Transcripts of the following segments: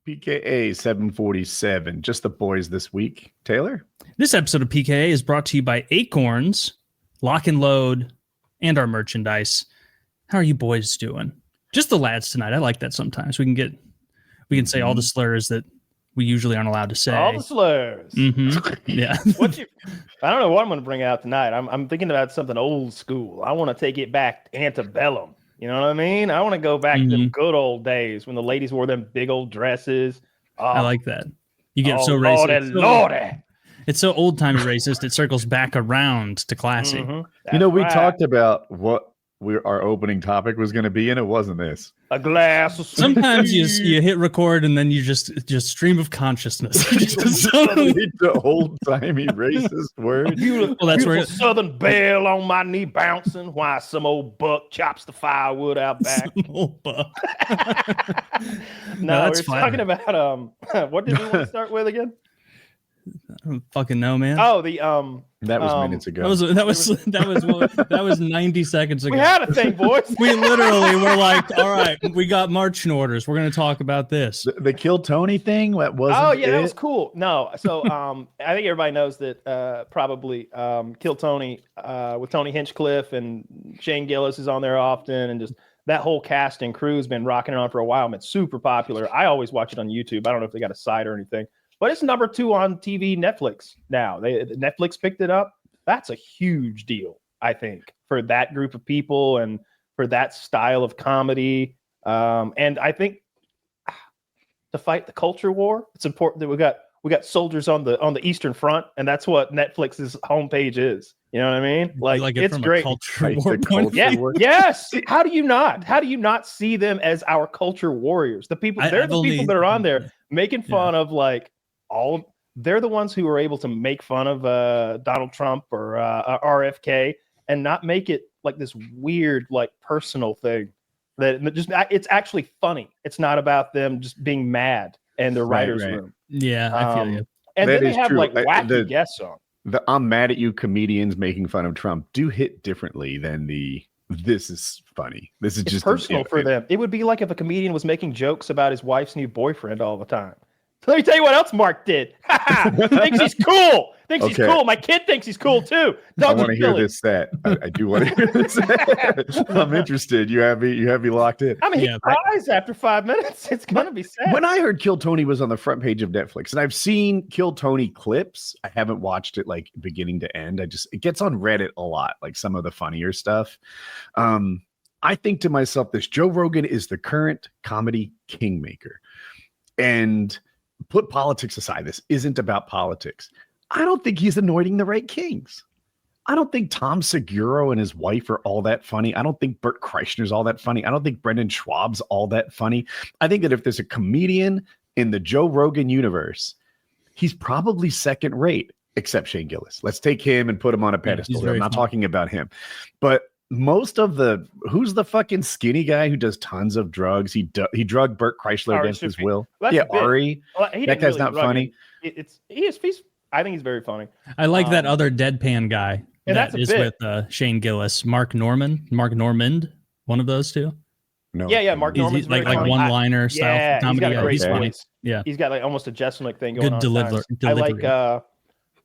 PKA 747. Just the boys this week. Taylor? This episode of PKA is brought to you by Acorns, Lock and Load, and our merchandise. How are you boys doing? Just the lads tonight. I like that sometimes. We can say all the slurs that we usually aren't allowed to say. All the slurs. Mm-hmm. Yeah. I don't know what I'm going to bring out tonight. I'm thinking about something old school. I want to take it back antebellum. You know what I mean? I want to go back to the good old days when the ladies wore them big old dresses. I like that. You get so racist. Lordy. It's so old-timey racist, it circles back around to classy. Mm-hmm. We talked about what our opening topic was going to be, and it wasn't this. A glass of Sometimes you hit record, and then you just stream of consciousness. The old-timey racist word. Beautiful Southern belle on my knee bouncing while some old buck chops the firewood out back. Some old buck. No, we're talking about what did we want to start with again? I don't fucking know, man. Oh, that was minutes ago. That was 90 seconds ago. We had a thing, boys. We literally were like, all right, we got marching orders. We're going to talk about this. The Kill Tony thing. What was? Oh yeah, that was cool. No, so I think everybody knows that probably Kill Tony with Tony Hinchcliffe and Shane Gillis is on there often, and just that whole cast and crew has been rocking it on for a while. It's super popular. I always watch it on YouTube. I don't know if they got a site or anything. But it's number 2 on TV Netflix now. Netflix picked it up. That's a huge deal, I think, for that group of people and for that style of comedy. And I think to fight the culture war, it's important that we got soldiers on the Eastern Front, and that's what Netflix's homepage is. You know what I mean? Like it's great. Culture war point. Yes. How do you not see them as our culture warriors? The people they're the people that are on there making fun of they're the ones who are able to make fun of Donald Trump or RFK and not make it like this weird, like personal thing that just it's actually funny. It's not about them just being mad and their writer's room. Yeah, I feel you. And then they have like wacky guests on. The I'm mad at you comedians making fun of Trump do hit differently than this is funny. This is just personal for them. It would be like if a comedian was making jokes about his wife's new boyfriend all the time. Let me tell you what else Mark did. Thinks he's cool. He's cool. My kid thinks he's cool too. I want to hear this set. I do want to hear this set. I'm interested. You have me locked in. I mean, he cries after 5 minutes. It's gonna be sad. When I heard Kill Tony was on the front page of Netflix, and I've seen Kill Tony clips, I haven't watched it like beginning to end. It gets on Reddit a lot, like some of the funnier stuff. I think to myself, this Joe Rogan is the current comedy kingmaker, and put politics aside. This isn't about politics. I don't think he's anointing the right kings. I don't think Tom Segura and his wife are all that funny. I don't think Bert Kreischer's all that funny. I don't think Brendan Schwab's all that funny. I think that if there's a comedian in the Joe Rogan universe, he's probably second rate, except Shane Gillis. Let's take him and put him on a pedestal. I'm not talking about him. But most of who's the fucking skinny guy who does tons of drugs? He drugged Bert Kreischer against his will. Ari. Well, that guy's not funny. I think he's very funny. I like that other deadpan guy that is with Shane Gillis. Mark Normand, one of those two. No. Yeah, Mark Normand's like one-liner style comedy. He's funny. Yeah, he's got like almost a Jeselnik thing going on. Good delivery.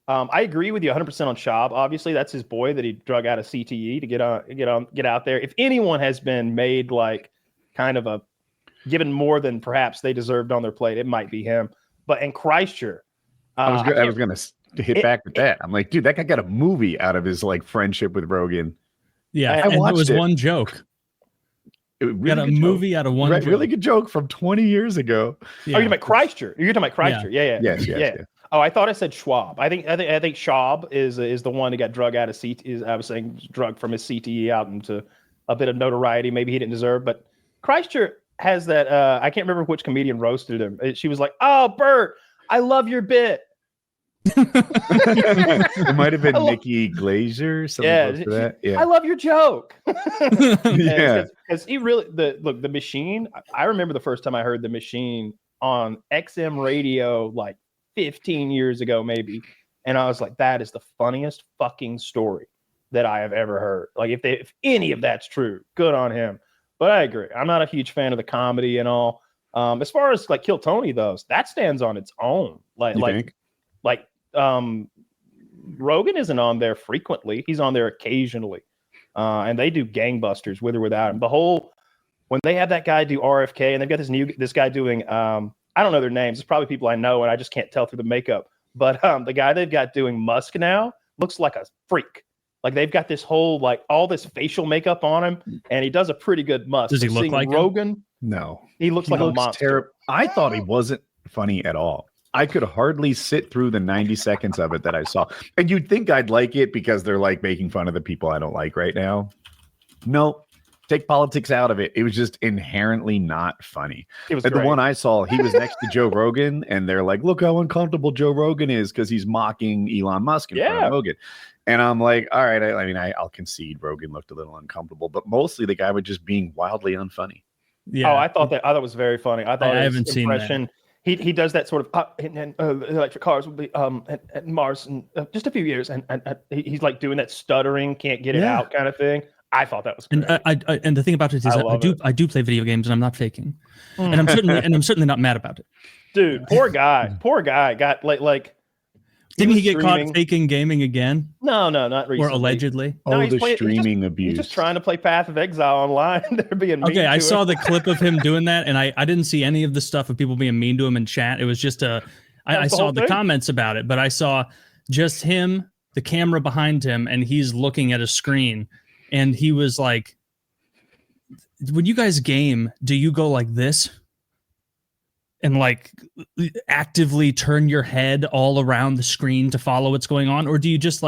I agree with you 100% on Chaves. Obviously, that's his boy that he drug out of CTE to get out there. If anyone has been made like kind of given more than perhaps they deserved on their plate, it might be him. But in Kreischer, I was going to hit back with that. I'm like, dude, that guy got a movie out of his like friendship with Rogan. Yeah, and it was one joke. Really got a movie out of one joke. Really good joke from 20 years ago. Yeah. Oh, you're talking about Kreischer. You're talking about Kreischer. Yeah. Yes. Oh, I thought I said Schwab. I think Schwab is the one who got drug out of CTE. I was saying drug from his CTE out into a bit of notoriety maybe he didn't deserve. But Kreischer has that. I can't remember which comedian roasted him. She was like, "Oh, Bert, I love your bit." It might have been Nikki Glazer. I love your joke. Yeah, because he really the Machine. I remember the first time I heard the Machine on XM radio, like 15 years ago, maybe, and I was like, that is the funniest fucking story that I have ever heard. Like, if any of that's true, good on him. But I agree. I'm not a huge fan of the comedy and all. As far as like Kill Tony, though, that stands on its own. Like Rogan isn't on there frequently. He's on there occasionally. And they do gangbusters with or without him. When they have that guy do RFK, and they've got this guy doing I don't know their names. It's probably people I know, and I just can't tell through the makeup. But the guy they've got doing Musk now looks like a freak. Like they've got this whole like all this facial makeup on him, and he does a pretty good Musk. Does he look like Rogan? Him? No, he looks like a monster. I thought he wasn't funny at all. I could hardly sit through the 90 seconds of it that I saw. And you'd think I'd like it because they're like making fun of the people I don't like right now. No, take politics out of it. It was just inherently not funny. It was the one I saw, he was next to Joe Rogan, and they're like, look how uncomfortable Joe Rogan is because he's mocking Elon Musk in front of Rogan. And I'm like, all right, I'll concede Rogan looked a little uncomfortable, but mostly the guy was just being wildly unfunny. Yeah. I thought it was very funny. I haven't seen that. He does that sort of electric cars will be at Mars in just a few years, and he's like doing that stuttering, can't get it out kind of thing. I thought that was great. And the thing about it is I do play video games, and I'm not faking, and I'm certainly not mad about it. Dude, poor guy got like. Didn't he get caught faking gaming again? No, not recently. Or allegedly. No, the streaming abuse. He's just trying to play Path of Exile online. They're being mean I saw the clip of him doing that, and I didn't see any of the stuff of people being mean to him in chat. It was just I saw the comments about it, but I saw just him, the camera behind him, and he's looking at a screen, and he was like, when you guys game, do you go like this? And like actively turn your head all around the screen to follow what's going on, or do you just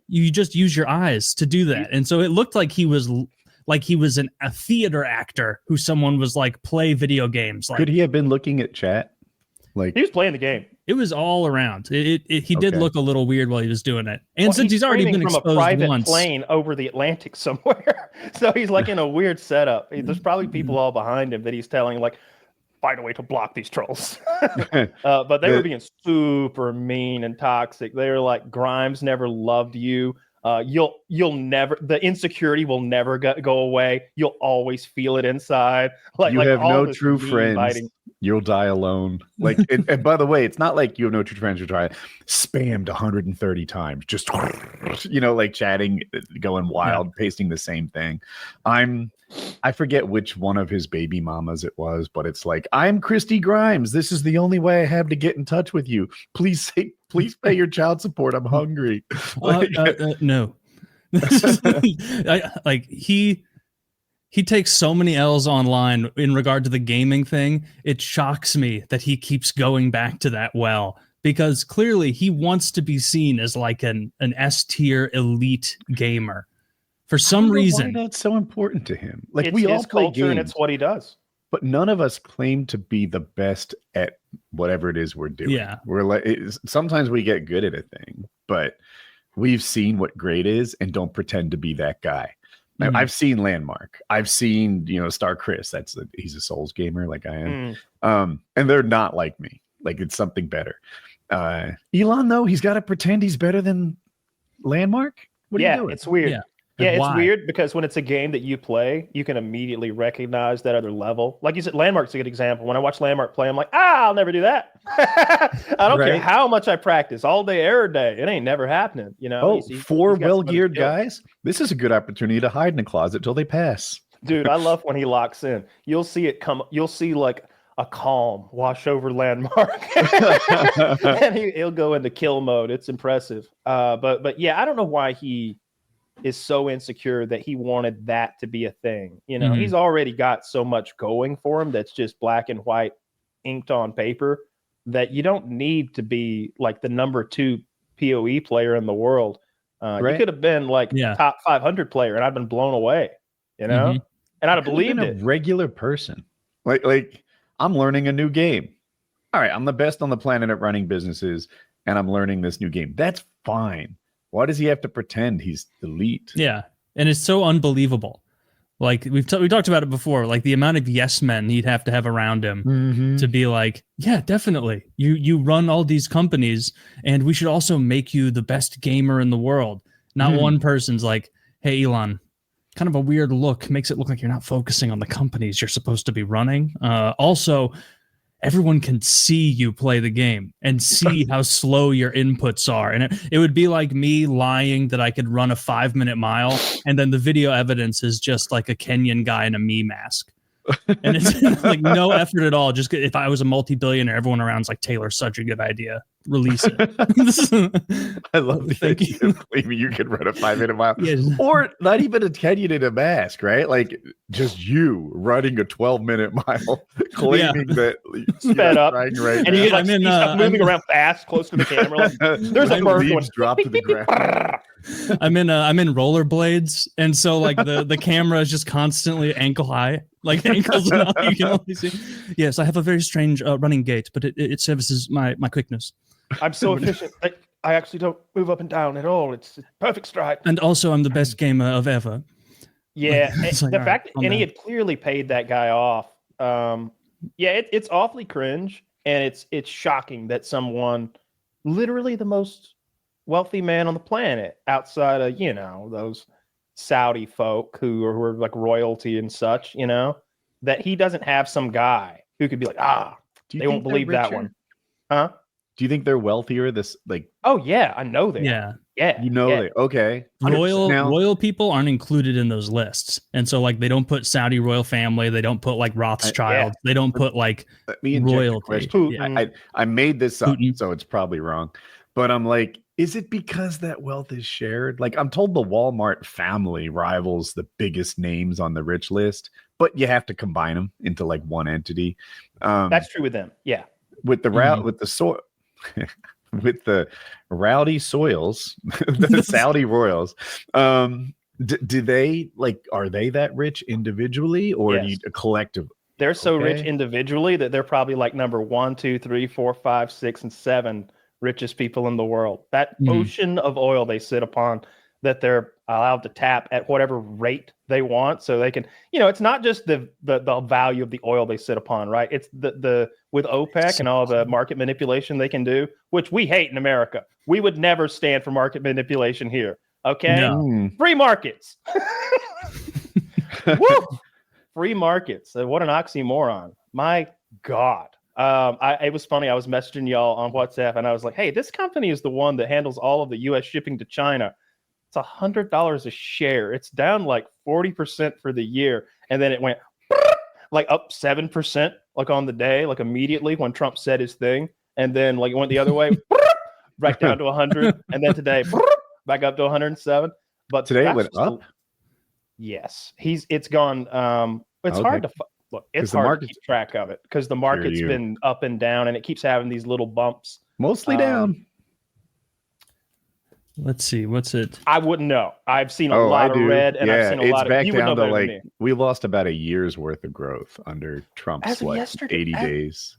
use your eyes to do that? And so it looked like he was a theater actor who someone was like play video games. Like, could he have been looking at chat? Like he was playing the game. It was all around. He did look a little weird while he was doing it. And since he's already been exposed from a private once, plane over the Atlantic somewhere, so he's like in a weird setup. There's probably people all behind him that he's telling like, find a way to block these trolls. But they were being super mean and toxic. They were like, Grimes never loved you. You'll never, the insecurity will never go away. You'll always feel it inside. You have no true friends. Biting. You'll die alone. Like, and by the way, it's not like you have no true friends. You're trying spammed 130 times, just like chatting, going wild, pasting the same thing. I forget which one of his baby mamas it was, but it's like, I'm Christy Grimes. This is the only way I have to get in touch with you. Please pay your child support. I'm hungry. No. He takes so many L's online in regard to the gaming thing. It shocks me that he keeps going back to that well, because clearly he wants to be seen as like an S-tier elite gamer. For some reason, why that's so important to him. Like, it's we all play culture games, and it's what he does. But none of us claim to be the best at whatever it is we're doing. Yeah, we're like, sometimes we get good at a thing, but we've seen what great is and don't pretend to be that guy. Mm-hmm. I've seen Landmark. I've seen Star Chris. He's a Souls gamer like I am. And they're not like me. Like, it's something better. Elon, though, he's got to pretend he's better than Landmark. What are you doing? It's weird. Yeah, it's weird because when it's a game that you play, you can immediately recognize that other level. Like you said, Landmark's a good example. When I watch Landmark play, I'm like, I'll never do that. I don't care how much I practice, all day, every day. It ain't never happening. Four well-geared guys. This is a good opportunity to hide in a closet till they pass. Dude, I love when he locks in. You'll see it come. You'll see like a calm wash over Landmark, and he'll go into kill mode. It's impressive. But yeah, I don't know why he is so insecure that he wanted that to be a thing. He's already got so much going for him that's just black and white inked on paper that you don't need to be like the number 2 PoE player in the world. You could have been like top 500 player and I've been blown away, and I'd have believed it. A regular person. Like I'm learning a new game. All right, I'm the best on the planet at running businesses and I'm learning this new game. That's fine. Why does he have to pretend he's elite? Yeah, and it's so unbelievable. Like we talked about it before. Like the amount of yes men he'd have to have around him to be like, yeah, definitely. You run all these companies, and we should also make you the best gamer in the world. Not one person's like, hey, Elon, kind of a weird look. Makes it look like you're not focusing on the companies you're supposed to be running. Also, everyone can see you play the game and see how slow your inputs are. And it would be like me lying that I could run a 5-minute mile, and then the video evidence is just like a Kenyan guy in a me mask. And it's like no effort at all. Just if I was a multi-billionaire, everyone around's like, Taylor's such a good idea. Release it. I love the idea of claiming you could run a 5-minute mile. Yes. Or not even a Kenyan in a mask, right? Like just you running a 12-minute mile, claiming that sped up. Right and you get like, moving around fast, close to the camera. Like, there's a bird going drop to the ground. I'm in rollerblades, and so like the camera is just constantly ankle high, like ankles and all you can only see. Yes, I have a very strange running gait, but it services my quickness. I'm so efficient. I actually don't move up and down at all. It's perfect stride. And also, I'm the best gamer of ever. Yeah, like, the fact that he had clearly paid that guy off. It's awfully cringe, and it's shocking that someone, literally the most wealthy man on the planet, outside of those Saudi folk who are like royalty and such, that he doesn't have some guy who could be like, they won't believe that one, huh? Do you think they're wealthier? Oh yeah, I know they. Yeah. They okay. Royal people aren't included in those lists, and so like they don't put Saudi royal family, they don't put like Rothschild, they don't put like royalty. I made this up, so it's probably wrong, but I'm like, is it because that wealth is shared? Like I'm told the Walmart family rivals the biggest names on the rich list, but you have to combine them into like one entity. That's true with them. Yeah. With the with the rowdy soils, the Saudi royals, do they are they that rich individually, or yes. do you collective? They're so rich individually that they're probably like number 1, 2, 3, 4, 5, 6, and 7 richest people in the world. That ocean of oil they sit upon, that they're allowed to tap at whatever rate they want, so they can, it's not just the value of the oil they sit upon, right? It's the with OPEC and all the market manipulation they can do, which we hate in America. We would never stand for market manipulation here. Okay, no. Free markets. Woo! Free markets. What an oxymoron! My God. It was funny. I was messaging y'all on WhatsApp, and I was like, "Hey, this company is the one that handles all of the U.S. shipping to China. It's $100 a share. It's down like 40% for the year, and then it went like up 7% like on the day, like immediately when Trump said his thing, and then like it went the other way, right down to 100, and then today back up to 107. But today it went up. Yes, it's gone. It's hard to look. It's hard to keep track of it because the market's been up and down, and it keeps having these little bumps. Mostly down. Let's see, what's it? I wouldn't know. I've seen a lot of red, and I've seen a lot of. You would know better than me. We lost about a year's worth of growth under Trump's 80 days.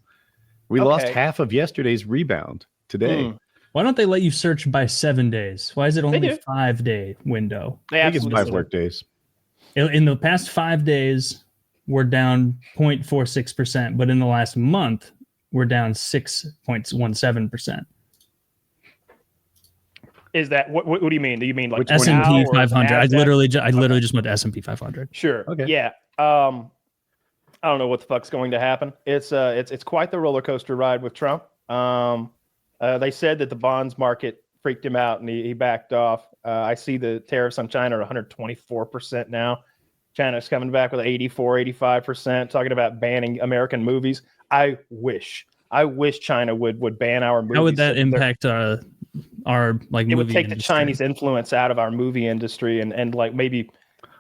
We lost half of yesterday's rebound today. Why don't they let you search by 7 days? Why is it only a 5-day window? I think it's 5 work days. In the past 5 days, we're down 0.46%, but in the last month, we're down 6.17%. Is that what do you mean? Do you mean like S&P 500? I literally just went to S&P 500. Sure. Okay. Yeah. I don't know what the fuck's going to happen. It's quite the roller coaster ride with Trump. They said that the bonds market freaked him out and he backed off. I see the tariffs on China are 124% now. China's coming back with 84, 85%, talking about banning American movies. I wish China would ban our movies. How would that impact our like it movie would take industry? The Chinese influence out of our movie industry and like maybe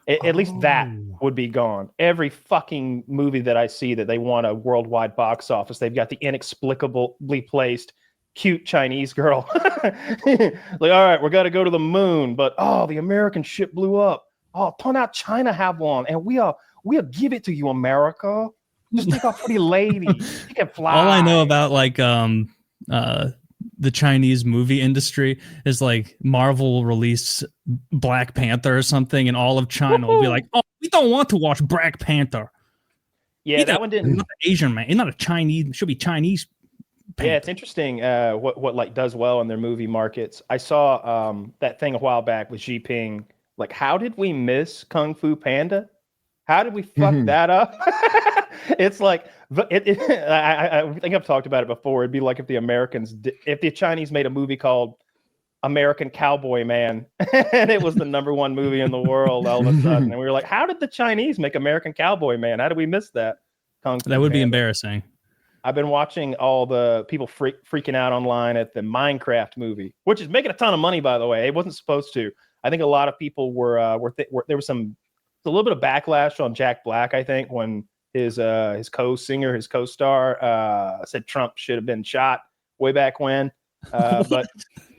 at least that would be gone. Every fucking movie that I see that they want a worldwide box office, they've got the inexplicably placed cute Chinese girl. Like, all right, we're gonna go to the moon, but the American ship blew up. Turn out China have one, and we'll give it to you, America. Just take a pretty lady. You can fly. All I know about like the Chinese movie industry is like Marvel will release Black Panther or something, and all of China will be like, "Oh, we don't want to watch Black Panther." Yeah, that one didn't. Not an Asian man. It's not a Chinese. It should be Chinese. Panther. Yeah, it's interesting what like does well in their movie markets. I saw that thing a while back with Xi Jinping. Like, how did we miss Kung Fu Panda? How did we fuck that up? It's like But I think I've talked about it before. It'd be like if the Chinese made a movie called American Cowboy Man, and it was the #1 movie in the world all of a sudden, and we were like, how did the Chinese make American Cowboy Man? How did we miss that? That would be embarrassing. I've been watching all the people freaking out online at the Minecraft movie, which is making a ton of money, by the way. It wasn't supposed to. I think a lot of people were there was a little bit of backlash on Jack Black, I think, when his co-singer, his co-star said Trump should have been shot way back when. But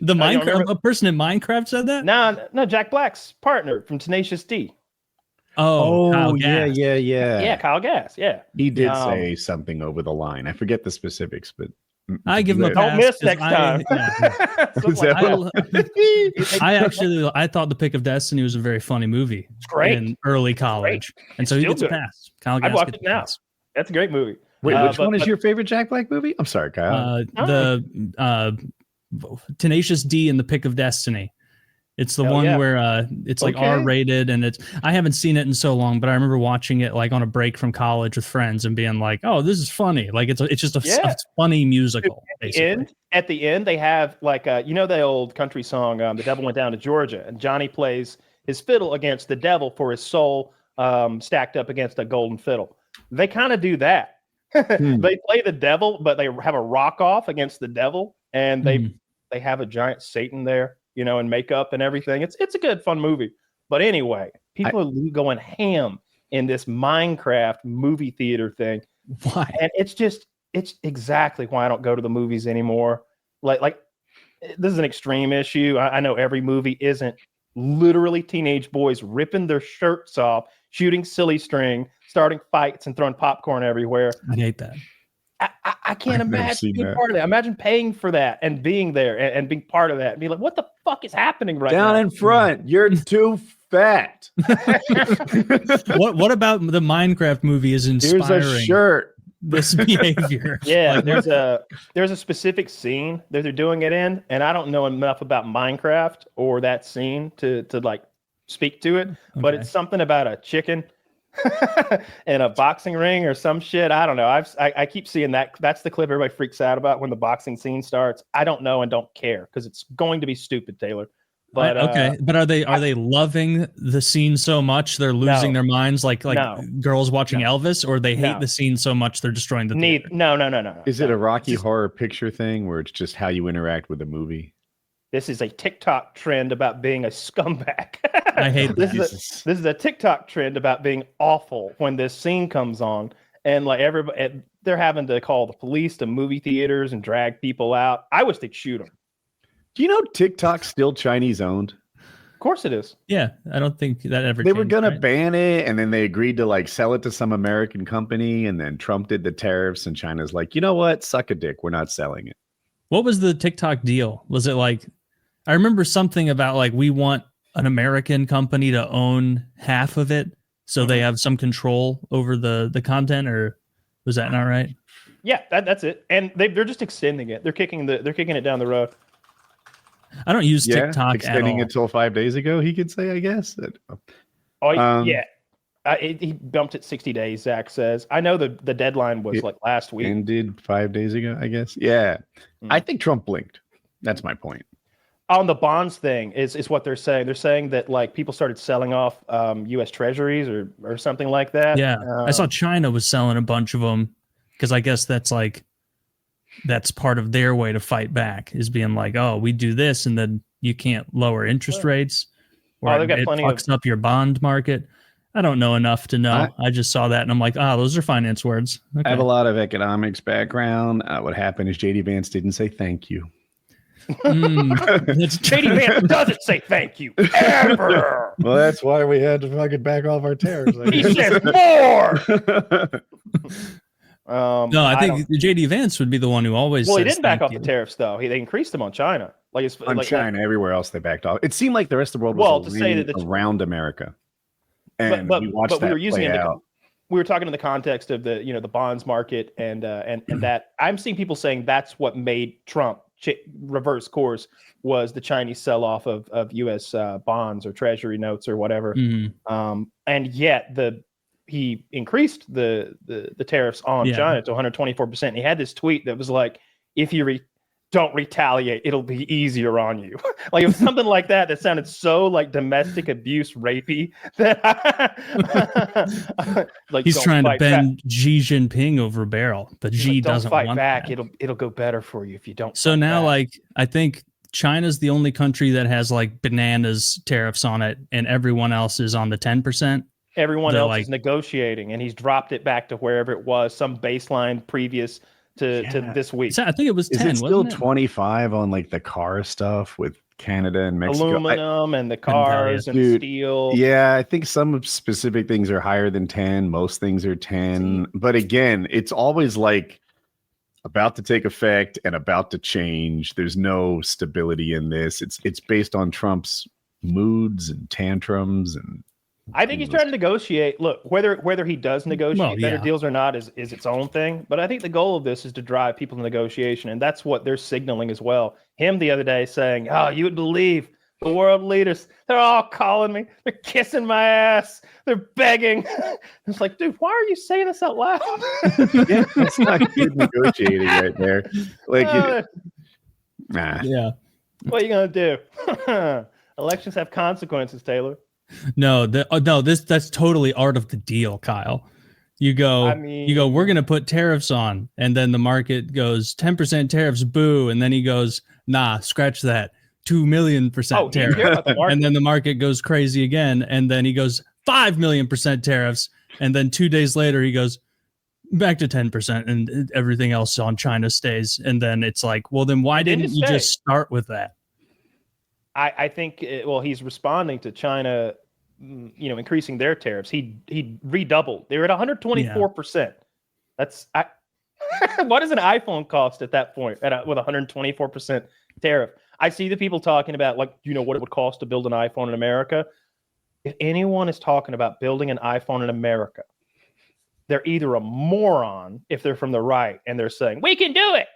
the Minecraft, a person in Minecraft said that? No, Jack Black's partner from Tenacious D. Oh, Yeah, Kyle Gass. Yeah, he did say something over the line. I forget the specifics, but I give him a pass. Don't miss next time. I thought The Pick of Destiny was a very funny movie. It's great in early college, and so he gets a pass. Kyle Gass I watched it now. That's a great movie. Wait, which one is your favorite Jack Black movie? I'm sorry, Kyle. The Tenacious D and The Pick of Destiny. It's the one where it's like R-rated, and I haven't seen it in so long, but I remember watching it like on a break from college with friends and being like, "Oh, this is funny!" Like it's just a funny musical. At the end, they have like the old country song, "The Devil Went Down to Georgia," and Johnny plays his fiddle against the devil for his soul, stacked up against a golden fiddle. They kind of do that. They play the devil, but they have a rock off against the devil, and they have a giant Satan there, and makeup and everything. It's a good, fun movie. But anyway, people are going ham in this Minecraft movie theater thing. Why? And it's exactly why I don't go to the movies anymore. Like this is an extreme issue. I know every movie isn't literally teenage boys ripping their shirts off, shooting silly string, starting fights, and throwing popcorn everywhere. I hate that. I can't imagine being part of that. Imagine paying for that and being there and being part of that and be like, what the fuck is happening right now? Down in front, you're too fat. What about the Minecraft movie is inspiring? Here's a shirt. This behavior. Yeah, like, there's a specific scene that they're doing it in, and I don't know enough about Minecraft or that scene to like speak to it, but it's something about a chicken in a boxing ring or some shit. I don't know. I keep seeing that. That's the clip everybody freaks out about when the boxing scene starts. I don't know and don't care because it's going to be stupid, Taylor. But but are they loving the scene so much they're losing their minds like girls watching Elvis, or they hate the scene so much they're destroying the theater? No. Is it a Rocky Horror Picture thing where it's just how you interact with the movie? This is a TikTok trend about being a scumbag. I hate this. This is a TikTok trend about being awful when this scene comes on, and like everybody, they're having to call the police to movie theaters and drag people out. I wish they'd shoot them. Do you know TikTok's still Chinese owned? Of course it is. Yeah, I don't think that ever. They were gonna ban it, and then they agreed to like sell it to some American company, and then Trump did the tariffs, and China's like, you know what? Suck a dick. We're not selling it. What was the TikTok deal? Was it like? I remember something about like we want an American company to own half of it, so they have some control over the content, or was that not right? Yeah, that's it. And they're just extending it. They're kicking it down the road. I don't use TikTok extending at all. it till 5 days ago. He could say, I guess. He bumped it 60 days. Zach says. I know the deadline was like last week. Ended 5 days ago, I guess. Yeah, I think Trump blinked. That's my point. On the bonds thing is what they're saying. They're saying that like people started selling off U.S. treasuries or something like that. Yeah, I saw China was selling a bunch of them because I guess that's part of their way to fight back is being like, oh, we do this and then you can't lower interest rates or they've got it fucks up your bond market. I don't know enough to know. I just saw that and I'm like, those are finance words. Okay. I have a lot of economics background. What happened is JD Vance didn't say thank you. JD Vance doesn't say thank you ever. Well, that's why we had to fucking back off our tariffs. He says more. No, I think JD Vance would be the one who always. Well, he didn't back off the tariffs though. They increased them on China. China, everywhere else they backed off. It seemed like the rest of the world was around America. And but we watched we were using it. We were talking in the context of the bonds market and that I'm seeing people saying that's what made Trump reverse course was the Chinese sell-off of U.S. bonds or treasury notes or whatever. And yet he increased the tariffs on China to 124%. And he had this tweet that was like, if you don't retaliate, it'll be easier on you. Like it was something like that that sounded so like domestic abuse rapey that like he's trying to bend Xi Jinping over a barrel, but Xi doesn't fight want back. that. It'll go better for you if you don't. So now, back. like, I think China's the only country that has like bananas tariffs on it, and everyone else is on the 10%. Everyone else is negotiating, and he's dropped it back to wherever it was, some baseline previous to this week. So I think it was 10. Is it still 25 on like the car stuff with Canada and Mexico? Aluminum and the cars and steel. Yeah, I think some specific things are higher than 10. Most things are 10. But again, it's always like about to take effect and about to change. There's no stability in this. It's based on Trump's moods and tantrums, and I think he's trying to negotiate. Look, whether he does negotiate better deals or not is its own thing. But I think the goal of this is to drive people to negotiation, and that's what they're signaling as well. Him the other day saying, "Oh, you would believe the world leaders? They're all calling me. They're kissing my ass. They're begging." It's like, dude, why are you saying this out loud? Yeah, that's not good negotiating right there. Like, yeah. What are you gonna do? Elections have consequences, Taylor. No, that's totally art of the deal, Kyle. You go, we're going to put tariffs on, and then the market goes 10% tariffs, boo, and then he goes, nah, scratch that, 2 million% tariff, and then the market goes crazy again, and then he goes 5 million% tariffs, and then 2 days later he goes back to 10%, and everything else on China stays, and then it's like, well, then why didn't you just start with that? I think he's responding to China, increasing their tariffs. He redoubled. They were at 124%. That's what does an iPhone cost at that point with 124% tariff? I see the people talking about what it would cost to build an iPhone in America. If anyone is talking about building an iPhone in America, they're either a moron if they're from the right and they're saying we can do it,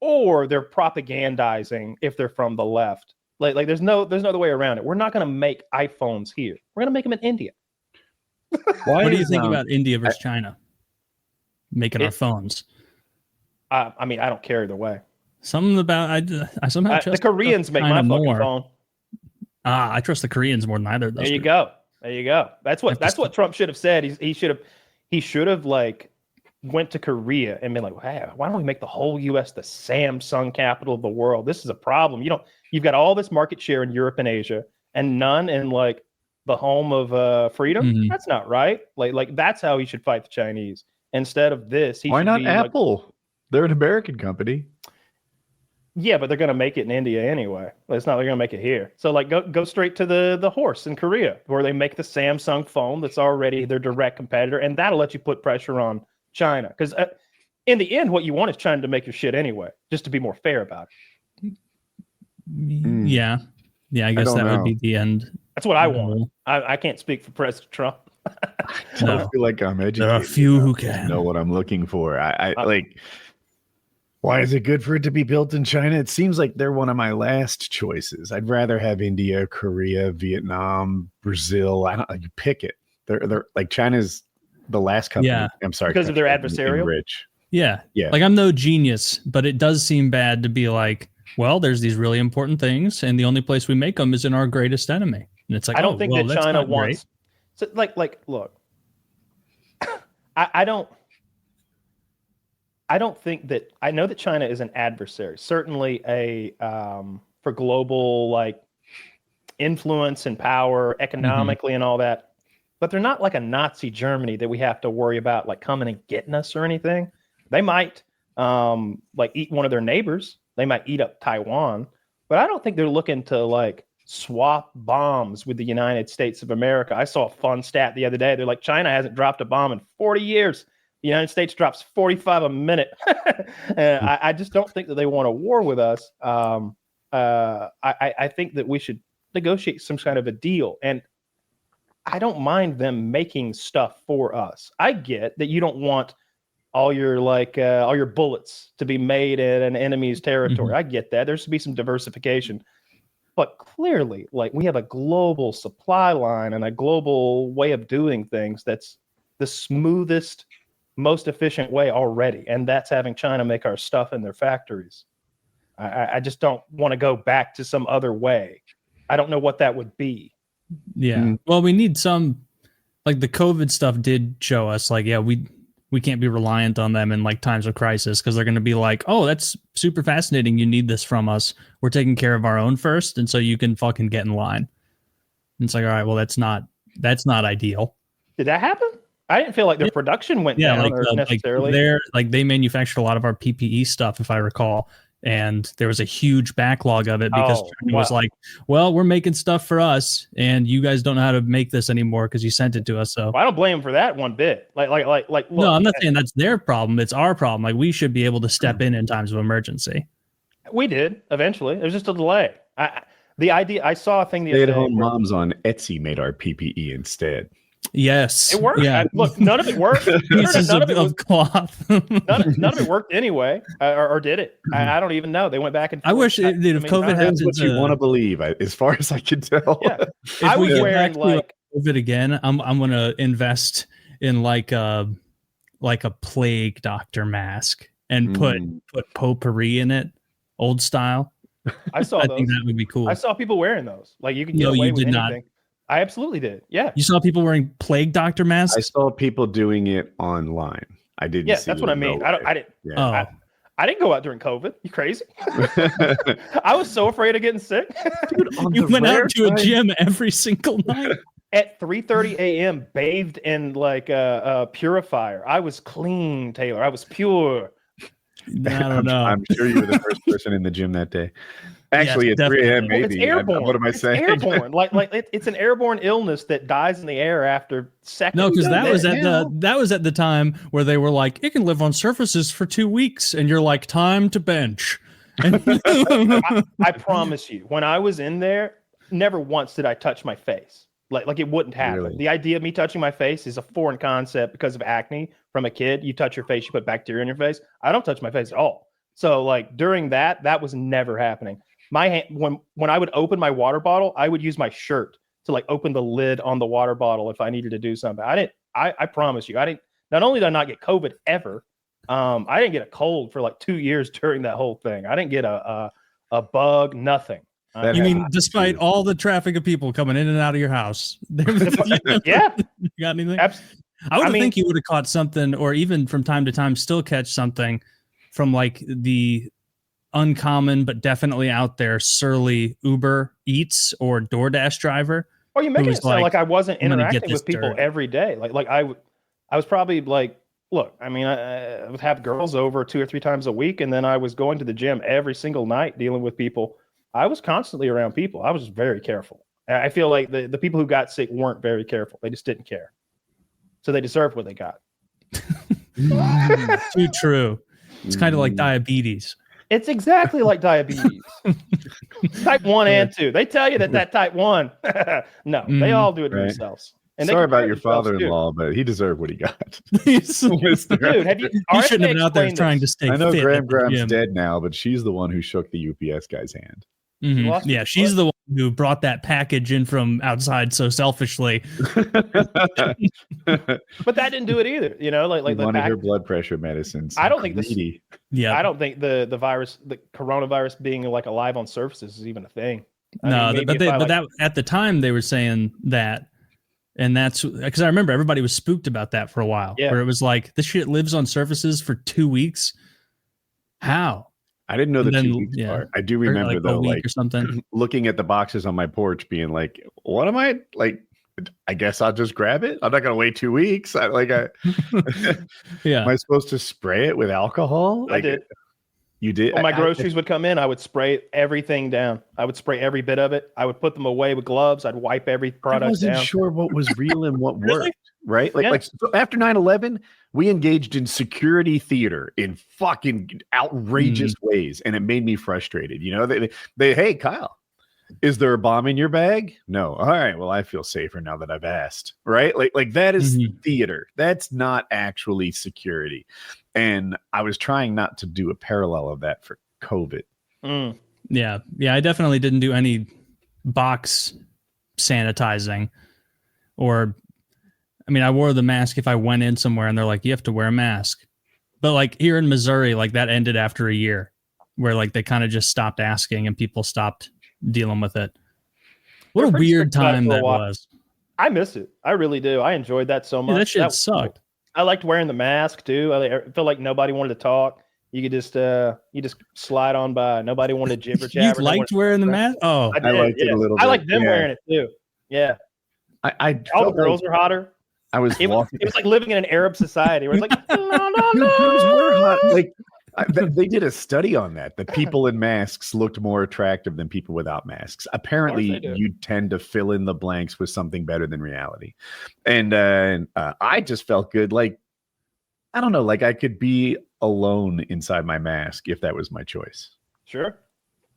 or they're propagandizing if they're from the left. Like there's no other way around it. We're not going to make iPhones here. We're going to make them in India. What do you think about India versus China making our phones? I don't care either way. Something about I somehow trust the Koreans make my fucking phone. I trust the Koreans more than either of those. There you go. That's what Trump should have said. He should have like went to Korea and been like, hey, why don't we make the whole U.S. the Samsung capital of the world? This is a problem. You've got all this market share in Europe and Asia and none in like the home of freedom. Mm-hmm. That's not right. Like that's how he should fight the Chinese instead of this. Why not Apple? They're an American company. Yeah, but they're going to make it in India anyway. It's not they're going to make it here. So like go straight to the horse in Korea where they make the Samsung phone that's already their direct competitor, and that'll let you put pressure on China, because in the end, what you want is China to make your shit anyway, just to be more fair about it. Yeah. I guess that would be the end. That's what I want. I can't speak for President Trump. I don't feel like I'm educated. There are a few who can know what I'm looking for. I like. Why is it good for it to be built in China? It seems like they're one of my last choices. I'd rather have India, Korea, Vietnam, Brazil. You pick it. They're like China's the last company. Yeah. I'm sorry. Because of their adversarial. Rich. Yeah. Like I'm no genius, but it does seem bad to be like, well, there's these really important things, and the only place we make them is in our greatest enemy. And it's like, I don't think that China wants. So like, look, I don't think that. I know that China is an adversary, certainly for global like influence and power economically and all that. But they're not like a Nazi Germany that we have to worry about like coming and getting us or anything. They might like eat one of their neighbors. They might eat up Taiwan, but I don't think they're looking to like swap bombs with the United States of America. I saw a fun stat the other day. They're like, China hasn't dropped a bomb in 40 years. The United States drops 45 a minute. And I just don't think that they want a war with us. I think that we should negotiate some kind of a deal. And I don't mind them making stuff for us. I get that you don't want all your bullets to be made in an enemy's territory. Mm-hmm. I get that. There should be some diversification. But clearly, like we have a global supply line and a global way of doing things that's the smoothest, most efficient way already, and that's having China make our stuff in their factories. I just don't want to go back to some other way. I don't know what that would be. Yeah. Well, we need some, like the COVID stuff did show us, like, yeah, we can't be reliant on them in like times of crisis, because they're going to be like, oh, that's super fascinating. You need this from us. We're taking care of our own first, and so you can fucking get in line. And it's like, all right, well, that's not ideal. Did that happen? I didn't feel like their production went down necessarily. They manufactured a lot of our PPE stuff, if I recall. And there was a huge backlog of it because China was like, well, we're making stuff for us, and you guys don't know how to make this anymore because you sent it to us. So I don't blame them for that one bit. Like, look, no, I'm not saying that's their problem. It's our problem. Like, we should be able to step in times of emergency. We did eventually. There's just a delay. I saw a thing the other day. Stay-at-home moms on Etsy made our PPE instead. Yes, it worked. Yeah. Look, none of it worked. Pieces of cloth. none of it worked anyway, or did it? I don't even know. They went back and forth. I wish if COVID happens, what you want to believe, as far as I can tell. Yeah, if we get back to COVID again, I'm gonna invest in like a plague doctor mask and put potpourri in it, old style. I saw. I think that would be cool. I saw people wearing those. Like you can get away with anything. Not. I absolutely did. Yeah. You saw people wearing plague doctor masks? I saw people doing it online. I didn't. Yeah, that's what I mean. I didn't. Yeah. I didn't go out during COVID. You crazy? I was so afraid of getting sick. Dude, you went out to a gym every single night at 3:30 a.m. bathed in like a purifier. I was clean, Taylor. I was pure. I don't know. I'm sure you were the first person in the gym that day. Actually, yes, at 3 a.m. maybe. It's airborne. What am I saying? It's airborne. It's an airborne illness that dies in the air after seconds. No, because that was at the time where they were like, it can live on surfaces for 2 weeks, and you're like, time to bench. I promise you, when I was in there, never once did I touch my face. Like it wouldn't happen. Really? The idea of me touching my face is a foreign concept because of acne from a kid. You touch your face, you put bacteria in your face. I don't touch my face at all. So like during that was never happening. My hand, when I would open my water bottle, I would use my shirt to like open the lid on the water bottle if I needed to do something. I promise you, I didn't. Not only did I not get COVID ever, I didn't get a cold for like 2 years during that whole thing. I didn't get a bug, nothing. You mean despite all the traffic of people coming in and out of your house? Yeah. You got anything? I would think you would have caught something, or even from time to time still catch something from like the uncommon but definitely out there surly Uber Eats or DoorDash driver. Oh, you make it sound like I wasn't interacting with people every day. Like I was probably like, look, I mean, I would have girls over 2 or 3 times a week, and then I was going to the gym every single night dealing with people. I was constantly around people. I was just very careful. I feel like the people who got sick weren't very careful. They just didn't care. So they deserved what they got. Too true. It's kind of like diabetes. It's exactly like diabetes. Type 1 and 2. They tell you that type 1. No, they all do it to themselves. And sorry about your father-in-law, but he deserved what he got. Dude, have you? You shouldn't have been out there trying to stay fit. I know Graham's dead now, but she's the one who shook the UPS guy's hand. Mm-hmm. Yeah, she's the one who brought that package in from outside so selfishly. But that didn't do it either. You know, like wanted her blood pressure medicines. I don't think I don't think the virus, the coronavirus being like alive on surfaces is even a thing. That at the time they were saying that, and that's because I remember everybody was spooked about that for a while. Yeah. Where it was like, this shit lives on surfaces for 2 weeks. How? I didn't know the 2 weeks part. I do remember though, like or something. Looking at the boxes on my porch, being like, "What am I like? I guess I'll just grab it. I'm not gonna wait 2 weeks. Yeah. Am I supposed to spray it with alcohol? I did. You did. When my groceries would come in, I would spray everything down. I would spray every bit of it. I would put them away with gloves. I'd wipe every product down. I wasn't sure what was real and what worked. Right? Like so after 9/11, we engaged in security theater in fucking outrageous ways, and it made me frustrated. You know, they hey, Kyle, is there a bomb in your bag? No. All right. Well, I feel safer now that I've asked. Right? Like that is theater. That's not actually security. And I was trying not to do a parallel of that for COVID. Yeah. I definitely didn't do any box sanitizing or I mean, I wore the mask if I went in somewhere and they're like, you have to wear a mask. But like here in Missouri, like that ended after a year where like they kind of just stopped asking and people stopped dealing with it. What a weird time that was. I miss it. I really do. I enjoyed that so much. Dude, that shit sucked. I liked wearing the mask too. I felt like nobody wanted to talk. You could just slide on by. Nobody wanted to jibber jabber. You liked wearing the mask? Oh, I liked it a little bit. I liked them wearing it too. Yeah. All the girls are hotter. It was like living in an Arab society where it's like, no. We're hot. Like they did a study on that. The people in masks looked more attractive than people without masks. Apparently, you tend to fill in the blanks with something better than reality. And I just felt good. Like, I don't know, like I could be alone inside my mask if that was my choice. Sure.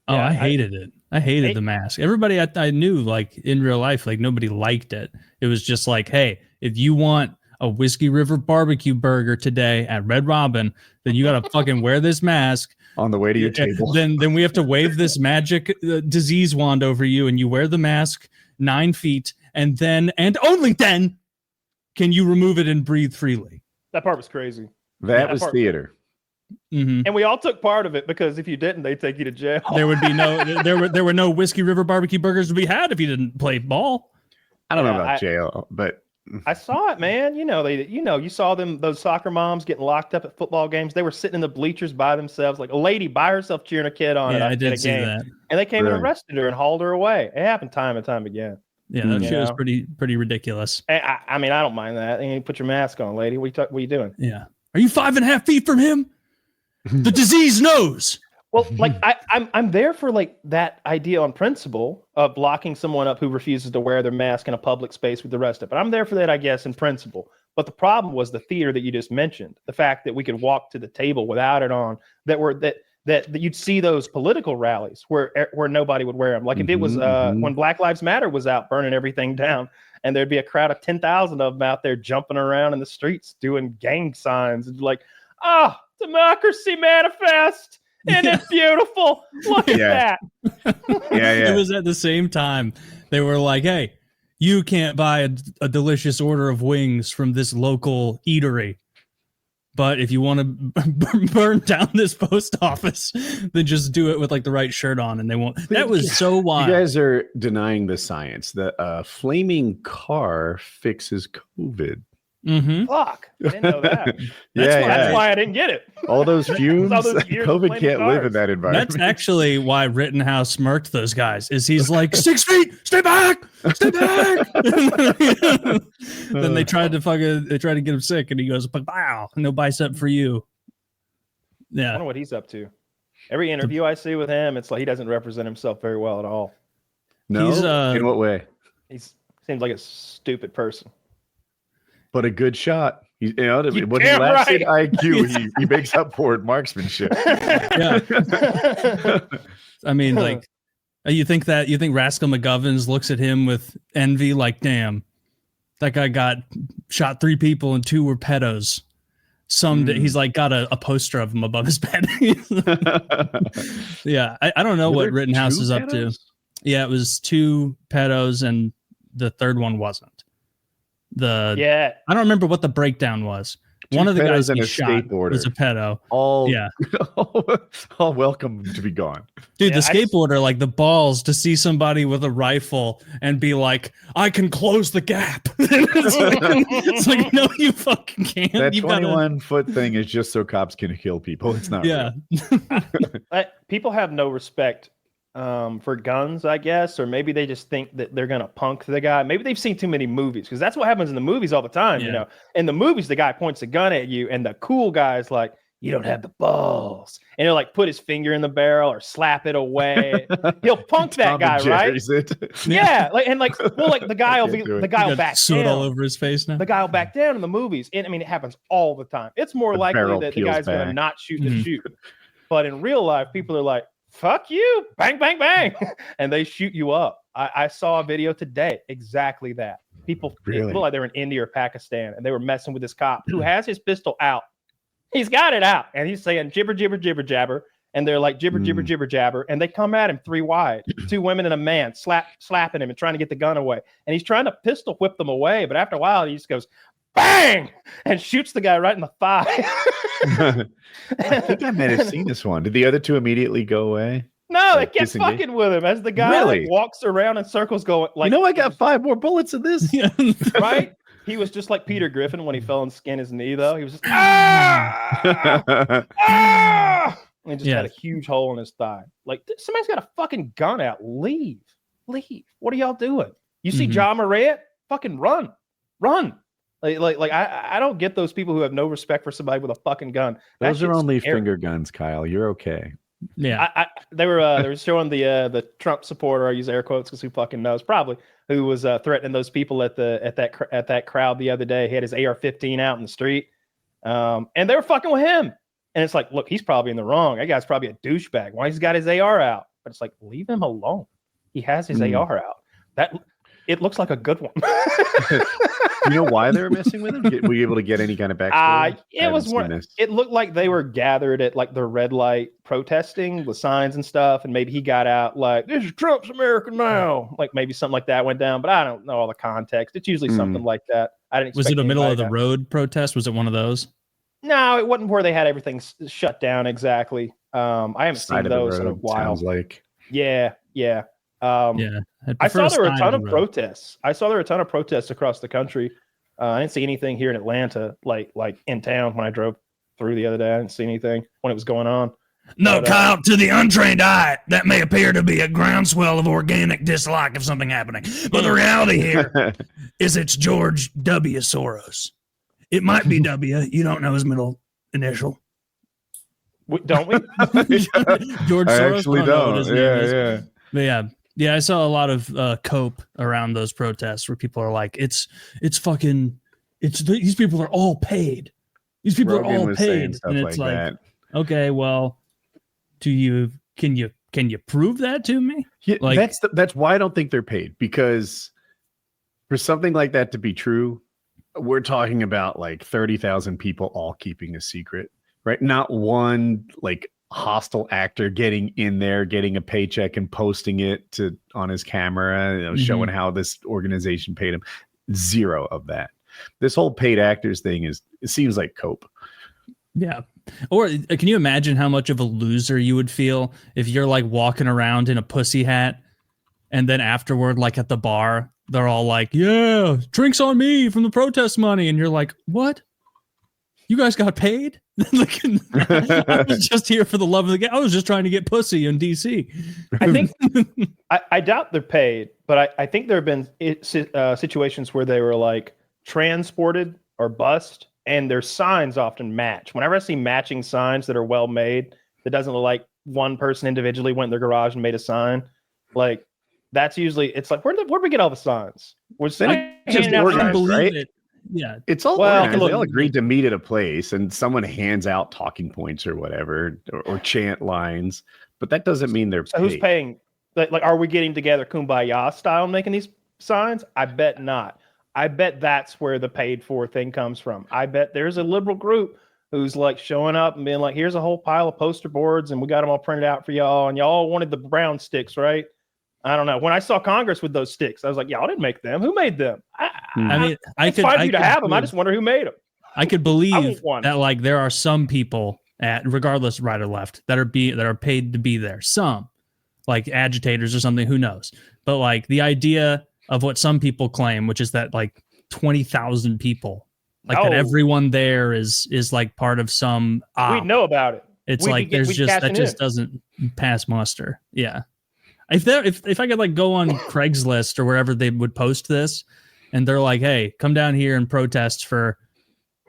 Oh, yeah, I hated it. I hated the mask. Everybody I knew, like in real life, like nobody liked it. It was just like, hey, if you want a Whiskey River barbecue burger today at Red Robin, then you got to fucking wear this mask on the way to your table. Then we have to wave this magic disease wand over you, and you wear the mask 9 feet, and then and only then can you remove it and breathe freely. That part was crazy. That was theater. Mm-hmm. And we all took part of it because if you didn't, they'd take you to jail. There would be there were no Whiskey River barbecue burgers to be had if you didn't play ball. I don't know about jail, but I saw it, man. You saw those soccer moms getting locked up at football games. They were sitting in the bleachers by themselves, like a lady by herself cheering a kid on. Yeah, I did see that. And they came and arrested her and hauled her away. It happened time and time again. Yeah, that shit was pretty ridiculous. I mean, I don't mind that. You put your mask on, lady. What are you doing? Yeah. Are you 5.5 feet from him? The disease knows. Well, like I'm there for like that idea on principle of locking someone up who refuses to wear their mask in a public space with the rest of it. I'm there for that, I guess, in principle. But the problem was the theater that you just mentioned, the fact that we could walk to the table without it on, that you'd see those political rallies where nobody would wear them. Like if it was when Black Lives Matter was out burning everything down, and there'd be a crowd of 10,000 of them out there jumping around in the streets doing gang signs, and like, democracy manifest. And it's beautiful. Look at that. Yeah. It was at the same time. They were like, hey, you can't buy a delicious order of wings from this local eatery. But if you want to burn down this post office, then just do it with like the right shirt on and they won't. That was so wild. You guys are denying the science. The flaming car fixes COVID. Mm-hmm. Fuck. I didn't know that. That's why I didn't get it. All those fumes. COVID can't live in that environment. That's actually why Rittenhouse smirked those guys. Is he's like 6 feet, stay back. Then they tried to get him sick, and he goes, "Wow, no bicep for you." Yeah. I wonder what he's up to. Every interview I see with him, it's like he doesn't represent himself very well at all. No. In what way? He seems like a stupid person. But a good shot. When he laughs at IQ, he makes up for it marksmanship. Yeah. I mean, like, you think Rascal McGovern looks at him with envy, like, damn, that guy got shot 3 people and 2 were pedos. He's like got a poster of him above his bed. Yeah. I don't know what Rittenhouse is up to. Yeah, it was 2 pedos and the third one wasn't. I don't remember what the breakdown was. 2 one of the guys and he a shot was a pedo. All welcome to be gone. Dude, the skateboarder, like the balls to see somebody with a rifle and be like, I can close the gap. It's like, no, you fucking can't. That 21-foot thing is just so cops can kill people. It's not. Yeah. People have no respect for guns, I guess, or maybe they just think that they're gonna punk the guy. Maybe they've seen too many movies, because that's what happens in the movies all the time. Yeah. You know, in the movies, the guy points a gun at you, and the cool guy's like, "You don't have the balls," and he'll like put his finger in the barrel or slap it away. He'll punk that guy, right? Yeah, the guy will back soot down. all over his face now. The guy will back down in the movies, and I mean, it happens all the time. It's more likely that the guy's gonna not shoot the shoot, but in real life, people are like, fuck you, bang, bang, bang. And they shoot you up. I saw a video today, exactly that. People look like they were in India or Pakistan, and they were messing with this cop who has his pistol out. He's got it out, and he's saying jibber, jibber, jibber, jabber. and they're like jibber jabber, and they come at him 3 wide, 2 women and a man slapping him and trying to get the gun away, and he's trying to pistol whip them away, but after a while he just goes bang and shoots the guy right in the thigh. I think I might have seen this one. Did the other 2 immediately go away? No, they kept fucking with him as the guy like, walks around in circles going like, I got 5 more bullets in this. Right? He was just like Peter Griffin when he fell and skinned his knee, though. He was just ah! And he just had a huge hole in his thigh. Like, somebody's got a fucking gun out. Leave. What are y'all doing? You see John Morant? Fucking run. Like I don't get those people who have no respect for somebody with a fucking gun. Those are only finger guns, Kyle. You're okay. Yeah, they were showing the Trump supporter. I use air quotes because who fucking knows? Probably who was threatening those people at that crowd the other day. He had his AR-15 out in the street, and they were fucking with him. And it's like, look, he's probably in the wrong. That guy's probably a douchebag. Why he's got his AR out? But it's like, leave him alone. He has his AR out. It looks like a good one. You know why they were messing with him? Were you able to get any kind of backstory? It looked like they were gathered at like the red light protesting with signs and stuff, and maybe he got out like, "This is Trump's America now," like maybe something like that went down. But I don't know all the context. It's usually something like that. I didn't. Was it a middle of the road protest? Was it one of those? No, it wasn't where they had everything shut down exactly. I haven't seen those in a while. Sounds like. Yeah. I saw there were a ton of protests. Across the country. I didn't see anything here in Atlanta, like in town when I drove through the other day. I didn't see anything when it was going on. No, Kyle, to the untrained eye, that may appear to be a groundswell of organic dislike of something happening. But the reality here is it's George W. Soros. It might be W. You don't know his middle initial. Don't we? George Soros? I actually don't. But yeah, I saw a lot of cope around those protests where people are like, it's these people are all paid. These people Rogan are all was paid, stuff and it's like that. Okay, well, can you prove that to me? Yeah, like, that's why I don't think they're paid, because for something like that to be true, we're talking about like 30,000 people all keeping a secret, right? Not one like hostile actor getting in there, getting a paycheck and posting it on his camera, showing how this organization paid him. Zero of that. This whole paid actors thing it seems like cope. Yeah. Or can you imagine how much of a loser you would feel if you're like walking around in a pussy hat and then afterward, like at the bar, they're all like, yeah, drinks on me from the protest money. And you're like, what? You guys got paid? Like, I was just here for the love of the game. I was just trying to get pussy in DC. I think I doubt they're paid, but I think there have been situations where they were like transported or bust, and their signs often match. Whenever I see matching signs that are well made, that doesn't look like one person individually went in their garage and made a sign, like that's usually, it's like, where'd we get all the signs? Just organized, right? It. Yeah, it's all organized. They all agreed to meet at a place, and someone hands out talking points or whatever, or chant lines. But that doesn't mean they're paid. Who's paying? Like, are we getting together kumbaya style making these signs? I bet not. I bet that's where the paid for thing comes from. I bet there's a liberal group who's like showing up and being like, here's a whole pile of poster boards and we got them all printed out for y'all, and y'all wanted the brown sticks, right? I don't know. When I saw Congress with those sticks, I was like, y'all didn't make them. Who made them? I could find you to have them. I just wonder who made them. I could believe that like there are some people regardless right or left that are paid to be there. Some like agitators or something, who knows? But like the idea of what some people claim, which is that like 20,000 people, like that everyone there is like part of some we know about it. It's like just doesn't pass muster. Yeah. If I could like go on Craigslist or wherever they would post this, and they're like, hey, come down here and protest for,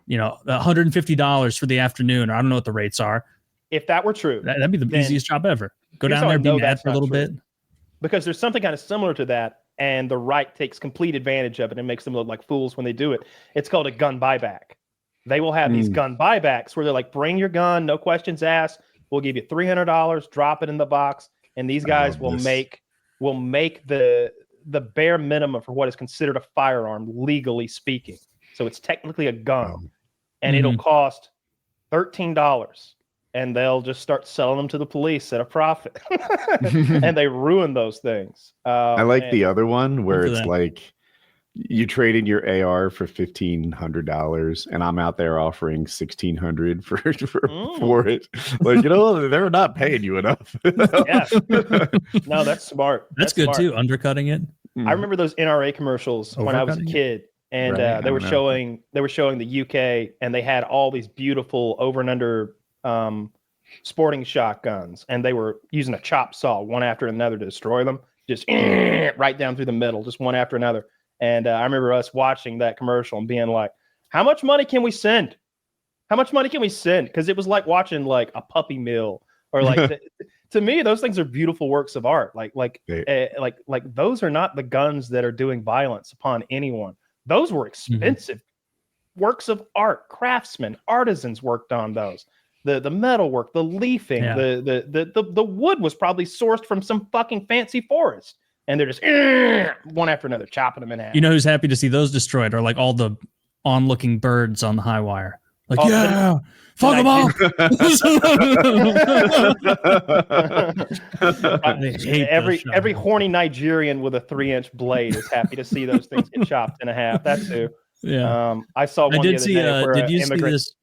$150 for the afternoon, or I don't know what the rates are. If that were true, that'd be the easiest job ever. Go down there, be mad for a little bit. Because there's something kind of similar to that, and the right takes complete advantage of it and makes them look like fools when they do it. It's called a gun buyback. They will have these gun buybacks where they're like, bring your gun, no questions asked. We'll give you $300, drop it in the box. And these guys will make the bare minimum for what is considered a firearm, legally speaking. So it's technically a gun, and it'll cost $13. and they'll just start selling them to the police at a profit, and they ruin those things. I like the other one where Good for it's them. like you trade in your AR for $1,500, and I'm out there offering $1,600 for it. Like, they're not paying you enough. Yeah, no, that's smart. That's good smart. too. Undercutting it. I remember those NRA commercials when I was a Overcutting it? kid, and Right, they were I don't know. showing the UK, and they had all these beautiful over and under sporting shotguns, and they were using a chop saw one after another to destroy them, just right down through the middle, just one after another. And I remember us watching that commercial and being like, "How much money can we send? How much money can we send?" Because it was like watching like a puppy mill, or like to me, those things are beautiful works of art. Like those are not the guns that are doing violence upon anyone. Those were expensive works of art. Craftsmen, artisans worked on those. The metal work, the leafing, the wood was probably sourced from some fucking fancy forest. And they're just one after another, chopping them in half. You know who's happy to see those destroyed are like all the onlooking birds on the high wire. Like, fuck them all. Every horny Nigerian with a 3-inch blade is happy to see those things get chopped in half. That's who. Yeah. I saw one the other day where did you see this?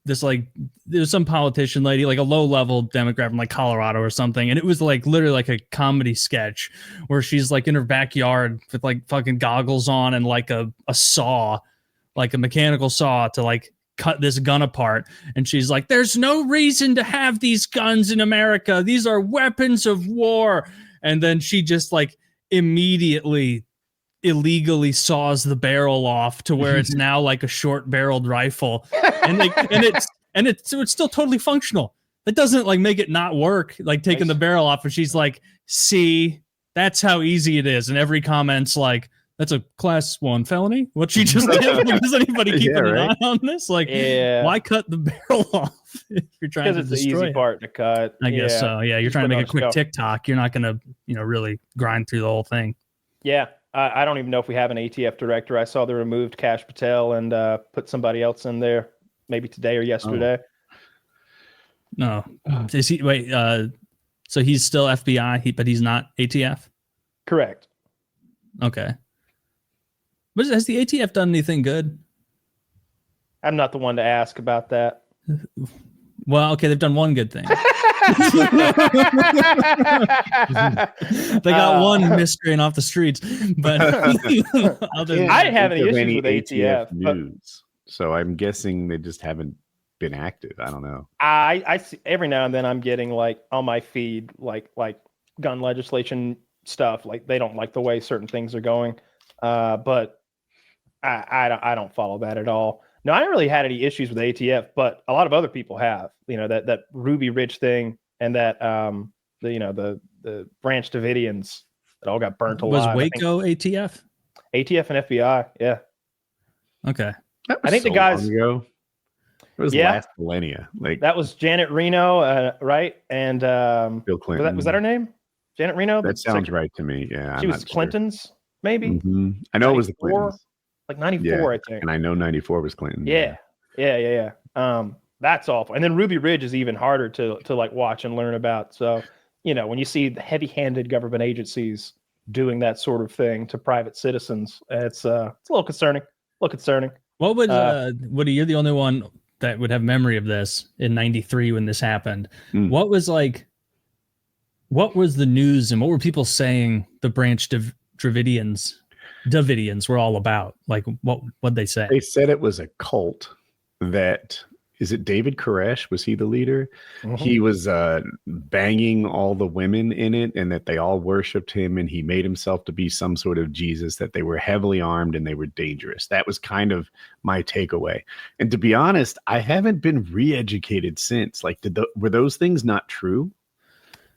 This like there was some politician lady, like a low level Democrat from like Colorado or something, and it was like literally like a comedy sketch where she's like in her backyard with like fucking goggles on and like a saw, like a mechanical saw to like cut this gun apart, and she's like, "There's no reason to have these guns in America. These are weapons of war." And then she just like immediately illegally saws the barrel off to where it's now like a short barreled rifle, and like it's still totally functional. It doesn't like make it not work, like taking the barrel off. And she's like, "See, that's how easy it is." And every comment's like, "That's a class 1 felony. What she just did." Like, does anybody keep an eye on this? Like, why cut the barrel off if you're trying to destroy? Because it's the destroy easy part to cut. I guess so. Yeah, you're trying to make a quick TikTok. You're not gonna, really grind through the whole thing. Yeah. I don't even know if we have an ATF director. I saw they removed Kash Patel and put somebody else in there, maybe today or yesterday. No, is he? Wait, so he's still FBI, but he's not ATF. Correct. Okay. But has the ATF done anything good? I'm not the one to ask about that. Well, okay, they've done one good thing. They got one miscreant off the streets, but I didn't have any issues with ATF news, so I'm guessing they just haven't been active. I don't know. I see every now and then I'm getting like on my feed like gun legislation stuff. Like they don't like the way certain things are going, but I don't follow that at all. No, I haven't really had any issues with ATF, but a lot of other people have. That Ruby Ridge thing and that the Branch Davidians that all got burnt alive. Was Waco ATF? ATF and FBI, yeah. Okay. I think the guys long ago. It was last millennia. Like that was Janet Reno, right? And Bill Clinton. Was that her name? Janet Reno? That sounds right to me. Yeah. She was Clinton's, maybe. Mm-hmm. I know it was the Clintons. Like 94, I think. And I know 94 was Clinton. Yeah. That's awful. And then Ruby Ridge is even harder to like watch and learn about. So, when you see the heavy-handed government agencies doing that sort of thing to private citizens, it's a little concerning. What would Woody, you're the only one that would have memory of this in 93 when this happened. What was the news and what were people saying the Branch Davidians were all about? Like what'd they say? They said it was a cult that, is it David Koresh? Was he the leader? Mm-hmm. He was banging all the women in it, and that they all worshipped him, and he made himself to be some sort of Jesus, that they were heavily armed and they were dangerous. That was kind of my takeaway. And to be honest, I haven't been re-educated since. Like, were those things not true?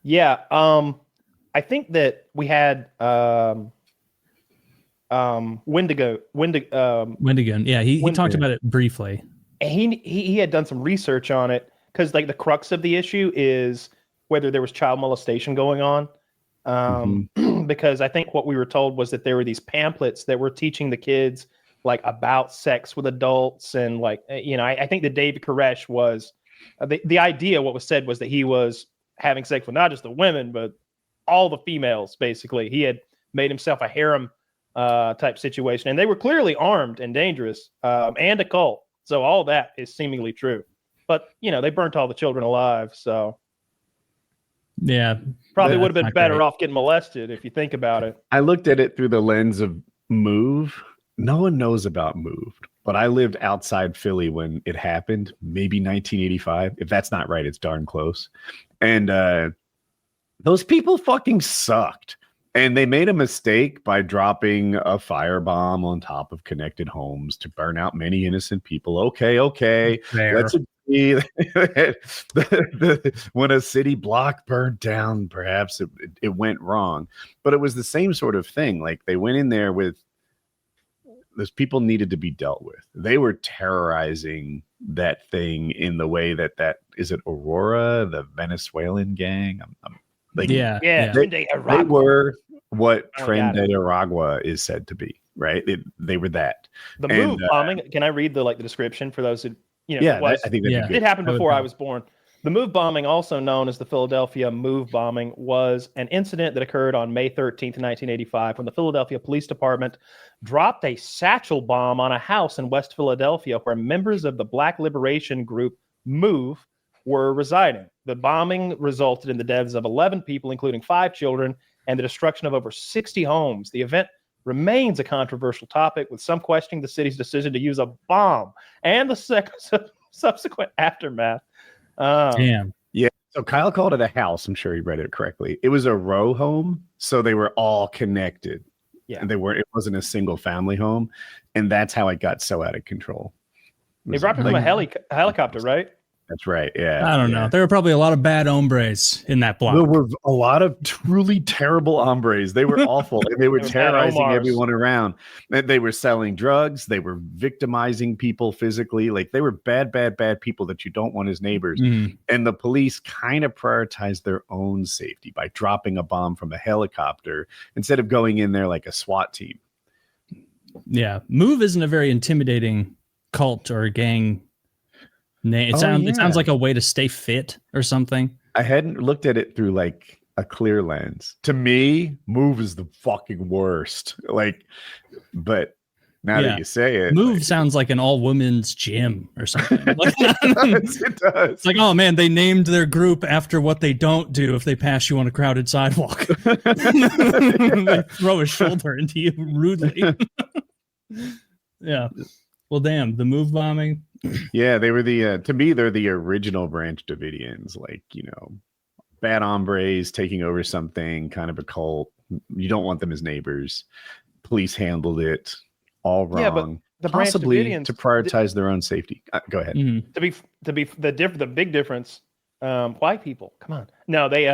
Yeah. I think that we had Wendigo. Yeah, he talked about it briefly. And he had done some research on it because like the crux of the issue is whether there was child molestation going on. Because I think what we were told was that there were these pamphlets that were teaching the kids like about sex with adults, and like I think that David Koresh was the idea, what was said was that he was having sex with not just the women, but all the females, basically. He had made himself a harem type situation, and they were clearly armed and dangerous and a cult. So all that is seemingly true. But, they burnt all the children alive, so... Yeah. Probably would have been better off getting molested if you think about it. I looked at it through the lens of Move. No one knows about Moved, but I lived outside Philly when it happened, maybe 1985. If that's not right, it's darn close. And those people fucking sucked. And they made a mistake by dropping a firebomb on top of connected homes to burn out many innocent people. Okay. Fair. Let's agree. When a city block burned down, perhaps it went wrong. But it was the same sort of thing. Like, they went in there with those people needed to be dealt with. They were terrorizing that thing in the way that is it Aurora, the Venezuelan gang? They were what Trinidad is said to be, right? They were that. The move bombing. Can I read the description for those who I think it happened before I was born. The move bombing, also known as the Philadelphia move bombing, was an incident that occurred on May 13th, 1985, when the Philadelphia Police Department dropped a satchel bomb on a house in West Philadelphia where members of the Black liberation group MOVE were residing. The bombing resulted in the deaths of 11 people, including 5 children, and the destruction of over 60 homes. The event remains a controversial topic, with some questioning the city's decision to use a bomb and the subsequent aftermath. Damn. Yeah. So Kyle called it a house. I'm sure he read it correctly. It was a row home, so they were all connected. Yeah. And it wasn't a single family home, and that's how it got so out of control. They dropped it from a helicopter, right? That's right. Yeah. I don't know. There were probably a lot of bad hombres in that block. There were a lot of truly terrible hombres. They were awful. And they were terrorizing everyone around. They were selling drugs. They were victimizing people physically. Like, they were bad people that you don't want as neighbors. Mm. And the police kind of prioritized their own safety by dropping a bomb from a helicopter instead of going in there like a SWAT team. Yeah. Move isn't a very intimidating cult or gang name. It sounds like a way to stay fit or something. I hadn't looked at it through like a clear lens. To me, Move is the fucking worst. But now that you say it, Move sounds like an all-women's gym or something. It does. It's like, oh man, they named their group after what they don't do if they pass you on a crowded sidewalk. They throw a shoulder into you rudely. Yeah. Well, damn, the move bombing. Yeah, they were to me, they're the original Branch Davidians, bad hombres taking over something, kind of a cult. You don't want them as neighbors. Police handled it all wrong. Yeah, but the possibly Branch Davidians, to prioritize their own safety. Go ahead. Mm-hmm. To be the big difference. White people, come on. No, they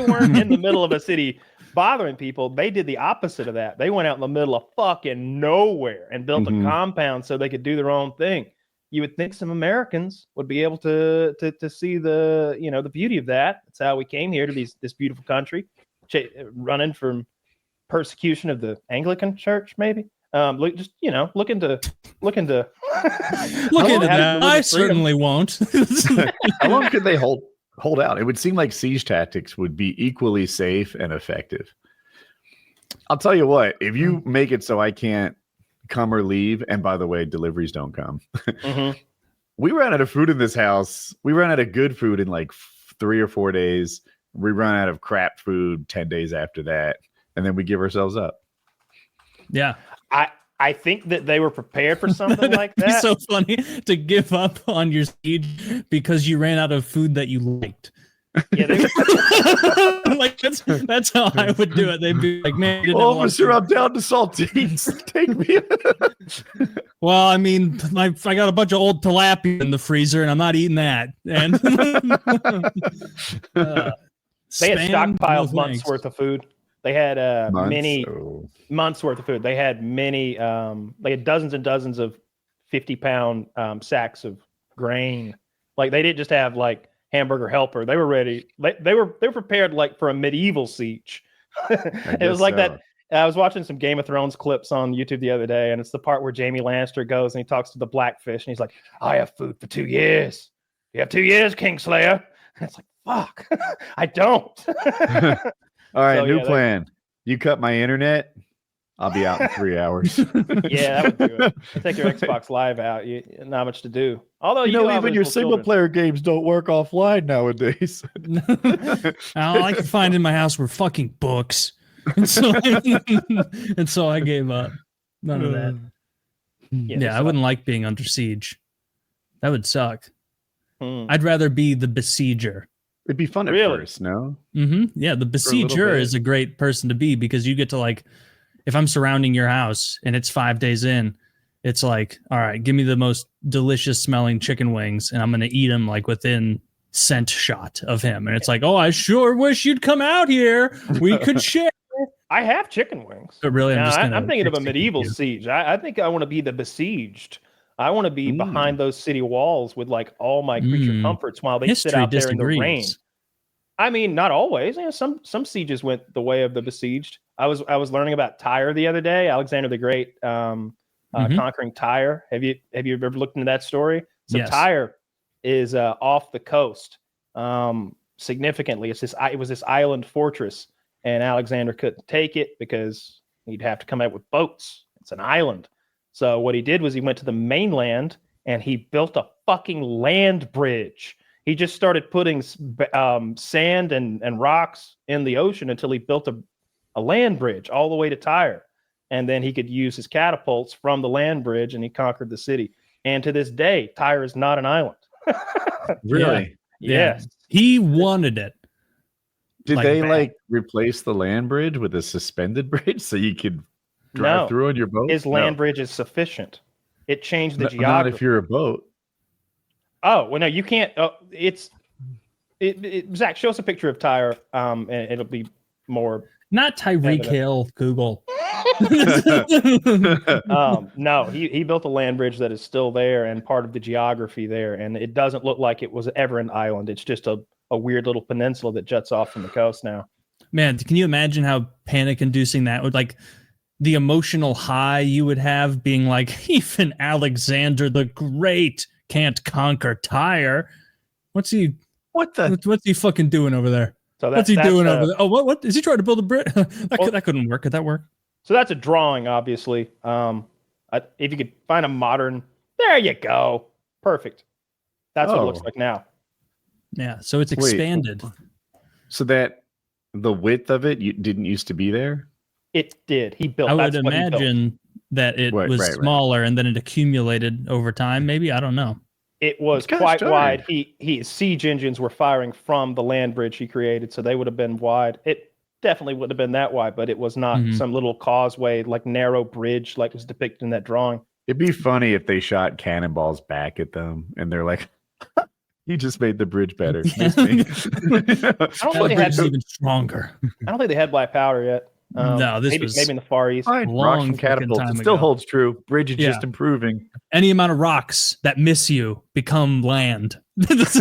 weren't in the middle of a city bothering people. They did the opposite of that. They went out in the middle of fucking nowhere and built a compound so they could do their own thing. You would think some Americans would be able to see the beauty of that. That's how we came here to this beautiful country, running from persecution of the Anglican Church, maybe. Look into that. I certainly won't. How long could they hold out? It would seem like siege tactics would be equally safe and effective. I'll tell you what, if you make it so I can't come or leave, and by the way, deliveries don't come. We ran out of food in this house. We ran out of good food in like 3 or 4 days. We run out of crap food 10 days after that, and then we give ourselves up. Yeah. I think that they were prepared for something like that. It's so funny to give up on your siege because you ran out of food that you liked. Yeah, like that's how I would do it. They'd be like, "Man, officer, I'm down to saltines. Take me." Well, I mean, I got a bunch of old tilapia in the freezer, and I'm not eating that. And they had stockpiled months worth of food. They had many months worth of food. They had many. They had dozens and dozens of 50-pound sacks of grain. Like, they didn't just have like hamburger helper. They were ready. They were prepared like for a medieval siege. It was like that. I was watching some Game of Thrones clips on YouTube the other day, and it's the part where Jaime Lannister goes and he talks to the Blackfish, and he's like, "I have food for 2 years." You have 2 years, Kingslayer. And it's like, fuck, I don't. All right, So, new yeah, plan. You cut my internet, I'll be out in 3 hours. Yeah, that would do it. You take your Xbox Live out. Not much to do. Although You do know, have even your little single children. player games don't work offline nowadays. All I could find in my house were fucking books. And so, and so I gave up. None of that. Yeah, I wouldn't like being under siege. That would suck. I'd rather be the besieger. It'd be fun at first, no? Yeah, the besieger is a great person to be because you get to like, if I'm surrounding your house and it's 5 days in, it's like, all right, give me the most delicious smelling chicken wings and I'm going to eat them like within scent shot of him. And it's like, oh, I sure wish you'd come out here. We could share. I have chicken wings. But really, I'm thinking of a medieval siege. I think I want to be the besieged. I want to be behind those city walls with like all my creature comforts while they sit out there in the rain. I mean, not always. You know, some sieges went the way of the besieged. I was learning about Tyre the other day. Alexander the Great conquering Tyre. Have you ever looked into that story? So yes. Tyre is off the coast significantly. It was this island fortress, and Alexander couldn't take it because he'd have to come out with boats. It's an island. So what he did was he went to the mainland and he built a fucking land bridge. He just started putting sand and rocks in the ocean until he built a land bridge all the way to Tyre. And then he could use his catapults from the land bridge and he conquered the city. And to this day, Tyre is not an island. Really? Yeah. Yes. He wanted it. Did they replace the land bridge with a suspended bridge so you could drive through on your boat? His land bridge is sufficient. It changed the geography. Not if you're a boat. Oh, well, no, you can't. Zach, show us a picture of Tyre, and it'll be more. Not Tyreek Hill, Google. No, he built a land bridge that is still there and part of the geography there, and it doesn't look like it was ever an island. It's just a weird little peninsula that juts off from the coast now. Man, can you imagine how panic-inducing that would like? The emotional high you would have being like, even Alexander the Great can't conquer Tyre. What's he fucking doing over there? So what's he doing over there? Oh, what is he trying to build a bridge? that couldn't work. Could that work? So that's a drawing, obviously. If you could find a modern, there you go. Perfect. That's what it looks like now. Yeah. So it's expanded. So that the width of it didn't used to be there? It did. He built. I would imagine that it was smaller and then it accumulated over time. Maybe, I don't know. It was quite wide. His siege engines were firing from the land bridge he created, so they would have been wide. It definitely would have been that wide, but it was not some little causeway, like narrow bridge, like was depicted in that drawing. It'd be funny if they shot cannonballs back at them, and they're like, "You just made the bridge better." I don't think they had even stronger. I don't think they had black powder yet. No, maybe in the Far East. Rocks and catapults. It still holds true. Bridge is just improving. Any amount of rocks that miss you become land. That's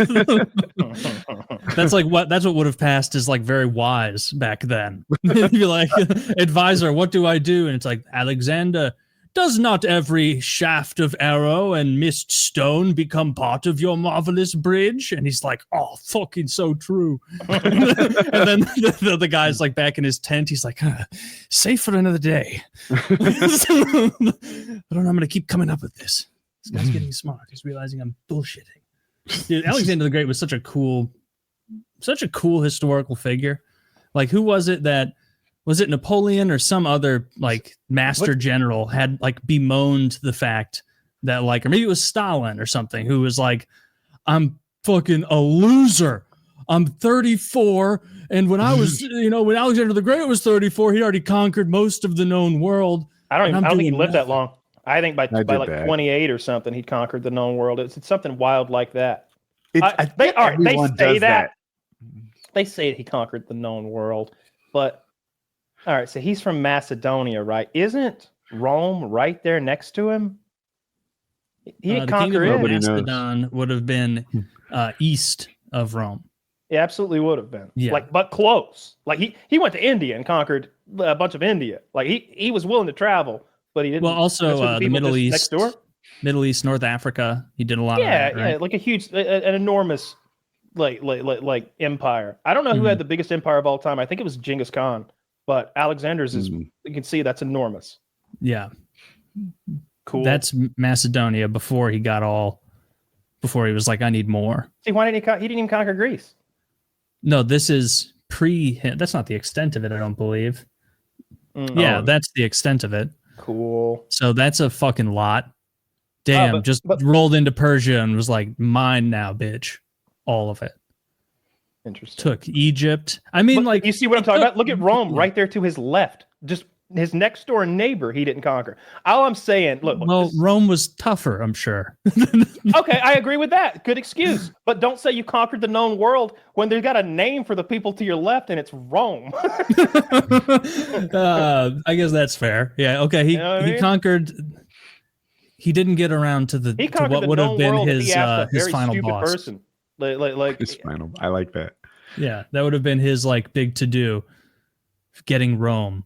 what would have passed as like very wise back then. You'd be like, advisor, what do I do? And it's like, Alexander, does not every shaft of arrow and missed stone become part of your marvelous bridge? And he's like, oh, fucking so true. And then the guy's like back in his tent. He's like, safe for another day. I don't know. I'm going to keep coming up with this. This guy's getting smart. He's realizing I'm bullshitting. Dude, Alexander the Great was such a cool historical figure. Like, who was it that, was it Napoleon or some other like master general had like bemoaned the fact that like, or maybe it was Stalin or something, who was like, I'm fucking a loser. I'm 34. And when I was, when Alexander the Great was 34, he already conquered most of the known world. I don't think he lived that long. I think by like 28 or something, he'd conquered the known world. It's something wild like that. They say that. They say he conquered the known world, but all right. So he's from Macedonia, right? Isn't Rome right there next to him? He didn't conquer it. Macedon would have been east of Rome. It absolutely would have been. Yeah. But close. Like he went to India and conquered a bunch of India. Like he was willing to travel, but he didn't. Well, also the Middle East. Next door. Middle East, North Africa. He did a lot of that, right? Yeah, like a huge, an enormous, like empire. I don't know who had the biggest empire of all time. I think it was Genghis Khan, but Alexander's is. You can see that's enormous. Yeah, Cool. That's Macedonia before he was like, I need more. See, why didn't he didn't even conquer Greece. No, this is him. That's not the extent of it, I don't believe. Yeah, that's the extent of it. Cool. So that's a fucking lot. Damn, but rolled into Persia and was like, mine now, bitch. All of it. Interesting. Took Egypt. I mean, like, you see what I'm talking about? Look at Rome right there to his left. Just his next door neighbor he didn't conquer. All I'm saying, look. Well, Rome was tougher, I'm sure. Okay, I agree with that. Good excuse. But don't say you conquered the known world when they've got a name for the people to your left and it's Rome. I guess that's fair. Yeah, okay. He conquered. He didn't get around to what would have been his final boss. Person. Like his final. I like that. Yeah, that would have been his like big to do, getting Rome.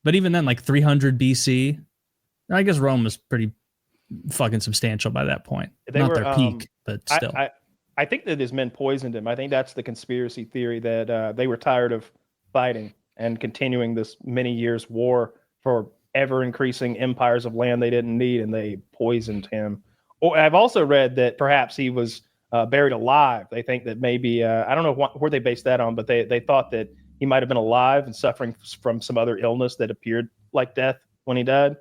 But even then, like 300 BC, I guess Rome was pretty fucking substantial by that point. Not their peak, but still. I think that his men poisoned him. I think that's the conspiracy theory that they were tired of fighting and continuing this many years war for ever increasing empires of land they didn't need, and they poisoned him. Or I've also read that perhaps he was buried alive. They think that maybe I don't know where they based that on, but they thought that he might have been alive and suffering from some other illness that appeared like death when he died.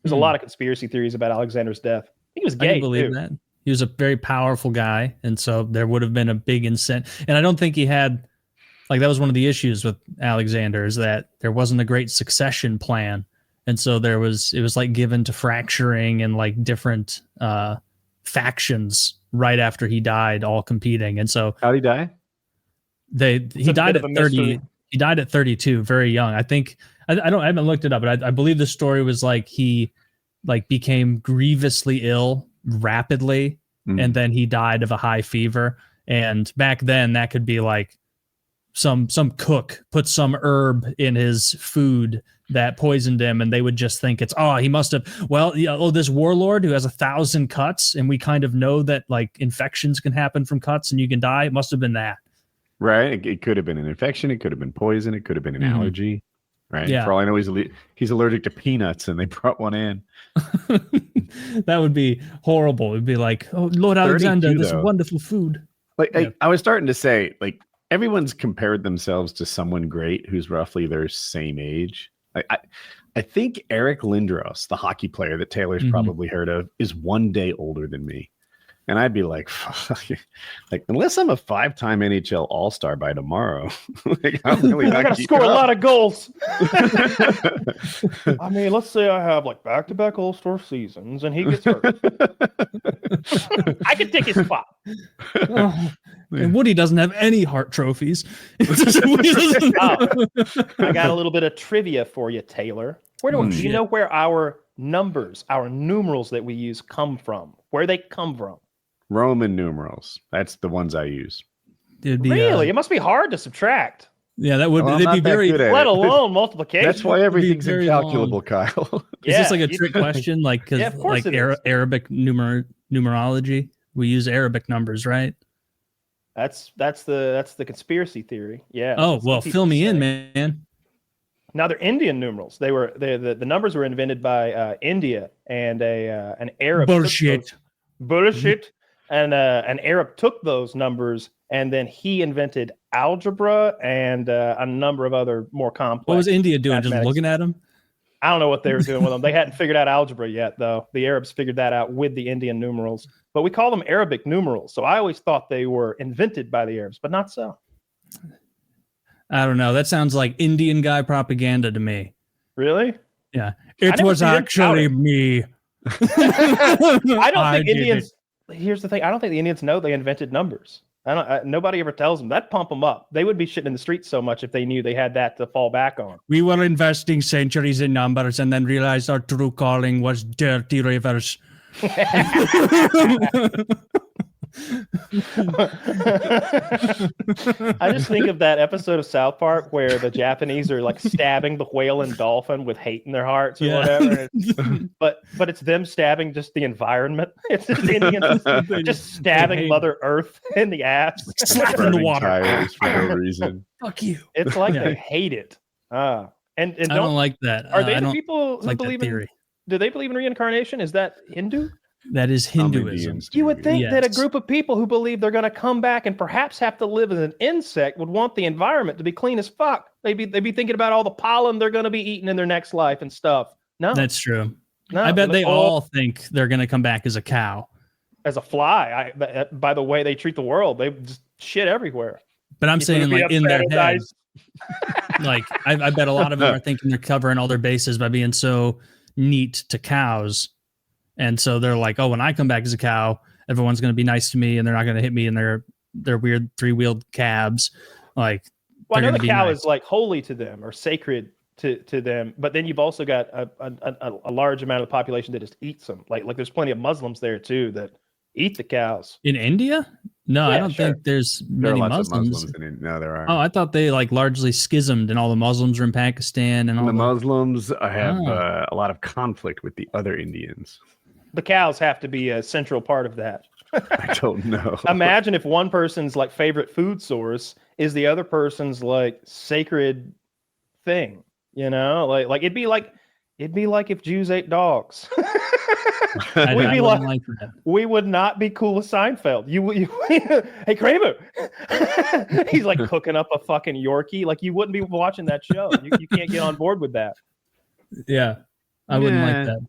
There's a lot of conspiracy theories about Alexander's death. He was gay. I can believe that. He was a very powerful guy, and so there would have been a big incentive. And I don't think he had, like, that was one of the issues with Alexander, is that there wasn't a great succession plan. And so it was like given to fracturing and like different factions right after he died, all competing. And so how'd he die? He died at 30. He died at 32, very young. I think I haven't looked it up, but I believe the story was like he like became grievously ill rapidly, and then he died of a high fever. And back then, that could be like some cook put some herb in his food that poisoned him, and they would just think it's he must have this warlord who has 1,000 cuts, and we kind of know that like infections can happen from cuts and you can die. It must have been that. Right. It could have been an infection. It could have been poison. It could have been an allergy. Right. Yeah. For all I know, he's allergic to peanuts, and they brought one in. That would be horrible. It'd be like, oh, Lord Alexander, this wonderful food. Like I was starting to say, like, everyone's compared themselves to someone great who's roughly their same age. I think Eric Lindros, the hockey player that Taylor's probably heard of, is 1 day older than me. And I'd be like, unless I'm a 5-time NHL All-Star by tomorrow, like, I'm really not. I got to score a lot of goals. I mean, let's say I have like back-to-back All-Star seasons, and he gets hurt. I could take his spot. And Woody doesn't have any Hart trophies. I got a little bit of trivia for you, Taylor. Do you know where our numbers, our numerals that we use come from? Where they come from? Roman numerals. That's the ones I use. Really? It must be hard to subtract. Yeah, that would they'd be very, let alone multiplication. That's why everything's incalculable, long. Kyle. Is this like a trick question? Like, because like Arabic numerology, we use Arabic numbers, right? That's the conspiracy theory. Yeah. Oh, well, fill me in, man. Now they're Indian numerals. The numbers were invented by India, and an Arab bullshit. And an Arab took those numbers, and then he invented algebra and a number of other more complex. What was India doing? Just looking at them? I don't know what they were doing with them. They hadn't figured out algebra yet, though. The Arabs figured that out with the Indian numerals, but we call them Arabic numerals. So I always thought they were invented by the Arabs, but not so. I don't know. That sounds like Indian guy propaganda to me. Really? Yeah. It was actually me. I don't think Indians. Here's the thing. I don't think the Indians know they invented numbers. Nobody ever tells them. That'd pump them up. They would be shitting in the streets so much if they knew they had that to fall back on. We were investing centuries in numbers and then realized our true calling was dirty rivers. I just think of that episode of South Park where the Japanese are like stabbing the whale and dolphin with hate in their hearts or whatever. But it's them stabbing just the environment. It's just Indians just stabbing Mother Earth in the ass, slapping the water tires for no reason. Fuck you. It's like they hate it. And I don't like that. Are they I the don't people who like believe that theory. do they believe in reincarnation? Is that Hindu? That is Some Hinduism. Indians You do, would think yeah. that a group of people who believe they're going to come back and perhaps have to live as an insect would want the environment to be clean as fuck. They'd be thinking about all the pollen they're going to be eating in their next life and stuff. No, That's true. no. I bet they all think they're going to come back as a cow. as a fly. By the way they treat the world, they just shit everywhere. But I'm saying, like, in their head, paradise. like, I bet a lot of them are thinking they're covering all their bases by being so neat to cows. And so they're like, oh, when I come back as a cow, everyone's going to be nice to me and they're not going to hit me in their weird 3-wheeled cabs. Like, well, I know the cow nice. is like holy to them or sacred to them. But then you've also got a large amount of the population that just eats them. Like there's plenty of Muslims there too that eat the cows. In India? No, Yeah, I don't sure. think there's There are many lots Muslims. of Muslims in it. No, there are. Oh, I thought they like largely schismed and all the Muslims were in Pakistan and all the the Muslims have Oh. a lot of conflict with the other Indians. The cows have to be a central part of that. I don't know. Imagine if one person's like favorite food source is the other person's like sacred thing, you know, like it'd be like if Jews ate dogs. I We'd be wouldn't like, that. we would not be cool with Seinfeld. You hey Kramer, he's like cooking up a fucking Yorkie. Like you wouldn't be watching that show. You can't get on board with that. Yeah, I wouldn't Yeah. like that.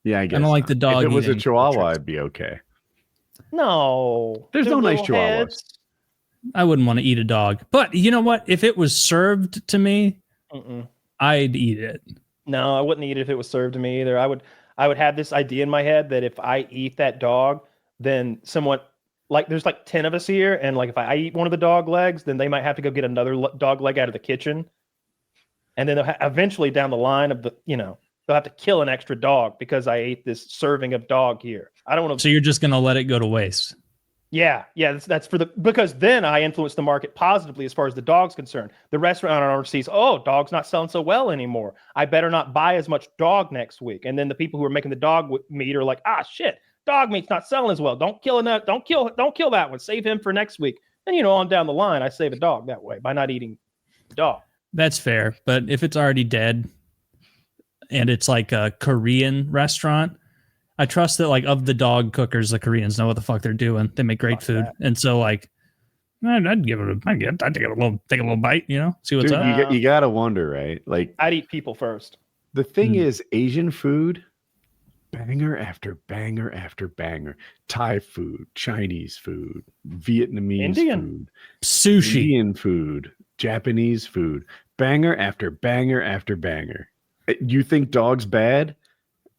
Yeah, I guess. I don't like not. the dog If it was a eating Chihuahua, culture. I'd be okay. No, There's their no nice little Chihuahuas. heads. I wouldn't want to eat a dog. But you know what? If it was served to me, Mm-mm. I'd eat it. No, I wouldn't eat it if it was served to me either. I would have this idea in my head that if I eat that dog, then someone like there's like 10 of us here, and like if I eat one of the dog legs, then they might have to go get another dog leg out of the kitchen, and then they'll eventually down the line of they'll have to kill an extra dog because I ate this serving of dog here. I don't want to. So you're just gonna let it go to waste. Yeah, that's because then I influence the market positively as far as the dog's concerned. The restaurant owner sees, oh, dog's not selling so well anymore. I better not buy as much dog next week. And then the people who are making the dog meat are like, ah, shit, dog meat's not selling as well. Don't kill that one. Save him for next week. And on down the line, I save a dog that way by not eating the dog. That's fair. But if it's already dead and it's like a Korean restaurant, I trust that, like, of the dog cookers, the Koreans know what the fuck they're doing. They make great food, and so like, I'd take a little bite, see what's Dude, up. you gotta wonder, right? Like, I'd eat people first. the thing is, Asian food, banger after banger after banger. Thai food, Chinese food, Vietnamese Indian. food, Sushi. Indian food, Japanese food, banger after banger after banger. You think dog's bad?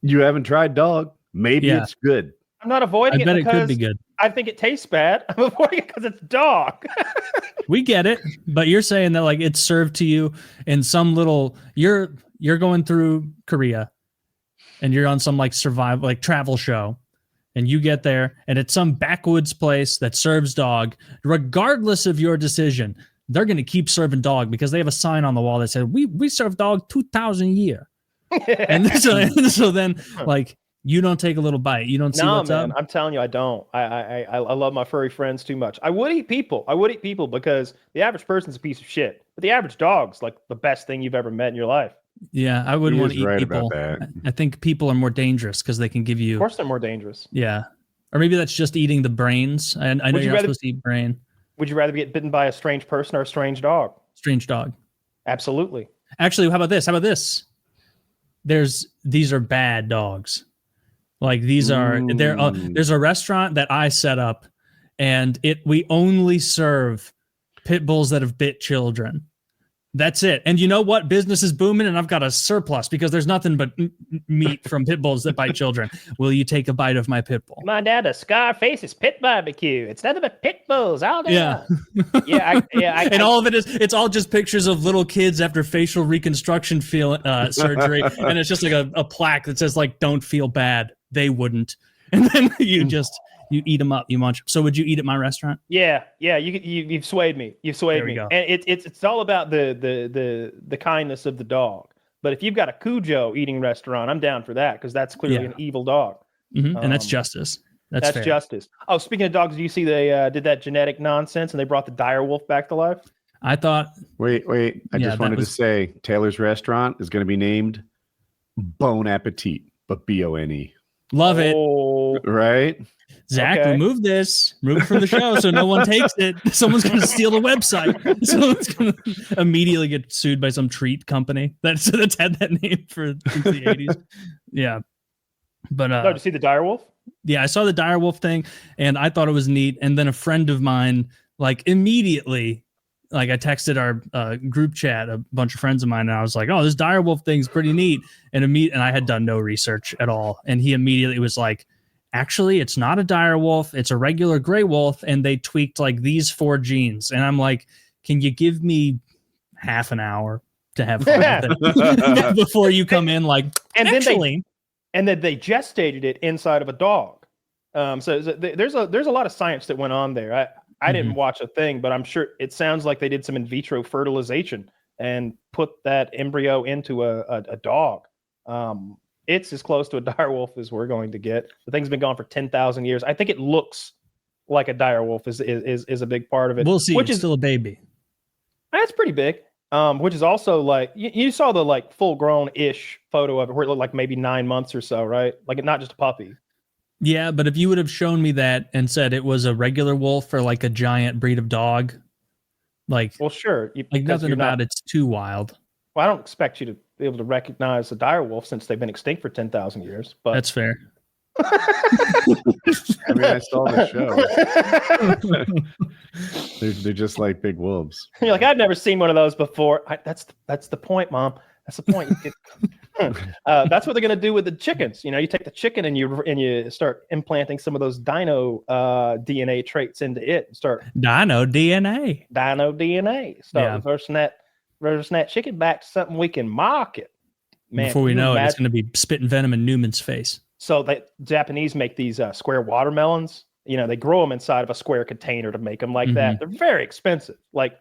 You haven't tried dog. Maybe Yeah. it's good. I'm not avoiding I bet it it because could be good. I think it tastes bad. I'm avoiding it because it's dog. We get it, but you're saying that like it's served to you in some little. You're going through Korea, and you're on some like survival travel show, and you get there, and it's some backwoods place that serves dog. Regardless of your decision, they're going to keep serving dog because they have a sign on the wall that says we serve dog 2,000 a year. And so then like you don't take a little bite. You don't see what's man, up. I'm telling you, I don't. I love my furry friends too much. I would eat people because the average person's a piece of shit. But the average dog's like the best thing you've ever met in your life. Yeah, I wouldn't He want is to eat right people. about that. I think people are more dangerous because they can give Of you. course, they're more dangerous. Yeah, or maybe that's just eating the brains. I know Would you you're not rather- supposed to eat brain. Would you rather get bitten by a strange person or a strange dog? Strange dog. Absolutely. Actually, how about this? These are bad dogs. Like these are there's a restaurant that I set up, and we only serve pit bulls that have bit children. That's it. And you know what? Business is booming, and I've got a surplus because there's nothing but meat from pit bulls that bite children. Will you take a bite of my pit bull? My dad, a Scarface's pit barbecue. It's nothing but pit bulls all day Yeah. long. And all of it's all just pictures of little kids after facial reconstruction surgery, and it's just like a plaque that says like "Don't feel bad." They wouldn't, and then you You eat them up. You munch. So would you eat at my restaurant? Yeah. You've swayed me. You've swayed me. Go. And it's all about the kindness of the dog. But if you've got a Cujo eating restaurant, I'm down for that because that's clearly an evil dog. And that's justice. That's fair. Justice. Oh, speaking of dogs, do you see they did that genetic nonsense and they brought the direwolf back to life? I thought. Wait. I just wanted to say Taylor's restaurant is going to be named Bon Appetit, but B-O-N-E. Love it. Right? Zach, remove this. Remove it from the show so no one takes it. Someone's going to steal the website. Someone's going to immediately get sued by some treat company that's had that name since the 80s. Yeah. But did you see the direwolf? Yeah, I saw the direwolf thing and I thought it was neat. And then a friend of mine, like immediately, like I texted our group chat, a bunch of friends of mine, and I was like, "Oh, this direwolf thing's pretty neat." And I had done no research at all, and he immediately was like, "Actually, it's not a direwolf; it's a regular gray wolf, and they tweaked like these 4 genes." And I'm like, "Can you give me half an hour to have fun with it before you come in?" Like, and then they gestated it inside of a dog. So there's a lot of science that went on there. I didn't watch a thing, but I'm sure it sounds like they did some in vitro fertilization and put that embryo into a dog. It's as close to a direwolf as we're going to get. The thing's been gone for 10,000 years. I think it looks like a direwolf is a big part of it. We'll see. Which is still a baby. That's pretty big. Which is also like you saw the like full grown ish photo of it where it looked like maybe 9 months or so, right? Like not just a puppy. Yeah, but if you would have shown me that and said it was a regular wolf or like a giant breed of dog, like, well, sure, like nothing about it's too wild. Well, I don't expect you to be able to recognize a direwolf since they've been extinct for 10,000 years. But that's fair. I mean, I saw the show. they're just like big wolves. You're like, I've never seen one of those before. That's the point, Mom. That's the point. That's what they're going to do with the chickens. You know, you take the chicken and you start implanting some of those dino DNA traits into it and start dino DNA. Start reversing that chicken back to something we can market. Man, before we know it, it's going to be spitting venom in Newman's face. So the Japanese make these square watermelons. You know, they grow them inside of a square container to make them like that. They're very expensive, like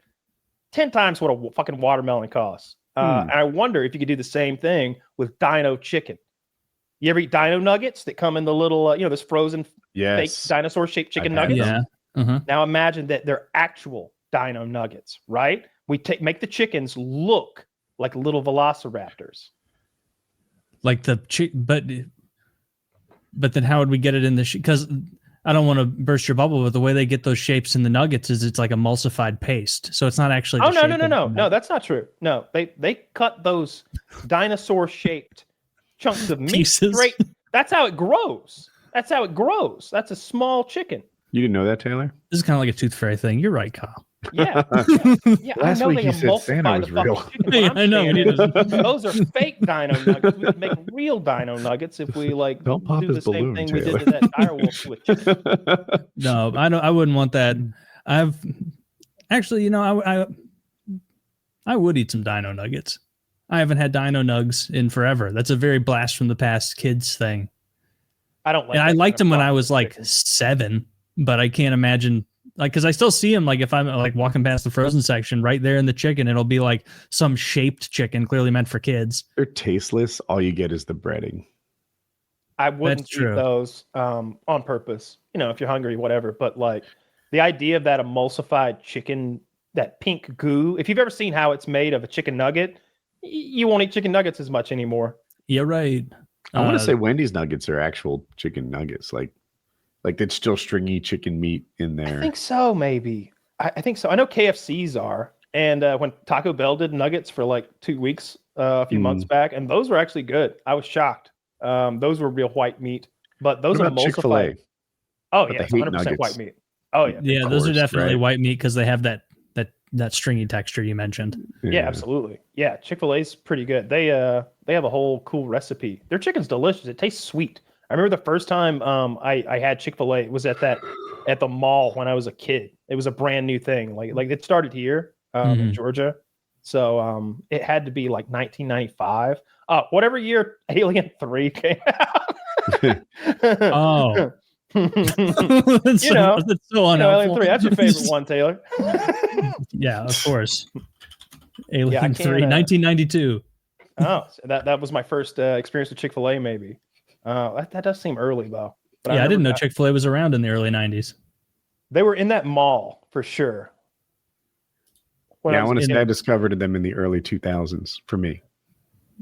10 times what a fucking watermelon costs. And I wonder if you could do the same thing with dino chicken. You ever eat dino nuggets that come in the little, this frozen fake dinosaur-shaped chicken nuggets? Yeah. Now imagine that they're actual dino nuggets, right? We make the chickens look like little velociraptors. Like but then how would we get it in the because I don't want to burst your bubble, but the way they get those shapes in the nuggets is it's like emulsified paste. So it's not actually No, that's not true. No, they cut those dinosaur shaped chunks of meat straight. That's how it grows. That's a small chicken. You didn't know that, Taylor? This is kind of like a tooth fairy thing. You're right, Kyle. Yeah. Last week you said Santa was real. I know. Those are fake dino nuggets. We would make real dino nuggets if we don't pop do the balloon, same thing Taylor. we did to that direwolf with chicken. No, I wouldn't want that. I've actually, I would eat some dino nuggets. I haven't had dino nugs in forever. That's a very blast from the past kids thing. I don't like. And I liked them when I was like 7, but I can't imagine. Like, because I still see them, like, if I'm like walking past the frozen section right there in the chicken, it'll be like some shaped chicken clearly meant for kids. They're tasteless. All you get is the breading. I wouldn't eat those on purpose. If you're hungry, whatever. But like the idea of that emulsified chicken, that pink goo, if you've ever seen how it's made of a chicken nugget, you won't eat chicken nuggets as much anymore. Yeah, right. I want to say Wendy's nuggets are actual chicken nuggets. Like it's still stringy chicken meat in there. I think so, maybe. I think so. I know KFC's are. And when Taco Bell did nuggets for like 2 weeks a few months back, and those were actually good. I was shocked. Those were real white meat. But those are emulsified. Chick-fil-A? Oh, yeah, it's 100% white meat. Oh, yeah. Yeah, those are definitely white meat because they have that stringy texture you mentioned. Yeah, absolutely. Yeah, Chick-fil-A's pretty good. They have a whole cool recipe. Their chicken's delicious. It tastes sweet. I remember the first time I had Chick-fil-A, it was at the mall when I was a kid. It was a brand new thing. Like it started here in Georgia. So it had to be like 1995. Whatever year Alien 3 came out. Oh. That's You know, that's so Alien unhelpful. 3, that's your favorite one, Taylor. Yeah, of course. Yeah, I Alien can't, 3, 1992. Oh, so that was my first experience with Chick-fil-A, maybe. That does seem early, though. But Yeah, I didn't know remember Chick-fil-A was around in the early 90s. they were in that mall for sure. When I was want to in- say I discovered them in the early 2000s for me.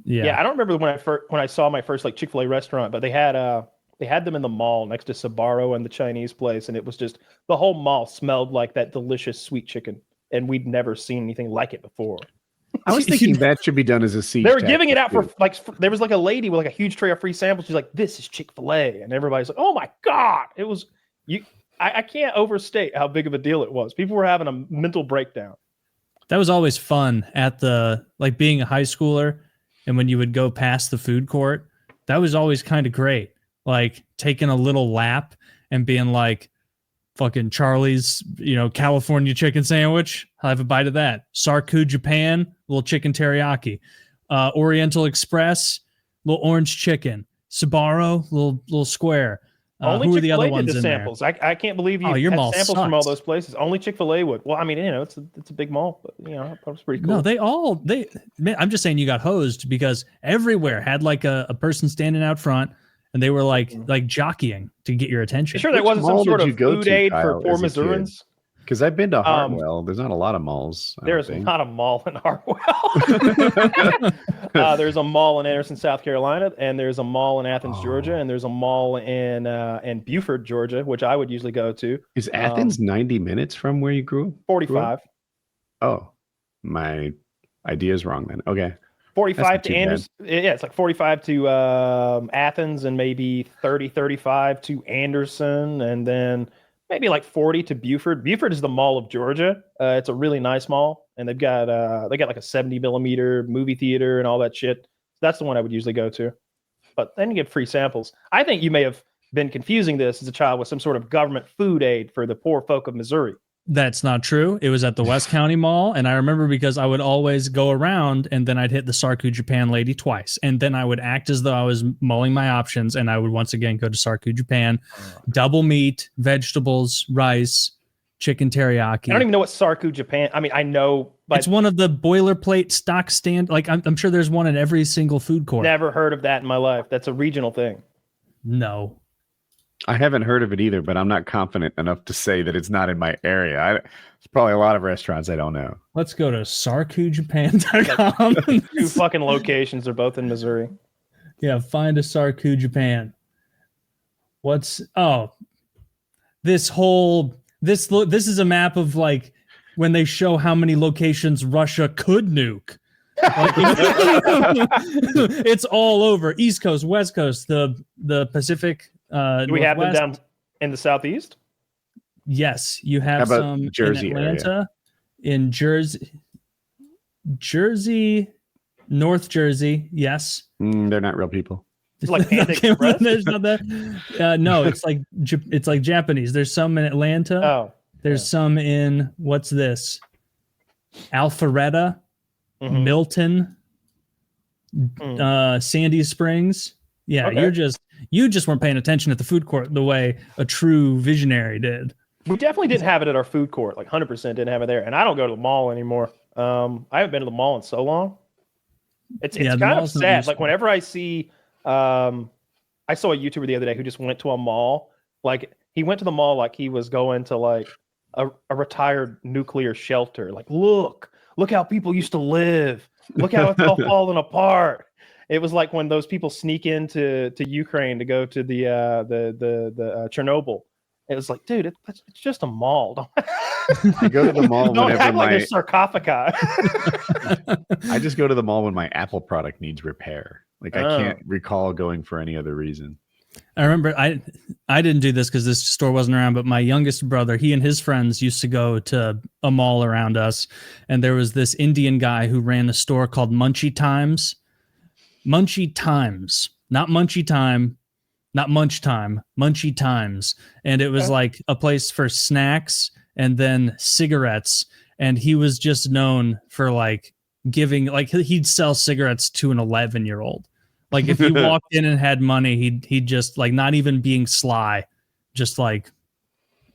Yeah. I don't remember when I saw my first like Chick-fil-A restaurant, but they had them in the mall next to Sbarro and the Chinese place, and it was just the whole mall smelled like that delicious sweet chicken, and we'd never seen anything like it before. I was thinking that should be done as a siege. They were giving it tactic, out for like there was like a lady with like a huge tray of free samples. She's like, "This is Chick-fil-A," and everybody's like, "Oh my god!" It was you. I can't overstate how big of a deal it was. People were having a mental breakdown. That was always fun at the, like being a high schooler. And when you would go past the food court, that was always kind of great. Like taking a little lap and being like, fucking Charlie's, California chicken sandwich. I'll have a bite of that. Sarku, Japan, little chicken teriyaki. Oriental Express, little orange chicken. Sbarro, little square. Only who are the Chick-fil-A other ones did the in samples. I can't believe you your had mall samples from all sucks. those places. Only Chick-fil-A would. Well, I mean, it's a big mall, but that was pretty cool. No, man, I'm just saying you got hosed because everywhere had like a person standing out front and they were like jockeying to get your attention. You sure that Which wasn't some mall sort did of you go food to, aid Kyle, for poor as a kid? Missourians? Because I've been to Hartwell. There's not a lot of malls. There's not a mall in Hartwell. There's a mall in Anderson, South Carolina, and there's a mall in Athens, Georgia, and there's a mall in Beaufort, Georgia, which I would usually go to. Is Athens 90 minutes from where you grew? 45. Oh, my idea is wrong then. Okay. 45 too to bad. Anderson. Yeah, it's like 45 to Athens and maybe 35 to Anderson, and then maybe like 40 to Beaufort. Beaufort is the Mall of Georgia. It's a really nice mall, and they got like a 70 millimeter movie theater and all that shit. That's the one I would usually go to. But then you get free samples. I think you may have been confusing this as a child with some sort of government food aid for the poor folk of Missouri. That's not true. It was at the West County Mall, and I remember because I would always go around, and then I'd hit the Sarku Japan lady twice, and then I would act as though I was mulling my options, and I would once again go to Sarku Japan, double meat, vegetables, rice, chicken teriyaki. I don't even know what Sarku Japan. I mean, I know, but It's one of the boilerplate stock stand. Like I'm sure there's one in every single food court. never heard of that in my life. That's a regional thing. No. I haven't heard of it either, but I'm not confident enough to say that it's not in my area. There's probably a lot of restaurants I don't know. Let's go to sarkujapan.com. Two fucking locations. They're both in Missouri. Yeah, find a Sarku Japan. This is a map of like when they show how many locations Russia could nuke. Like, it's all over East Coast, West Coast, the Pacific. Do we have them Northwest. down in the Southeast? Yes, you have How about some Jersey in area? Atlanta, in Jersey, North Jersey. Yes. They're not real people. Like Panda Okay, Express? there's not that. No, it's like Japanese. There's some in Atlanta. Oh, There's some in what's this? Alpharetta, mhm. Milton, Sandy Springs. Yeah, Okay. you just weren't paying attention at the food court the way a true visionary did. We definitely didn't have it at our food court. Like 100% didn't have it there. And I don't go to the mall anymore. I haven't been to the mall in so long. It's Yeah, the kind of mall's not sad. useful. Like whenever I see, I saw a YouTuber the other day who just went to a mall. Like he went to the mall like he was going to like a retired nuclear shelter. Like, look how people used to live. Look how it's all falling apart. It was like when those people sneak into Ukraine to go to the Chernobyl. It was like, dude, it's just a mall. I go to the mall Don't whenever act like my there's sarcophagi. I just go to the mall when my Apple product needs repair. Like I Oh. can't recall going for any other reason. I remember I didn't do this because this store wasn't around, but my youngest brother, he and his friends used to go to a mall around us, and there was this Indian guy who ran a store called Munchie Times. Munchie Times, not Munchie Time, not Munch Time, Munchie Times. And it was like a place for snacks and then cigarettes. And he was just known for like giving, like he'd sell cigarettes to an 11-year-old. Like if he walked in and had money, he'd just like not even being sly, just like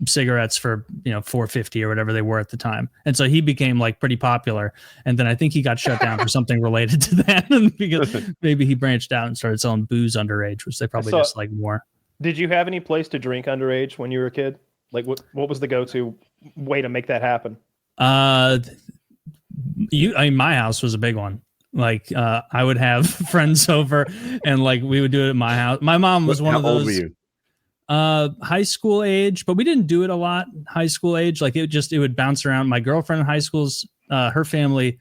cigarettes for $4.50 or whatever they were at the time. And so he became like pretty popular. And then I think he got shut down for something related to that because maybe he branched out and started selling booze underage, which they probably just like more. Did you have any place to drink underage when you were a kid? Like what was the go-to way to make that happen? My house was a big one. Like I would have friends over and like we would do it at my house. My mom was one of those. How old were you? High school age, but we didn't do it a lot. High school age, like it would bounce around. My girlfriend in high school's, her family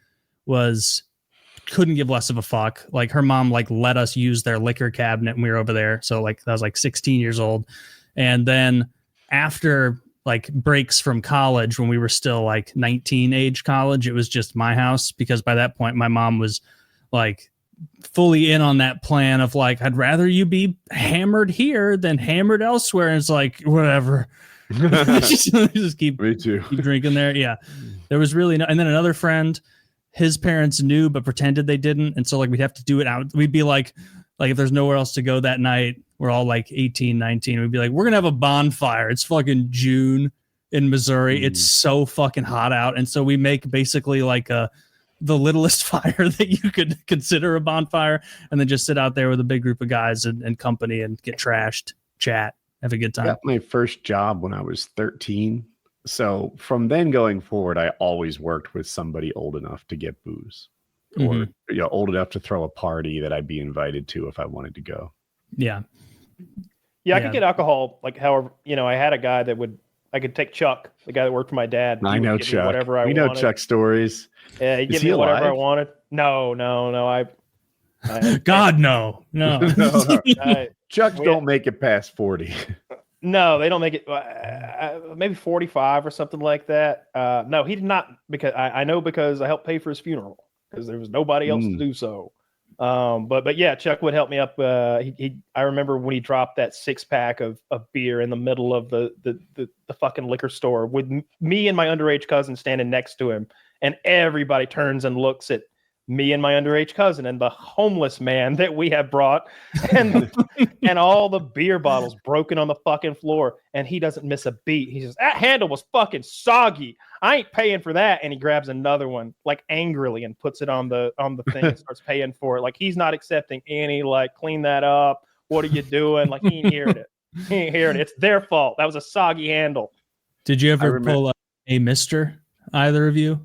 couldn't give less of a fuck. Like her mom, like let us use their liquor cabinet when we were over there. So like, I was like 16 years old. And then after like breaks from college, when we were still like 19 age college, it was just my house because by that point my mom was like fully in on that plan of like, I'd rather you be hammered here than hammered elsewhere. And it's like, whatever. just keep drinking there. Yeah. There was really no, and then another friend, his parents knew, but pretended they didn't. And so like, we'd have to do it out. We'd be like if there's nowhere else to go that night, we're all like 18, 19. We'd be like, we're going to have a bonfire. It's fucking June in Missouri. It's so fucking hot out. And so we make basically like the littlest fire that you could consider a bonfire, and then just sit out there with a big group of guys and company and get trashed, chat, have a good time. I got my first job when I was 13. So from then going forward, I always worked with somebody old enough to get booze or old enough to throw a party that I'd be invited to if I wanted to go. Yeah. Yeah, I could get alcohol. Like, however, I had a guy I could take Chuck, the guy that worked for my dad. I know Chuck. Whatever I wanted. Know Chuck's stories. Yeah, he'd give me whatever I wanted. No. God, no. Chuck don't make it past 40. No, they don't make it. Maybe 45 or something like that. No, he did not, because I know, because I helped pay for his funeral because there was nobody else to do so. But yeah, Chuck would help me up. I remember when he dropped that 6-pack of beer in the middle of the fucking liquor store with me and my underage cousin standing next to him, and everybody turns and looks at me and my underage cousin and the homeless man that we have brought, and all the beer bottles broken on the fucking floor, and he doesn't miss a beat. He says, that handle was fucking soggy. I ain't paying for that. And he grabs another one like angrily and puts it on the thing and starts paying for it. Like he's not accepting any, like, clean that up. What are you doing? Like he ain't hearing it. He ain't hearing it. It's their fault. That was a soggy handle. Did you ever pull up a mister, either of you?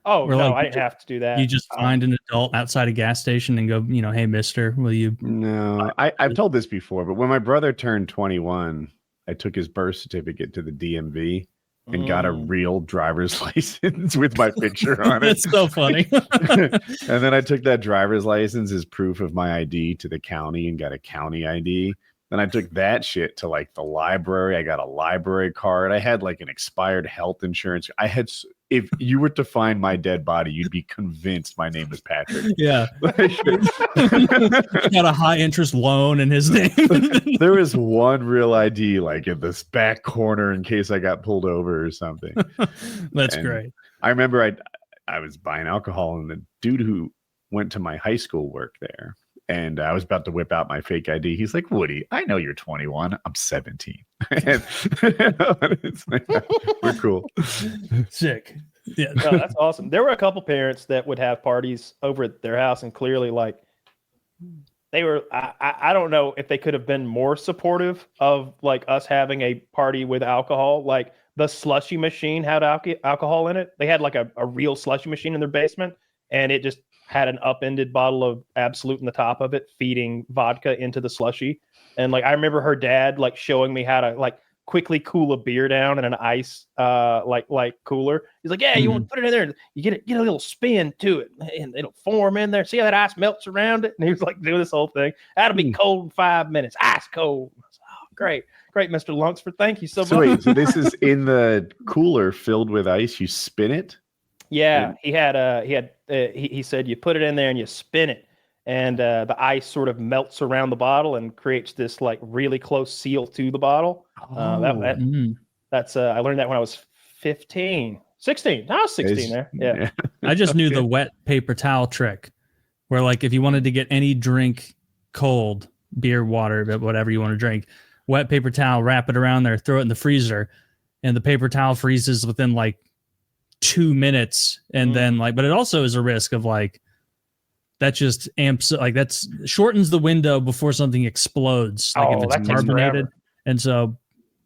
Oh, no, I didn't have to do that. You just find an adult outside a gas station and go, hey, mister, will you? No, I've told this before, but when my brother turned 21, I took his birth certificate to the DMV and got a real driver's license with my picture on it. That's so funny. And then I took that driver's license as proof of my ID to the county and got a county ID. Then I took that shit to like the library. I got a library card. I had like an expired health insurance. If you were to find my dead body, you'd be convinced my name is Patrick. Yeah. Got a high interest loan in his name. There was one real ID like in this back corner in case I got pulled over or something. That's great. I remember I was buying alcohol, and the dude who went to my high school worked there. And I was about to whip out my fake ID. He's like, Woody, I know you're 21. I'm 17. It's like, we're cool. Sick. Yeah. No, that's awesome. There were a couple parents that would have parties over at their house, and clearly, like, they were, I don't know if they could have been more supportive of like us having a party with alcohol. Like the slushy machine had alcohol in it. They had like a real slushy machine in their basement, and it just had an upended bottle of Absolute in the top of it, feeding vodka into the slushy. And like, I remember her dad like showing me how to like quickly cool a beer down in an ice like cooler. He's like, yeah, you want to put it in there, you get a little spin to it, and it'll form in there. See how that ice melts around it? And he was like doing this whole thing. That'll be cold in 5 minutes, ice cold. I was like, oh, great, Mr. Lunsford, thank you so much. Wait, so this is in the cooler filled with ice. You spin it. Yeah, he said you put it in there and you spin it, and the ice sort of melts around the bottle and creates this like really close seal to the bottle. That's I learned that when I was 16. I was 16 there. Yeah. I just knew the wet paper towel trick, where like if you wanted to get any drink cold, beer, water, whatever you want to drink, wet paper towel, wrap it around there, throw it in the freezer, and the paper towel freezes within like 2 minutes. And then like, but it also is a risk of like, that just amps, like that's shortens the window before something explodes. Like if it's carbonated. And so,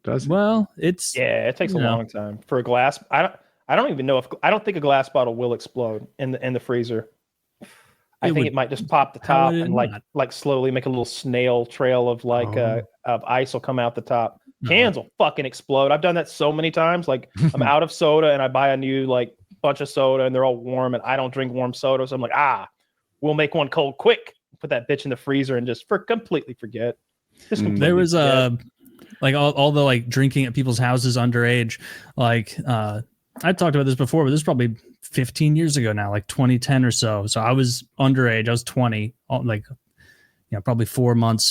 it's it takes a long time for a glass. I don't even know I don't think a glass bottle will explode in the freezer. I think it might just pop the top and like slowly make a little snail trail of like of ice will come out the top. Cans will fucking explode. I've done that so many times. Like I'm out of soda and I buy a new like bunch of soda and they're all warm and I don't drink warm soda. So I'm like, we'll make one cold quick. Put that bitch in the freezer and just completely forget. There was like all the like drinking at people's houses underage. Like I talked about this before, but this is probably 15 years ago now, like 2010 or so. So I was underage. I was 20, like probably 5 months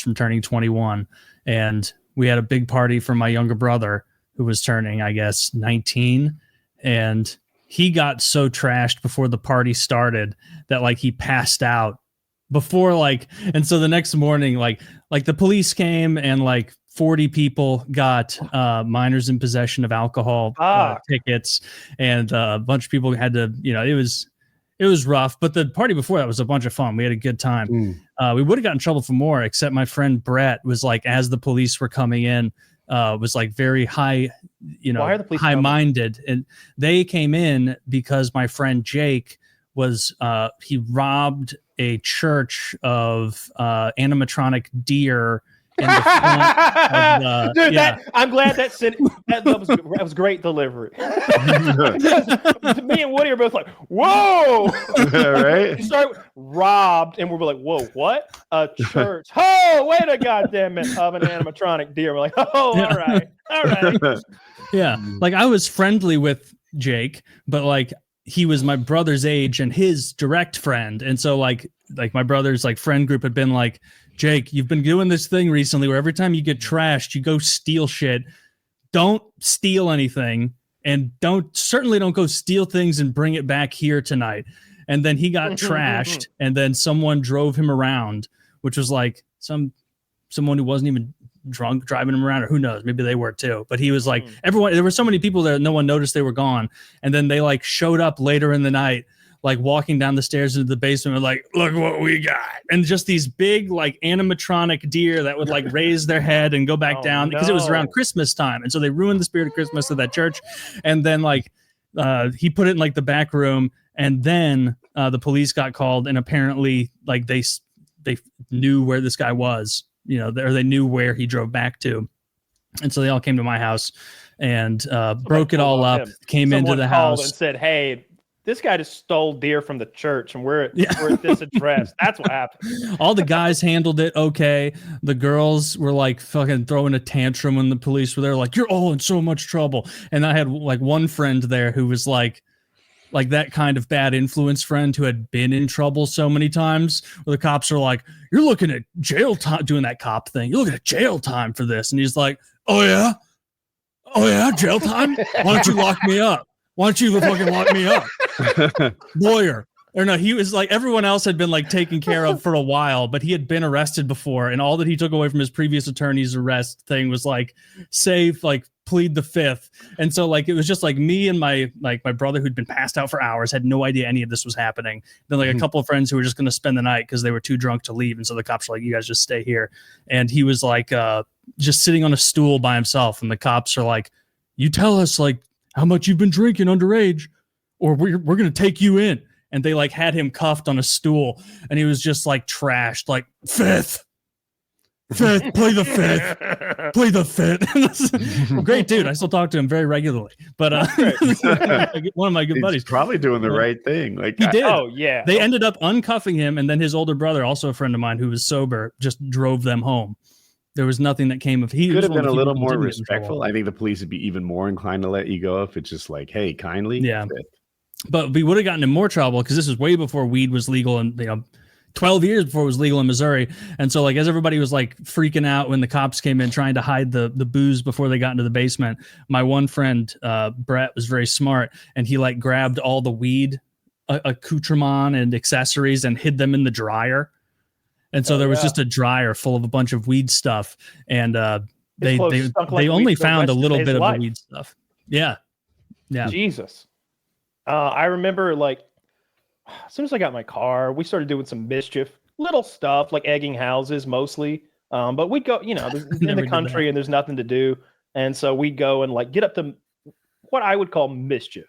from turning 21, and we had a big party for my younger brother who was turning, I guess, 19, and he got so trashed before the party started that like he passed out before and so the next morning like the police came and like 40 people got minors in possession of alcohol tickets, and a bunch of people had to, it was rough, but the party before that was a bunch of fun. We had a good time. We would have gotten in trouble for more, except my friend Brett was like, as the police were coming in, was like very high, Why are the police high-minded, and they came in because my friend Jake was he robbed a church of animatronic deer in the front of Dude, I'm glad that was great delivery. Me and Woody are both like, whoa! Right? You start robbed, and we're like, whoa, what? A church? Oh, wait a goddamn minute of an animatronic deer. We're like, all right. Yeah, like I was friendly with Jake, but like he was my brother's age and his direct friend, and so like my brother's like friend group had been like, Jake, you've been doing this thing recently where every time you get trashed, you go steal shit. Don't steal anything, and certainly don't go steal things and bring it back here tonight. And then he got trashed, and then someone drove him around, which was like someone who wasn't even drunk driving him around, or who knows, maybe they were too. But he was like, everyone, there were so many people there, no one noticed they were gone. And then they like showed up later in the night, like walking down the stairs into the basement and like, look what we got. And just these big like animatronic deer that would like raise their head and go back down because it was around Christmas time. And so they ruined the spirit of Christmas of that church. And then like he put it in like the back room, and then the police got called, and apparently like they knew where this guy was, or they knew where he drove back to. And so they all came to my house and broke it all up, came into the house and said, hey, this guy just stole deer from the church, and we're at this address. That's what happened. All the guys handled it okay. The girls were like fucking throwing a tantrum when the police were there, like, you're all in so much trouble. And I had like one friend there who was like that kind of bad influence friend who had been in trouble so many times, where the cops are like, you're looking at jail time, doing that cop thing. You're looking at jail time for this. And he's like, oh yeah, jail time? Why don't you lock me up? Why don't you fucking lock me up? Lawyer. Or no, he was like, everyone else had been like taken care of for a while, but he had been arrested before. And all that he took away from his previous attorney's arrest thing was like, plead the fifth. And so like, it was just like me and my brother who'd been passed out for hours, had no idea any of this was happening. Then like a couple of friends who were just going to spend the night because they were too drunk to leave. And so the cops were like, you guys just stay here. And he was like, just sitting on a stool by himself. And the cops are like, you tell us like how much you've been drinking underage, or we're going to take you in. And they like had him cuffed on a stool, and he was just like trashed, like fifth, play the fifth. Great dude. I still talk to him very regularly, but one of my good buddies. Probably doing the right thing. Like he did. Oh yeah. They ended up uncuffing him, and then his older brother, also a friend of mine who was sober, just drove them home. There was nothing that came of. He could have been a little more respectful. I think the police would be even more inclined to let you go if it's just like, hey, kindly. Yeah. But we would have gotten in more trouble because this was way before weed was legal, and 12 years before it was legal in Missouri. And so like, as everybody was like freaking out when the cops came in trying to hide the booze before they got into the basement, my one friend, Brett, was very smart, and he like grabbed all the weed accoutrement and accessories and hid them in the dryer. And so there was just a dryer full of a bunch of weed stuff, and they only found a little bit of the weed stuff. Yeah. Jesus. I remember, like, as soon as I got my car, we started doing some mischief, little stuff like egging houses mostly. But we'd go, in the country and there's nothing to do, and so we'd go and like get up to what I would call mischief.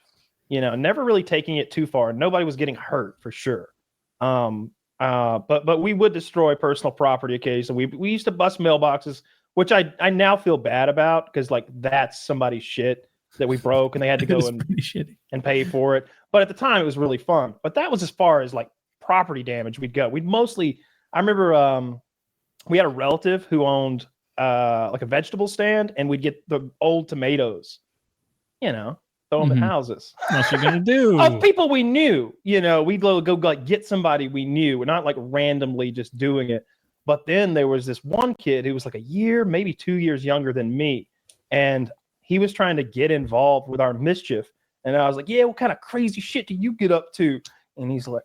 Never really taking it too far. Nobody was getting hurt for sure. But we would destroy personal property occasionally. We used to bust mailboxes, which I now feel bad about because like that's somebody's shit that we broke and they had to go and pay for it. But at the time it was really fun. But that was as far as like property damage we'd go. I remember we had a relative who owned like a vegetable stand, and we'd get the old tomatoes, throw them at houses. What's you gonna do? Of people we knew, we'd go like get somebody we knew. We're not like randomly just doing it. But then there was this one kid who was like a year, maybe 2 years younger than me, and he was trying to get involved with our mischief. And I was like, "Yeah, what kind of crazy shit do you get up to?" And he's like,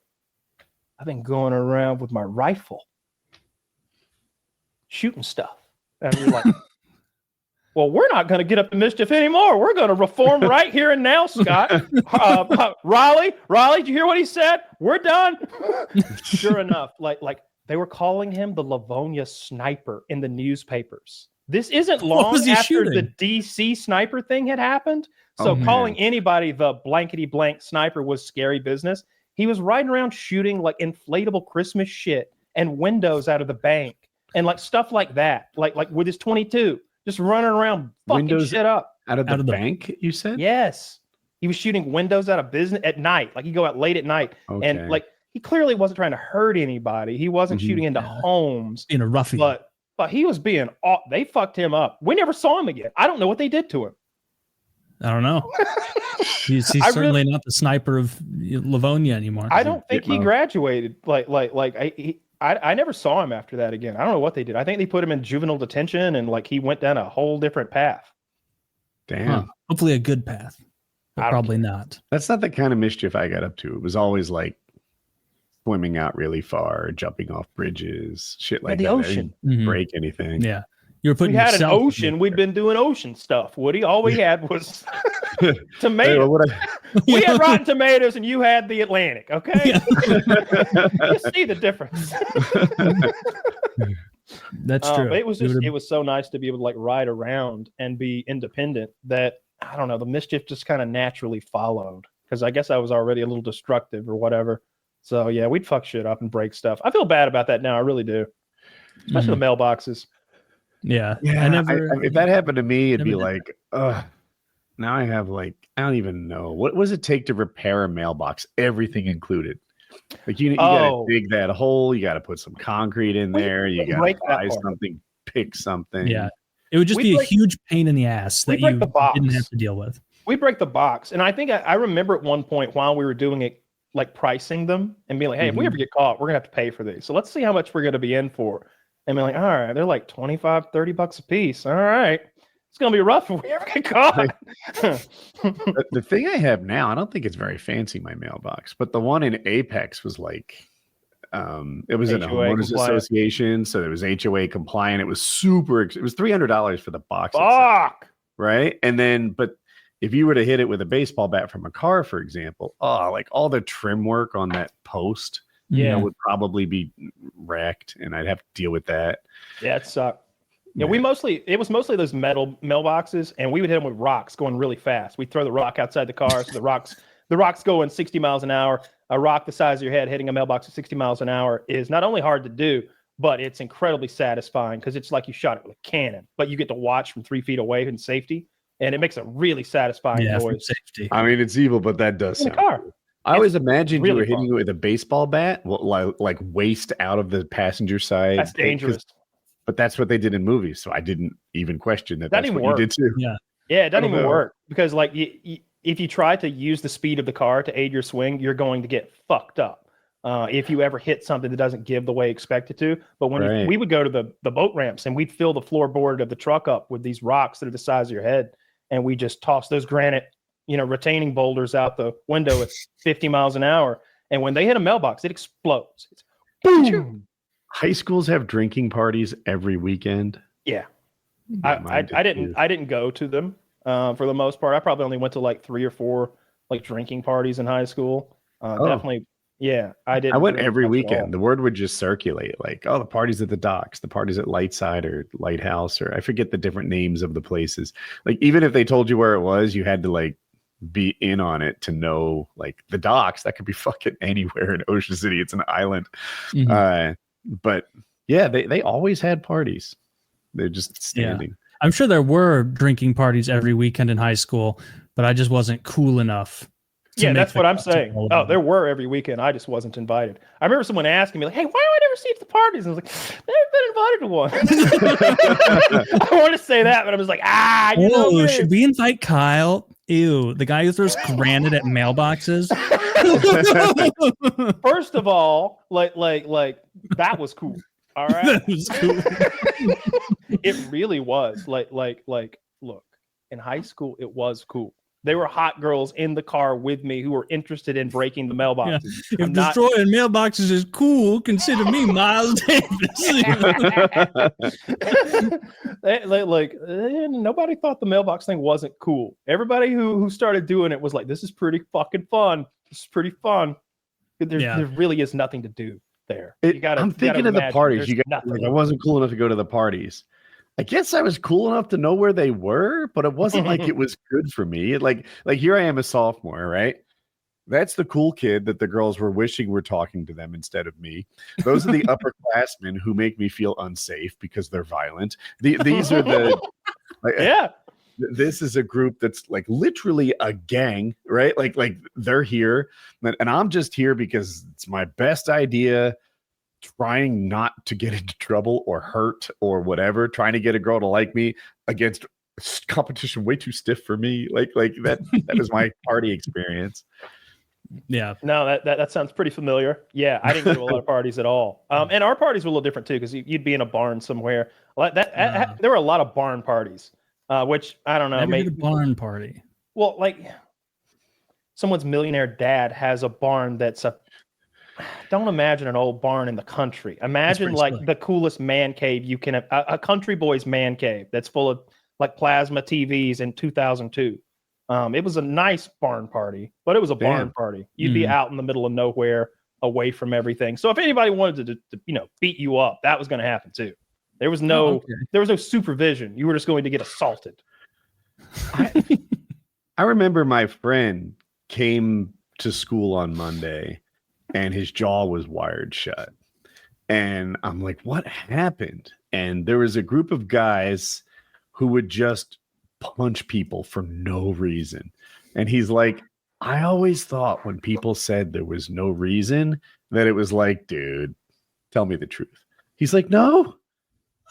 "I've been going around with my rifle, shooting stuff." And we're like, "Well, we're not going to get up to mischief anymore. We're going to reform right here and now, Scott." Riley, did you hear what he said? We're done. Sure enough, like they were calling him the Livonia sniper in the newspapers. This isn't long after the DC sniper thing had happened. So calling anybody the blankety blank sniper was scary business. He was riding around shooting like inflatable Christmas shit and windows out of the bank and like stuff like that. Like with his 22, just running around fucking windows shit up. Out of the bank, you said? Yes. He was shooting windows out of business at night. Like he'd go out late at night. Okay. And like he clearly wasn't trying to hurt anybody. He wasn't shooting into homes. Being a ruffian. But he was they fucked him up. We never saw him again. I don't know what they did to him. I don't know. He's certainly not the sniper of Livonia anymore. I don't think he graduated. I never saw him after that again. I don't know what they did. I think they put him in juvenile detention and like he went down a whole different path. Damn. Huh. Hopefully a good path. But probably not. That's not the kind of mischief I got up to. It was always like swimming out really far, jumping off bridges, shit like that. The ocean. I didn't break anything. Yeah. You were putting we had an ocean. We'd been doing ocean stuff, Woody. All we had was tomatoes. We had rotten tomatoes and you had the Atlantic, okay? You see the difference. That's true. But it was so nice to be able to like ride around and be independent that, I don't know, the mischief just kind of naturally followed because I guess I was already a little destructive or whatever. So yeah, we'd fuck shit up and break stuff. I feel bad about that now. I really do. Especially the mailboxes. Yeah. If that happened to me, it'd be like, ugh. Now I have like, I don't even know. What does it take to repair a mailbox? Everything included. Like you got to dig that hole. You got to put some concrete in there. You got to buy something, pick something. Yeah. It would just be a huge pain in the ass that you didn't have to deal with. We break the box. And I think I remember at one point while we were doing it, like pricing them and being like, hey, if we ever get caught, we're gonna have to pay for these. So let's see how much we're gonna be in for. And be like, all right, they're like $25-$30 a piece. All right. It's gonna be rough if we ever get caught. The thing I have now, I don't think it's very fancy, my mailbox, but the one in Apex was like it was in a homeowners association, so it was HOA compliant. It was it was $300 for the box. Fuck. Right. And then if you were to hit it with a baseball bat from a car, for example, like all the trim work on that post, would probably be wrecked, and I'd have to deal with that. Yeah, it sucked. Yeah, it was mostly those metal mailboxes, and we would hit them with rocks going really fast. We'd throw the rock outside the car, so the rocks going 60 miles an hour. A rock the size of your head hitting a mailbox at 60 miles an hour is not only hard to do, but it's incredibly satisfying because it's like you shot it with a cannon, but you get to watch from 3 feet away in safety. And it makes a really satisfying noise. Safety. I mean, it's evil, but that does sound cool. I always imagined you were hitting it with a baseball bat, like waist out of the passenger side. That's dangerous. But that's what they did in movies, so I didn't even question that. That's what you did too. Yeah, it doesn't even work because like if you try to use the speed of the car to aid your swing, you're going to get fucked up. If you ever hit something that doesn't give the way expected to. But when we would go to the boat ramps and we'd fill the floorboard of the truck up with these rocks that are the size of your head. And we just toss those granite, retaining boulders out the window at 50 miles an hour. And when they hit a mailbox, it explodes. It's boom. high schools have drinking parties every weekend. Yeah. Yeah, mine I did too. didn't go to them for the most part. I probably only went to like 3 or 4 like drinking parties in high school. Definitely, yeah. I didn't. I went drink every much at all. weekend. The word would just circulate like, oh, the parties at the docks, the parties at Lightside or Lighthouse, or I forget the different names of the places. Like, even if they told you where it was, you had to like be in on it to know, like, the docks. That could be fucking anywhere in Ocean City. It's an island. But yeah, they always had parties. They're just standing. I'm sure there were drinking parties every weekend in high school, but I just wasn't cool enough. Yeah, that's what I'm saying. Oh, there were every weekend. I just wasn't invited. I remember someone asking me, like, hey, why do I never see you at the parties? And I was like, never been invited to one. I want to say that, but I was like, you know me. Should we invite Kyle? Ew, the guy who throws granite at mailboxes. First of all, like that was cool. All right. That was cool. It really was. Like, look, in high school, it was cool. There were hot girls in the car with me who were interested in breaking the mailboxes. Yeah. If destroying mailboxes is cool, consider me Miles Davis. Nobody thought the mailbox thing wasn't cool. Everybody who started doing it was like, this is pretty fucking fun. This is pretty fun. There really is nothing to do there. I'm thinking of the parties. You guys, like, I wasn't cool enough to go to the parties. I guess I was cool enough to know where they were, but it wasn't like it was good for me. Like here I am, a sophomore, right? That's the cool kid that the girls were wishing were talking to them instead of me. Those are the upperclassmen who make me feel unsafe because they're violent. These are the This is a group that's like literally a gang, right? Like they're here, and I'm just here because it's my best idea. Trying not to get into trouble or hurt or whatever, trying to get a girl to like me against competition way too stiff for me. Like that is my party experience. Yeah. No, that sounds pretty familiar. Yeah, I didn't go to a lot of parties at all. And our parties were a little different too, because you'd be in a barn somewhere. Like that, there were a lot of barn parties, which I don't know. Never did a barn party. Well, like someone's millionaire dad has a barn that's don't imagine an old barn in the country. Imagine like the coolest man cave you can, a country boy's man cave that's full of like plasma TVs in 2002. It was a nice barn party, but it was a barn party. You'd be out in the middle of nowhere, away from everything. So if anybody wanted to beat you up, that was going to happen too. There was no supervision. You were just going to get assaulted. I remember my friend came to school on Monday and his jaw was wired shut. And I'm like, what happened? And there was a group of guys who would just punch people for no reason. And he's like, I always thought when people said there was no reason that it was like, dude, tell me the truth. He's like, no,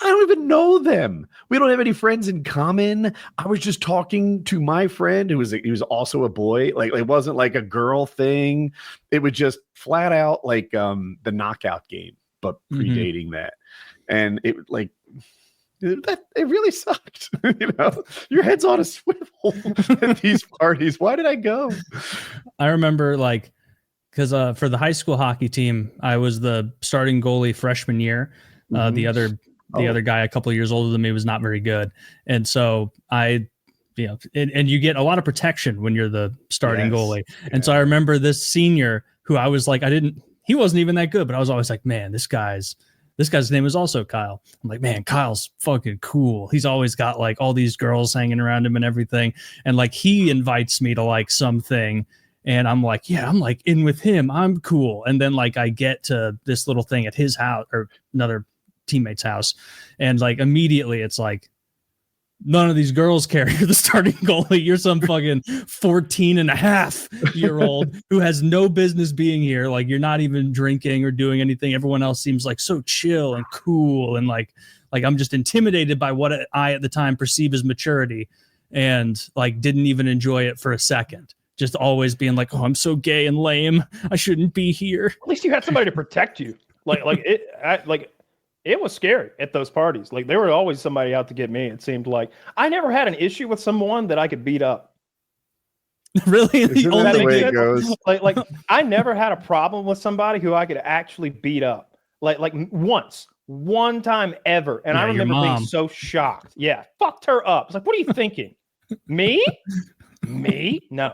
I don't even know them. We don't have any friends in common. I was just talking to my friend he was also a boy. Like, it wasn't like a girl thing. It was just flat out like the knockout game, but predating that. And it really sucked. Your head's on a swivel at these parties. Why did I go? I remember because for the high school hockey team, I was the starting goalie freshman year. The other guy a couple of years older than me was not very good. And so and you get a lot of protection when you're the starting goalie. And so I remember this senior who I was like, he wasn't even that good, but I was always like, man, this guy's name is also Kyle. I'm like, man, Kyle's fucking cool. He's always got like all these girls hanging around him and everything. And like, he invites me to like something. And I'm like, yeah, I'm like in with him. I'm cool. And then like, I get to this little thing at his house or another teammate's house, and like immediately it's like, none of these girls care. You're the starting goalie. You're some fucking 14-and-a-half-year-old who has no business being here. Like, you're not even drinking or doing anything. Everyone else seems like so chill and cool, and like I'm just intimidated by what I at the time perceive as maturity, and like didn't even enjoy it for a second. Just always being like, oh, I'm so gay and lame. I shouldn't be here. At least you had somebody to protect you. It was scary at those parties. Like, there were always somebody out to get me. It seemed like I never had an issue with someone that I could beat up. Really? Isn't that the way it goes? Like I never had a problem with somebody who I could actually beat up. like once, one time ever. And Yeah, I your remember being mom. so shocked. Yeah, fucked her up. It's like, what are you thinking? Me? Me? No.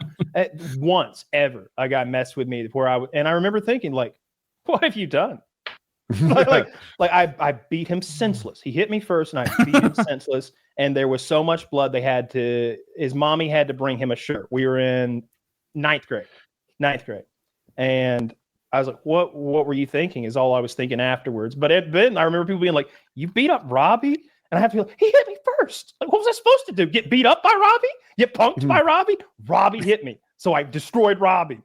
Once ever I got messed with me where and I remember thinking, like, what have you done? like I beat him senseless. He hit me first and I beat him senseless. And there was so much blood his mommy had to bring him a shirt. We were in ninth grade. And I was like, what were you thinking? Is all I was thinking afterwards. But then I remember people being like, you beat up Robbie? And I have to be like, he hit me first. Like, what was I supposed to do? Get beat up by Robbie? Get punked by Robbie? Robbie hit me. So I destroyed Robbie.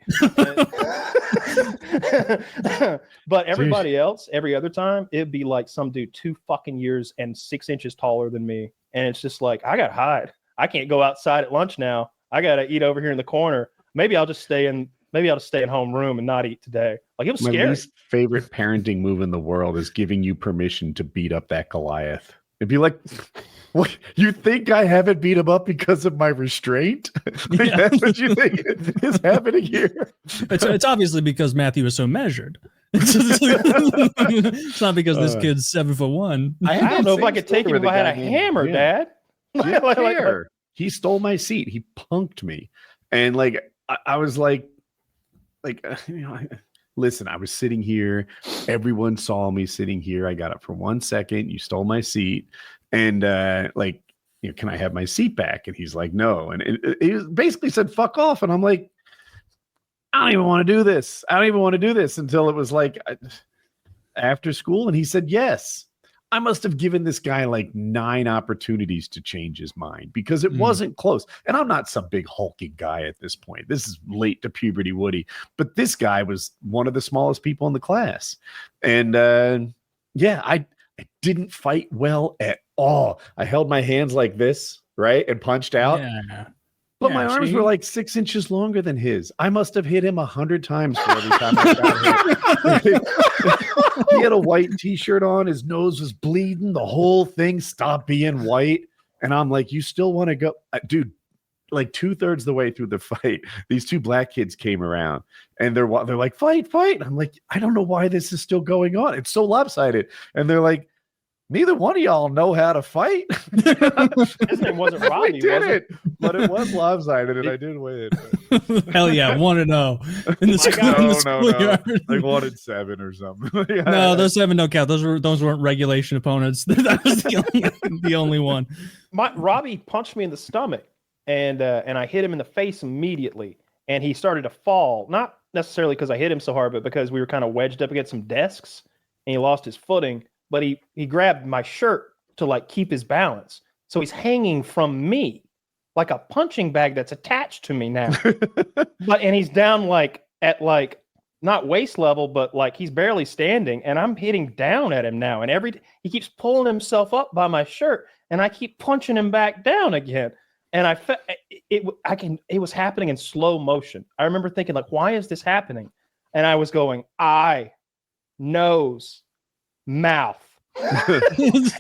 But everybody else, every other time, it'd be like some dude 2 fucking years and 6 inches taller than me. And it's just like, I got to hide. I can't go outside at lunch now. I got to eat over here in the corner. Maybe I'll just stay in homeroom and not eat today. Like, it was scary. My least favorite parenting move in the world is giving you permission to beat up that Goliath. It'd be like, what? You think I haven't beat him up because of my restraint? Like, Yeah. that's what you think is happening here? It's obviously because Matthew is so measured. It's not because this kid's 7'1". I don't know if I could take him if I had a hammer, Dad. Like, he stole my seat. He punked me. And like, I was like, listen, I was sitting here. Everyone saw me sitting here. I got up for 1 second. You stole my seat. And can I have my seat back? And he's like, no. And he basically said, fuck off. And I'm like, I don't even want to do this. I don't even want to do this until it was like after school. And he said, yes. I must have given this guy like 9 opportunities to change his mind because it wasn't close. And I'm not some big hulking guy at this point. This is late to puberty Woody. But this guy was one of the smallest people in the class. And I didn't fight well at all. I held my hands like this, right? And punched out. Yeah. But my arms were like 6 inches longer than his. I must have hit him 100 times for every time I got hit. He had a white t-shirt on. His nose was bleeding. The whole thing stopped being white. And I'm like, you still want to go? Dude, like 2/3 the way through the fight, these 2 black kids came around and they're like, fight. And I'm like, I don't know why this is still going on. It's so lopsided. And they're like, neither one of y'all know how to fight. His name wasn't Robbie, We did was it, but it was lopsided, and I did win. Hell yeah, 1-0 in the schoolyard. Like 1-7 or something. No, those 7 don't count. Those weren't regulation opponents. That was the only one. Robbie punched me in the stomach, and I hit him in the face immediately, and he started to fall. Not necessarily because I hit him so hard, but because we were kind of wedged up against some desks, and he lost his footing. But he grabbed my shirt to like keep his balance. So he's hanging from me like a punching bag that's attached to me now. And he's down like at like not waist level, but like he's barely standing. And I'm hitting down at him now. And he keeps pulling himself up by my shirt, and I keep punching him back down again. And it was happening in slow motion. I remember thinking, like, why is this happening? And I was going, eye, nose, mouth.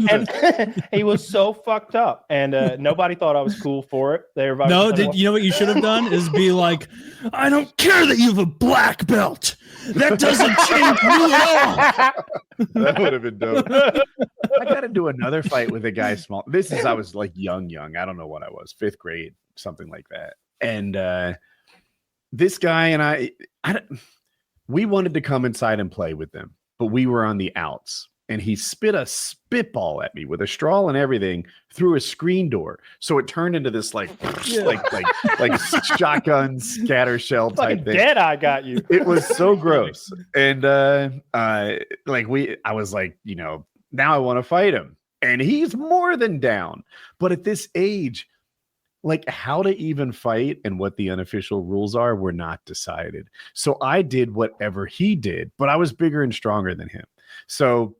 And he was so fucked up, and nobody thought I was cool for it. You know what you should have done is be like, I don't care that you have a black belt. That doesn't change you at all. That would have been dope. I got to do another fight with a guy small. I was like young. I don't know what I was, 5th grade, something like that. And this guy and we wanted to come inside and play with them, but we were on the outs. And he spit a spitball at me with a straw and everything through a screen door. So it turned into this like shotgun scatter shell type thing. Dead eye got you. It was so gross. And I was like, now I want to fight him. And he's more than down. But at this age, like how to even fight and what the unofficial rules are were not decided. So I did whatever he did, but I was bigger and stronger than him. So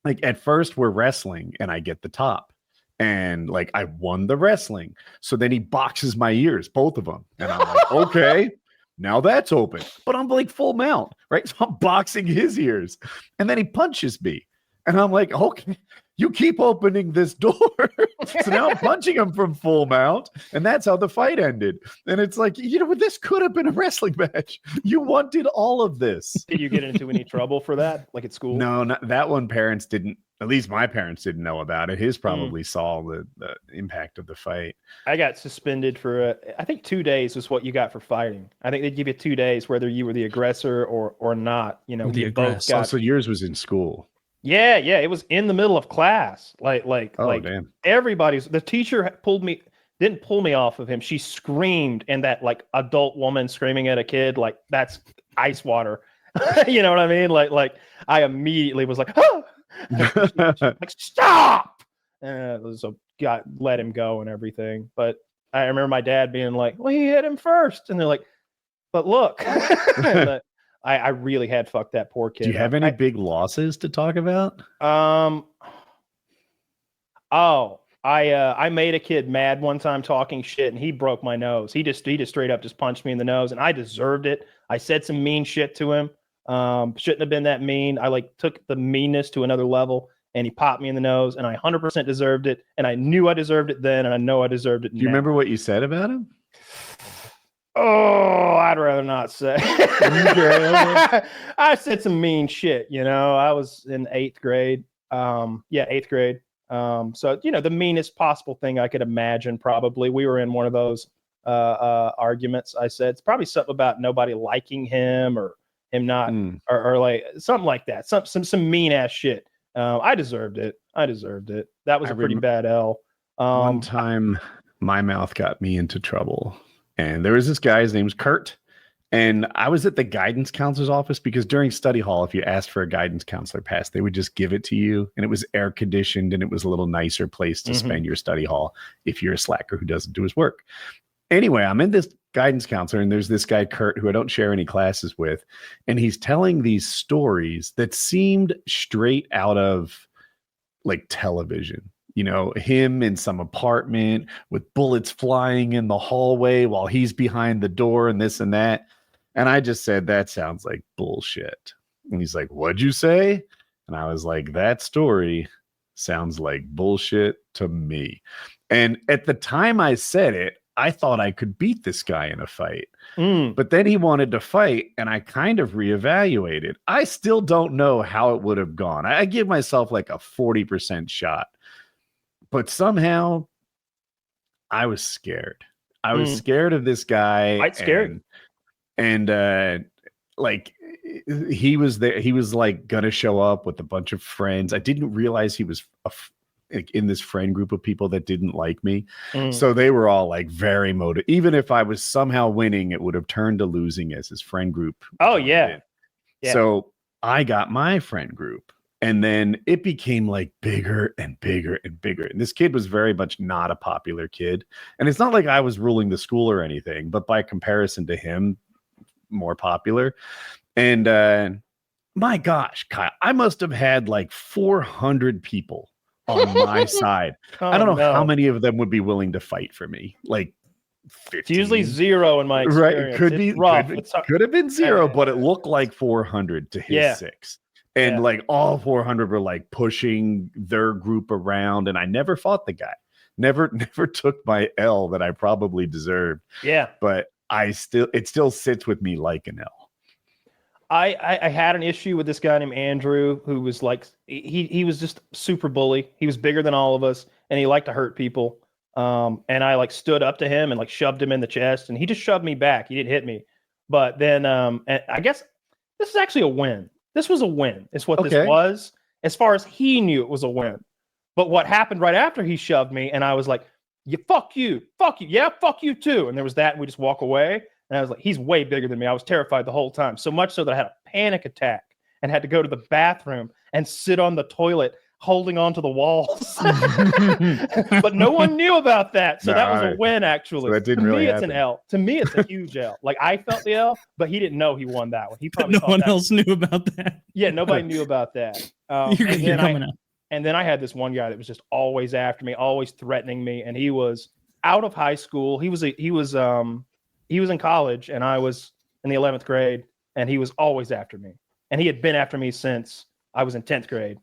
like at first we're wrestling and I get the top and like I won the wrestling. So then he boxes my ears, both of them. And I'm like, okay, now that's open. But I'm like full mount, right? So I'm boxing his ears. And then he punches me. And I'm like, okay, You keep opening this door. So now I'm punching him from full mount. And that's how the fight ended. And it's like, this could have been a wrestling match. You wanted all of this. Did you get into any trouble for that, like at school? No, not that one. Parents didn't, at least my parents didn't know about it. His probably saw the impact of the fight. I got suspended for, I think 2 days was what you got for fighting. I think they'd give you 2 days, whether you were the aggressor or not. The you both aggressor. got. So yours was in school. Yeah, it was in the middle of class. Damn. The teacher didn't pull me off of him. She screamed, and that like adult woman screaming at a kid, like that's ice water. You know what I mean? Like I immediately was like, oh! Like stop. So let him go and everything. But I remember my dad being like, well, he hit him first. And they're like, but look. I really had fucked that poor kid. Do you have any big losses to talk about? I made a kid mad one time talking shit, and he broke my nose. He just straight up just punched me in the nose, and I deserved it. I said some mean shit to him. Shouldn't have been that mean. I took the meanness to another level, and he popped me in the nose, and I 100% deserved it. And I knew I deserved it then, and I know I deserved it now. Do you remember what you said about him? Oh, I'd rather not say. I said some mean shit, I was in 8th grade. 8th grade. So, the meanest possible thing I could imagine, probably. We were in one of those arguments. I said, it's probably something about nobody liking him or him not, or like something like that. Some mean ass shit. I deserved it. That was a pretty bad L. One time, my mouth got me into trouble. And there was this guy, his name's Kurt. And I was at the guidance counselor's office because during study hall, if you asked for a guidance counselor pass, they would just give it to you. And it was air conditioned and it was a little nicer place to spend your study hall if you're a slacker who doesn't do his work. Anyway, I'm in this guidance counselor and there's this guy, Kurt, who I don't share any classes with. And he's telling these stories that seemed straight out of like television. Him in some apartment with bullets flying in the hallway while he's behind the door and this and that. And I just said, that sounds like bullshit. And he's like, what'd you say? And I was like, that story sounds like bullshit to me. And at the time I said it, I thought I could beat this guy in a fight. But then he wanted to fight and I kind of reevaluated. I still don't know how it would have gone. I give myself like a 40% shot. But somehow I was scared. I was scared of this guy. Quite scared. And like he was there. He was like going to show up with a bunch of friends. I didn't realize he was in this friend group of people that didn't like me. So they were all like very motivated. Even if I was somehow winning, it would have turned to losing as his friend group. Oh, yeah. So I got my friend group. And then it became like bigger and bigger and bigger. And this kid was very much not a popular kid. And it's not like I was ruling the school or anything, but by comparison to him, more popular. And my gosh, Kyle, I must have had like 400 people on my side. I don't know how many of them would be willing to fight for me. Like 15. It's usually 0 in my experience. Right. Could have been 0, but it looked like 400 to his 6. And like all 400 were like pushing their group around. And I never fought the guy. Never took my L that I probably deserved. Yeah. But it still sits with me like an L. I had an issue with this guy named Andrew, who was like, he was just super bully. He was bigger than all of us and he liked to hurt people. And I like stood up to him and like shoved him in the chest and he just shoved me back. He didn't hit me. But then and I guess this is actually a win. This was a win. It's what this was. As far as he knew, it was a win. But what happened right after he shoved me, and I was like, fuck you. Yeah, fuck you too. And there was that, and we just walk away. And I was like, he's way bigger than me. I was terrified the whole time. So much so that I had a panic attack and had to go to the bathroom and sit on the toilet holding onto the walls. But no one knew about that. So that was a win, actually. So that didn't really happen. It's an L. To me, it's a huge L. Like, I felt the L, but he didn't know he won that one. He probably no one else knew about that. Yeah, nobody knew about that. You're coming out. And then I had this one guy that was just always after me, always threatening me. And he was out of high school. He was in college, and I was in the 11th grade, and he was always after me. And he had been after me since I was in 10th grade.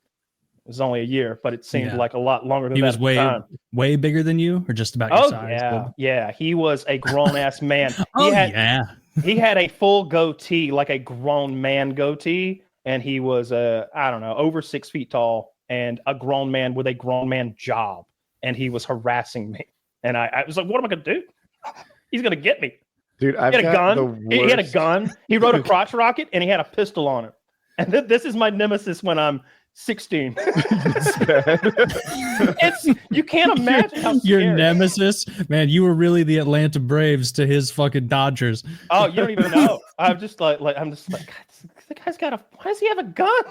It was only a year, but it seemed Yeah. like a lot longer than He that was at the time. way bigger than you, or just about your Oh size? yeah. He was a grown ass man. Yeah. He had a full goatee, like a grown man goatee, and he was I don't know, over 6 feet tall and a grown man with a grown man job, and he was harassing me, and I was like, what am I gonna do? He's gonna get me. Dude, He had a gun. He had a gun. He rode a crotch rocket, and he had a pistol on it. And this is my nemesis when I'm 16. You can't imagine how your scary. nemesis, man. You were really the Atlanta Braves to his fucking Dodgers. Oh, you don't even know. I'm just like the guy's got why does he have a gun?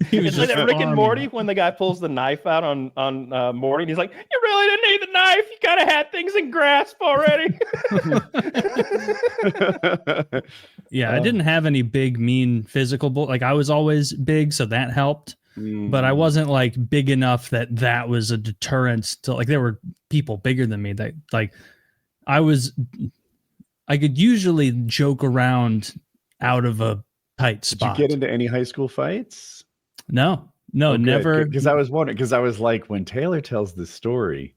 He was It's like just that Rick and farming. Morty when the guy pulls the knife out on Morty, and he's like, "You really didn't need the knife. You gotta had things in grasp already." Yeah, I didn't have any big, mean physical like I was always big, so that helped. But I wasn't like big enough that was a deterrent to like there were people bigger than me that like I could usually joke around out of a tight spot. Did you get into any high school fights? No, never. Because I was wondering, because I was like, when Taylor tells this story,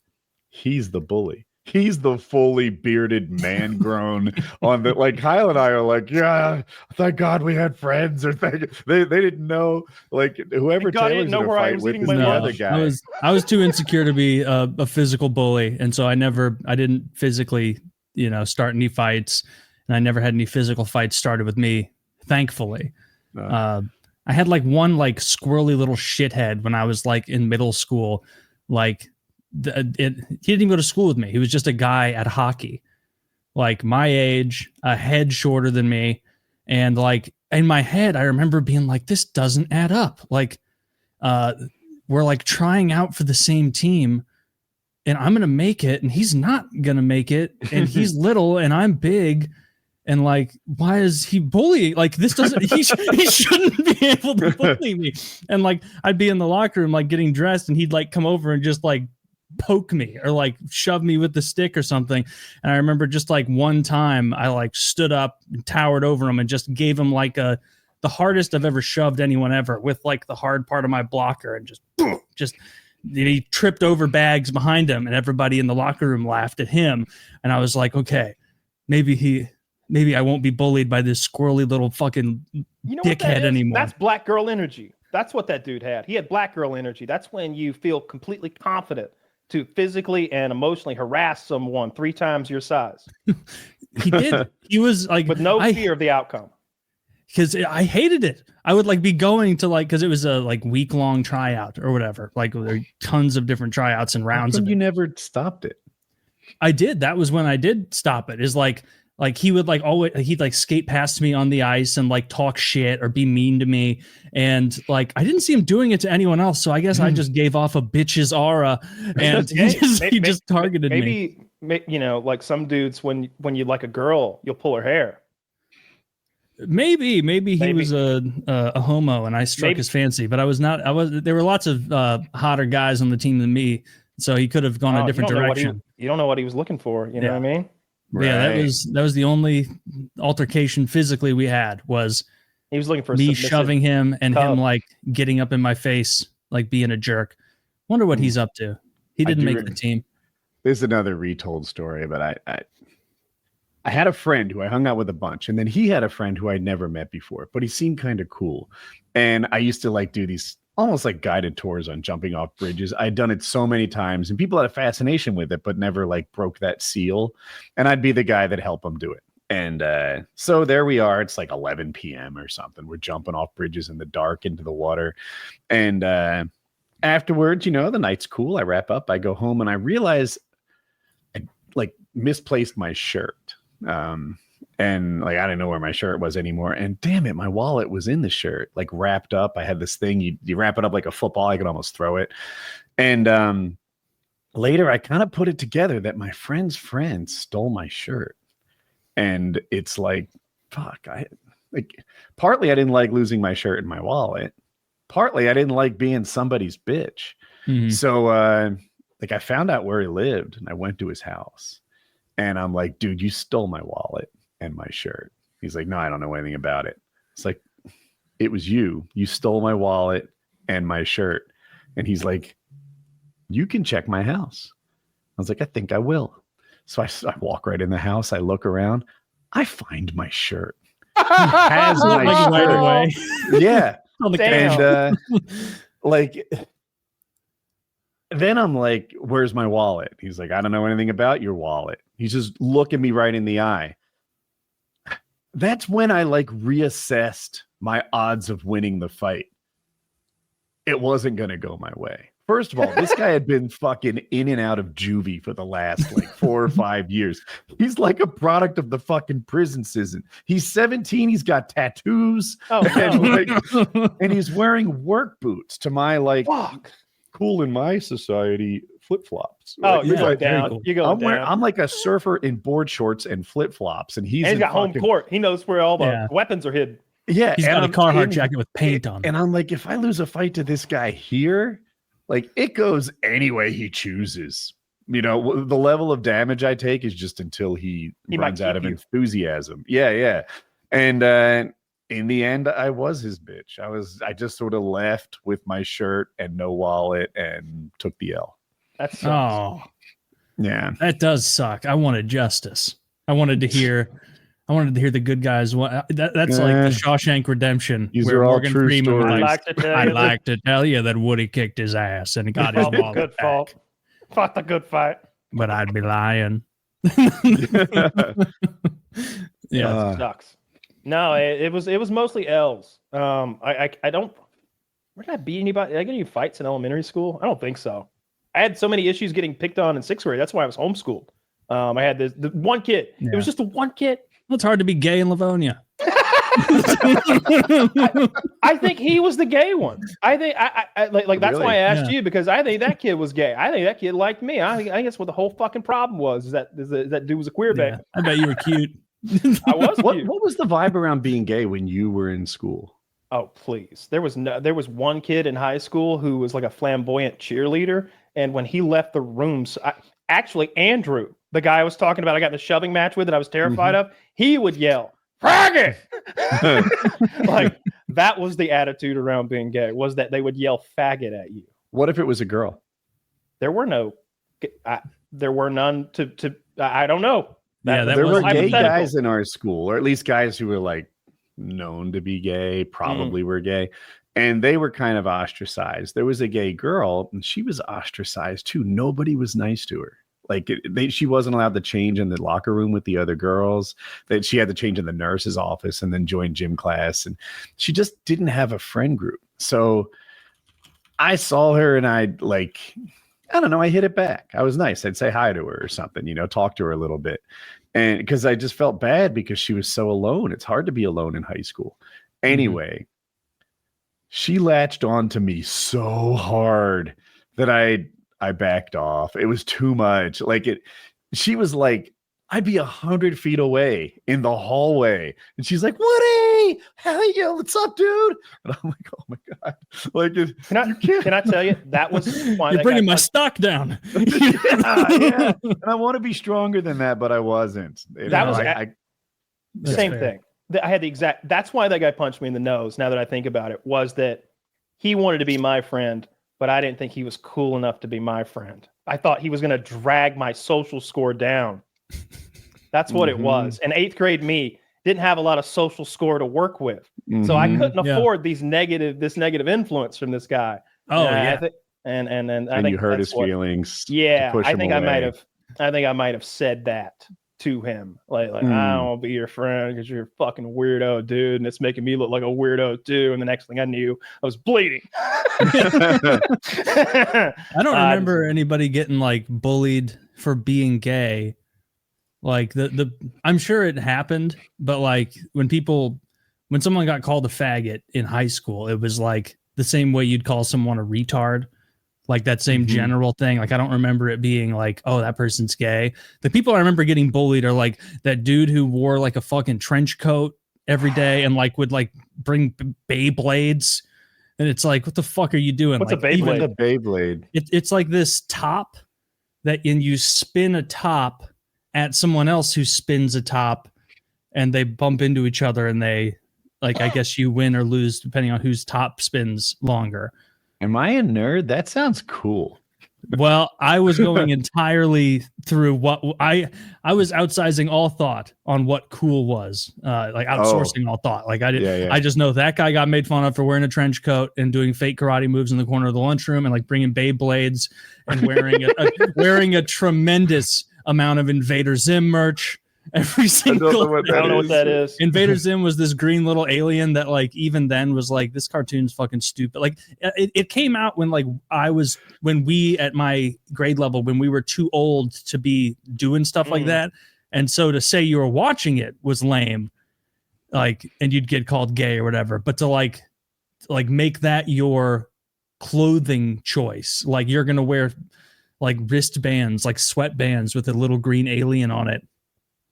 he's the bully. He's the fully bearded man grown on the like Kyle and I are like, yeah, thank God we had friends, or they didn't know, like whoever God Taylor's didn't know in a where I fight was with eating is my the lunch. other guy. I was too insecure to be a physical bully, and so I didn't physically start any fights, and I never had any physical fights started with me, thankfully. I had like one like squirrely little shithead when I was like in middle school. Like he didn't even go to school with me. He was just a guy at hockey, like my age, a head shorter than me. And like in my head, I remember being like, this doesn't add up. Like we're like trying out for the same team and I'm going to make it and he's not going to make it. And he's little and I'm big. And like, why is he bullying? Like, this doesn't, he shouldn't be able to bully me. And like, I'd be in the locker room, like getting dressed, and he'd like come over and just like poke me or like shove me with the stick or something. And I remember just like one time I like stood up and towered over him and just gave him like the hardest I've ever shoved anyone ever with like the hard part of my blocker and just he tripped over bags behind him and everybody in the locker room laughed at him. And I was like, okay, maybe I won't be bullied by this squirrely little fucking dickhead anymore. That's black girl energy. That's what that dude had. He had black girl energy. That's when you feel completely confident to physically and emotionally harass someone 3 times your size. He did. He was like with no fear of the outcome. Because I hated it. I would like be going to like, because it was a like week-long tryout or whatever. Like there were tons of different tryouts and rounds of it. You never stopped it. I did. That was when I did stop it. Is like he would like always, he'd like skate past me on the ice and like talk shit or be mean to me. And like, I didn't see him doing it to anyone else. So I guess I just gave off a bitch's aura and he just targeted me. Maybe, like some dudes, when you like a girl, you'll pull her hair. Maybe he was a homo and I struck his fancy, but I was not. There were lots of hotter guys on the team than me. So he could have gone a different direction. You don't know what he was looking for. You know what I mean? Right. Yeah, that was the only altercation physically we had was he was looking for me shoving him and him like getting up in my face, like being a jerk. Wonder what he's up to. He didn't make the team. There's another retold story, but I had a friend who I hung out with a bunch, and then he had a friend who I'd never met before, but he seemed kind of cool. And I used to like do these almost like guided tours on jumping off bridges. I'd done it so many times and people had a fascination with it, but never like broke that seal. And I'd be the guy that helped them do it. And so there we are. It's like 11 p.m. or something. We're jumping off bridges in the dark into the water. And afterwards, the night's cool. I wrap up, I go home, and I realize I like misplaced my shirt. And like, I didn't know where my shirt was anymore. And damn it, my wallet was in the shirt, like wrapped up. I had this thing, you wrap it up like a football. I could almost throw it. And later I kind of put it together that my friend's friend stole my shirt. And it's like, fuck, partly I didn't like losing my shirt and my wallet. Partly I didn't like being somebody's bitch. Mm-hmm. So I found out where he lived and I went to his house. And I'm like, dude, you stole my wallet and my shirt. He's like, no, I don't know anything about it. It's like, it was you. You stole my wallet and my shirt. And he's like, you can check my house. I was like, I think I will. So I walk right in the house. I look around. I find my shirt. He has my Like right shirt. away. Yeah. On the Damn. couch. And like, then I'm like, where's my wallet? He's like, I don't know anything about your wallet. He's just looking me right in the eye. That's when I like reassessed my odds of winning the fight. It wasn't going to go my way. First of all, this guy had been fucking in and out of juvie for the last like 4 or 5 years. He's like a product of the fucking prison season. He's 17. He's got tattoos. Oh, and, no. like, and he's wearing work boots to my like Fuck. cool in my society flip-flops. Oh, Like, you're yeah, going very down. cool. You're going down. I'm like a surfer in board shorts and flip-flops, and he's And he's in got home fucking- court. He knows where all the Yeah. weapons are hidden. Yeah, He's and got a I'm Carhartt in- jacket with paint on. And I'm like, if I lose a fight to this guy here, like it goes any way he chooses. You know, the level of damage I take is just until he He might runs out keep of you. enthusiasm. Yeah. And in the end, I was his bitch. I just sort of left with my shirt and no wallet and took the L. That's Oh, Yeah. that does suck. I wanted justice. I wanted to hear the good guys. That's like the Shawshank Redemption. These where are all Morgan true Freeman was stories. I'd like to tell you that Woody kicked his ass and got his Fought the wallet good back, fault. Fought the good fight. but I'd be lying. Yeah, Sucks. No, it was mostly L's. I don't. Where did I beat anybody? Did I get any fights in elementary school? I don't think so. I had so many issues getting picked on in 6th grade. That's why I was homeschooled. I had the one kid. It Yeah. was just the one kid. well, it's hard to be gay in Livonia. I think he was the gay one. I think I like that's Really? why I asked Yeah. you, because I think that kid was gay. I think that kid liked me. I think that's what the whole fucking problem was. Is that dude was a queer Yeah, baby. I bet you were cute. I was What cute. was the vibe around being gay when you were in school? Oh, please. There was one kid in high school who was like a flamboyant cheerleader. And when he left the rooms, actually, Andrew, the guy I was talking about, I got in the shoving match with that I was terrified of, he would yell, "Faggot!" Like, that was the attitude around being gay, was that they would yell faggot at you. What if it was a girl? There were none to I don't know. Yeah, that There was were gay hypothetical. guys in our school, or at least guys who were like known to be gay, probably were gay, and they were kind of ostracized. There was a gay girl, and she was ostracized too. Nobody was nice to her. Like she wasn't allowed to change in the locker room with the other girls. That she had to change in the nurse's office and then join gym class, and she just didn't have a friend group. So I saw her, and I don't know, I hit it back. I was nice. I'd say hi to her or something, talk to her a little bit. And because I just felt bad because she was so alone. It's hard to be alone in high school. Anyway, she latched on to me so hard that I backed off. It was too much. She was like, I'd be 100 feet away in the hallway. And she's like, Woody, hey, yo, what's up, dude? And I'm like, oh my God. Like, Can I tell you, that was why You're that bringing guy my stock down. yeah. And I want to be stronger than that, but I wasn't. That was That's same fair. thing. I had the exact. That's why that guy punched me in the nose. Now that I think about it, was that he wanted to be my friend, but I didn't think he was cool enough to be my friend. I thought he was going to drag my social score down. That's what it was. And 8th grade me didn't have a lot of social score to work with, so I couldn't Yeah. afford this negative influence from this guy. Oh And yeah. I think, and I And think you hurt that's his what- feelings. to Yeah, push I him think I might away. have. I think I might have said that to him, like I don't want to be your friend because you're a fucking weirdo, dude, and it's making me look like a weirdo too. And the next thing I knew, I was bleeding. I don't remember anybody getting like bullied for being gay. Like I'm sure it happened, but like when someone got called a faggot in high school, it was like the same way you'd call someone a retard. Like that same general thing. Like I don't remember it being like, oh, that person's gay. The people I remember getting bullied are like that dude who wore like a fucking trench coat every day and like would like bring Beyblades. And it's like, what the fuck are you doing? What's a like, Beyblade? The Beyblade. It's like this top that you spin a top at someone else who spins a top and they bump into each other and they like, I guess you win or lose depending on whose top spins longer. Am I a nerd? That sounds cool. Well, I was going entirely through what I was outsizing all thought on what cool was, like outsourcing all thought. Like I just know that guy got made fun of for wearing a trench coat and doing fake karate moves in the corner of the lunchroom and like bringing Beyblades and wearing a tremendous amount of Invader Zim merch. Every single I don't know what that is. Invader Zim was this green little alien that like even then was like, this cartoon's fucking stupid. Like it came out when like when we at my grade level, when we were too old to be doing stuff like that. And so to say you were watching it was lame, like, and you'd get called gay or whatever, but to like make that your clothing choice, like you're going to wear like wristbands, like sweatbands with a little green alien on it.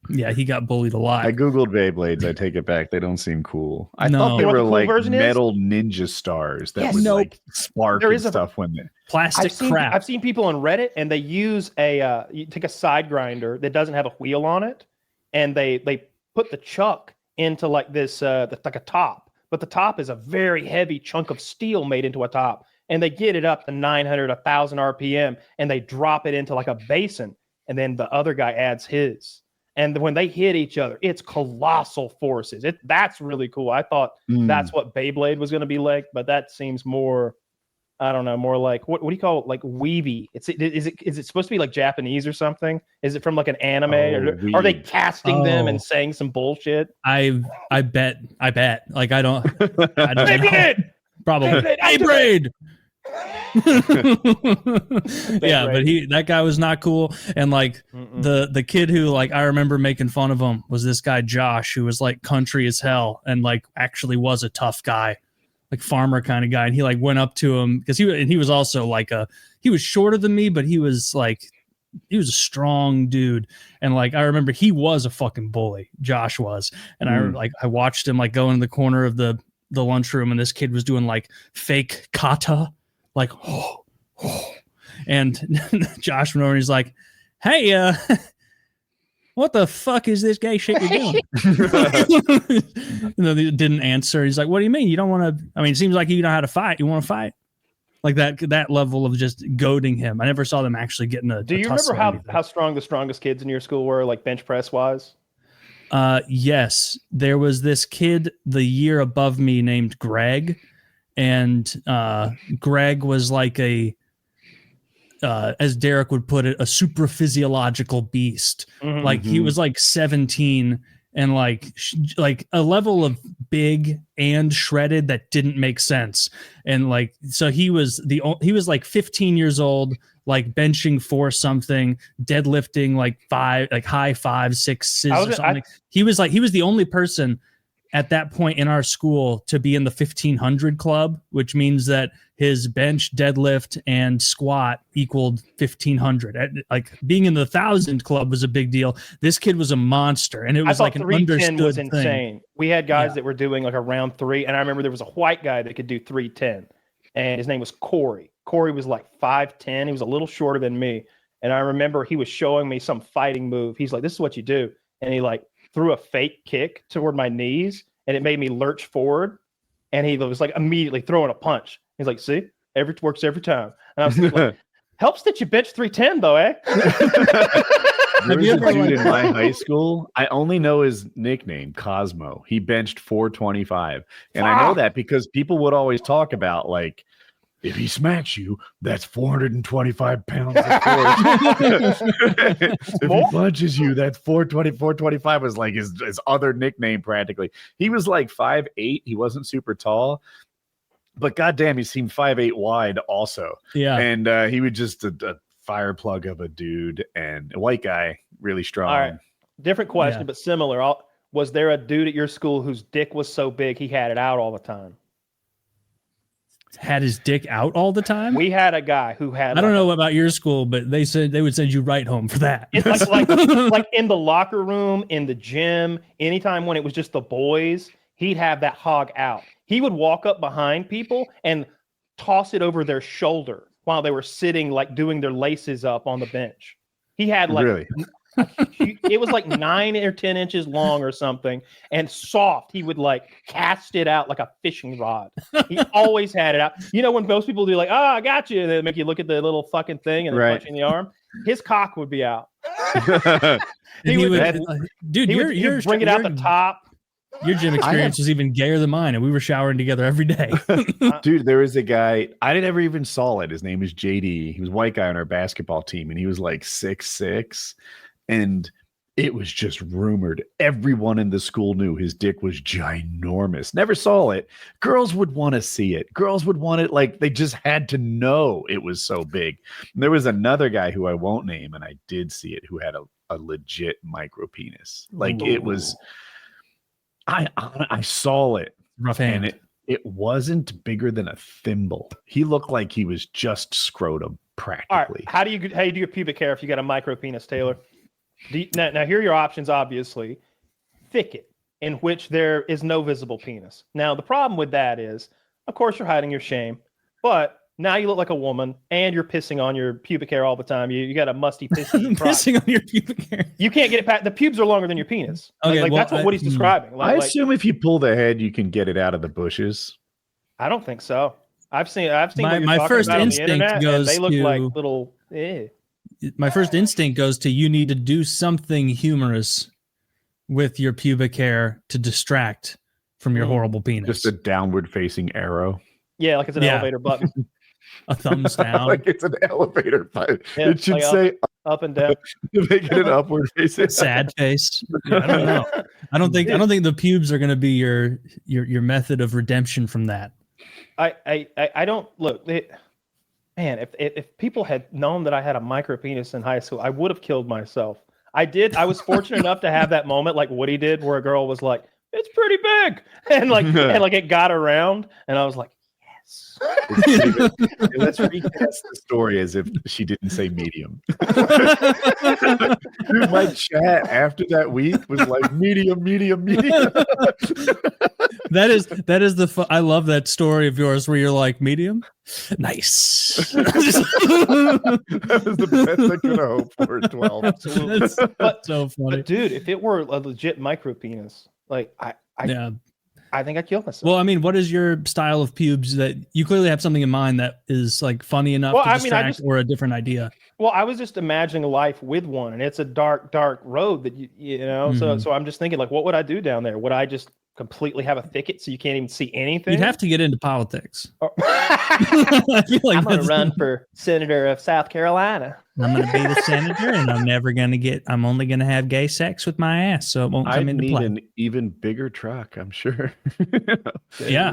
Yeah, he got bullied a lot. I googled Beyblades. I take it back. They don't seem cool. I thought they were like metal ninja stars that would like spark and stuff when they plastic crap. I've seen people on Reddit and they use you take a side grinder that doesn't have a wheel on it, and they put the chuck into like this like a top, but the top is a very heavy chunk of steel made into a top, and they get it up to 900, 1,000 RPM, and they drop it into like a basin, and then the other guy adds his. And when they hit each other, it's colossal forces. That's really cool. I thought that's what Beyblade was going to be like, but that seems more, I don't know, more like what do you call it? Like weavy? Is it supposed to be like Japanese or something? Is it from like an anime? Or are they casting them and saying some bullshit? I bet. Like I don't Beyblade! Probably Beyblade. Yeah, but that guy was not cool, and like the kid who like I remember making fun of him was this guy Josh, who was like country as hell and like actually was a tough guy, like farmer kind of guy, and he like went up to him because he was also like he was shorter than me, but he was a strong dude, and like I remember he was a fucking bully, Josh was, and I watched him like go in the corner of the lunchroom, and this kid was doing like fake kata. Like, and Josh went over and he's like, hey, what the fuck is this gay shit you're doing? They didn't answer. He's like, what do you mean? You don't want to, I mean, it seems like you know how to fight. You want to fight? Like that level of just goading him. I never saw them actually getting Do you remember how strong the strongest kids in your school were, like bench press wise? Yes. There was this kid the year above me named Greg. And Greg was like as Derek would put it, a super physiological beast. Like he was like 17 and like a level of big and shredded that didn't make sense. And like, so he was like 15 years old, like benching for something, deadlifting like high 5, 6s or something. He was the only person at that point in our school to be in the 1500 club, which means that his bench, deadlift, and squat equaled 1500. Like being in the 1000 club was a big deal. This kid was a monster, and it was like an understood was insane. Thing. We had guys that were doing like a round 3, and I remember there was a white guy that could do 310, and his name was Corey. Corey was like 5'10". He was a little shorter than me, and I remember he was showing me some fighting move. He's like, "This is what you do," and he like threw a fake kick toward my knees, and it made me lurch forward. And he was like immediately throwing a punch. He's like, "See, works every time." And I was like, "Helps that you bench 310 though, eh?" There was a dude in my high school. I only know his nickname, Cosmo. He benched 425, and I know that because people would always talk about like, if he smacks you, that's 425 pounds of force. If he punches you, that's 425 was like his other nickname practically. He was like 5'8". He wasn't super tall, but goddamn, he seemed 5'8" wide also. Yeah. And he was just a fire plug of a dude, and a white guy, really strong. All right. Different question, but similar. Was there a dude at your school whose dick was so big he had it out all the time? Had his dick out all the time? We had a guy who had. I don't know about your school, but they said they would send you right home for that. It's like in the locker room, in the gym, anytime when it was just the boys, he'd have that hog out. He would walk up behind people and toss it over their shoulder while they were sitting, like doing their laces up on the bench. He had like really? It was like 9 or 10 inches long or something, and soft. He would like cast it out like a fishing rod. He always had it out. You know when most people do like, "Oh, I got you," and they make you look at the little fucking thing and they punch you in the arm. His cock would be out. Dude, you'd bring it out the top. Your gym experience was even gayer than mine, and we were showering together every day. Dude, there was a guy, I never even saw it. His name is JD. He was a white guy on our basketball team, and he was like 6'6", and it was just rumored. Everyone in the school knew his dick was ginormous. Never saw it. Girls would want to see it. Girls would want it, like they just had to know it was so big. And there was another guy who I won't name, and I did see it, who had a legit micro penis. Like it was... I saw it, rough hand. and it wasn't bigger than a thimble. He looked like he was just scrotum practically. All right. How do you do your pubic hair if you got a micro penis, Taylor? Now here are your options. Obviously, thicket, in which there is no visible penis. Now the problem with that is, of course, you're hiding your shame, but now you look like a woman, and you're pissing on your pubic hair all the time. You got a musty pissy pissing on your pubic hair. You can't get it past. The pubes are longer than your penis. Okay, that's what he's describing. I assume if you pull the head, you can get it out of the bushes. I don't think so. I've seen. My first instinct goes they look to, like little. My first instinct goes to you need to do something humorous with your pubic hair to distract from your horrible penis. Just a downward facing arrow. Yeah, like it's an elevator button. A thumbs down. Like it's an elevator button. Yeah, it should like say up and down. Make it an upward facing. Sad face. I don't know. I don't think the pubes are going to be your method of redemption from that. I don't look. Man, if people had known that I had a micro penis in high school, I would have killed myself. I did. I was fortunate enough to have that moment like Woody did, where a girl was like, "It's pretty big," and like it got around, and I was like, let's recast the story as if she didn't say medium. Dude, my chat after that week was like medium. That is I love that story of yours where you're like medium. Nice. That was the best I could have hoped for at 12. Absolutely. But, so funny. But dude, if it were a legit micro penis, like I think I'd kill myself. Well, I mean, what is your style of pubes that you clearly have something in mind that is like funny enough to distract or a different idea? Well, I was just imagining a life with one, and it's a dark road that you know. Mm-hmm. So I'm just thinking, like, what would I do down there? Would I just completely have a thicket so you can't even see anything? You'd have to get into politics. I feel like I'm going to run for senator of South Carolina. I'm going to be the senator, and I'm only going to have gay sex with my ass, so it won't come into play. An even bigger truck, I'm sure. Yeah.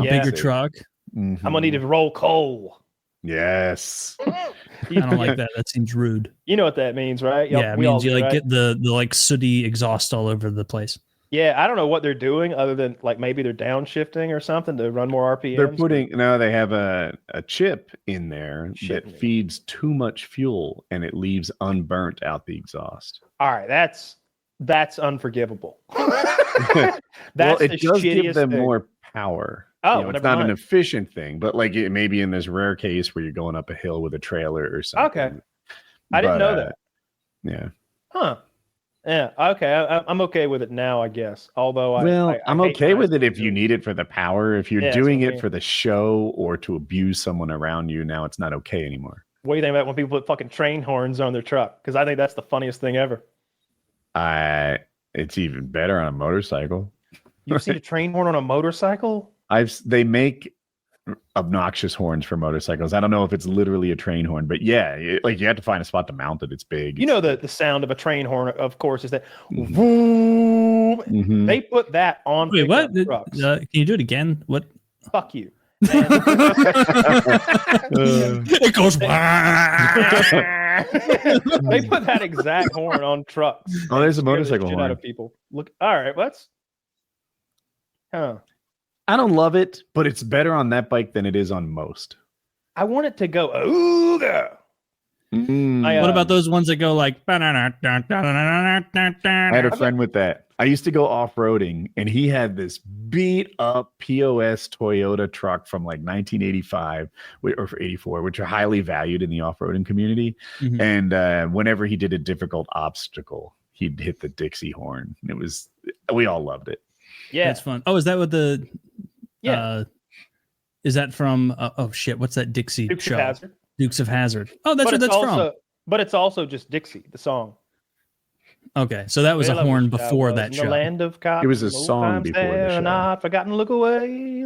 Bigger truck. Mm-hmm. I'm going to need to roll coal. Yes. I don't like that. That seems rude. You know what that means, right? Yeah, it means you get the like sooty exhaust all over the place. Yeah, I don't know what they're doing other than like maybe they're downshifting or something to run more RPMs. They have a chip in there that feeds too much fuel and it leaves unburnt out the exhaust. All right, that's unforgivable. It does give them more power. Oh, it's not an efficient thing, but like it maybe in this rare case where you're going up a hill with a trailer or something. Okay, I didn't know that. Yeah. Huh. Yeah. Okay. I'm okay with it now, I guess. Although I'm okay with it if you need it for the power. If you're doing it for the show or to abuse someone around you, now it's not okay anymore. What do you think about when people put fucking train horns on their truck? Because I think that's the funniest thing ever. It's even better on a motorcycle. You've seen a train horn on a motorcycle? They make obnoxious horns for motorcycles. I don't know if it's literally a train horn, but yeah, you have to find a spot to mount it. It's big. You know the sound of a train horn, of course, is that. Mm-hmm. They put that on. Wait, what? Can you do it again? What? Fuck you. It goes. They put that exact horn on trucks. Oh, there's a motorcycle horn. Out of people. Look. All right. Let's. Huh. I don't love it, but it's better on that bike than it is on most. I want it to go ooga. What about those ones that go like? I had a friend with that. I used to go off-roading, and he had this beat-up POS Toyota truck from like 1985 or 84, which are highly valued in the off-roading community. Mhm. And whenever he did a difficult obstacle, he'd hit the Dixie horn. We all loved it. Yeah, That's fun. Oh, is that what the? Yeah. Is that from? Oh shit! What's that Dixie Dukes show? of Hazzard. Dukes of Hazzard. Oh, that's what But it's that's from. But it's also just Dixie, the song. Okay, so that was a Well, I horn wish I before was that in show. the land of cotton, It was a old song times before the there, show. Not forgotten. Look away,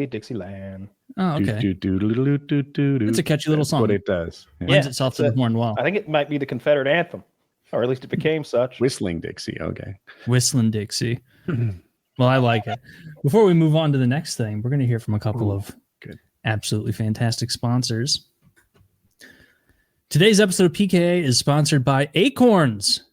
Dixieland. Oh, okay. It's It's a catchy little song. What it does. Yeah. Lends itself to the horn well. I think it might be the Confederate anthem, or at least it became such. Whistling Dixie. Okay. Whistling Dixie. Well, I like it. Before we move on to the next thing, we're going to hear from a couple of good. absolutely fantastic sponsors. Today's episode of PKA is sponsored by Acorns.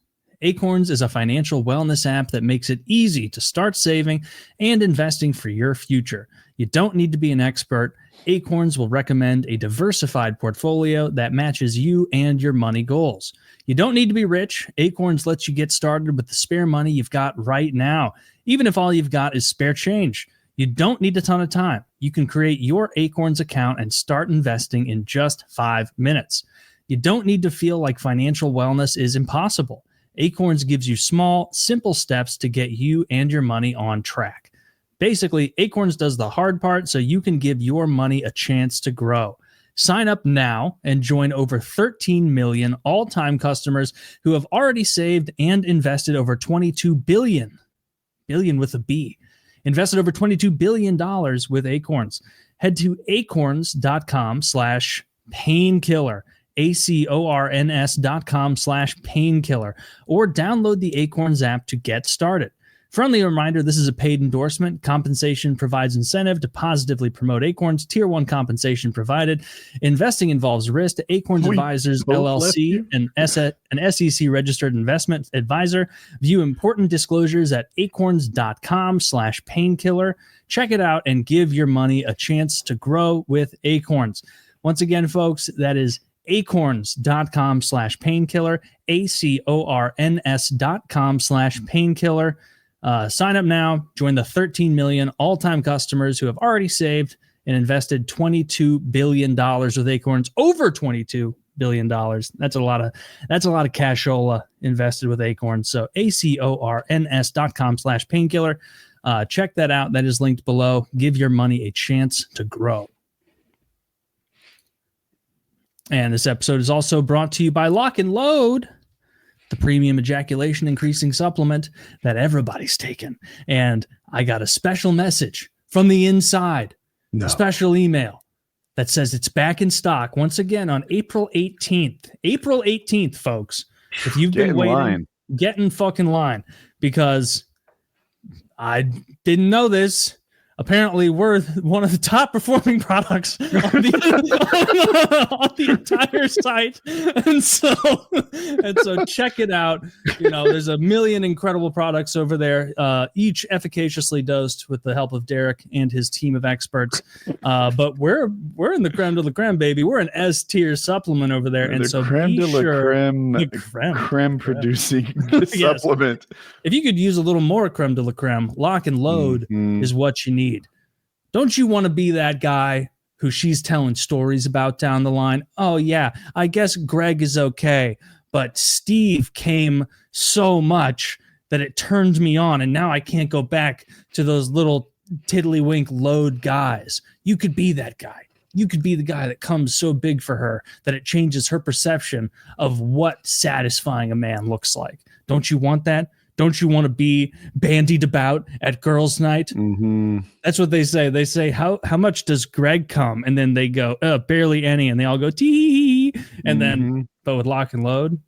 Acorns is a financial wellness app that makes it easy to start saving and investing for your future. You don't need to be an expert. Acorns will recommend a diversified portfolio that matches you and your money goals. You don't need to be rich. Acorns lets you get started with the spare money you've got right now, even if all you've got is spare change. You don't need a ton of time. You can create your Acorns account and start investing in just 5 minutes. You don't need to feel like financial wellness is impossible. Acorns gives you small, simple steps to get you and your money on track. Basically, Acorns does the hard part so you can give your money a chance to grow. Sign up now and join over 13 million all-time customers who have already saved and invested over $22 billion with a B. Invested over $22 billion with Acorns. Head to acorns.com/painkiller. acorns.com/painkiller, or download the Acorns app to get started. Friendly reminder, this is a paid endorsement. Compensation provides incentive to positively promote Acorns. Tier 1 compensation provided. Investing involves risk. Acorns Advisors, LLC, an SEC-registered investment advisor. View important disclosures at acorns.com/painkiller. Check it out and give your money a chance to grow with Acorns. Once again, folks, that is acorns.com/painkiller, acorns.com/painkiller. Sign up now. Join the 13 million all-time customers who have already saved and invested $22 billion with Acorns. Over $22 billion. That's a lot of cashola invested with Acorns. So acorns.com/painkiller. Check that out. That is linked below. Give your money a chance to grow. And this episode is also brought to you by Lock and Load, the premium ejaculation increasing supplement that everybody's taking. And I got a special message from the inside, a special email that says it's back in stock once again on April 18th. April 18th, folks. If you've been waiting, get in fucking line, because I didn't know this. Apparently, we're one of the top performing products on the entire site, and so check it out. You know, there's a million incredible products over there, each efficaciously dosed with the help of Derek and his team of experts. But we're in the creme de la creme, baby. We're an S tier supplement over there, and so creme de la creme producing supplement. If you could use a little more creme de la creme, Lock and Load is what you need. Don't you want to be that guy who she's telling stories about down the line? Oh, yeah, I guess Greg is okay, but Steve came so much that it turned me on, and now I can't go back to those little tiddlywink load guys. You could be that guy. You could be the guy that comes so big for her that it changes her perception of what satisfying a man looks like. Don't you want that? Don't you want to be bandied about at girls' night? Mm-hmm. That's what they say. They say, how much does Greg come? And then they go, barely any. And they all go, tee. And then, but with Lock and Load,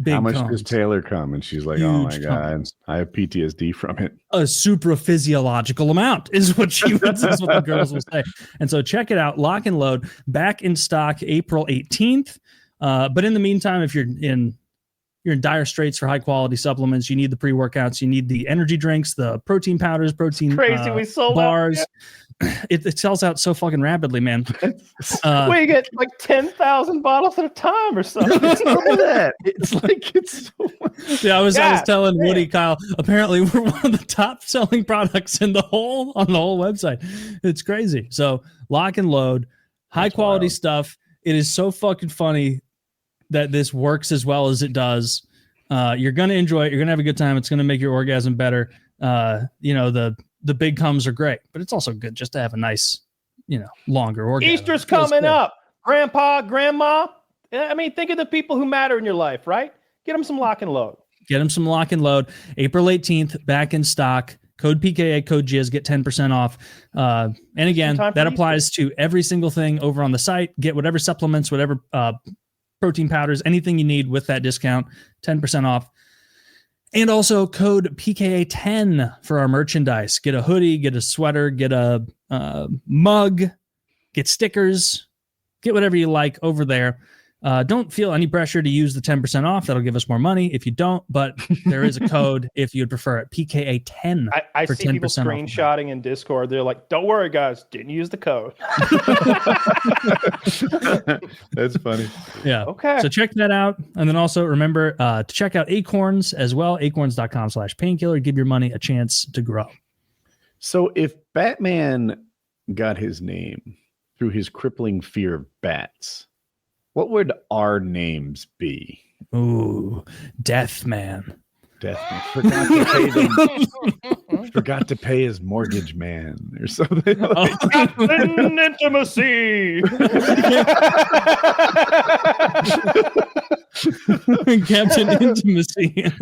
big how much comes. does Taylor come? And she's like, Huge oh my God, I have PTSD from it. A supraphysiological amount is what the girls will say. And so check it out. Lock and Load, back in stock April 18th. But in the meantime, if you're in dire straits for high quality supplements, you need the pre-workouts, you need the energy drinks, the protein powders, protein Crazy, we sold bars. it sells out so fucking rapidly, man. We get like 10,000 bottles at a time or something. It's like it's so Yeah, I was telling man. Woody, Kyle, apparently we're one of the top selling products on the whole website. It's crazy. So lock and load, high quality stuff. It is so fucking funny that this works as well as it does. You're going to enjoy it. You're going to have a good time. It's going to make your orgasm better. The big comes are great, but it's also good just to have a nice, longer orgasm. Easter's coming up. Grandpa, grandma. I mean, think of the people who matter in your life, right? Get them some lock and load. Get them some lock and load. April 18th, back in stock. Code PKA, code Jizz, get 10% off. And again, that applies to every single thing over on the site. Get whatever supplements, whatever protein powders, anything you need with that discount, 10% off. And also code PKA10 for our merchandise. Get a hoodie, get a sweater, get a mug, get stickers, get whatever you like over there. Don't feel any pressure to use the 10% off. That'll give us more money if you don't, but there is a code if you'd prefer it. PKA10 I for see 10% people screenshotting in Discord. They're like, don't worry, guys. Didn't use the code. That's funny. Yeah. Okay. So check that out. And then also remember to check out Acorns as well. Acorns.com/painkiller. Give your money a chance to grow. So if Batman got his name through his crippling fear of bats, what would our names be? Ooh, Death Man. Deathman. Forgot to pay his mortgage man or something. Like. Captain Intimacy. Captain Intimacy.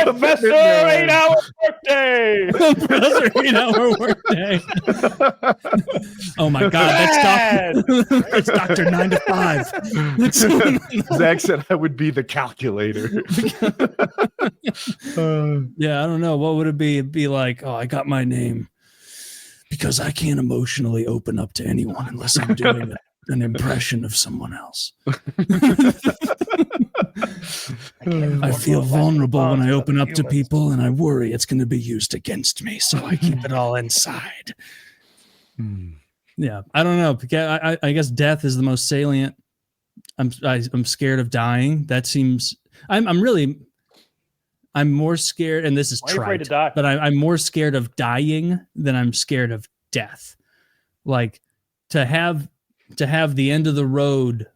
Professor 8-hour workday. Professor 8-hour workday. Oh my God, that's Dr. 9 to 5. Zach said I would be the calculator. Yeah, I don't know. What would it be? It'd be like, oh, I got my name because I can't emotionally open up to anyone unless I'm doing an impression of someone else. I feel vulnerable when I open up to people, and I worry it's going to be used against me, so I keep it all inside. Yeah, I don't know. I guess death is the most salient. I'm scared of dying. That seems. I'm more scared, and this is trite, to die? But I'm more scared of dying than I'm scared of death. Like to have the end of the road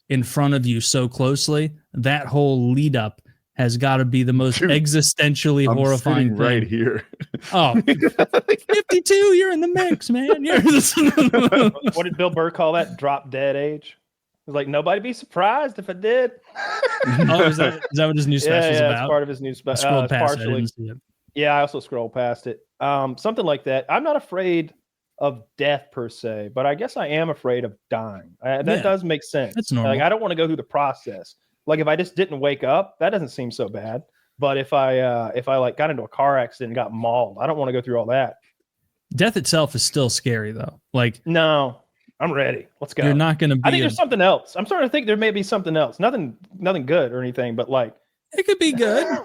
in front of you so closely, that whole lead up has got to be the most existentially horrifying thing. Right here. Oh, 52, you're in the mix, man. What did Bill Burr call that? Drop dead age? It was like, nobody be surprised if I did. Oh, is that what his new special is about? It's part of his new special. Scrolled past it. I didn't see it. Yeah, I also scrolled past it. Something like that. I'm not afraid of death per se, but I guess I am afraid of dying. That does make sense. That's normal. Like, I don't want to go through the process. Like if I just didn't wake up, that doesn't seem so bad. But if I like got into a car accident and got mauled, I don't want to go through all that. Death itself is still scary though. Like no. I'm ready. Let's go. You're not going to be. I think there's something else. I'm starting to think there may be something else. Nothing good or anything, but like it could be good.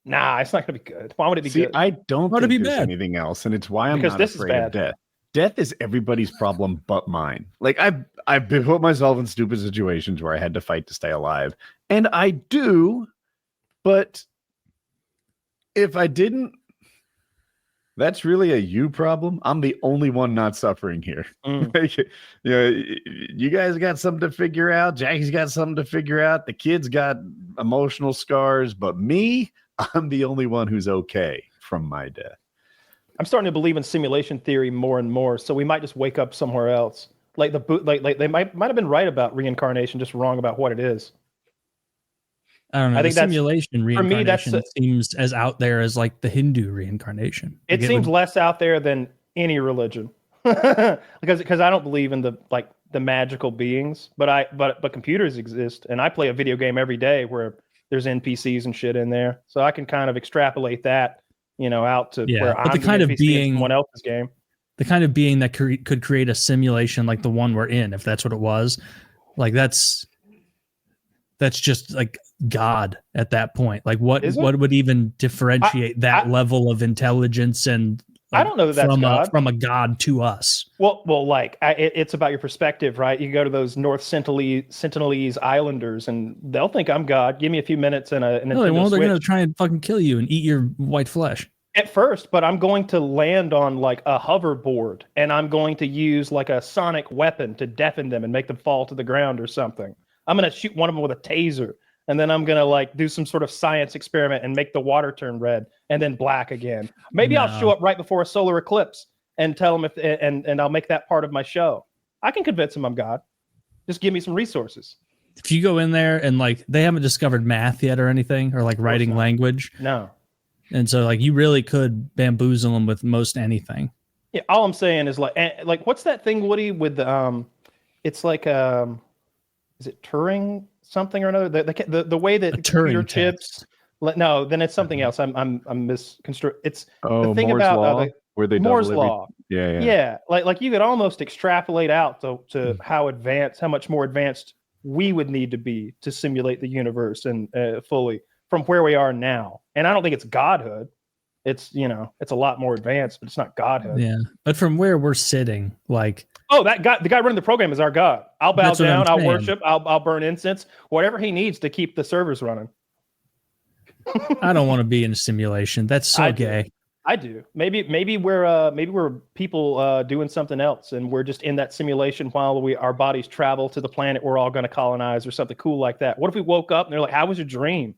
Nah, it's not going to be good. Why would it be good? I don't think there's anything else, and it's why I'm not afraid of death. Death is everybody's problem but mine. Like I've been put myself in stupid situations where I had to fight to stay alive, and I do. But if I didn't. That's really a you problem. I'm the only one not suffering here. You guys got something to figure out. Jackie's got something to figure out. The kids got emotional scars, but me, I'm the only one who's okay from my death. I'm starting to believe in simulation theory more and more. So we might just wake up somewhere else. Like like they might have been right about reincarnation, just wrong about what it is. I don't know. I think simulation reincarnation seems as out there as like the Hindu reincarnation. It seems less out there than any religion, because I don't believe in the magical beings, but computers exist, and I play a video game every day where there's NPCs and shit in there, so I can kind of extrapolate that, out to where I'm the kind of being someone else's game. The kind of being that could create a simulation like the one we're in, if that's what it was, like that's just like God at that point. Like what would even differentiate that level of intelligence and I don't know that that's God. From a God to us. Well, like it's about your perspective, right? You go to those North Sentinelese Islanders, and they'll think I'm God. Give me a few minutes and a Nintendo No, they won't. They're Switch. going to try and fucking kill you and eat your white flesh. At first, but I'm going to land on like a hoverboard, and I'm going to use like a sonic weapon to deafen them and make them fall to the ground or something. I'm going to shoot one of them with a taser, and then I'm going to like do some sort of science experiment and make the water turn red and then black again. Maybe I'll show up right before a solar eclipse and tell them and I'll make that part of my show. I can convince them I'm God. Just give me some resources. If you go in there and like they haven't discovered math yet or anything, or like writing language. No. And so like you really could bamboozle them with most anything. Yeah, all I'm saying is like what's that thing, Woody, with it's like is it Turing something or another? The way that computer chips. No, then it's something else. I'm misconstrued. It's the thing Moore's about law, where they Moore's double law. Yeah. Like you could almost extrapolate out to how much more advanced we would need to be to simulate the universe and fully from where we are now. And I don't think it's godhood. It's it's a lot more advanced, but it's not godhood. Yeah, but from where we're sitting, like that guy, the guy running the program is our God. I'll bow down. I'll worship. I'll burn incense. Whatever he needs to keep the servers running. I don't want to be in a simulation. That's so gay. I do. Maybe we're people doing something else, and we're just in that simulation while our bodies travel to the planet we're all going to colonize or something cool like that. What if we woke up and they're like, "How was your dream?"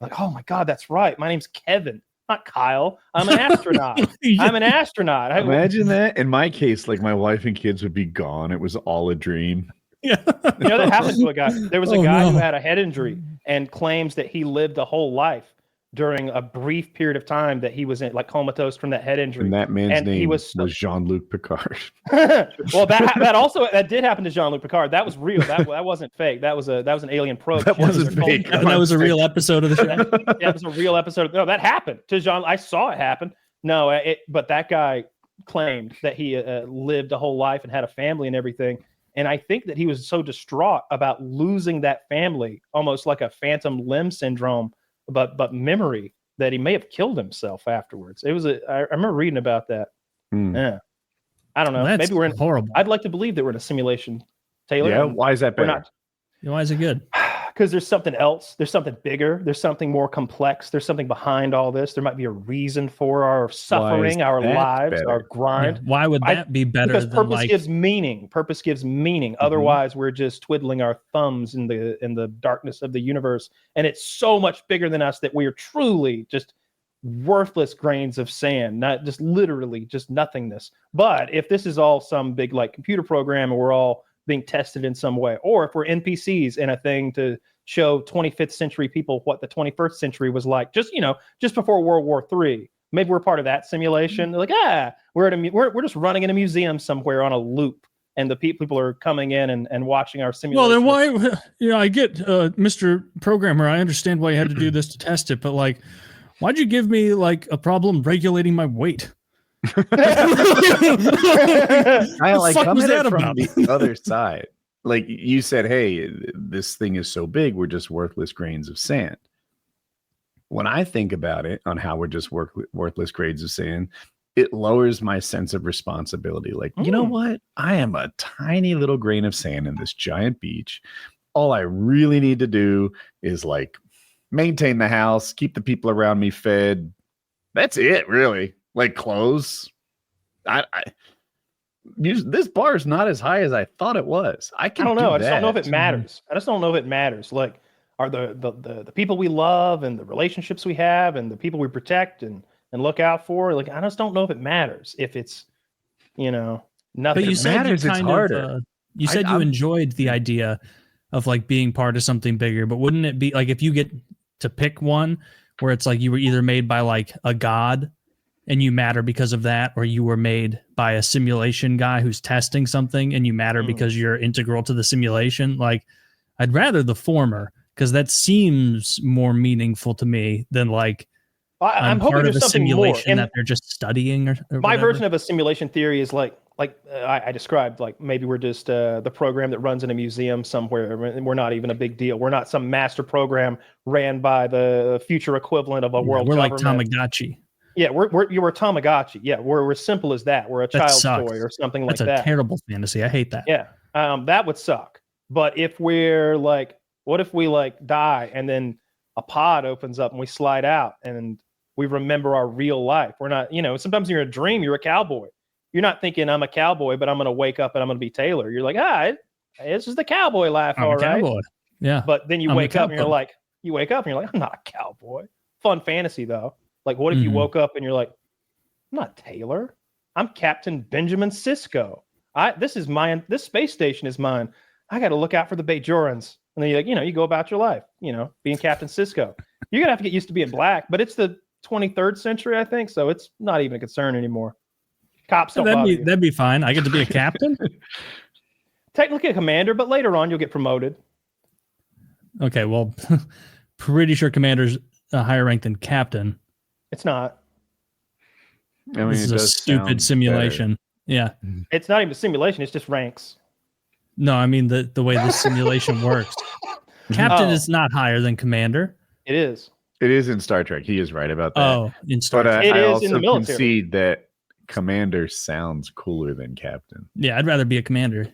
Like, "Oh my God, that's right. My name's Kevin, not Kyle. I'm an astronaut. I'm an astronaut." Imagine that. In my case, like my wife and kids would be gone. It was all a dream. Yeah. That happened to a guy. There was a guy who had a head injury and claims that he lived a whole life during a brief period of time that he was in, like comatose from that head injury. And that man's name was Jean-Luc Picard. Well, that did happen to Jean-Luc Picard. That was real. That wasn't fake. That was an alien probe. That wasn't fake. That was a real episode of the show. Yeah, it was a real episode. No, that happened to Jean. I saw it happen. No, but that guy claimed that he lived a whole life and had a family and everything. And I think that he was so distraught about losing that family, almost like a phantom limb syndrome, but memory, that he may have killed himself afterwards. I remember reading about that. Yeah, I don't know. Maybe we're in horrible. I'd like to believe that we're in a simulation, Taylor. Yeah, why is that better? Why is it good? Because there's something else. There's something bigger. There's something more complex. There's something behind all this. There might be a reason for our suffering, our lives, our grind. Yeah. Why would that be better? Because than purpose gives meaning. Purpose gives meaning. Otherwise, we're just twiddling our thumbs in the darkness of the universe. And it's so much bigger than us that we are truly just worthless grains of sand, not just literally just nothingness. But if this is all some big like computer program and we're all being tested in some way, or if we're NPCs in a thing to show 25th century people what the 21st century was like, just before World War III. Maybe we're part of that simulation. They're like, we're just running in a museum somewhere on a loop, and the people are coming in and watching our simulation. Well, then why? I get, Mr. Programmer, I understand why you had to do this to test it, but like, why'd you give me like a problem regulating my weight? I like coming at it from the other side. Like you said, hey, this thing is so big, we're just worthless grains of sand. When I think about it on how we're just worthless grains of sand, it lowers my sense of responsibility. Like, you know what? I am a tiny little grain of sand in this giant beach. All I really need to do is like maintain the house, keep the people around me fed. That's it, really. Like clothes. This bar is not as high as I thought it was. I don't know. I just don't know if it matters. I just don't know if it matters. Like, are the people we love and the relationships we have and the people we protect and look out for, like, I just don't know if it matters. If it's, nothing. But you said it's harder. You said you enjoyed the idea of like being part of something bigger, but wouldn't it be like if you get to pick one where it's like you were either made by like a god and you matter because of that, or you were made by a simulation guy who's testing something and you matter because you're integral to the simulation? Like, I'd rather the former, because that seems more meaningful to me than like I'm hoping part there's of a something simulation more. that they're just studying or my whatever. version of a simulation theory is like I described, like maybe we're just the program that runs in a museum somewhere, and we're not even a big deal. We're not some master program ran by the future equivalent of a world we're government. like Tamagotchi. Yeah, we're Tamagotchi. Yeah, we're simple as that. We're a That child's sucks. toy or something like That's a that. terrible fantasy. I hate that. Yeah, that would suck. But if we're like, what if we like die and then a pod opens up and we slide out and we remember our real life? We're not, sometimes you're a dream, you're a cowboy. You're not thinking I'm a cowboy, but I'm going to wake up and I'm going to be Taylor. You're like, this is the cowboy life, I'm all a right. cowboy. Yeah. But then you I'm a wake up and you're cowboy. like, I'm not a cowboy. Fun fantasy though. Like, what if you woke up and you're like, I'm not Taylor. I'm Captain Benjamin Sisko. This is mine. This space station is mine. I got to look out for the Bajorans. And then you go about your life, being Captain Sisko. You're going to have to get used to being black, but it's the 23rd century, I think. So it's not even a concern anymore. Cops don't bother you. That'd be fine. I get to be a captain. Technically a commander, but later on you'll get promoted. Okay, well, pretty sure commander's a higher rank than captain. It's not. I mean, This is a stupid simulation. Yeah. It's not even a simulation. It's just ranks. No, I mean the way this simulation works. Captain is not higher than commander. It is. It is in Star Trek. He is right about that. Oh, in Star But Trek. It I is in also the military. concede that commander sounds cooler than captain. Yeah, I'd rather be a commander.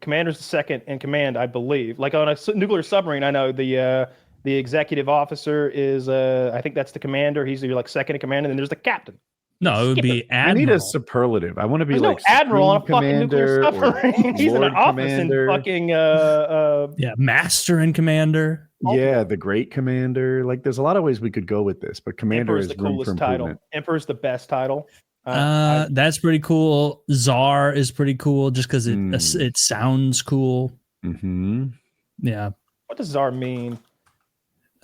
Commander's the second in command, I believe. Like on a nuclear submarine, I know the executive officer is, I think that's the commander. He's your like second in command, and then there's the captain. No, it would be I admiral. need a superlative. I want to be There's like no admiral on a fucking commander nuclear submarine. He's in an Lord office commander. in fucking Yeah, master and commander. Yeah, the great commander. Like, there's a lot of ways we could go with this, but commander Emperor's is the room for coolest title. improvement. Emperor's the best title. That's pretty cool. Czar is pretty cool just because it sounds cool. Mm-hmm. Yeah. What does Tsar mean?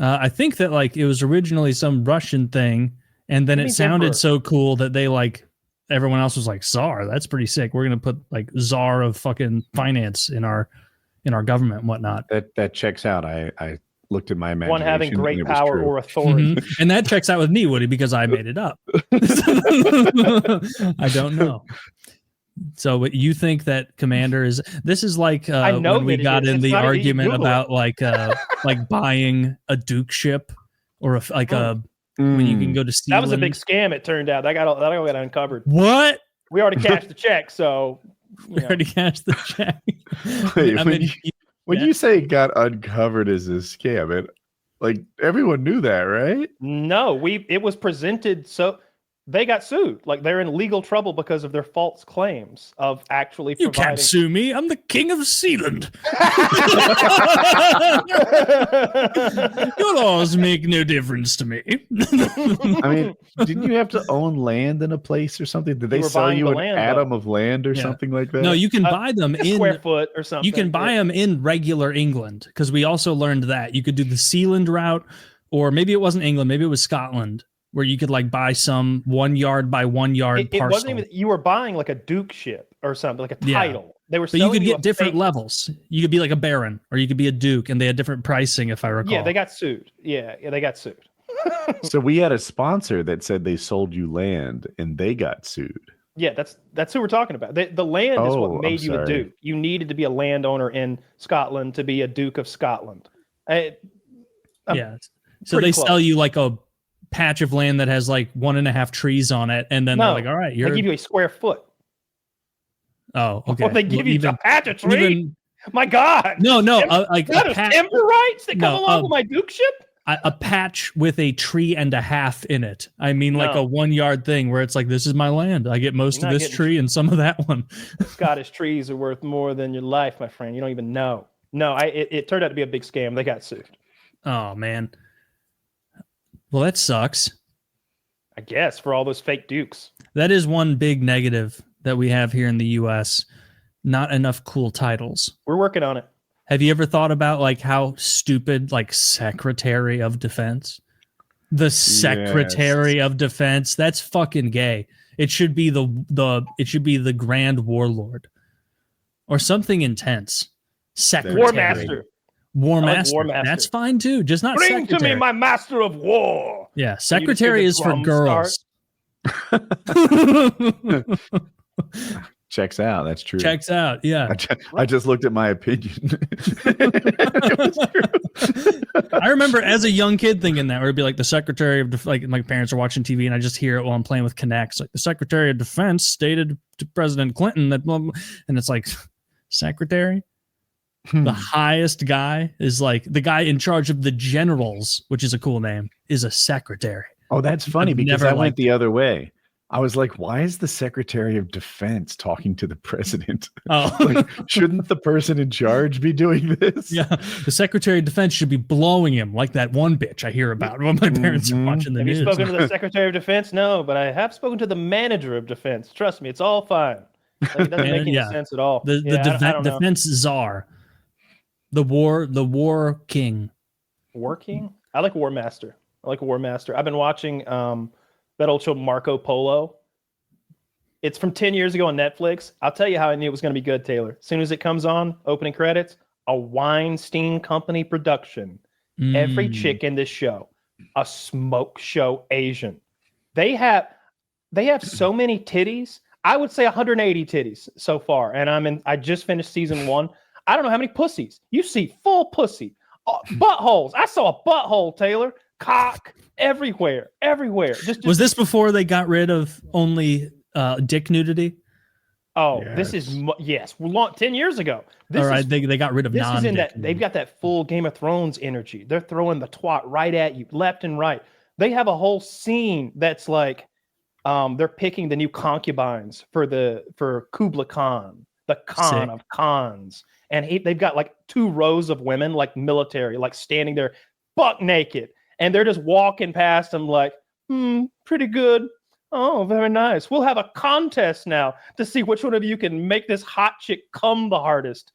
I think that like it was originally some Russian thing, and then It it means sounded emperor. so cool that they like everyone else was like, Czar, that's pretty sick. We're gonna put like Czar of fucking finance in our government and whatnot. That checks out. I looked at my imagination. One having and great it was power true. or authority. Mhm. And that checks out with me, Woody, because I made it up. I don't know. So what you think that commander is? This is like I know when we that it got is. in It's the not easy. argument Google about like buying a Duke ship or when you can go to Sealand. That was a big scam. It turned out that all got uncovered. What? We already cashed the check, so We already cashed the check. Wait, I when mean, when you say it got uncovered as a scam, like everyone knew that, right? no, it was presented so they got sued. Like they're in legal trouble because of their false claims of actually you providing. can't sue me. I'm the king of Sealand. Your laws make no difference to me. I mean, didn't you have to own land in a place or something? Did they were sell buying you the an land, atom though. of land or Yeah. something like that? No, you can buy them a in square foot or something. You can buy them in regular England because we also learned that you could do the Sealand route, or maybe it wasn't England, maybe it was Scotland, where you could like buy some 1 yard by 1 yard It parcel. wasn't even. You were buying like a Duke ship or something, like a Yeah. title. They were. But you selling could get a different fake- levels. You could be like a baron, or you could be a duke, and they had different pricing, if I recall. Yeah, they got sued. Yeah, they got sued. So we had a sponsor that said they sold you land and they got sued. Yeah, that's who we're talking about. The land is Oh, what made I'm you a sorry. duke. You needed to be a landowner in Scotland to be a Duke of Scotland. I'm yeah. So pretty they close. sell you like a patch of land that has like 1.5 trees on it, and then they're like, "All right, They you're." give you a square foot. Oh, okay. Well, they give Well, you a patch of tree. even- My God. no, Is like that a a patch. timber rights that come No, along with my dukeship? A patch with a tree and a half in it. I mean, like No. a 1 yard thing where it's like, this is my land. I get most You're of not this getting- tree and some of that one. Scottish trees are worth more than your life, my friend. You don't even know. No, it turned out to be a big scam. They got sued. Oh, man. Well, that sucks. I guess for all those fake dukes. That is one big negative that we have here in the U.S. Not enough cool titles. We're working on it. Have you ever thought about like how stupid like Secretary of Defense? The Secretary of Defense. That's fucking gay. It should be the Grand Warlord or something intense. Secretary. War Master. War I like Master. War Master. That's fine too. Just not Bring Secretary. to me my Master of War. Yeah, just hear Secretary the is for drums girls. Checks out. That's true. Checks out. Yeah. I just looked at my opinion. I remember as a young kid thinking that, where it'd be like the Secretary of like my parents are watching TV and I just hear it while I'm playing with Kinects. Like the Secretary of Defense stated to President Clinton that, and it's like, Secretary? The highest guy is like the guy in charge of the generals, which is a cool name, is a secretary. Oh, that's funny I've because never I went liked the other way. I was like, why is the Secretary of Defense talking to the president? Oh, Like, shouldn't the person in charge be doing this? yeah. The Secretary of Defense should be blowing him like that one bitch I hear about when my parents are watching the Have news. you spoken to the Secretary of Defense? No, but I have spoken to the Manager of Defense. Trust me, it's all fine. Like, it doesn't make any sense at all. The I don't know. defense czar, the war king. War King? I like War Master. I've been watching that old show Marco Polo. It's from 10 years ago on Netflix. I'll tell you how I knew it was going to be good, Taylor. As soon as it comes on, opening credits, a Weinstein Company production. Every chick in this show, a smoke show Asian. They have so many titties. I would say 180 titties so far. And I just finished season 1. I don't know how many pussies. You see full pussy. Buttholes. I saw a butthole, Taylor. Cock everywhere. Just Was this before they got rid of only dick nudity? Oh, Yes. this is yes. 10 years ago. All right, they got rid of This non. is in that they've got that full Game of Thrones energy. They're throwing the twat right at you, left and right. They have a whole scene that's like they're picking the new concubines for Kublai Khan, the Khan of Khans. And they've got like 2 rows of women, like military, like standing there buck naked. And they're just walking past them like, pretty good. Oh, very nice. We'll have a contest now to see which one of you can make this hot chick come the hardest.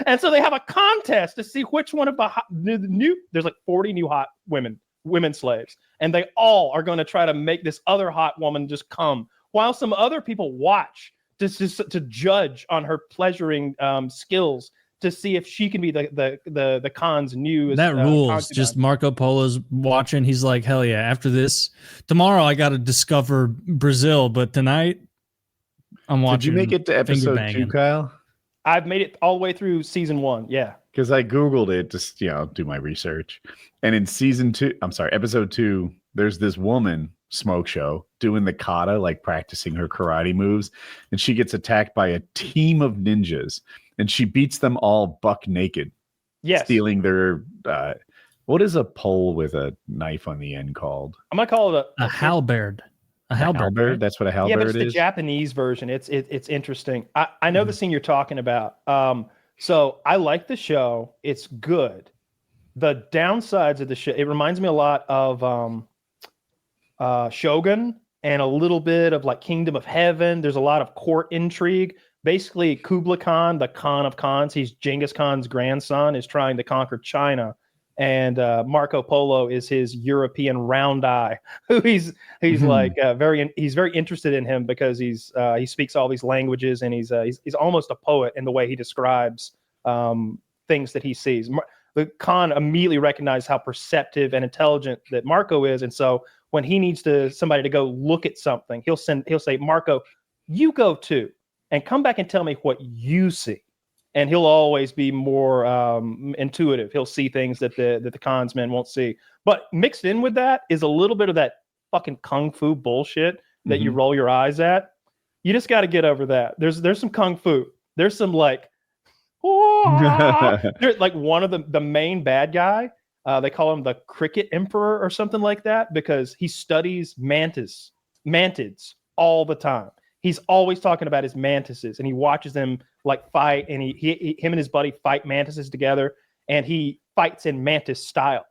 And so they have a contest to see which one of the there's like 40 new hot women slaves. And they all are going to try to make this other hot woman just come while some other people watch to judge on her pleasuring skills to see if she can be the Khan's new. That rules. concubine. Just Marco Polo's watching. He's like, hell yeah. After this, tomorrow I got to discover Brazil, but tonight I'm watching. Did you make it to episode 2, banging. Kyle? I've made it all the way through season 1. Yeah. Because I Googled it to do my research. And in episode 2, there's this woman smoke show doing the kata, like practicing her karate moves. And she gets attacked by a team of ninjas. And she beats them all buck naked. Yes. Stealing their what is a pole with a knife on the end called? I'm gonna call it A halberd. A halberd. Right? That's what a halberd yeah, but it's is. the Japanese version. It's interesting. I know the scene you're talking about. So I like the show. It's good. The downsides of the show, it reminds me a lot of Shogun and a little bit of like Kingdom of Heaven. There's a lot of court intrigue. Basically, Kublai Khan, the Khan of Khans, he's Genghis Khan's grandson, is trying to conquer China. And Marco Polo is his European round eye, who he's like very interested in him because he speaks all these languages and he's almost a poet in the way he describes things that he sees. The Khan immediately recognized how perceptive and intelligent that Marco is, and so when he needs somebody to go look at something, he'll say, Marco, you go too, and come back and tell me what you see. And he'll always be more intuitive. He'll see things that the Khan's men won't see. But mixed in with that is a little bit of that fucking kung fu bullshit that you roll your eyes at. You just got to get over that. There's some kung fu. There's some like, like one of the main bad guy. They call him the Cricket Emperor or something like that because he studies mantids all the time. He's always talking about his mantises, and he watches them like fight, and him and his buddy fight mantises together, and he fights in mantis style.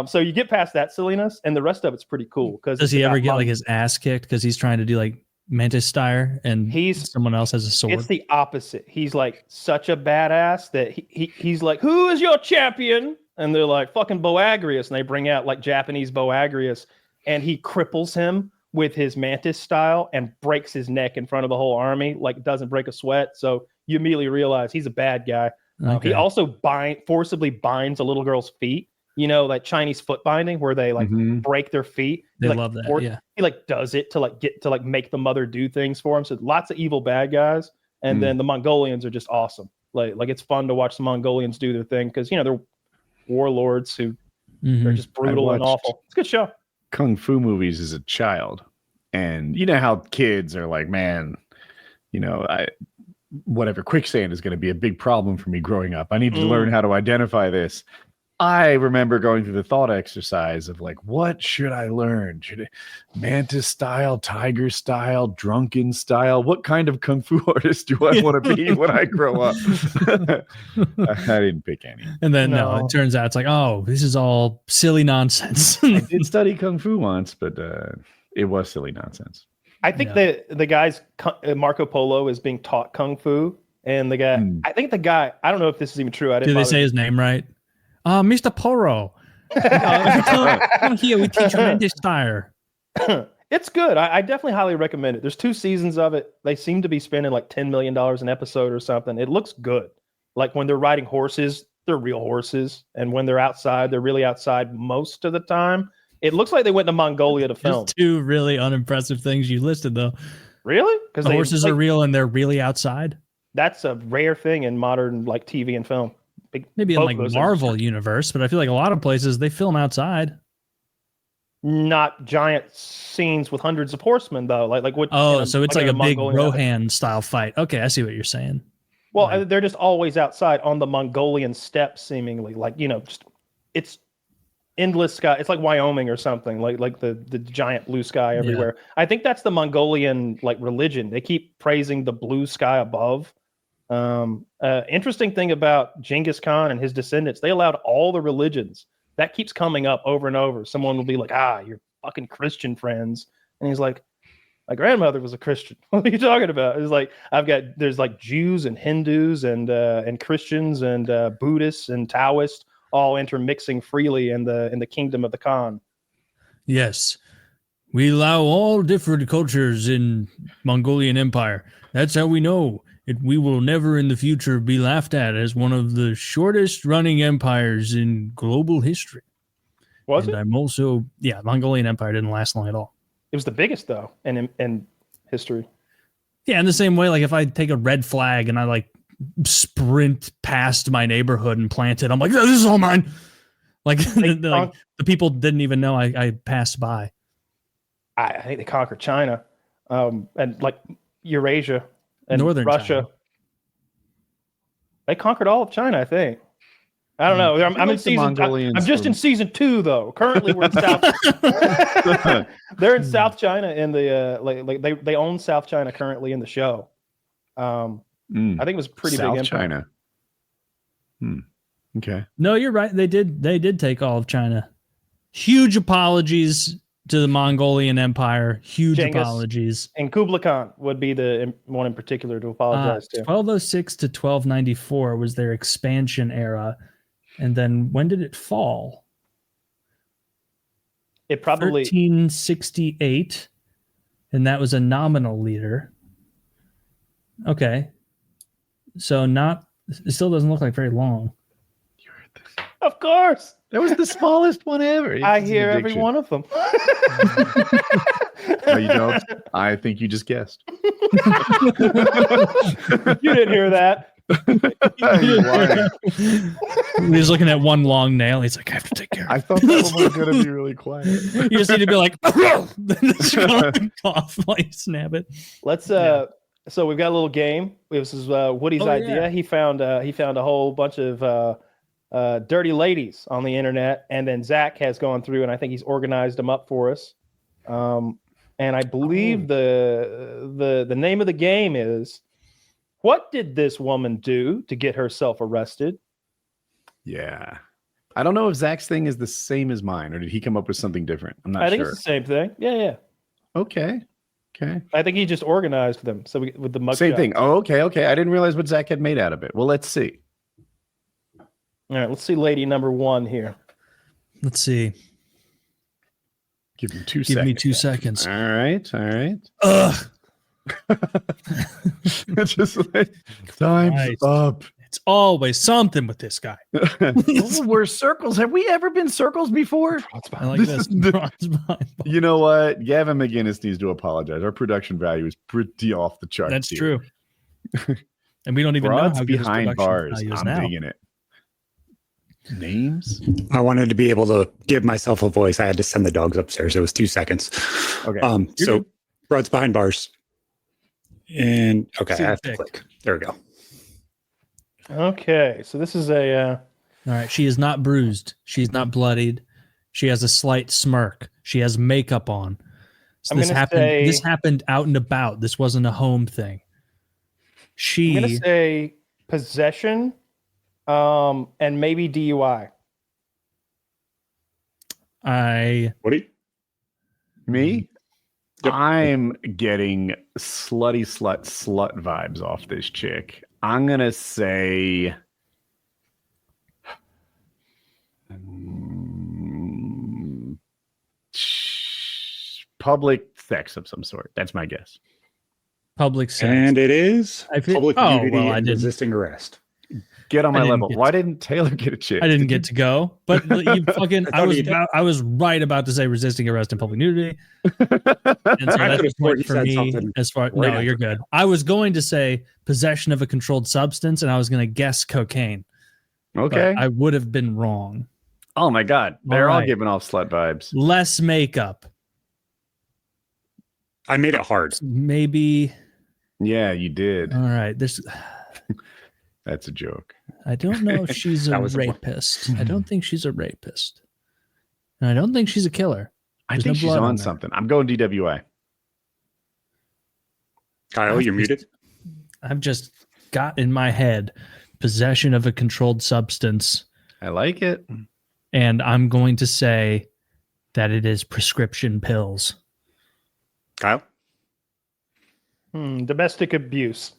So you get past that silliness, and the rest of it's pretty cool. Because does he ever get like his ass kicked because he's trying to do like mantis style, and someone else has a sword? It's the opposite. He's like such a badass that he's like, "Who is your champion?" And they're like, "Fucking Boagrius," and they bring out like Japanese Boagrius, and he cripples him with his mantis style and breaks his neck in front of the whole army, like doesn't break a sweat. So you immediately realize he's a bad guy. Okay. He also forcibly binds a little girl's feet you know, like Chinese foot binding where they like Mhm. break their feet. They Like, love that. or- Yeah. He like does it to like get to like make the mother do things for him. So lots of evil bad guys. And then the Mongolians are just awesome. Like it's fun to watch the Mongolians do their thing because, you know, they're warlords who are Mhm. just brutal and watched- awful. It's a good show. Kung fu movies as a child, and you know how kids are like, man, you know, whatever quicksand is going to be a big problem for me growing up. I need to learn how to identify this. I remember going through the thought exercise of like, what should I learn? Should it mantis style, tiger style, drunken style? What kind of kung fu artist do I want to be when I grow up? I didn't pick any. And then no, No. it turns out it's like, oh, this is all silly nonsense. I did study kung fu once, but it was silly nonsense. I think the guy's Marco Polo is being taught kung fu, and the guy, I think the guy, I don't know if this is even true. I didn't. Did they bother- say his name right? Mr. Poro. Come here, we teach you mantis style. It's good. I definitely highly recommend it. There's 2 seasons of it. They seem to be spending like $10 million an episode or something. It looks good. Like when they're riding horses, they're real horses, and when they're outside, they're really outside most of the time. It looks like they went to Mongolia to film. Just 2 really unimpressive things you listed, though. Really? Because The horses are real and they're really outside. That's a rare thing in modern like TV and film. Maybe in Both like of those Marvel things. universe, but I feel like a lot of places they film outside. Not giant scenes with hundreds of horsemen though. Like what? Oh, in a- so it's like in a big Mongolian epic. Rohan style fight. Okay, I see what you're saying. Well, Right. they're just always outside on the Mongolian steppes, seemingly. Like, you know, just it's endless sky. It's like Wyoming or something. Like the giant blue sky everywhere. I think that's the Mongolian like religion. They keep praising the blue sky above. Interesting thing about Genghis Khan and his descendants, they allowed all the religions. That keeps coming up over and over. Someone will be like, you're fucking Christian friends. And he's like, my grandmother was a Christian. What are you talking about? It's like, there's like Jews and Hindus and Christians and Buddhists and Taoists all intermixing freely in the kingdom of the Khan. Yes. We allow all different cultures in Mongolian Empire. That's how we know we will never in the future be laughed at as one of the shortest running empires in global history. Was And it? I'm also, Mongolian Empire didn't last long at all. It was the biggest though in history. Yeah, in the same way, like if I take a red flag and I like sprint past my neighborhood and plant it, I'm like, this is all mine. Like, the people didn't even know I passed by. I think they conquered China, and like Eurasia and Northern Russia. China. They conquered all of China, I think. I don't know. I'm in like the season. Mongolians I'm just in season 2 though. Currently, we're in South. They're in South China in the like they own South China currently in the show. I think it was a pretty South big empire. China. Okay. No, you're right. They did take all of China. Huge apologies to the Mongolian Empire. Huge Genghis. apologies. And Kublai Khan would be the one in particular to apologize to. 1206 to 1294 was their expansion era. And then when did it fall? It probably 1368. And that was a nominal leader. Okay. So it still doesn't look like very long. Of course. That was the smallest one ever. I It's an hear every addiction. one of them. No, you don't. I think you just guessed. You didn't hear that. You're lying. He's looking at one long nail. He's like, I have to take care of I thought that one was going to be really quiet. it. You just need to be like, cough while you snap it. Let's so we've got a little game. This is Woody's idea. yeah. He found a whole bunch of dirty ladies on the internet, and then Zach has gone through and I think he's organized them up for us. And I believe the name of the game is, what did this woman do to get herself arrested? Yeah. I don't know if Zach's thing is the same as mine, or did he come up with something different? I'm not I think sure. it's the same thing. Yeah. Okay. I think he just organized them. So with the mugshot. Same thing. Oh, okay. I didn't realize what Zach had made out of it. Well, let's see. All right, let's see lady number 1 here. Let's see. Give me 2 Give seconds. me 2 seconds. All right. Ugh. Just like, time's Nice. up. It's always something with this guy. Oh, we're circles. Have we ever been circles before? I like this. You know what? Gavin McGinnis needs to apologize. Our production value is pretty off the charts. That's here. true. And we don't even Broads know how good his behind production bars. value is I'm now. digging it. Names? I wanted to be able to give myself a voice. I had to send the dogs upstairs. It was 2 seconds. Okay. So good. Broads behind bars. And okay, I have to pick. click. There we go. Okay, so this is a. All right. She is not bruised. She's not bloodied. She has a slight smirk. She has makeup on. So I'm this gonna happened. say- This happened out and about. This wasn't a home thing. I'm gonna say possession, and maybe DUI. Woody? Me? Yep. I'm getting slutty slut vibes off this chick. I'm gonna say public sex of some sort. That's my guess. Public sex. And it is I feel- public oh, nudity well, I and didn't- resisting arrest. Get on I my didn't level. get Why didn't Taylor get a chick? I didn't get to go, but you fucking. I thought I was right about to say resisting arrest and public nudity, and so I that's could've a sworn point he for said me. something As far right no, after you're good. I was going to say possession of a controlled substance, and I was going to guess cocaine. Okay. But I would have been wrong. Oh my God. They're all right. giving off slut vibes. Less makeup, I made it hard. maybe. Yeah, you did. All right, this. That's a joke. I don't know if she's a That was a one. rapist. I don't think she's a rapist, and I don't think she's a killer. I There's think no she's blood on on there. something. I'm going DWI. Kyle, you're muted. I've just got in my head possession of a controlled substance, I like it. and I'm going to say that it is prescription pills. Kyle? Domestic abuse.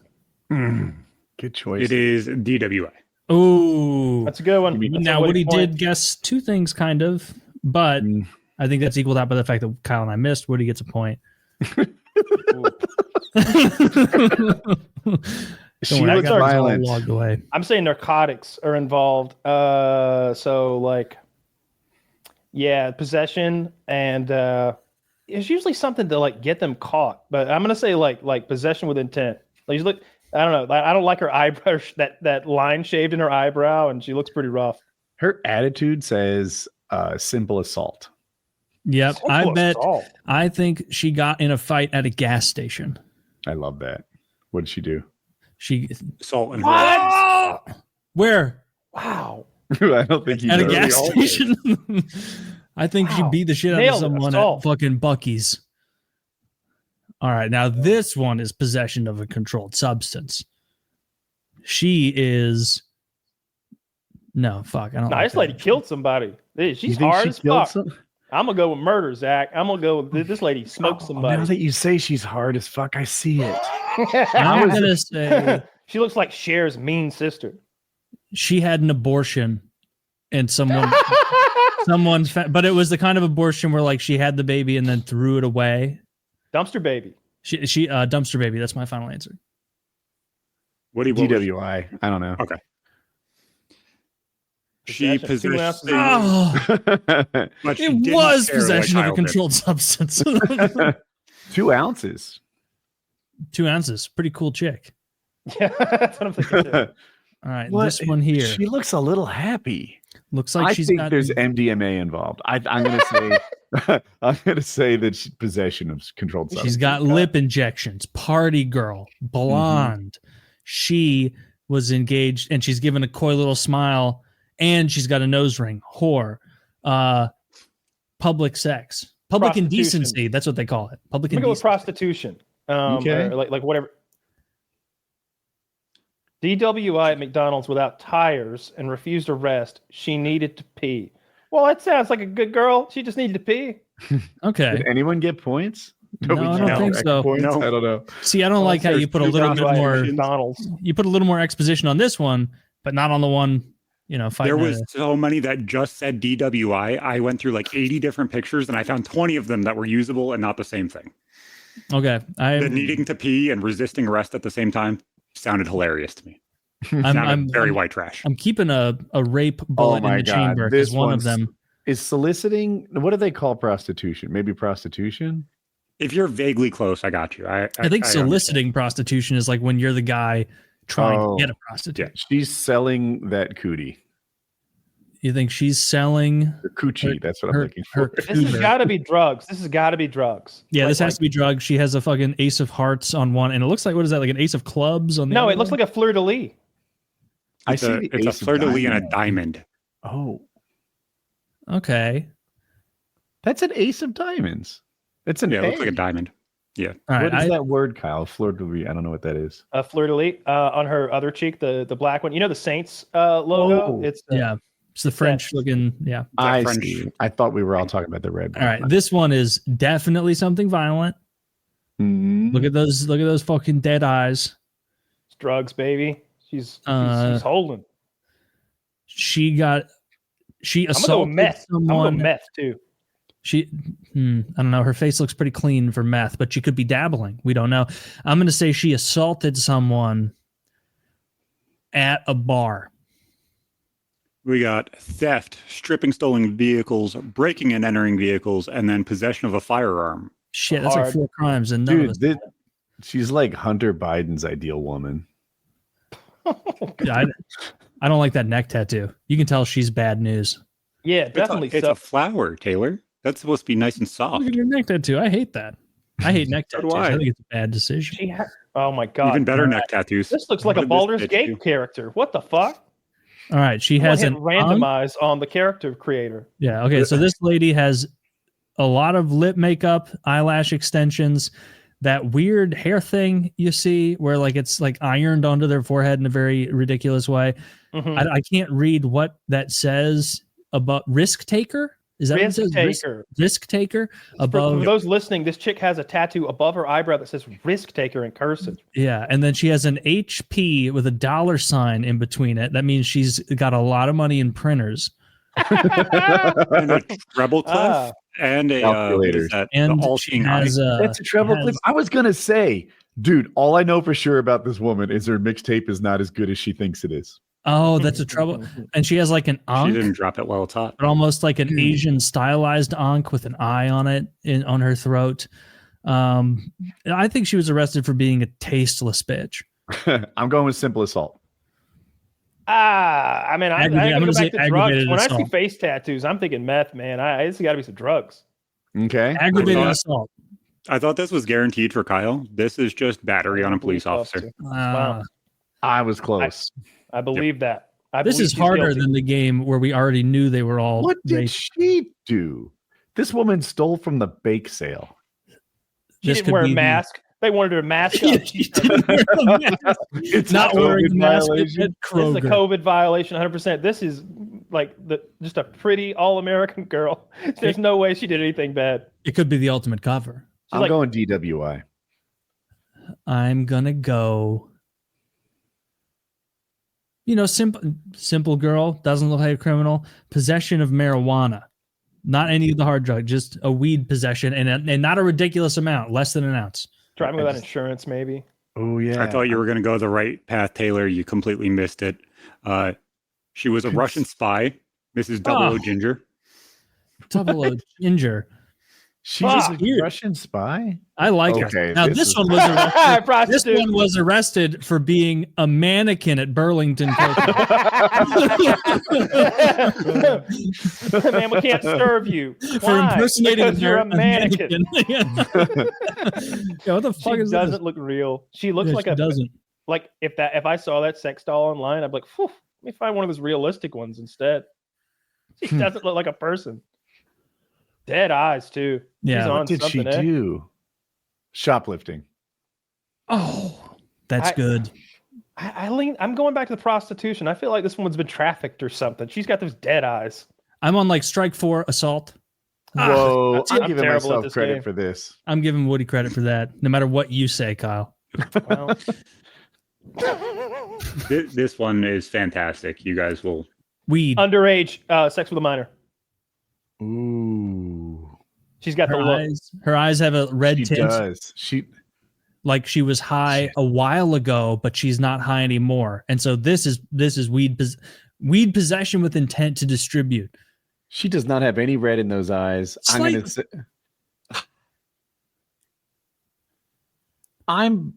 Good choice. It is DWI. Ooh. That's a good one. You mean- That's a Now, way Woody to point. did guess two things, kind of, but Mm. I think that's equaled out by the fact that Kyle and I missed. Woody gets a point. She Don't worry, I looks got this all violent. logged away. I'm saying narcotics are involved. So like, yeah, possession and it's usually something to like get them caught. But I'm gonna say like possession with intent. Like, you look, I don't know. I don't like her eyebrow. That line shaved in her eyebrow, and she looks pretty rough. Her attitude says simple assault. Yep, I Simple bet. assault. I think she got in a fight at a gas station. I love that. What did she do? She Assault and where Wow. I don't think he's at a early gas on. station. I think she Wow. beat the shit out of Nailed it. someone Assault. at fucking Bucky's. All right, now this one is possession of a controlled substance. She is no fuck. I don't. Nah, like this that. lady killed somebody. You She's think hard she as killed fuck. some- I'm gonna go with murder, Zach. I'm gonna go with this lady smoked Oh, somebody. now that you say she's hard as fuck, I see it. I'm gonna say She looks like Cher's mean sister. she had an abortion, and someone, but it was the kind of abortion where like she had the baby and then threw it away. Dumpster baby. She dumpster baby. That's my final answer. What was DWI. I don't know. Okay. She Possession, 2 ounces possessed. of Oh, But she it didn't was share what possession of a Kyle did. controlled substance. 2 ounces. 2 ounces. Pretty cool chick. Yeah, that's what I'm thinking too. All right, What? this one here She looks a little happy. looks like I she's think got. there's MDMA involved. I'm gonna say I'm gonna say that possession of controlled substance. She's got lip injections. Party girl, blonde. She was engaged, and she's given a coy little smile, and she's got a nose ring. Whore, public sex, public Prostitution. indecency. That's what they call it. Public I'm gonna go with indecency. prostitution. Okay. Or like whatever. DWI at McDonald's without tires and refused arrest. She needed to pee. Well, that sounds like a good girl. She just needed to pee. Okay. Did anyone get points? No, I don't think so. Points? No. I don't know. See, I don't like how you put a little bit DWI at more. McDonald's. You put a little more exposition on this one, but not on the one. There Fighting was so many that just said DWI. I went through like 80 different pictures and I found 20 of them that were usable and not the same thing. Okay, The needing to pee and resisting arrest at the same time sounded hilarious to me. I'm very white trash. I'm keeping a rape bullet in the chamber because one of them is soliciting. What do they call prostitution? Maybe prostitution. If you're vaguely close, I got you. I think I soliciting prostitution is like when you're the guy trying to get a prostitute. Yeah. She's selling that cootie. You think she's selling the coochie? That's what I'm looking for. This has got to be drugs. This has got to be drugs. Yeah, this has to be drugs. She has a fucking ace of hearts on one, and it looks like, what is that? Like an ace of clubs on the No, other it looks one? like a fleur de lis. I see. It's a fleur de lis and a diamond. Oh, okay. That's an ace of diamonds. It's an It looks A. like a diamond. Yeah. All right. What is that word, Kyle? Fleur de lis. I don't know what that is. A fleur de lis on her other cheek, the black one. You know the Saints logo? Oh, It's yeah. It's the French looking. Yeah. I French. see. I thought we were all talking about the red. All right. This one is definitely something violent. Mhm. Look at those fucking dead eyes. It's drugs, baby. She's holding. She I'm gonna go assaulted meth. I'm someone. going meth too. She, I don't know. Her face looks pretty clean for meth, but she could be dabbling. We don't know. I'm going to say she assaulted someone at a bar. We got theft, stripping stolen vehicles, breaking and entering vehicles, and then possession of a firearm. Shit, that's like Hard. 4 crimes, and none of us. Dude, she's like Hunter Biden's ideal woman. I don't like that neck tattoo. You can tell she's bad news. Yeah, definitely. It's a flower, Taylor. That's supposed to be nice and soft. Look at your neck tattoo. I hate that. I hate neck So do tattoos. I I. think it's a bad decision. Oh my god. Even better neck tattoos. This looks like What a did this Baldur's bitch Gate do? character. What the fuck? All right, she has an randomize on the character creator. Yeah. Okay. So this lady has a lot of lip makeup, eyelash extensions, that weird hair thing you see where like it's like ironed onto their forehead in a very ridiculous way. Mhm. I can't read what that says about risk taker. Is that Risk what it says? taker. Risk taker For above. those listening, this chick has a tattoo above her eyebrow that says risk taker in cursive. Yeah. And then she has an HP with a $sign in between it. That means she's got a lot of money in printers. And a treble clef Ah. and a what is that? And the she all-seeing eye. has That's a treble clip. I was gonna say, dude, all I know for sure about this woman is her mixtape is not as good as she thinks it is. oh, that's a trouble. And she has like an She ankh. didn't drop it while it's hot. But almost like an Asian stylized ankh with an eye on it on her throat. I think she was arrested for being a tasteless bitch. I'm going with simple assault. I mean, I'm I'm gonna go gonna say back to drugs. aggravated When I see assault. face tattoos, I'm thinking meth, man. It's got to be some drugs. Okay. Aggravated thought- assault. I thought this was guaranteed for Kyle. This is just battery on a police officer. Wow. I was close. I believe that. This is harder than the game where we already knew they were all. What did racist. she do? This woman stole from the bake sale. She This didn't could wear a be the- mask. They wanted her mask up. She didn't wear the mask. It's Not a wearing COVID the mask violation. at This is a Kroger. COVID violation, 100%. This is like just a pretty all-American girl. There's no way she did anything bad. It could be the ultimate cover. She's I'm like, going DWI. I'm gonna go. Simple girl, doesn't look like a criminal. Possession of marijuana, not any of the hard drug, just a weed possession, and not a ridiculous amount, less than an ounce. driving without insurance, maybe. Oh yeah. I thought you were going to go the right path, Taylor. You completely missed it. She was a Russian spy, Mrs. Double O Oh. Ginger. Double O ginger. She's a Fuck. Russian spy. I like Okay, it. Now this this is- one was arrested. This Prostitute. one was arrested for being a mannequin at Burlington. Cocoa. Man, we can't serve you. For Why? impersonating Because you're a a mannequin. Yeah, what the fuck She is doesn't this? look real. She looks Yeah, like she doesn't. like if I saw that sex doll online, I'd be like, "Phew, let me find one of those realistic ones instead." She doesn't look like a person. Dead eyes too. Yeah. She's on What did she something, eh? do? Shoplifting. Oh, that's I- good. I'm going back to the prostitution. I feel like this woman's been trafficked or something. She's got those dead eyes. I'm on like strike 4 assault. Whoa, I'm I'm giving terrible at myself this credit game. for this. I'm giving Woody credit for that, no matter what you say, Kyle. Well, This one is fantastic. You guys will. Weed. underage sex with a minor. Ooh. She's got the look. Her eyes have a red She tint. does. She like she was high a while ago, but she's not high anymore. And so this is weed possession with intent to distribute. She does not have any red in those eyes. It's I'm like- gonna say, I'm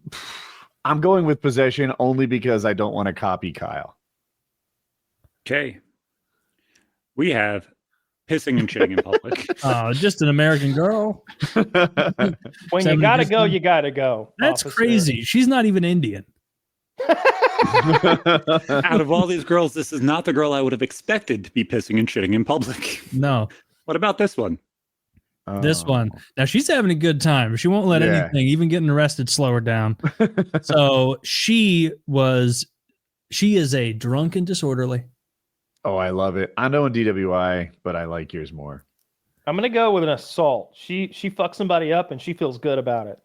going with possession only because I don't want to copy Kyle. Okay. We have pissing and shitting in public. Just an American girl. When you 70 gotta go, distance. you gotta go. That's officer. crazy. She's not even Indian. Out of all these girls, this is not the girl I would have expected to be pissing and shitting in public. No, What about this one? this one. Now she's having a good time. She won't let Yeah. anything, even getting arrested, slow her down. So she is a drunk and disorderly. Oh, I love it. I know in DWI, but I like yours more. I'm gonna go with an assault. She fucks somebody up and she feels good about it.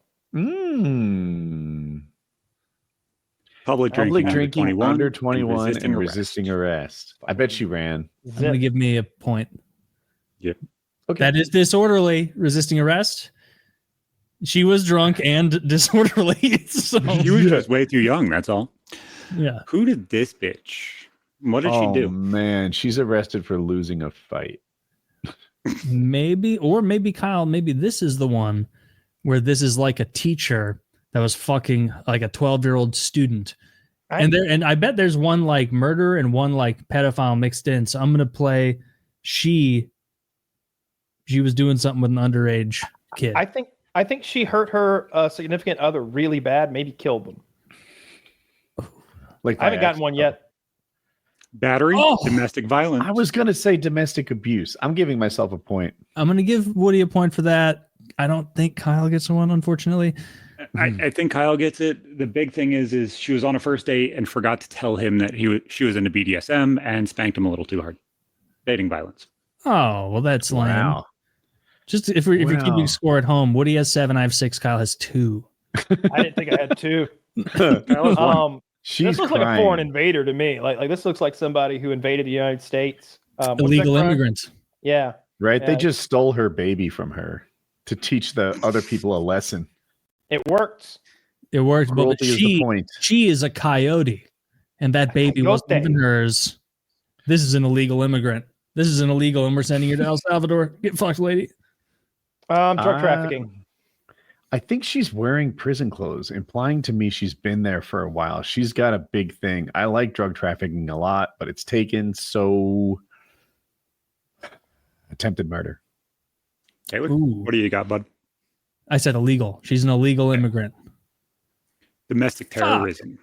Public Public drinking, drinking under 21 and arrest. resisting arrest. I bet she ran. I'm going to give me a point. Yep. Okay. That is disorderly, resisting arrest. She was drunk and disorderly. So She was just way too young, that's all. yeah. Who did this bitch? What did she do? Man, she's arrested for losing a fight. Maybe Kyle, maybe this is the one where this is like a teacher that was fucking like a 12-year-old student. And I bet there's one like murder and one like pedophile mixed in. So I'm gonna play she was doing something with an underage kid. I think she hurt her significant other really bad, maybe killed them. Like I haven't gotten one yet. Battery, Oh! domestic violence. I was gonna say domestic abuse. I'm giving myself a point. I'm gonna give Woody a point for that. I don't think Kyle gets one, unfortunately. I think Kyle gets it. The big thing is she was on a first date and forgot to tell him that she was into BDSM and spanked him a little too hard. Dating violence. Oh, well, that's lame. Wow. Just if you're Wow. keeping score at home, Woody has 7, I have 6, Kyle has 2. I didn't think I had two. Kyle has one. She's This looks crying. like a foreign invader to me. Like this looks like somebody who invaded the United States. What's that Illegal crime? immigrants. Yeah. Right? Yeah. They just stole her baby from her to teach the other people a lesson. It works. It worked, but Cruelty is the point. she is a coyote, and that baby wasn't coyote. even hers. This is an illegal immigrant. This is an illegal, and we're sending you to El Salvador. Get fucked, lady. Drug trafficking. I think she's wearing prison clothes, implying to me she's been there for a while. She's got a big thing. I like drug trafficking a lot, but it's taken so attempted murder. Taylor, Ooh. what do you got, bud? I said illegal. She's an illegal immigrant. Domestic terrorism.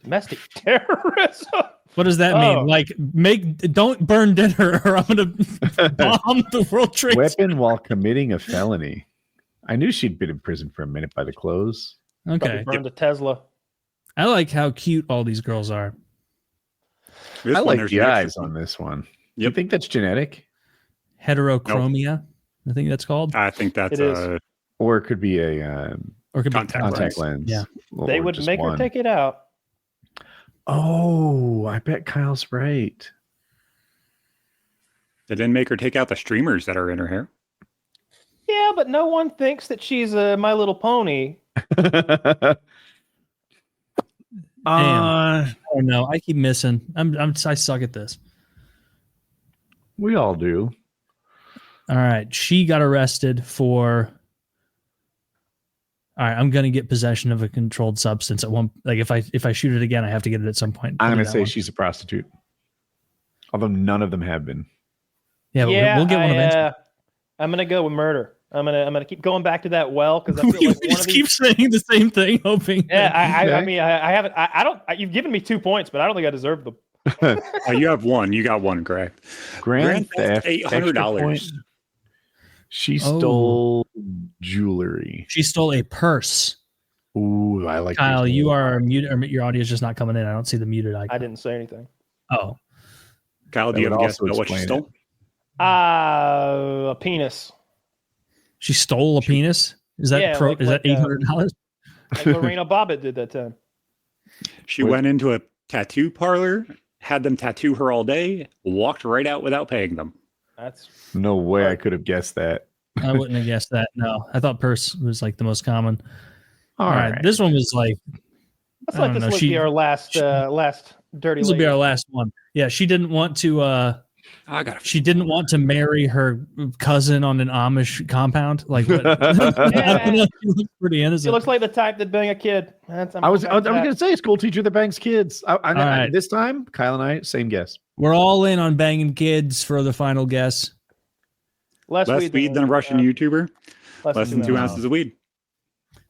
Domestic terrorism. What does that Oh. mean? Like, don't burn dinner, or I'm gonna bomb the World Trade. Weapon while committing a felony. I knew she'd been in prison for a minute by the clothes. Probably Okay, burned a Tesla. I like how cute all these girls are. This I one, like there's the an eyes extra on one. this one. Yep. You think that's genetic? Heterochromia, I think that's called, I think that's It is. Or it could be a or it could Contact be contact lens. Yeah. They Or would just make her one. take it out. Oh, I bet Kyle's right. They didn't make her take out the streamers that are in her hair. Yeah, but no one thinks that she's a My Little Pony. I don't know. I keep missing. I suck at this. We all do. All right, she got arrested for. All right, I'm gonna get possession of a controlled substance at one. Like if I shoot it again, I have to get it at some point. I'm I'll do going to that say one. she's a prostitute. Although none of them have been. Yeah, we'll get one eventually. I'm gonna go with murder. I'm gonna keep going back to that well because I feel We like one just of these. keep saying the same thing, hoping. Yeah, I Okay. mean, I haven't. I don't. You've given me 2 points, but I don't think I deserve them. You have one. You got one, correct? Grand theft, $800. extra point. She stole jewelry. She stole a purse. Ooh, I like Kyle, these you more. are muted. Or your audio is just not coming in. I don't see the muted icon. I didn't say anything. Oh, Kyle, That do you have would a guess also about what she explain stole? A penis. she stole a penis. Is that Yeah, is that $800? Like Lorena Bobbitt did that time. She What- went into a tattoo parlor, had them tattoo her all day, walked right out without paying them. That's No way I could have guessed that. I wouldn't have guessed that. No, I thought purse was like the most common. All right. This one was like, Let's let this be our last dirty. This will be our last one. Yeah, she didn't want to. She didn't want to marry her cousin on an Amish compound. Like, what? Yeah. She looks pretty innocent. She looks like the type that bang a kid. I was going to say school teacher that bangs kids. right. This time, Kyle and I, same guess. We're all in on banging kids for the final guess. Less weed than a Russian YouTuber. Less than 2 ounces of weed.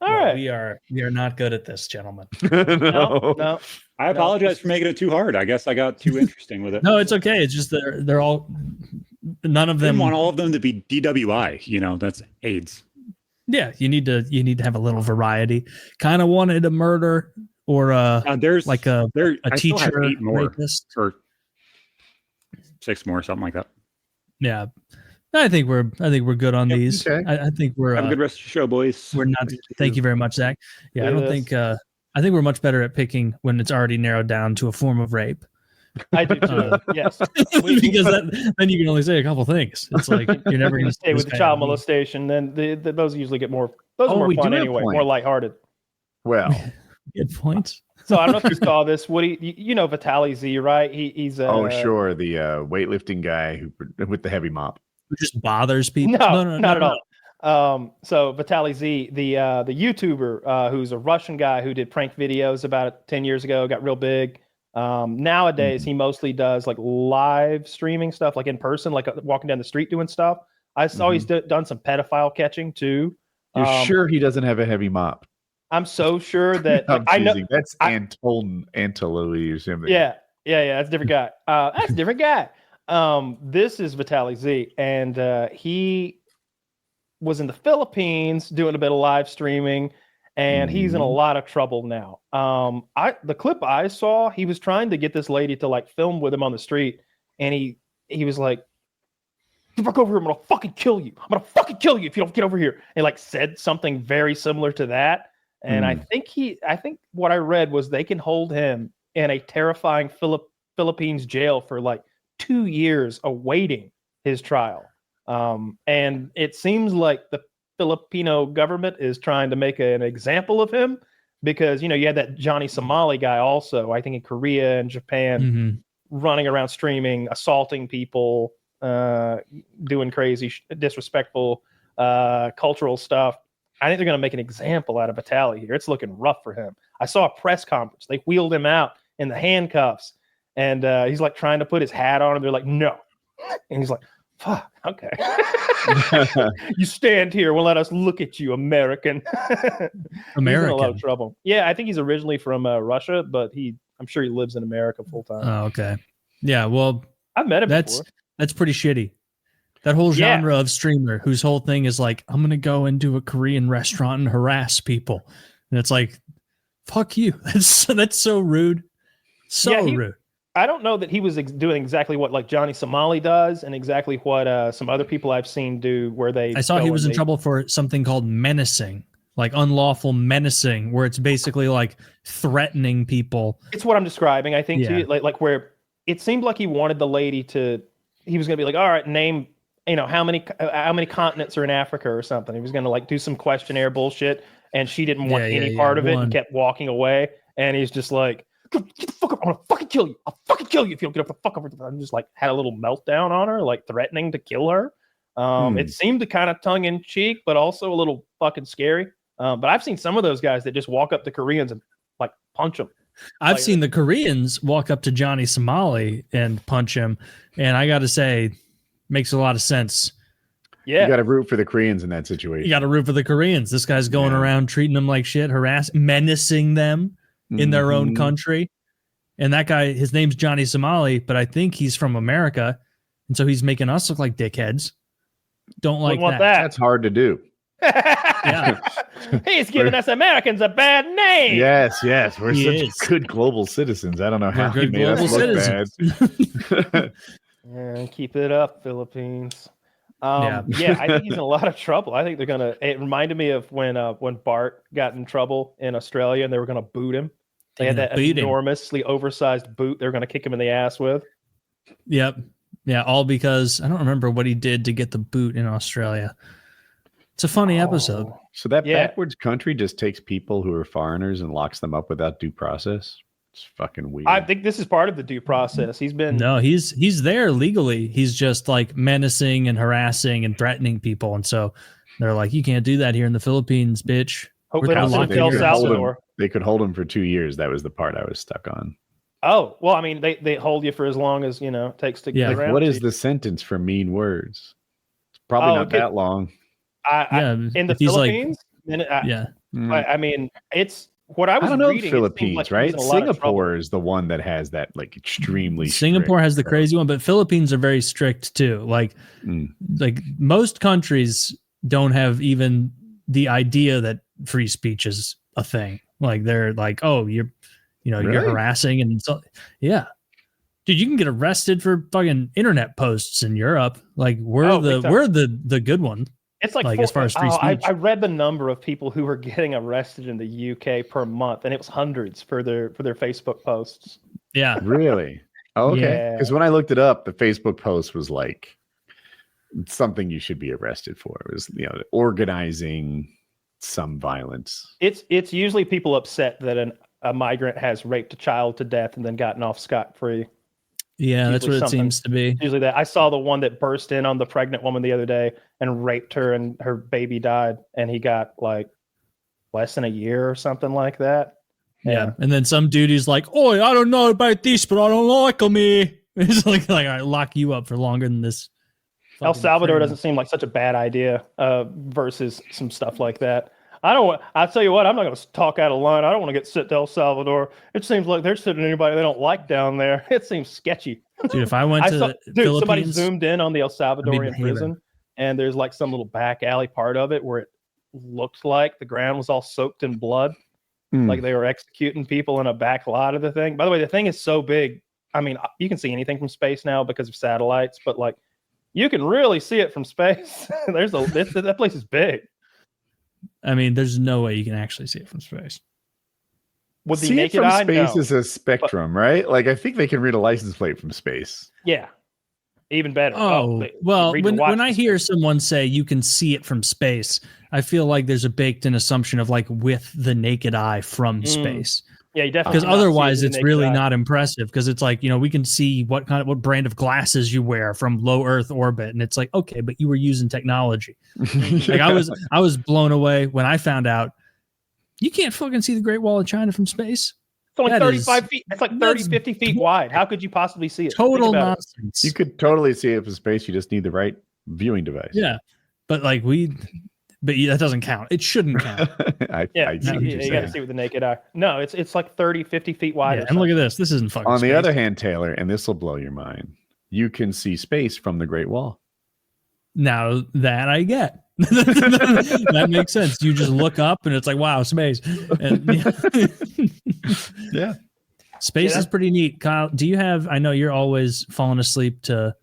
All right. We are not good at this, gentlemen. No. I apologize for making it too hard. I guess I got too interesting with it. No, it's okay. It's just they're all, none of I didn't them want all of them to be DWI. You know, that's AIDS. Yeah, you need to have a little variety. Kind of wanted a murder or there's like a I still have teacher 8 more rapist. or 6 more, something like that. Yeah, I think we're good on these. Okay. I think we're Have a good rest of the show, boys. we're not. Thank you very much, Zach. Yeah, I don't think. I think we're much better at picking when it's already narrowed down to a form of rape. I do too. Yes, because then you can only say a couple things. It's like you're never going to stay with the child molestation. Then those usually get more. Those are more fun anyway, more lighthearted. Well, good points. So I don't know if you saw this. Woody, you know Vitaly Z, right? He's sure, the weightlifting guy who with the heavy mop. Who just bothers people? No, not at all. So Vitaly Z, the YouTuber who's a Russian guy who did prank videos about 10 years ago, got real big. Nowadays he mostly does like live streaming stuff, like in person, like walking down the street doing stuff. I saw he's done some pedophile catching too. You're sure he doesn't have a heavy mop? I'm so sure that I know that's Antolowy or something. Yeah, that's a different guy. That's a different guy. This is Vitaly Z, and he was in the Philippines doing a bit of live streaming, and he's in a lot of trouble now. The clip I saw, he was trying to get this lady to like film with him on the street, and he was like, "If I go over here, I'm gonna fucking kill you. I'm gonna fucking kill you if you don't get over here." And like said something very similar to that. And I think what I read was they can hold him in a terrifying Philippines jail for like 2 years awaiting his trial. And it seems like the Filipino government is trying to make an example of him because, you had that Johnny Somali guy also, I think in Korea and Japan, running around streaming, assaulting people, doing crazy, disrespectful, cultural stuff. I think they're going to make an example out of Vitaly here. It's looking rough for him. I saw a press conference. They wheeled him out in the handcuffs, and he's like trying to put his hat on, and they're like, "No," and he's like, "Fuck, okay." You stand here. We'll let us look at you, American. He's in a lot of trouble. Yeah, I think he's originally from Russia, but I'm sure he lives in America full time. Oh, okay. Yeah, well, I've met him before. That's pretty shitty. That whole genre of streamer whose whole thing is like, I'm going to go into a Korean restaurant and harass people. And it's like, fuck you. That's so rude. Rude. I don't know that he was doing exactly what like Johnny Somali does and exactly what some other people I've seen do where they. I saw he was in trouble for something called menacing, like unlawful menacing, where it's basically like threatening people. It's what I'm describing, I think, to you. Like where it seemed like he wanted the lady he was going to be like, all right, name, how many continents are in Africa or something. He was going to like do some questionnaire bullshit, and she didn't want any part of it and kept walking away. And he's just like, "Get the fuck up! I'm gonna fucking kill you! I'll fucking kill you if you don't get up the fuck over." And just like had a little meltdown on her, like threatening to kill her. It seemed to kind of tongue in cheek, but also a little fucking scary. But I've seen some of those guys that just walk up to Koreans and like punch them. I've seen the Koreans walk up to Johnny Somali and punch him, and I got to say, makes a lot of sense. Yeah, you got to root for the Koreans in that situation. You got to root for the Koreans. This guy's going around treating them like shit, menacing them in their own country. And that guy, his name's Johnny Somali, but I think he's from America, and so he's making us look like dickheads. Don't like that. That's hard to do. Yeah. He's giving us Americans a bad name. Yes. We're such good global citizens. I don't know how he made us look bad. Yeah, keep it up, Philippines. I think he's in a lot of trouble. I think they're gonna. It reminded me of when Bart got in trouble in Australia and they were gonna boot him. They had that enormously oversized boot they were gonna kick him in the ass with. Yep. Yeah, all because I don't remember what he did to get the boot in Australia. It's a funny episode. So that Yeah. backwards country just takes people who are foreigners and locks them up without due process. It's fucking weird. I think this is part of the due process. He's been No, he's there legally. He's just like menacing and harassing and threatening people, and so they're like, "You can't do that here in the Philippines, bitch." hopefully We're not locked sent to El in here. Salvador. They could hold him for 2 years. That was the part I was stuck on. Oh, well, I mean, they hold you for as long as, it takes to Yeah. get around What to is you. the sentence for mean words? It's probably not okay. that long. In the if he's like- Philippines? Yeah, I mean, it's what I was I don't know reading. Philippines, right? Singapore Singapore is the one that has that like extremely. Singapore strict has the code. crazy one, but Philippines are very strict too. Like most countries don't have even the idea that free speech is a thing. Like they're like, oh, you're Really? harassing and so yeah. Dude, you can get arrested for fucking internet posts in Europe. Like we're big time. the good one. It's like as far as free speech. I read the number of people who were getting arrested in the UK per month, and it was hundreds for their Facebook posts. Yeah. Really? Oh, okay. Yeah. Because when I looked it up, the Facebook post was like something you should be arrested for. It was organizing some violence. It's usually people upset that a migrant has raped a child to death and then gotten off scot-free. Yeah, that's what Usually it something- seems to be. Usually that. I saw the one that burst in on the pregnant woman the other day and raped her, and her baby died, and he got like less than a year or something like that. Yeah. And then some dude is like, "Oh, I don't know about this, but I don't like me." It's like all right, lock you up for longer than this. El fucking Salvador criminal. doesn't seem like such a bad idea versus some stuff like that. I'll tell you what, I'm not going to talk out of line. I don't want to get sent to El Salvador. It seems like they're sending anybody they don't like down there. It seems sketchy. Dude, if I went to Somebody Philippines, zoomed in on the El Salvadorian behaving. prison, and there's like some little back alley part of it where it looked like the ground was all soaked in blood, like they were executing people in a back lot of the thing. By the way, the thing is so big. I mean, you can see anything from space now because of satellites, but like you can really see it from space. That place is big. I mean, there's no way you can actually see it from space. With the See it naked from eye, space no. is a spectrum, right? Like I think they can read a license plate from space. Yeah, even better. Well, read your watch when I from hear space. someone say you can see it from space, I feel like there's a baked-in assumption of like with the naked eye from space. Yeah, you definitely Because cannot see it otherwise, with the it's naked really eye. not impressive. Because it's like we can see what brand of glasses you wear from low Earth orbit, and it's like okay, but you were using technology. Like I was blown away when I found out you can't fucking see the Great Wall of China from space. It's only That 35 is- feet. It's like 30, that's 50 feet wide. How could you possibly see it? Total Think about it. nonsense. You could totally see it from space. You just need the right viewing device. Yeah, but that doesn't count. It shouldn't count. I Yeah, see what you you're got to saying. see it with the naked eye. No, it's like 30, 50 feet wide. Yeah, or and look at something. this. This isn't fucking. On the space. other hand, Taylor, and this will blow your mind, you can see space from the Great Wall. Now that I get. That makes sense. You just look up and it's like, wow, space. And, Yeah. space Yeah. is pretty neat. Kyle, do you have, I know you're always falling asleep to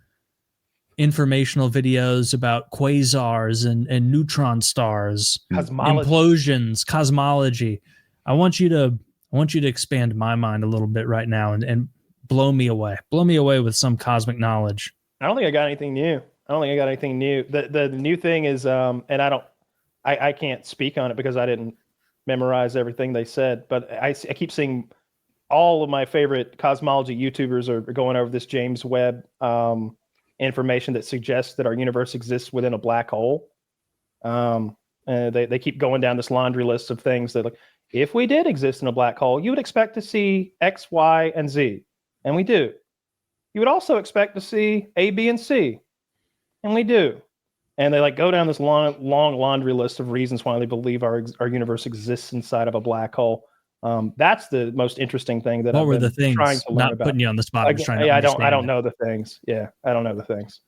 informational videos about quasars and neutron stars, Cosmology. implosions, cosmology. I want you to expand my mind a little bit right now and blow me away. Blow me away with some cosmic knowledge. I don't think I got anything new. The new thing is, and I can't speak on it because I didn't memorize everything they said, but I keep seeing all of my favorite cosmology YouTubers are going over this James Webb information that suggests that our universe exists within a black hole. And they keep going down this laundry list of things that, like, if we did exist in a black hole, you would expect to see X, Y, and Z, and we do. You would also expect to see A, B, and C. And we do. And they go down this long laundry list of reasons why they believe our universe exists inside of a black hole. That's the most interesting thing that What I've were been the things? trying to learn Not about. putting you on the spot. I'm just trying to I don't understand. know the things. Yeah, I don't know the things.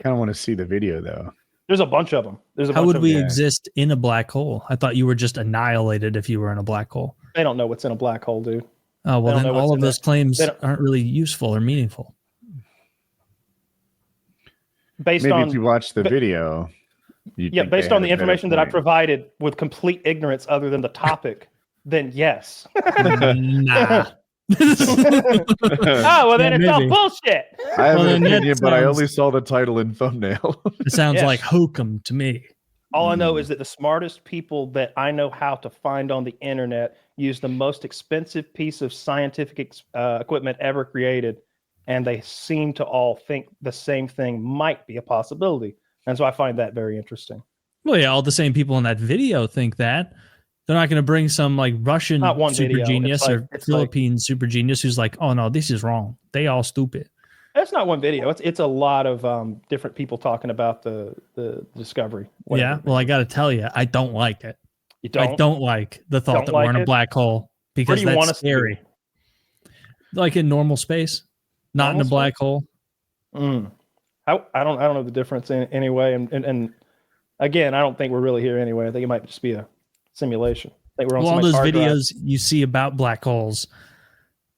Kind of want to see the video though. There's a bunch of them. How would we them. exist in a black hole? I thought you were just annihilated if you were in a black hole. They don't know what's in a black hole, dude. Oh, well, They don't then know what's all of in those claims They don't- aren't really useful or meaningful. Based Maybe on if you watch the video. based on the information that I provided with complete ignorance other than the topic, then yes. Nah. Oh, well, then Yeah, it's all maybe. bullshit. I have Well, an then that opinion, but I sounds- only saw the title and thumbnail. It sounds Yes. like hokum to me. All I know is that the smartest people that I know how to find on the internet use the most expensive piece of scientific equipment ever created, and they seem to all think the same thing might be a possibility. And so I find that very interesting. Well, yeah, all the same people in that video think that. They're not going to bring some like Russian Not one super video. genius or It's Philippine super genius who's like, oh no, this is wrong. They all stupid. That's not one video. It's a lot of different people talking about the discovery. Whatever. Yeah. Well, I got to tell you, I don't like it. You don't? I don't like the thought Don't that we're in like a it? black hole because Where do you want that's us to be? scary. Like in normal space, not in a Normal black hole. I don't know the difference in anyway. And again, I don't think we're really here anyway. I think it might just be a simulation. I think we're on Well, all somebody's those hard drive. videos you see about black holes,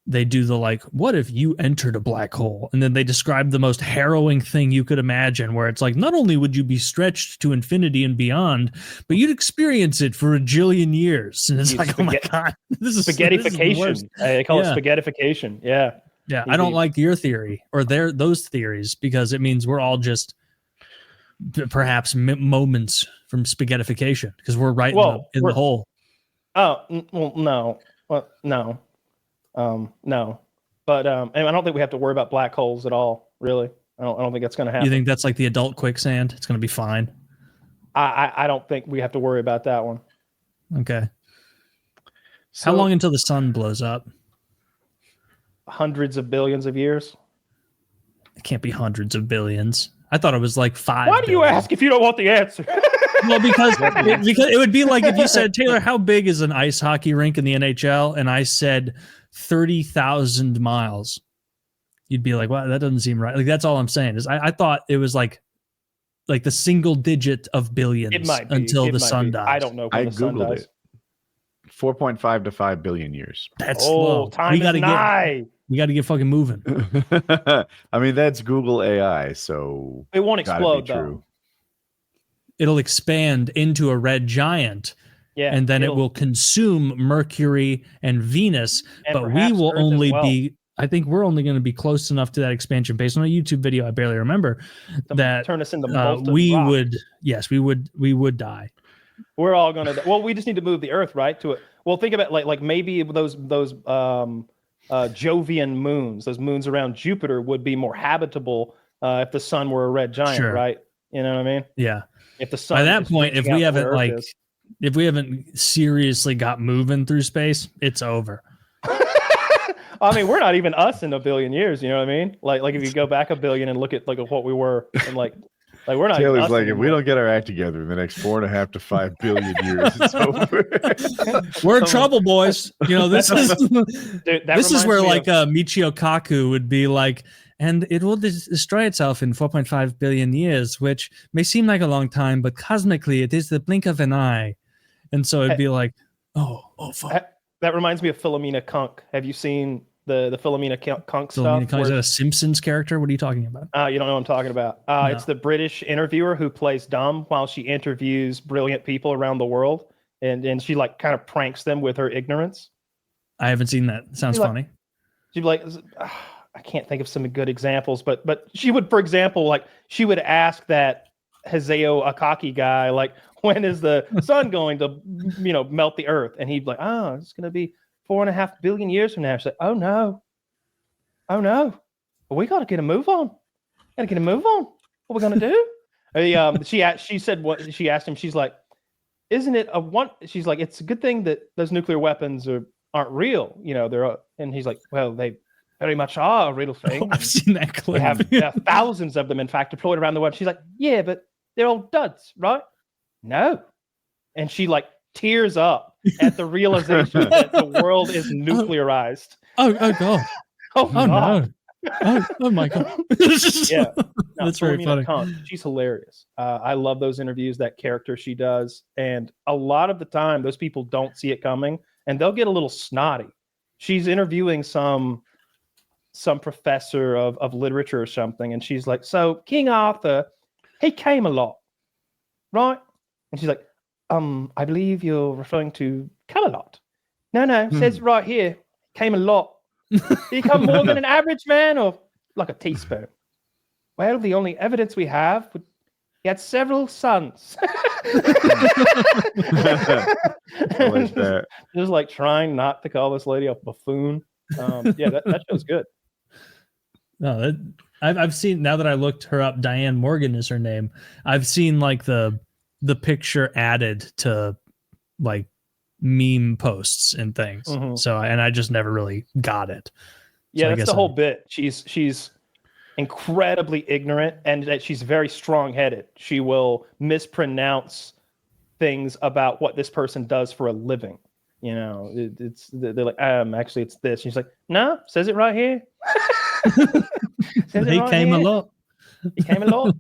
they do the like, what if you entered a black hole? And then they describe the most harrowing thing you could imagine, where it's like, not only would you be stretched to infinity and beyond, but you'd experience it for a jillion years. And it's You like, oh my God, this is the Spaghettification. worst. They call Yeah. it spaghettification. Yeah. Yeah, I don't like your theory or those theories because it means we're all just perhaps moments from spaghettification because we're right in the hole. Oh, well, no. Well, no. No. But and I don't think we have to worry about black holes at all, really. I don't think that's going to happen. You think that's like the adult quicksand? It's going to be fine. I don't think we have to worry about that one. Okay. So, How long until the sun blows up? Hundreds of billions of years. It can't be hundreds of billions. I thought it was like 5 Why do you billion. ask if you don't want the answer? Well, because it would be like if you said, Taylor, how big is an ice hockey rink in the NHL? And I said 30,000 miles. You'd be like, well, that doesn't seem right. Like, that's all I'm saying is I thought it was like the single digit of billions It might be. until It the might sun be. dies. I don't know when I the sun Googled dies. it. 4.5 to 5 billion years. That's Oh, slow. time We is gotta nigh. we got to get fucking moving. I mean, that's Google AI, so It won't gotta explode be though. true. It'll expand into a red giant. Yeah, And then it it'll- will consume Mercury and Venus, and but we perhaps will Earth as only well. be. I think we're only going to be close enough to that expansion based on a YouTube video I barely remember to that turn us into molten we rock. we would die. We're all gonna. Well, we just need to move the Earth right to it. Well, think about like maybe those Jovian moons, those moons around Jupiter would be more habitable if the sun were a red giant, Sure. right? You know what I mean? Yeah. If the sun By that is point, if reaching we out to haven't where Earth is. if we haven't seriously got moving through space, it's over. I mean, we're not even us in a billion years. You know what I mean? Like if you go back a billion and look at like what we were, and like we're not. even Taylor's us like, if we anymore. don't get our act together in the next 4.5 to 5 billion years, it's over. We're in trouble, boys. You know, this is Dude, that this is reminds where me like of- Michio Kaku would be like, and it will destroy itself in 4.5 billion years, which may seem like a long time, but cosmically it is the blink of an eye. And so it'd be like, oh fuck. that reminds me of Philomena Cunk. Have you seen the Philomena Cunk So stuff? is that a Simpsons character? What are you talking about? You don't know what I'm talking about. It's the British interviewer who plays dumb while she interviews brilliant people around the world, and she like kind of pranks them with her ignorance. I haven't seen that. Sounds She's like- funny. She'd be like, I can't think of some good examples, but she would, for example, like she would ask that Hideo Akaki guy, like, when is the sun going to, melt the earth? And he'd be like, oh, it's going to be 4.5 billion years from now. She's like, oh no, well, we got to get a move on. What are we going to do? She said what she asked him. She's like, isn't it she's like, it's a good thing that those nuclear weapons aren't real. And he's like, well, they very much are a real thing. I've seen that clip. We have thousands of them, in fact, deployed around the world. She's like, yeah, but they're all duds, right? No. And she like tears up at the realization that the world is nuclearized. Oh god. Oh No. Oh my god. Yeah. No, That's very Philomena funny. Cunk, she's hilarious. I love those interviews, that character she does. And a lot of the time, those people don't see it coming and they'll get a little snotty. She's interviewing some professor of literature or something. And she's like, so King Arthur, he came a lot, right? And she's like, I believe you're referring to Camelot. No, it says right here, came a lot. Did he come more than an average man or like a teaspoon? Well, the only evidence we have would He had several sons. I like that. Just like trying not to call this lady a buffoon. Yeah, that show's good. No, I've seen, now that I looked her up, Diane Morgan is her name. I've seen like the picture added to like meme posts and things. Mhm. So, and I just never really got it. Yeah, So I that's guess the whole bit. She's incredibly ignorant, and that she's very strong-headed. She will mispronounce things about what this person does for a living. You know, they're like, actually, it's this. She's like, no, says it right here. Says it He right came here. a lot. He came a lot.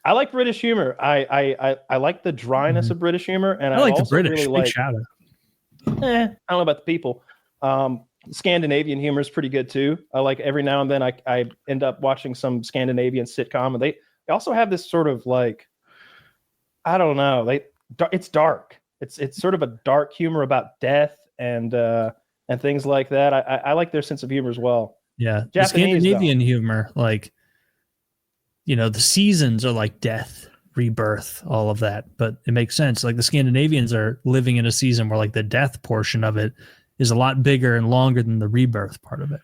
I like British humor. I like the dryness of British humor, and I like the also British. really Big like. shout out. I don't know about the people. Scandinavian humor is pretty good too. I like every now and then I end up watching some Scandinavian sitcom, and they also have this sort of like, I don't know, it's dark. It's sort of a dark humor about death and things like that. I like their sense of humor as well. Yeah, the Japanese, Scandinavian humor, like, you know, the seasons are like death, rebirth, all of that. But it makes sense. Like the Scandinavians are living in a season where like the death portion of it is a lot bigger and longer than the rebirth part of it.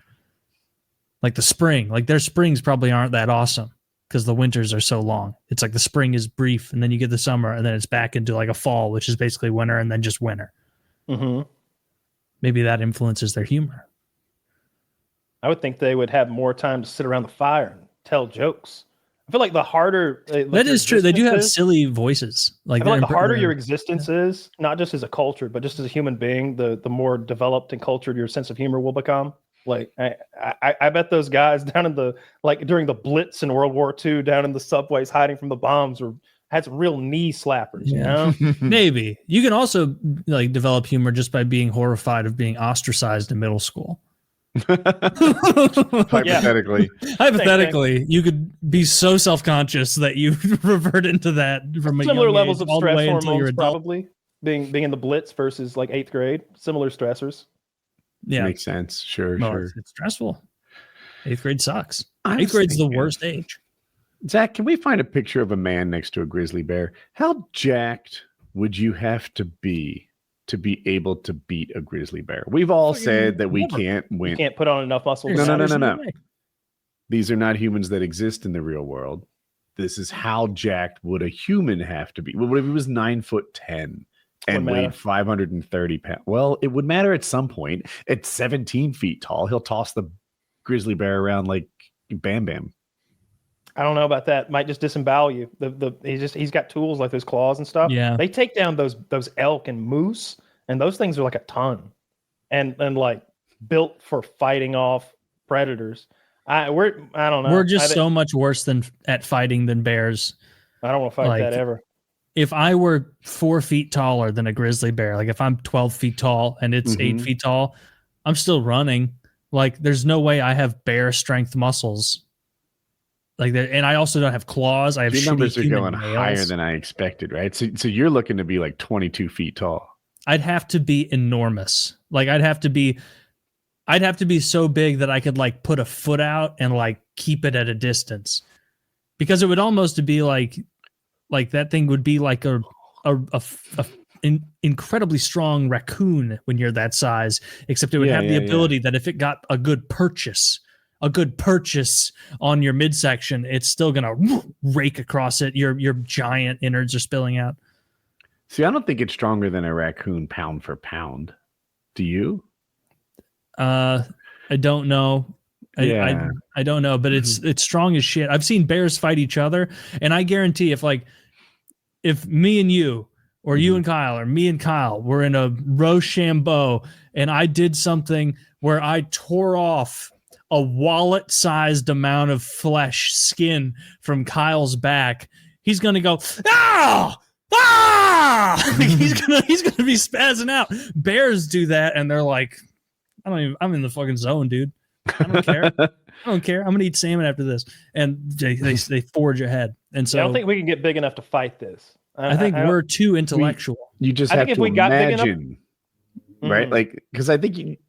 Like the spring, like their springs probably aren't that awesome because the winters are so long. It's like the spring is brief, and then you get the summer, and then it's back into like a fall, which is basically winter, and then just winter. Mm-hmm. Maybe that influences their humor. I would think they would have more time to sit around the fire and tell jokes. I feel like the harder That is true. They do have silly voices. I feel like the harder your existence is, not just as a culture, but just as a human being, the more developed and cultured your sense of humor will become. Like I bet those guys down in the, like during the Blitz in World War II, down in the subways hiding from the bombs, had some real knee slappers. Yeah. You know, maybe you can also like develop humor just by being horrified of being ostracized in middle school. Hypothetically, you could be so self-conscious that you revert into that from similar levels age, of stress until you're hormones, adult. probably being in the Blitz versus like 8th grade, similar stressors. Yeah, makes sense. Sure. It's stressful. 8th grade sucks. I 8th was grade's the thinking, worst age. Zach, can we find a picture of a man next to a grizzly bear? How jacked would you have to be able to beat a grizzly bear? We've all said that we can't win. You can't put on enough muscle. No. These are not humans that exist in the real world. This is how jacked would a human have to be? What if he was 9'10" and weighed 530 pounds? Well, it would matter at some point. At 17 feet tall, he'll toss the grizzly bear around like Bam Bam. I don't know about that. Might just disembowel you. He's got tools like those claws and stuff. Yeah, they take down those elk and moose, and those things are like a ton, and like built for fighting off predators. I don't know. We're just so much worse at fighting than bears. I don't want to fight that ever. If I were 4 feet taller than a grizzly bear, like if I'm 12 feet tall and it's 8 feet tall, I'm still running. Like there's no way I have bear strength muscles. Like that, and I also don't have claws. I have your numbers are going nails. higher than I expected, right? So you're looking to be like 22 feet tall. I'd have to be enormous. Like I'd have to be so big that I could like put a foot out and like keep it at a distance, because it would almost be like that thing would be like an incredibly strong raccoon when you're that size, except it would have the ability that if it got a good purchase on your midsection, it's still gonna rake across it. Your giant innards are spilling out. See, I don't think it's stronger than a raccoon pound for pound. Do you? I don't know. I don't know, but it's strong as shit. I've seen bears fight each other, and I guarantee if me and you, or you and Kyle, or me and Kyle were in a Rochambeau, and I did something where I tore off a wallet-sized amount of skin from Kyle's back, he's gonna go, ah! he's gonna be spazzing out. Bears do that, and they're like, I'm in the fucking zone, dude. I don't care. I'm gonna eat salmon after this. And they forge ahead. And so I don't think we can get big enough to fight this. I think we're too intellectual. You just have to imagine, right? Like, because I think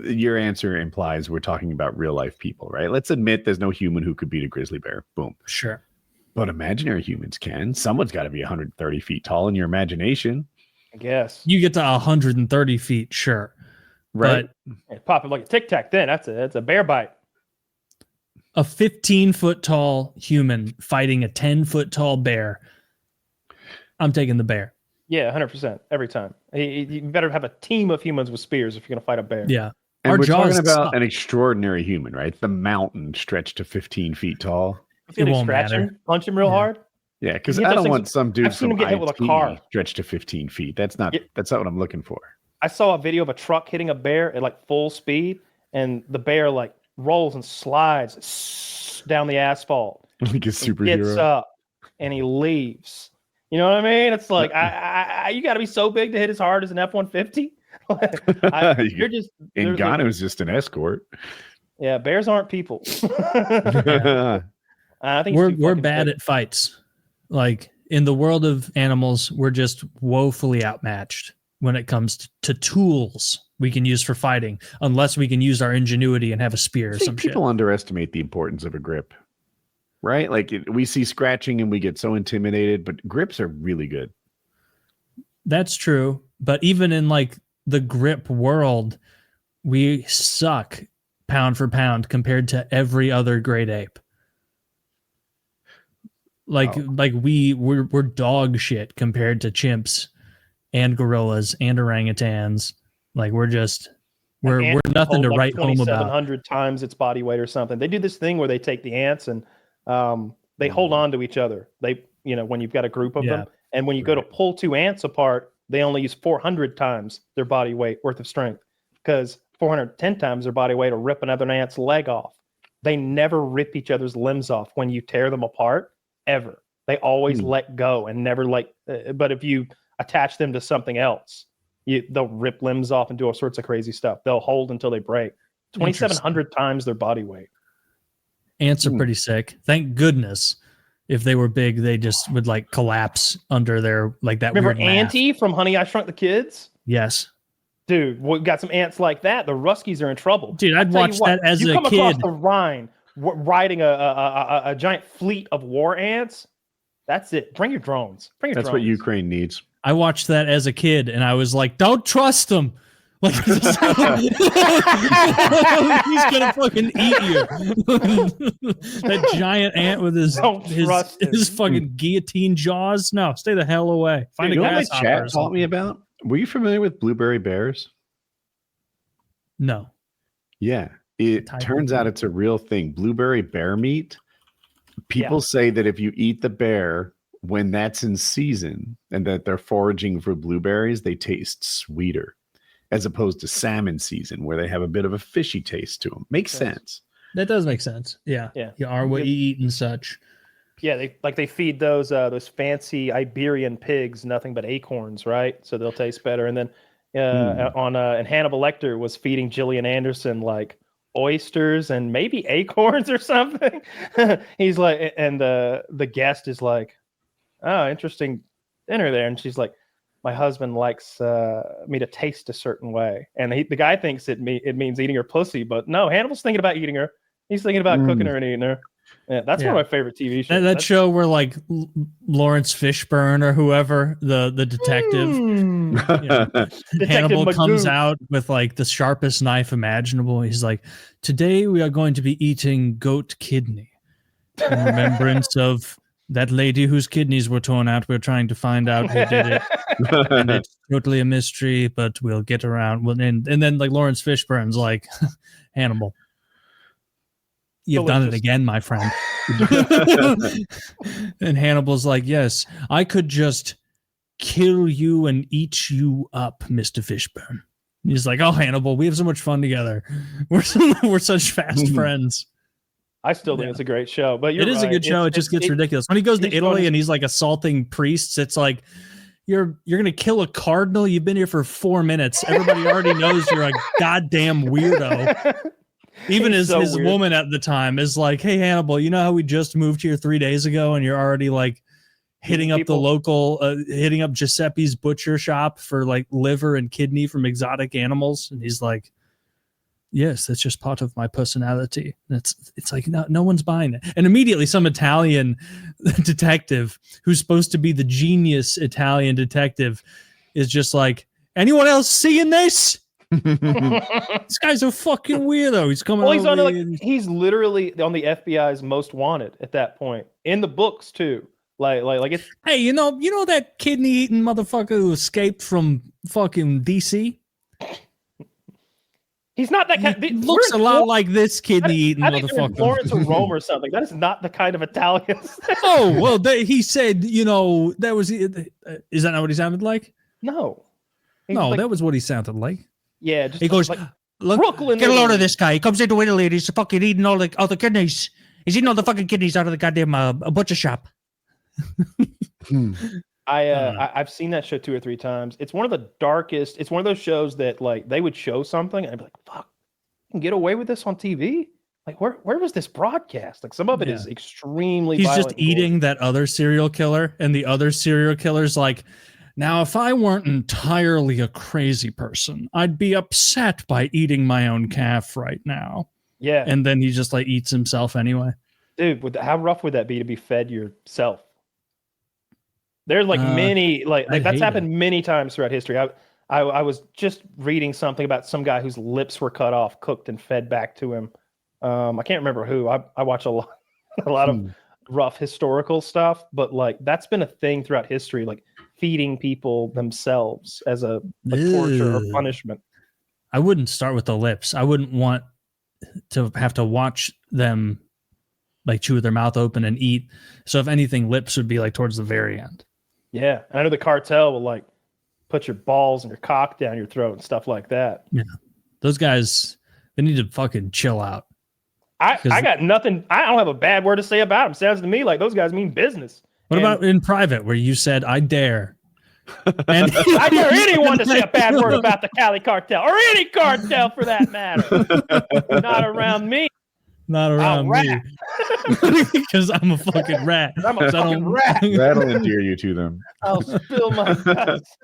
your answer implies we're talking about real life people, right? Let's admit there's no human who could beat a grizzly bear. Boom. Sure. But imaginary humans can. Someone's got to be 130 feet tall in your imagination. I guess. You get to 130 feet, sure. Right. But pop it like a Tic Tac. Then that's a bear bite. A 15-foot tall human fighting a 10-foot tall bear. I'm taking the bear. Yeah, 100% every time. You better have a team of humans with spears if you're gonna fight a bear. Yeah. And Our we're jaws talking about suck. an extraordinary human, right? The mountain stretched to 15 feet tall. You feel It like won't scratch matter. him, punch him real hard. Yeah, because You get I those don't things- want some dude I've seen from him get hit with a IT car. stretched to 15 feet. That's not what I'm looking for. I saw a video of a truck hitting a bear at like full speed, and the bear like rolls and slides down the asphalt. Like a He superhero. gets up and he leaves. You know what I mean? It's like you got to be so big to hit as hard as an F-150. You're just And Gano's just an escort. yeah. Bears aren't people. I think We're bad at fights. Like in the world of animals, we're just woefully outmatched when it comes to tools we can use for fighting, unless we can use our ingenuity and have a spear or I think some shit. people underestimate the importance of a grip, right? Like we see scratching and we get so intimidated, but grips are really good. That's true. But even in like the grip world, we suck pound for pound compared to every other great ape. Like we're dog shit compared to chimps and gorillas and orangutans. Like we're nothing to write home about. 2,700 times its body weight or something. They do this thing where they take the ants and they hold on to each other. They, when you've got a group of them, and when you go to pull two ants apart, they only use 400 times their body weight worth of strength, because 410 times their body weight will rip another ant's leg off. They never rip each other's limbs off when you tear them apart, ever. They always let go and never but if you attach them to something else, they'll rip limbs off and do all sorts of crazy stuff. They'll hold until they break. 2,700 times their body weight. Ants are pretty sick. Thank goodness. If they were big, they just would like collapse under their like that. Remember weird laugh. Auntie from Honey, I Shrunk the Kids? Yes. Dude, we got some ants like that. The Ruskies are in trouble. Dude, I'd watch that as a kid. You come across kid. the Rhine riding a giant fleet of war ants. That's it. Bring your drones. That's what Ukraine needs. I watched that as a kid, and I was like, "Don't trust him. Like he's gonna fucking eat you." That giant ant with his fucking guillotine jaws. No, stay the hell away. Find You a know what my grasshopper. chat taught me about? Were you familiar with blueberry bears? No. Yeah. It turns out it's a real thing. Blueberry bear meat. People say that if you eat the bear when that's in season and that they're foraging for blueberries, they taste sweeter, as opposed to salmon season where they have a bit of a fishy taste to them. Makes sense. That does make sense. Yeah. You are what you eat and such. Yeah, they feed those fancy Iberian pigs nothing but acorns, right? So they'll taste better. And then and Hannibal Lecter was feeding Gillian Anderson like oysters and maybe acorns or something. He's like, and the guest is like, "Oh, interesting dinner there," and she's like, "My husband likes me to taste a certain way," and the guy thinks it means eating her pussy, but no, Hannibal's thinking about eating her. He's thinking about cooking her and eating her. Yeah, that's one of my favorite TV shows. That show where like Lawrence Fishburne or whoever, the detective, Hannibal Magoo comes out with like the sharpest knife imaginable. He's like, "Today we are going to be eating goat kidney in remembrance of that lady whose kidneys were torn out. We're trying to find out who did it. And it's totally a mystery, but we'll get around." Well, and then like Lawrence Fishburne's like, "Hannibal, you've done it again, my friend." And Hannibal's like, "Yes, I could just kill you and eat you up, Mr. Fishburne." He's like, "Oh, Hannibal, we have so much fun together. We're such fast friends." I still think it's a great show, but it is a good show. It just gets ridiculous. When he goes to Italy and he's like assaulting priests, it's like, you're going to kill a cardinal? You've been here for 4 minutes. Everybody already knows you're a goddamn weirdo. Even his woman at the time is like, "Hey, Hannibal, you know how we just moved here 3 days ago and you're already like hitting up the local, hitting up Giuseppe's butcher shop for like liver and kidney from exotic animals?" And he's like, yes, that's just part of my personality. It's like no one's buying it. And immediately some Italian detective who's supposed to be the genius Italian detective is just like, anyone else seeing this? This guy's a fucking weirdo. He's coming Well, he's over on here. he's literally on the FBI's most wanted at that point in the books too. Like it's Hey, you know that kidney eating motherfucker who escaped from fucking DC? he's not that kind. He looks a lot like this kidney eating I think they're in motherfucker. Florence or Rome or something. That is not the kind of Italians. Oh well, he said, that was. Is that not what he sounded like? No, He's No, like- that was what he sounded like. yeah. Just He goes, like, look, Brooklyn, get a load Italy. of this guy. He comes into Italy and he's fucking eating all the kidneys. He's eating all the fucking kidneys out of the goddamn butcher shop. I've seen that show 2 or 3 times. It's one of the darkest. It's one of those shows that like they would show something and I'd be like, "Fuck, you can get away with this on TV." Like where was this broadcast? Like some of it is extremely. He's violent just and gory. eating that other serial killer, and the other serial killer's like, now, if I weren't entirely a crazy person, I'd be upset by eating my own calf right now. Yeah, And then he just like eats himself anyway. dude, how rough would that be to be fed yourself? There's like many like I'd that's hate happened many times throughout history. I was just reading something about some guy whose lips were cut off, cooked, and fed back to him. I can't remember who. I watch a lot of rough historical stuff, but like that's been a thing throughout history, like feeding people themselves as a torture or Ew. punishment. I wouldn't start with the lips. I wouldn't want to have to watch them like chew with their mouth open and eat. So if anything, lips would be like towards the very end. Yeah, and I know the cartel will like put your balls and your cock down your throat and stuff like that. Those guys, they need to fucking chill out. I got nothing. I don't have a bad word to say about them. Sounds to me like those guys mean business. What And about in private where you said, I dare? And I dare anyone to say a bad word about the Cali cartel or any cartel for that matter. Not around me. Not around me. rat. Because I'm a fucking rat. I'm a 'Cause I fucking don't- rat. That'll endear you to them. I'll spill my guts.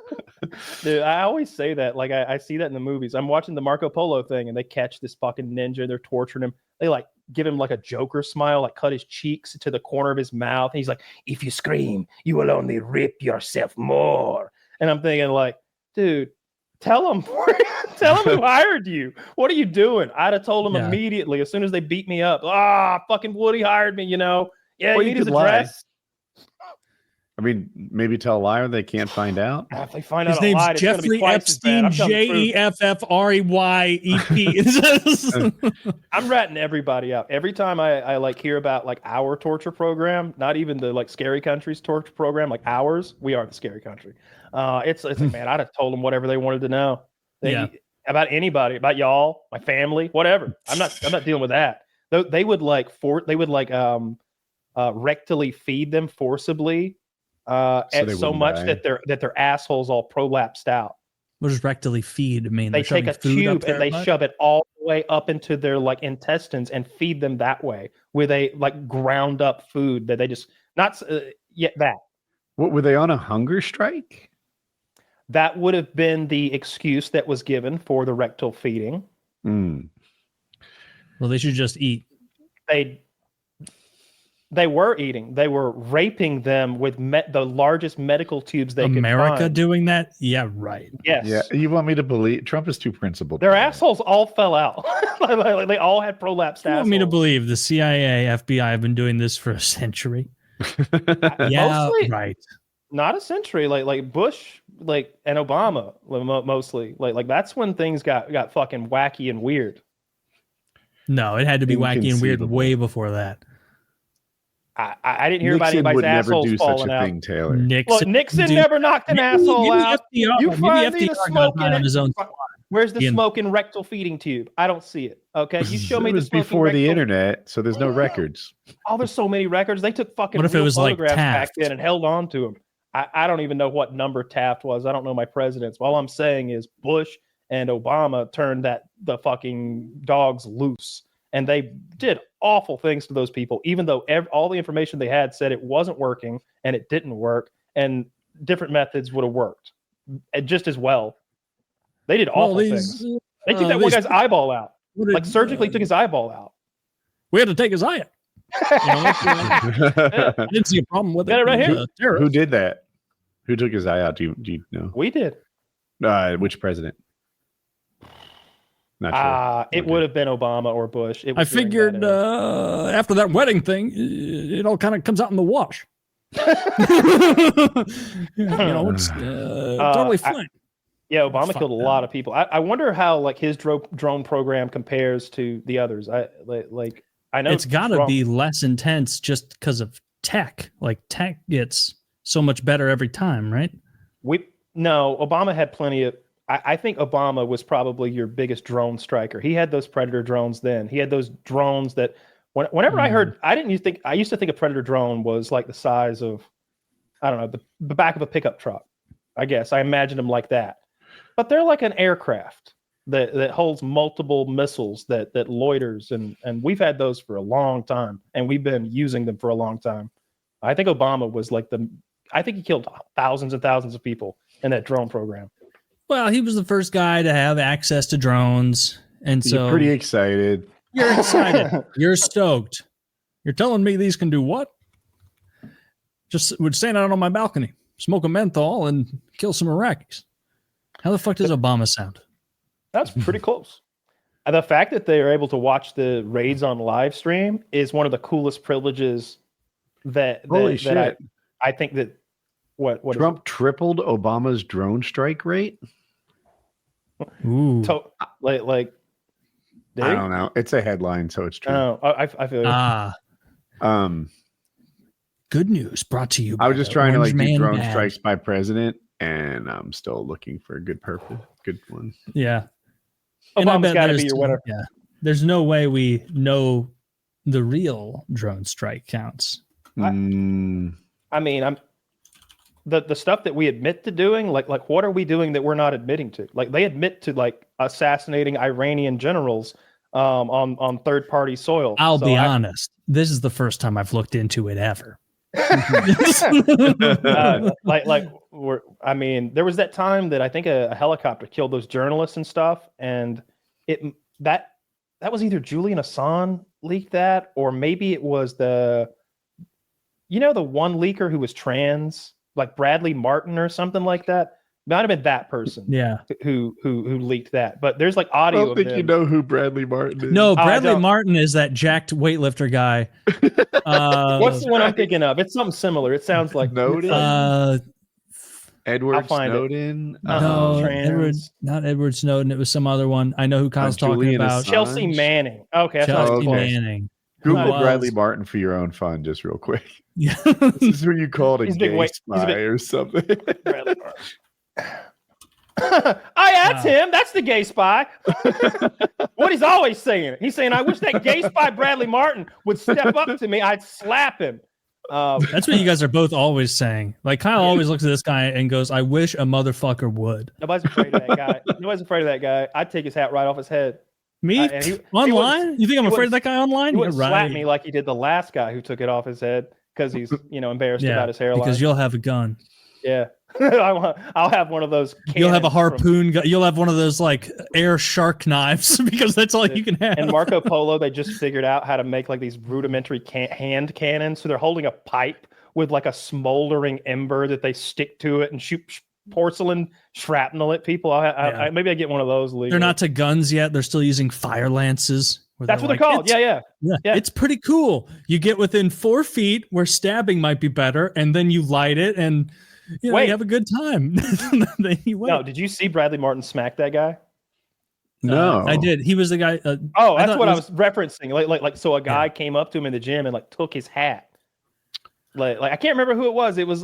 Dude, I always say that. Like I see that in the movies. I'm watching the Marco Polo thing and they catch this fucking ninja. They're torturing him. They like give him like a Joker smile, like cut his cheeks to the corner of his mouth. And he's like, if you scream, you will only rip yourself more. And I'm thinking like, dude, tell him who hired you. What are you doing? I'd have told him Yeah. immediately as soon as they beat me up. Fucking Woody hired me, Yeah, Or you you need his could lie. address. I mean, maybe tell a liar they can't find out. If they find His out a name's lie, it's gonna be Jeffrey twice as bad. Epstein, I'm telling the truth. JEFFREYEP. I'm ratting everybody out. Every time I like hear about like our torture program, not even the like scary country's torture program, like ours, we are the scary country. It's like, man, I'd have told them whatever they wanted to know. About anybody, about y'all, my family, whatever. I'm not dealing with that. They would rectally feed them forcibly so much die. that their assholes all prolapsed out. What does rectally feed mean? They They're take a shoving food up tube and their they butt? shove it all the way up into their like intestines and feed them that way with a like ground up food that they just not yet that. What were they on a hunger strike? That would have been the excuse that was given for the rectal feeding. Mm. Well, they should just eat. They were eating. They were raping them with the largest medical tubes they could America find. doing that? Yeah, right. Yes. Yeah, you want me to believe Trump is too principled. Their for that. assholes all fell out. Like, they all had prolapsed You assholes. want me to believe the CIA, FBI have been doing this for a century? Yeah, Mostly- right. Not a century. Like Bush, like and Obama, mostly. Like that's when things got fucking wacky and weird. No, it had to be wacky and weird Inconceivable. way before that. I didn't hear about Nixon anybody's would never assholes do such falling a out. thing, Taylor. Well, Nixon dude, never knocked an asshole out. FDR, You maybe find me the FDR got smoking high on his own. Where's the Ian. smoking rectal feeding tube? I don't see it. Okay, you show me It the was smoking before the rectal- internet, so there's no records. Oh, there's so many records. They took fucking What if it real was like photographs back Taft? then and held on to them. I don't even know what number Taft was. I don't know my presidents. All I'm saying is Bush and Obama turned the fucking dogs loose. And they did awful things to those people, even though all the information they had said it wasn't working and it didn't work, and different methods would have worked just as well. They did awful things. They took that one guy's eyeball out. like surgically took his eyeball out. We had to take his eye out. I didn't see a problem with it. Got it right here. Who did that? Who took his eye out? Do you know? We did. Which president? Not sure. It would have been Obama or Bush. I figured after that wedding thing, it all kind of comes out in the wash. It's totally fine. Obama killed a lot of people. I wonder how like his drone program compares to the others. I know it's got to be less intense just because of tech. Like tech gets so much better every time, right? Obama had plenty of. I think Obama was probably your biggest drone striker. He had those Predator drones then. He had those drones that whenever I heard, I used to think a Predator drone was like the size of, I don't know, the back of a pickup truck. I guess I imagined them like that, but they're like an aircraft that holds multiple missiles that loiters, and we've had those for a long time, and we've been using them for a long time. I think Obama was like I think he killed thousands and thousands of people in that drone program. Well, he was the first guy to have access to drones, and so you're pretty excited. You're excited. You're stoked. You're telling me these can do what? Just would stand out on my balcony, smoke a menthol, and kill some Iraqis. How the fuck does Obama sound? That's pretty close. And the fact that they are able to watch the raids on live stream is one of the coolest privileges that I think that what Trump tripled Obama's drone strike rate. Ooh. I don't know. It's a headline, so it's true. Oh, I feel good news brought to you by I was just trying to do drone bad. strikes by president, and I'm still looking for a good one. Yeah. Obama's got to be your winner. Yeah. There's no way we know the real drone strike counts. I mean, the stuff that we admit to doing, like what are we doing that we're not admitting to? Like they admit to like assassinating Iranian generals on third party soil. I'll be honest. This is the first time I've looked into it ever. There was that time that I think a helicopter killed those journalists and stuff, and that was either Julian Assange leaked that, or maybe it was the one leaker who was trans, like Bradley Martin or something like that. Might have been that person. Yeah. Who leaked that. But there's like audio. I don't think you know who Bradley Martin is. No, Bradley Martin is that jacked weightlifter guy. What's the one I'm thinking of? It's something similar. It sounds like Edward Snowden. Not Edward Snowden. It was some other one. I know who Kyle's talking about. Chelsea Manning. Okay. Chelsea Manning. Google Bradley Martin for your own fun, just real quick. Yeah. This is who you called a gay spy or something. Bradley Martin. That's him. That's the gay spy. What he's always saying. He's saying, I wish that gay spy Bradley Martin would step up to me. I'd slap him. That's what you guys are both always saying. Like Kyle always looks at this guy and goes, I wish a motherfucker would. Nobody's afraid of that guy. I'd take his hat right off his head. Me? Online? You think I'm afraid of that guy online? He would slap me like he did the last guy who took it off his head because he's embarrassed about his hairline. Because you'll have a gun. Yeah. I'll have one of those. You'll have a harpoon. You'll have one of those like air shark knives because that's all you can have. And Marco Polo, they just figured out how to make like these rudimentary hand cannons. So they're holding a pipe with like a smoldering ember that they stick to it and shoot porcelain shrapnel at people. Maybe I get one of those. Legally. They're not to guns yet. They're still using fire lances. That's what they're called. Yeah. It's pretty cool. You get within 4 feet where stabbing might be better, and then you light it and. You have a good time. No, did you see Bradley Martin smack that guy? No, I did. He was the guy. That's what I was referencing. Like, so a guy came up to him in the gym and like took his hat. Like I can't remember who it was. It was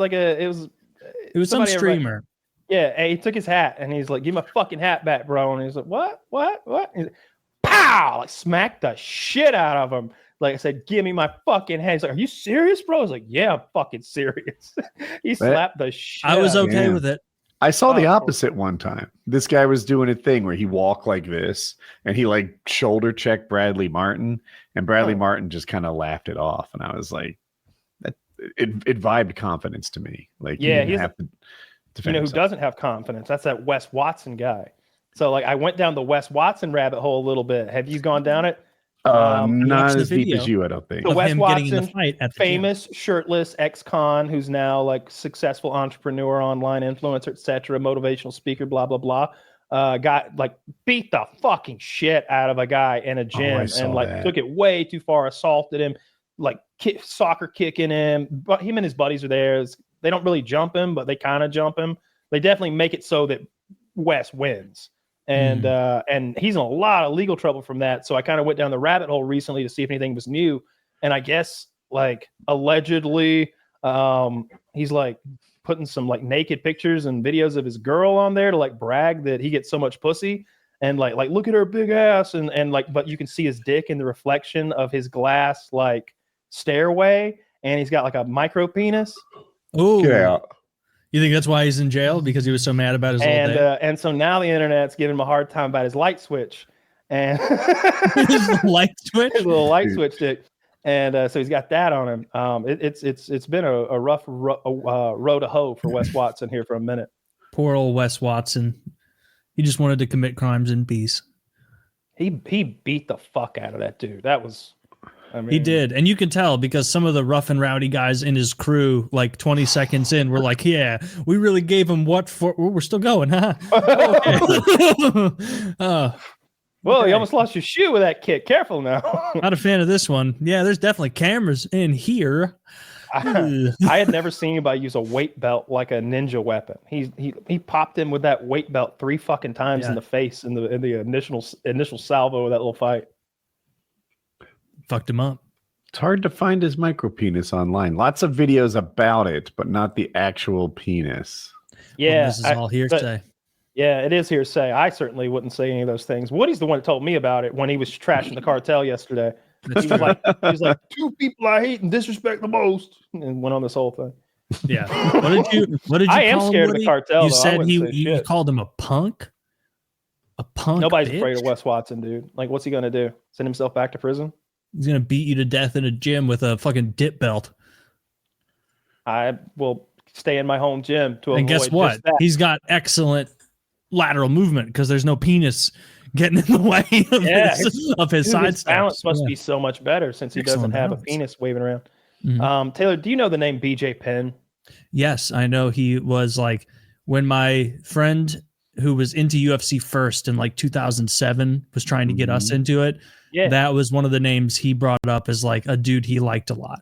some streamer. And he took his hat and he's like, "Give my fucking hat back, bro." And he's like, "What?" He's like, pow! Like smacked the shit out of him. Like I said, give me my fucking hand. He's like, are you serious, bro? I was like, yeah, I'm fucking serious. He slapped the shit. I was okay with it. I saw the opposite one time. This guy was doing a thing where he walked like this and he like shoulder checked Bradley Martin, and Bradley Martin just kind of laughed it off. And I was like, it vibed confidence to me. Like, yeah, you have to who doesn't have confidence? That's that Wes Watson guy. So like I went down the Wes Watson rabbit hole a little bit. Have you gone down it? Not the as deep video as you, I don't think. So of Wes him getting in the Watson, fight at the famous shirtless ex-con who's now like successful entrepreneur, online influencer, etc., motivational speaker, blah blah blah. Got like beat the fucking shit out of a guy in a gym and like took it way too far, assaulted him, like soccer kicking him. But him and his buddies are there. They don't really jump him, but they kind of jump him. They definitely make it so that Wes wins. And he's in a lot of legal trouble from that. So I kind of went down the rabbit hole recently to see if anything was new. And I guess like allegedly he's like putting some like naked pictures and videos of his girl on there to like brag that he gets so much pussy and like look at her big ass and like, but you can see his dick in the reflection of his glass like stairway, and he's got like a micro penis. Oh, Get out. You think that's why he's in jail, because he was so mad about his old day? And so now the internet's giving him a hard time about his light switch and His light switch, his little light switch dick. And so he's got that on him. It's been a rough road to hoe for Wes Watson here for a minute. Poor old Wes Watson. He just wanted to commit crimes in peace. He beat the fuck out of that dude. That was, I mean, He did. And you can tell because some of the rough and rowdy guys in his crew, like 20 seconds in, were like, yeah, we really gave him what for. We're still going, huh? Well, okay. you almost lost your shoe with that kick. Careful now. Not a fan of this one. Yeah, there's definitely cameras in here. I had never seen anybody use a weight belt like a ninja weapon. He popped him with that weight belt 3 fucking times in the face in the initial salvo of that little fight. Fucked him up. It's hard to find his micro penis online. Lots of videos about it, but not the actual penis. Yeah, Well, this is all hearsay. Yeah, it is hearsay. I certainly wouldn't say any of those things. Woody's the one that told me about it when he was trashing the cartel yesterday. He was like, 2 people I hate and disrespect the most, and went on this whole thing. Yeah. What did you I am call scared him, of the Woody? cartel. You though. said you shit. called him a punk? A punk? Nobody's bitch? afraid of Wes Watson, dude. Like, what's he gonna do? Send himself back to prison? He's gonna beat you to death in a gym with a fucking dip belt. I will stay in my home gym to avoid. And guess what? just that. He's got excellent lateral movement because there's no penis getting in the way of his Dude, side his steps. balance must be so much better since he Excellent doesn't have balance. a penis waving around. Mhm. Taylor, do you know the name BJ Penn? Yes, I know. He was like, when my friend who was into UFC first in like 2007 was trying to get us into it, Yeah, that was one of the names he brought up as like a dude he liked a lot.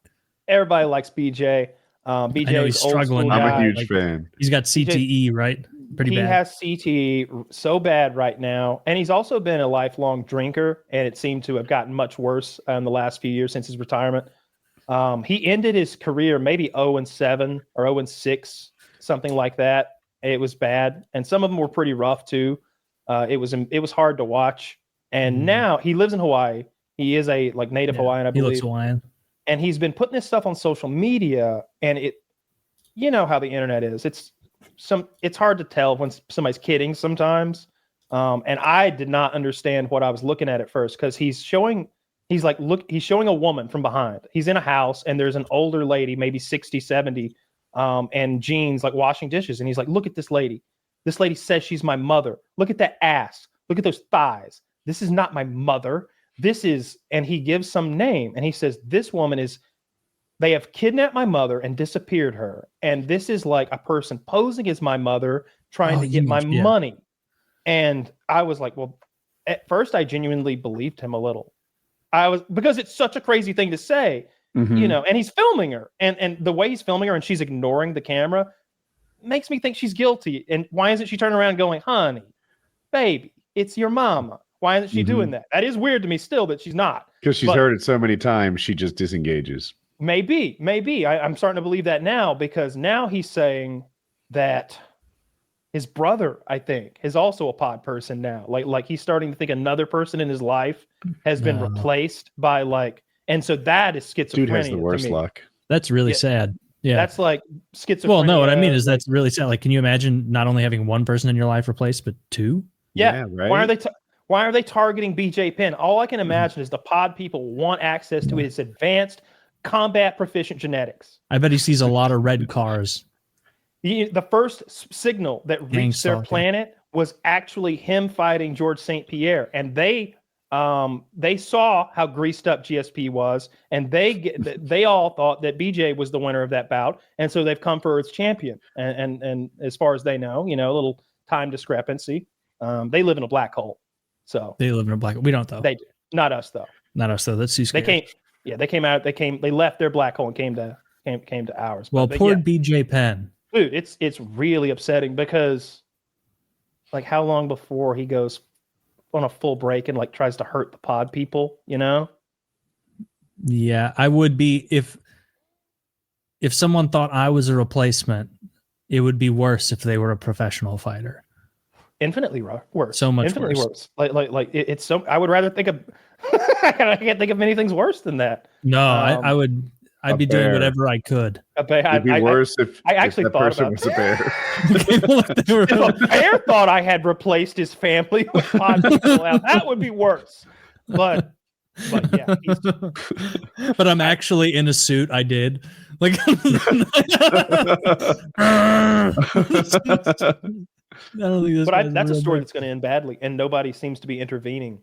everybody likes BJ. I know BJ he's is old struggling school now. I'm a guy. huge like- fan. He's got CTE, right? Pretty He bad. has CTE so bad right now, and he's also been a lifelong drinker, and it seemed to have gotten much worse in the last few years since his retirement. He ended his career maybe 0-7 or 0-6, something like that. It was bad, and some of them were pretty rough too. It was hard to watch. And now he lives in Hawaii. He is a like native Hawaiian, I He believe. looks Hawaiian. And he's been putting this stuff on social media, and you know how the internet is. It's hard to tell when somebody's kidding sometimes. And I did not understand what I was looking at first, because he's showing a woman from behind. He's in a house and there's an older lady, maybe 60, 70, and jeans, like washing dishes. And he's like, look at this lady. This lady says she's my mother. Look at that ass. Look at those thighs. This is not my mother. And he gives some name and he says, this woman they have kidnapped my mother and disappeared her. And this is like a person posing as my mother trying to get my money. And I was like, well, at first I genuinely believed him a little. Because it's such a crazy thing to say, you know, and he's filming her and the way he's filming her and she's ignoring the camera makes me think she's guilty. And why isn't she turning around going, honey, baby, it's your mama. Why isn't she doing that? That is weird to me still that she's not. Because she's heard it so many times, she just disengages. Maybe. I'm starting to believe that now, because now he's saying that his brother, I think, is also a pod person now. Like he's starting to think another person in his life has been replaced by and so that is schizophrenia. Dude has the worst to me. luck. That's really sad. Yeah. That's like schizophrenia. Well, no, what I mean is that's really sad. Like, can you imagine not only having one person in your life replaced, but 2? Yeah. Right. Why are they targeting BJ Penn? All I can imagine is the pod people want access to his advanced combat proficient genetics. I bet he sees a lot of red cars. The first signal that reached their planet was actually him fighting George St. Pierre, and they saw how greased up GSP was, and they all thought that BJ was the winner of that bout, and so they've come for its champion. And as far as they know, a little time discrepancy. They live in a black hole, so They live in a black. We don't though. they do. Not us though. Not us though. That's too scary. They left their black hole and came to ours. Well, But poor yeah, BJ Penn. dude, it's really upsetting because, like, how long before he goes on a full break and like tries to hurt the pod people, Yeah, I would be if someone thought I was a replacement, it would be worse if they were a professional fighter. Infinitely worse. So much infinitely worse. Like it's so. I would rather think of. I can't think of many things worse than that. No, I would. I'd be doing whatever I could. It'd be worse if I actually if that thought person about was a bear. If a bear thought I had replaced his family with pod people out, that would be worse. But yeah, But I'm actually in a suit. I did. Like I don't think this but that's a real story bad. that's going to end badly, and nobody seems to be intervening.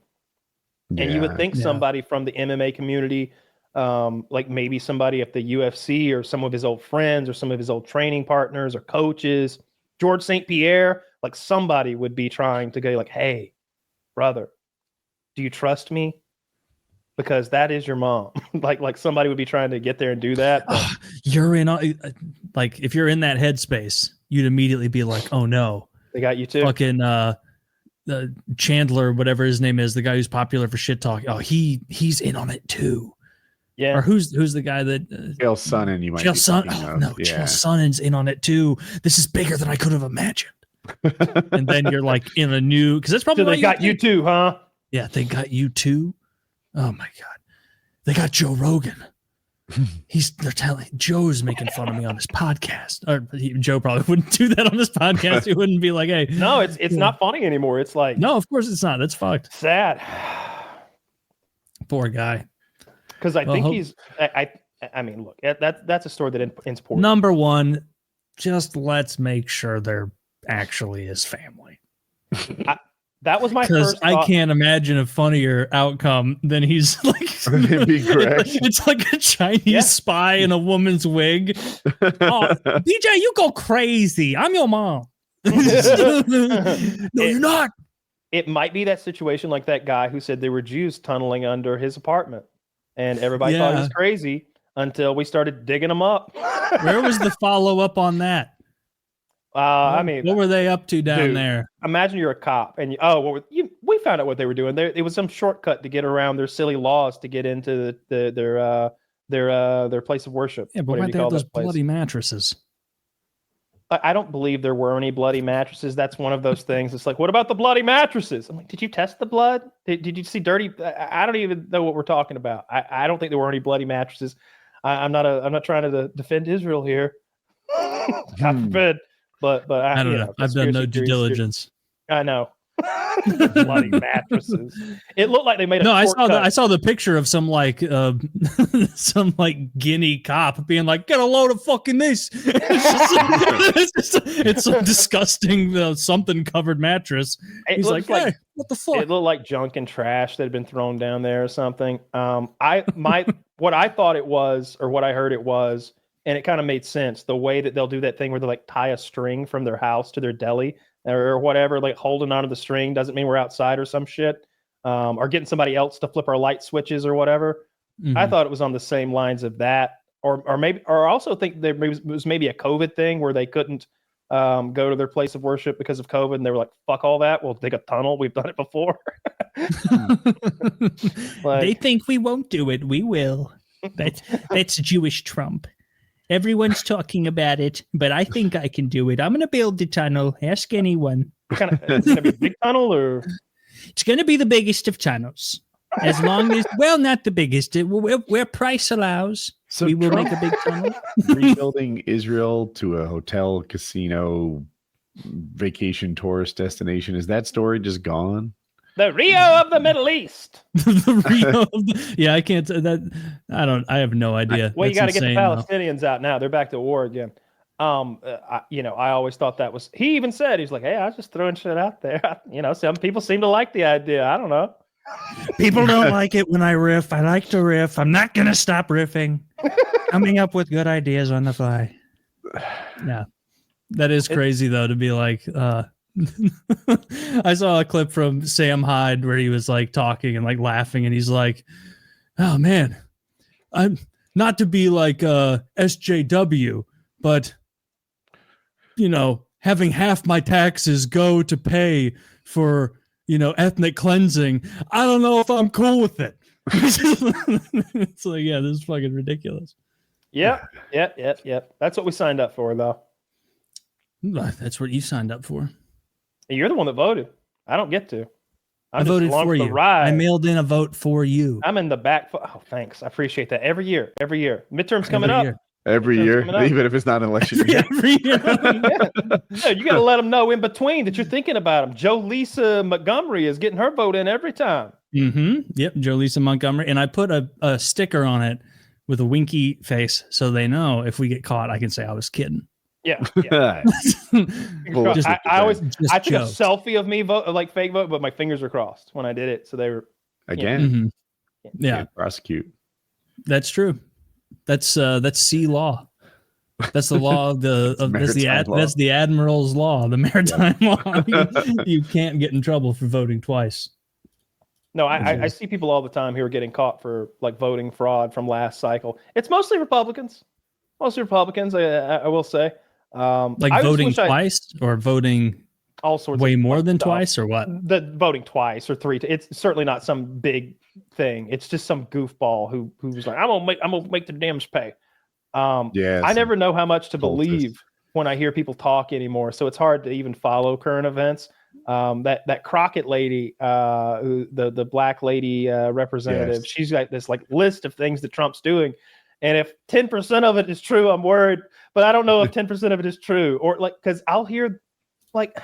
And you would Yeah. think somebody from the MMA community, like maybe somebody at the UFC or some of his old friends or some of his old training partners or coaches, George St. Pierre, like somebody would be trying to go like, hey, brother, do you trust me? Because that is your mom. like somebody would be trying to get there and do that. but- You're in like if you're in that headspace, you'd immediately be like, oh no. They got you too. Fucking Chandler, whatever his name is, the guy who's popular for shit talk. Oh, he's in on it too. Yeah. Or who's the guy that Chael Sonnen, you might Chael be Sonnen? thinking Oh of. no, Yeah. Chael Sonnen's in on it too. This is bigger than I could have imagined. And then you're like in a new because that's probably So why they got you too, huh? Yeah, they got you too. Oh my god, they got Joe Rogan. They're telling Joe's making fun of me on his podcast. Or Joe probably wouldn't do that on this podcast. He wouldn't be like, hey, No, it's not funny anymore. It's like no, of course it's not. That's fucked. sad. Poor guy. Because I Well, think hope- he's. I mean, look, that's a story that ends poorly. Number one, just let's make sure they're actually his family. That was my Because first. I thought. can't imagine a funnier outcome than he's like. It'd be correct. It's like a Chinese Yeah. spy in a woman's wig. Oh, BJ, you go crazy. I'm your mom. No, you're not. It might be that situation like that guy who said there were Jews tunneling under his apartment, and everybody thought he Yeah. was crazy until we started digging him up. Where was the follow up on that? I mean, what were they up to down dude, there? imagine you're a cop and we found out what they were doing. It was some shortcut to get around their silly laws to get into their place of worship. Yeah, but whatever why'd you they have call those that place. bloody mattresses? I don't believe there were any bloody mattresses. That's one of those things. It's like, what about the bloody mattresses? I'm like, did you test the blood? Did you see dirty? I don't even know what we're talking about. I don't think there were any bloody mattresses. I'm not trying to defend Israel here. God forbid. But I don't know. I've done no due diligence. I know. Bloody mattresses. It looked like they made a No, I shortcut. saw the picture of some like some like Guinea cop being like, get a load of fucking this. It's some disgusting something covered mattress. It He's like, looks hey, what the fuck? It looked like junk and trash that had been thrown down there or something. What I thought it was, or what I heard it was, and it kind of made sense. The way that they'll do that thing where they like tie a string from their house to their deli or whatever, like holding onto the string doesn't mean we're outside or some shit, or getting somebody else to flip our light switches or whatever. Mhm. I thought it was on the same lines of that, or I also think there was maybe a COVID thing where they couldn't go to their place of worship because of COVID, and they were like, "Fuck all that, we'll dig a tunnel. We've done it before." They think we won't do it. We will. That's Jewish Trump. Everyone's talking about it, but I think I can do it. I'm going to build the tunnel. Ask anyone. It's gonna be a big tunnel, or It's going to be the biggest of tunnels. As long as, well, not the biggest. Where price allows, So we will Trump make a big tunnel. rebuilding Israel to a hotel, casino, vacation tourist destination. Is that story just gone? the Rio of the Middle East. The Rio of yeah, I can't. I have no idea. Well, you That's got to get the insane, though. Palestinians out now. They're back to war again. I always thought that was. He even said he's like, "Hey, I was just throwing shit out there." Some people seem to like the idea. I don't know. People don't like it when I riff. I like to riff. I'm not gonna stop riffing. Coming up with good ideas on the fly. Yeah, that is crazy though to be like. I saw a clip from Sam Hyde where he was like talking and like laughing, and he's like, "Oh man, I'm not to be like SJW, but having half my taxes go to pay for ethnic cleansing. I don't know if I'm cool with it." It's like, yeah, this is fucking ridiculous. Yep. That's what we signed up for, though. That's what you signed up for. You're the one that voted. I don't get to. I voted for you. Ride. I mailed in a vote for you. I'm in the back. Oh, thanks. I appreciate that. Every year. Midterm's coming up. Every year, even if it's not an election year. Every year. Yeah, you got to let them know in between that you're thinking about them. Joe Lisa Montgomery is getting her vote in every time. Mm-hmm. Yep, Joe Lisa Montgomery. And I put a sticker on it with a winky face so they know if we get caught, I can say I was kidding. Yeah. Well, I took a jokes. Selfie of me like fake vote, but my fingers were crossed when I did it. So they were again. Mm-hmm. Yeah. Prosecute. That's true. That's sea law. That's the law of that's the admiral's law, the maritime law. You can't get in trouble for voting twice. No, I see people all the time who are getting caught for like voting fraud from last cycle. It's mostly Republicans. I will say. Like voting twice or voting all sorts way of more than stuff. twice or what? The voting twice or three. It's certainly not some big thing. It's just some goofball who was like, I'm gonna make the Dems pay. I never know how much to believe when I hear people talk anymore. So it's hard to even follow current events. That Crockett lady, who the black lady representative, she's got this like list of things that Trump's doing. And if 10% of it is true, I'm worried. But I don't know if 10% of it is true. Or like, because I'll hear like,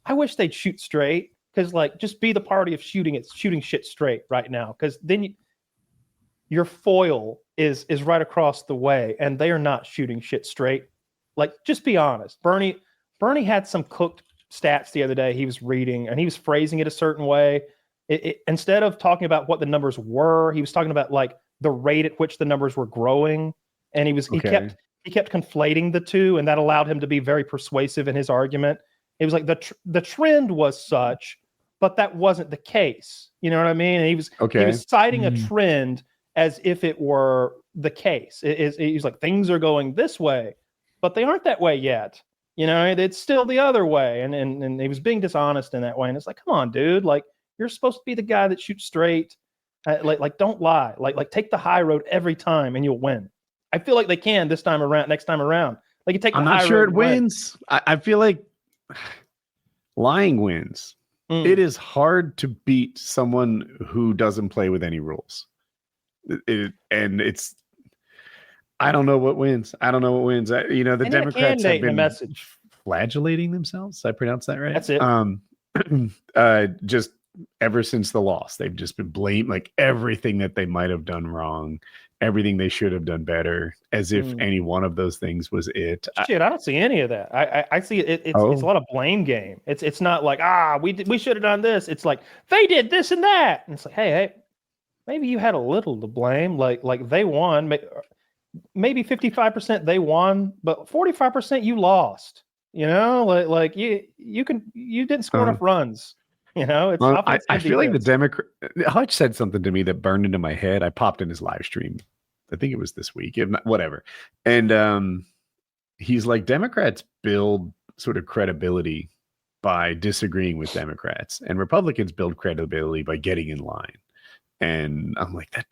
I wish they'd shoot straight. Because like, just be the party of shooting shit straight right now. Because then your foil is right across the way, and they are not shooting shit straight. Like, just be honest. Bernie had some cooked stats the other day he was reading, and he was phrasing it a certain way. Instead of talking about what the numbers were, he was talking about like the rate at which the numbers were growing, and he kept conflating the two, and that allowed him to be very persuasive in his argument. It was like the trend was such, but that wasn't the case. You know what I mean? And he was citing a trend as if it were the case. He's like, things are going this way, but they aren't that way yet. You know, it's still the other way. And he was being dishonest in that way. And it's like, come on, dude. Like, you're supposed to be the guy that shoots straight. Like don't lie. Like take the high road every time and you'll win. I feel like they can next time around. Like you take the high road. I'm not sure it wins. I feel like lying wins. It is hard to beat someone who doesn't play with any rules. I don't know what wins. The Democrats have been flagellating themselves. Did I pronounce that right? That's it. Just ever since the loss, they've just been blamed, like everything that they might have done wrong, everything they should have done better, as if any one of those things was it. Shit, I don't see any of that. I see it's a lot of blame game. It's not like we should have done this. It's like they did this and that, and it's like hey, maybe you had a little to blame. Like they won, maybe 55% they won, but 45% you lost. You know, like you didn't score enough runs. You know, it's I feel like the Democrat. Hutch said something to me that burned into my head. I popped in his live stream. I think it was this week, if not, whatever. And he's like, Democrats build sort of credibility by disagreeing with Democrats, and Republicans build credibility by getting in line. And I'm like, that.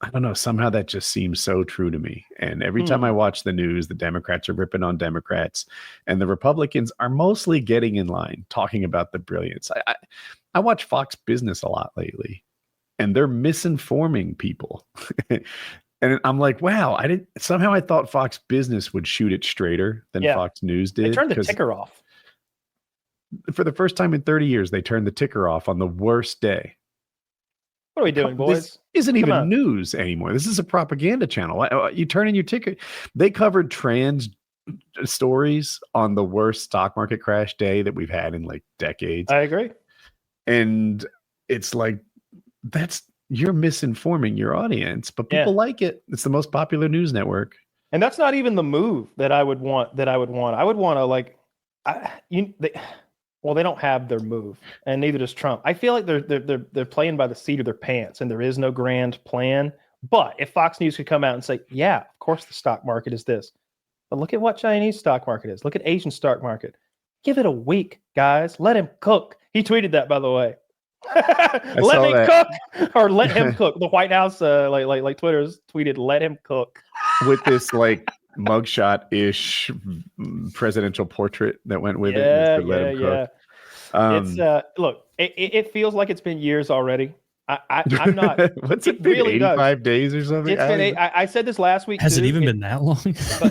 I don't know. Somehow that just seems so true to me. And every time I watch the news, the Democrats are ripping on Democrats, and the Republicans are mostly getting in line, talking about the brilliance. I watch Fox Business a lot lately, and they're misinforming people. And I'm like, wow, I thought Fox Business would shoot it straighter than Fox News did. They turned the ticker off. For the first time in 30 years, they turned the ticker off on the worst day. What are we doing, boys? This isn't even news anymore. This is a propaganda channel. You turn in your ticket. They covered trans stories on the worst stock market crash day that we've had in like decades. I agree. And it's like, you're misinforming your audience, but people like it. It's the most popular news network. And that's not even the move that I would want. I would want to like, they don't have their move, and neither does Trump. I feel like they're playing by the seat of their pants, and there is no grand plan. But if Fox News could come out and say, yeah, of course the stock market is this, but look at what Chinese stock market is. Look at Asian stock market. Give it a week, guys. Let him cook. He tweeted that, by the way. Let me cook, or let him cook. The White House, like Twitter's tweeted, let him cook. With this like mugshot-ish presidential portrait that went with it. It's look, it feels like it's been years already. I'm not. What's it been? Really 85 days or something? It's been. I said this last week. Has it even been that long?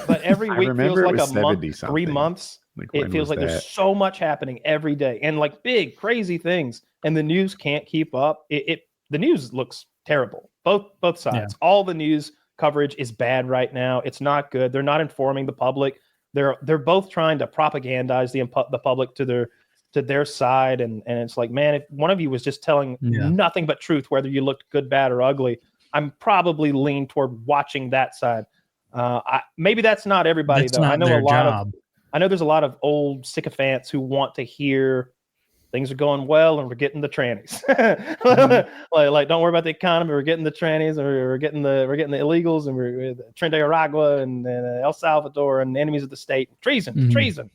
but every week feels like a month, 3 months. Like, it feels like there's so much happening every day, and like big, crazy things, and the news can't keep up. The news looks terrible. Both sides. Yeah. All the news coverage is bad right now. It's not good. They're not informing the public. They're both trying to propagandize the public to their side, and it's like, man, if one of you was just telling nothing but truth, whether you looked good, bad, or ugly, I'm probably leaning toward watching that side. Maybe that's not everybody. That's though. Not their job. I know there's a lot of old sycophants who want to hear things are going well and we're getting the trannies. like don't worry about the economy. We're getting the trannies, and we're getting the illegals, and we're Trinidad Aragua and El Salvador and enemies of the state. Treason.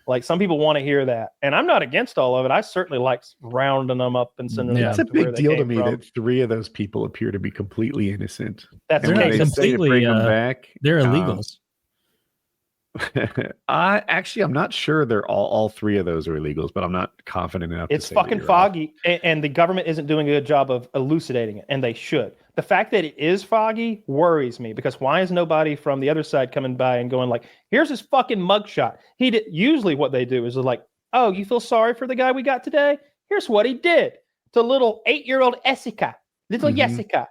Like, some people want to hear that, and I'm not against all of it. I certainly like rounding them up and sending them. It's a big deal to me that 3 of those people appear to be completely innocent. That's they're not completely. Bring them back. They're illegals. I'm not sure they're all 3 of those are illegals, but I'm not confident enough. It's fucking foggy, and the government isn't doing a good job of elucidating it, and they should. The fact that it is foggy worries me, because why is nobody from the other side coming by and going like, here's his fucking mugshot? Usually what they do is like, oh, you feel sorry for the guy we got today? Here's what he did to little 8-year-old Jessica. Jessica.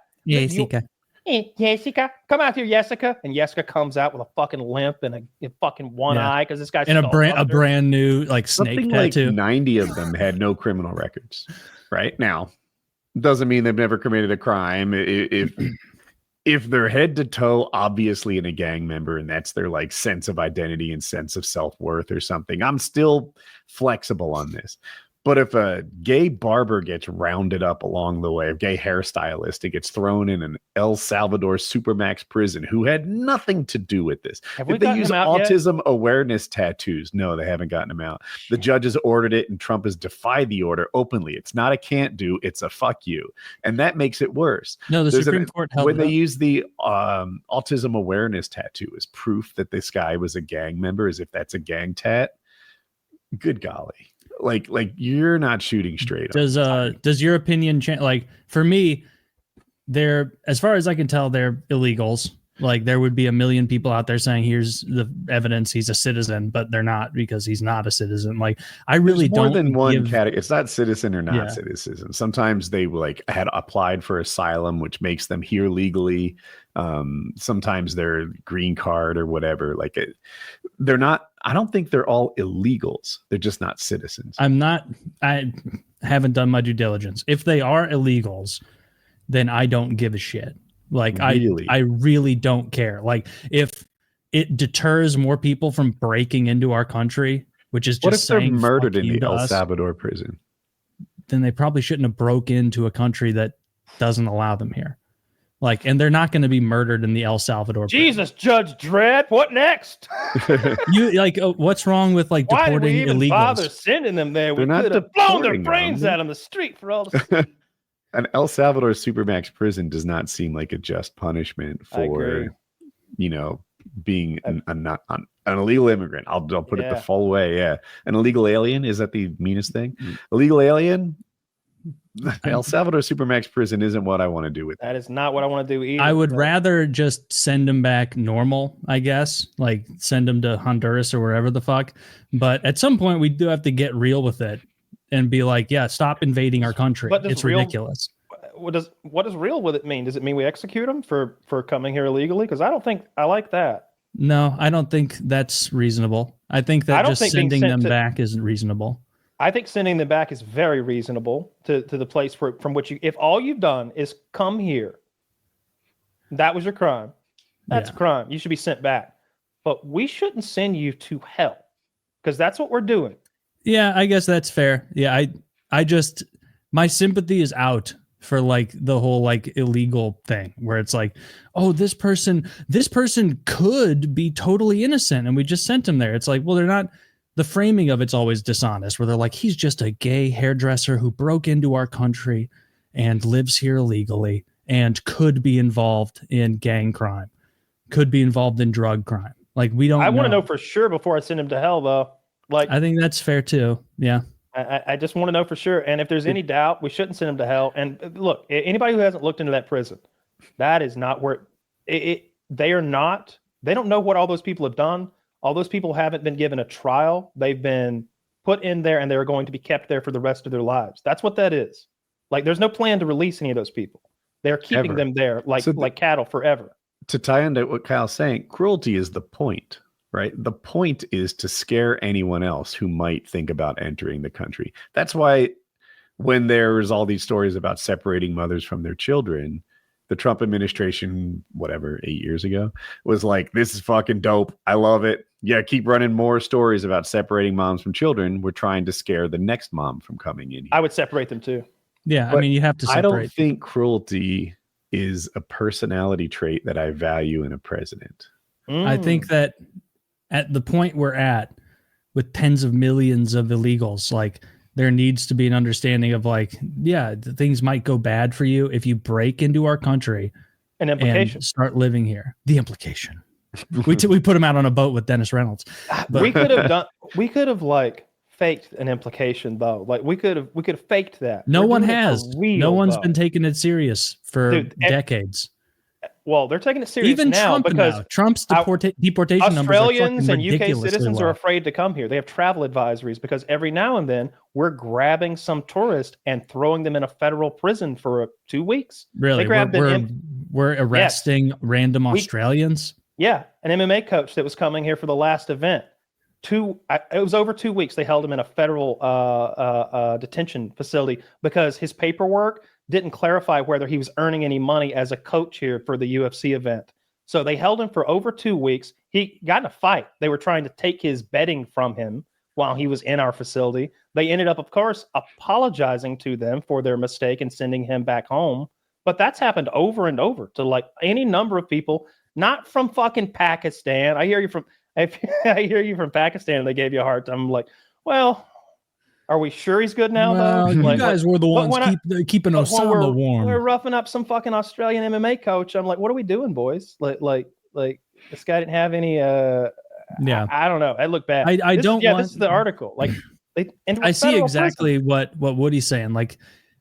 Jessica, come out here, Jessica. And Jessica comes out with a fucking limp and a fucking one eye, because this guy's and a brand new like snake something tattoo. Like 90 of them had no criminal records. Right now, doesn't mean they've never committed a crime. If they're head to toe obviously in a gang member, and that's their like sense of identity and sense of self-worth or something, I'm still flexible on this. But if a gay barber gets rounded up along the way, a gay hairstylist, it gets thrown in an El Salvador supermax prison who had nothing to do with this. If they use autism awareness tattoos, no, they haven't gotten him out. The judges ordered it, and Trump has defied the order openly. It's not a can't do, it's a fuck you. And that makes it worse. No, the Supreme Court held when they use the autism awareness tattoo as proof that this guy was a gang member, as if that's a gang tat. Good golly. Like you're not shooting straight. Does your opinion change? Like, for me, they're, as far as I can tell, they're illegals. Like, there would be a million people out there saying, here's the evidence he's a citizen, but they're not, because he's not a citizen. Like, I really There's more don't than one category. It's not citizen or not citizen. Sometimes they like had applied for asylum, which makes them here legally. Sometimes they're green card or whatever. Like, they're not. I don't think they're all illegals. They're just not citizens. I haven't done my due diligence. If they are illegals, then I don't give a shit. Like, really? I really don't care. Like, if it deters more people from breaking into our country, which is just what if they're saying murdered in the El us, Salvador prison? Then they probably shouldn't have broke into a country that doesn't allow them here. Like, and they're not going to be murdered in the El Salvador prison. Jesus, Judge Dredd, what next? You like, what's wrong with like deporting illegals? Why did we even bother sending them there? We could have blown their brains out on the street for all the. An El Salvador supermax prison does not seem like a just punishment for, being an illegal immigrant. I'll put it the full way. Yeah, an illegal alien. Is that the meanest thing? Illegal alien. El Salvador supermax prison isn't what I want to do with that. Is not what I want to do either. I would rather just send them back normal, I guess, like send them to Honduras or wherever the fuck. But at some point, we do have to get real with it and be like, yeah, stop invading our country. It's ridiculous. What does real with it mean? Does it mean we execute them for coming here illegally? Because I don't think I like that. No, I don't think that's reasonable. I think that just sending them back isn't reasonable. I think sending them back is very reasonable to the place from which if all you've done is come here, that was your crime. That's a crime. You should be sent back. But we shouldn't send you to hell because that's what we're doing. Yeah, I guess that's fair. Yeah, I just, my sympathy is out for like the whole like illegal thing where it's like, oh, this person could be totally innocent and we just sent him there. It's like, well, they're not. The framing of it's always dishonest where they're like, he's just a gay hairdresser who broke into our country and lives here illegally and could be involved in gang crime, could be involved in drug crime. Like, we don't know. I want to know for sure before I send him to hell, though. Like, I think that's fair too. Yeah. I just want to know for sure. And if there's any doubt, we shouldn't send him to hell. And look, anybody who hasn't looked into that prison, that is not where they don't know what all those people have done. All those people haven't been given a trial. They've been put in there and they're going to be kept there for the rest of their lives. That's what that is. Like, there's no plan to release any of those people. They're keeping them there like cattle forever. To tie into what Kyle's saying, cruelty is the point, right? The point is to scare anyone else who might think about entering the country. That's why when there's all these stories about separating mothers from their children, the Trump administration, 8 years ago, was like, this is fucking dope. I love it. Yeah, keep running more stories about separating moms from children. We're trying to scare the next mom from coming in here. I would separate them too. Yeah, but I mean, you have to separate. I don't think cruelty is a personality trait that I value in a president. I think that at the point we're at with tens of millions of illegals, like, there needs to be an understanding of like, yeah, things might go bad for you if you break into our country an implication and start living here. The implication. we put him out on a boat with Dennis Reynolds. But we could have like faked an implication though. Like we could have faked that. No one has. No one's been taking it serious for decades. Well, they're taking it serious even now Trump because Trump's deportation Australians numbers are and UK citizens low. are afraid to come here. They have travel advisories because every now and then we're grabbing some tourist and throwing them in a federal prison for 2 weeks. Really? They grabbed we're arresting random Australians? Yeah, an MMA coach that was coming here for the last event. It was over 2 weeks. They held him in a federal detention facility because his paperwork didn't clarify whether he was earning any money as a coach here for the UFC event. So they held him for over 2 weeks. He got in a fight. They were trying to take his betting from him while he was in our facility. They ended up, of course, apologizing to them for their mistake and sending him back home. But that's happened over and over to like any number of people, not from fucking Pakistan. I hear you from Pakistan and they gave you a hard time. I'm like, well, are we sure he's good now, though? You guys were the ones keeping Osama warm. We're roughing up some fucking Australian MMA coach. I'm like, what are we doing, boys? Like this guy didn't have any. I don't know. I look bad. This is the article. Like, I see exactly what Woody's saying. Like,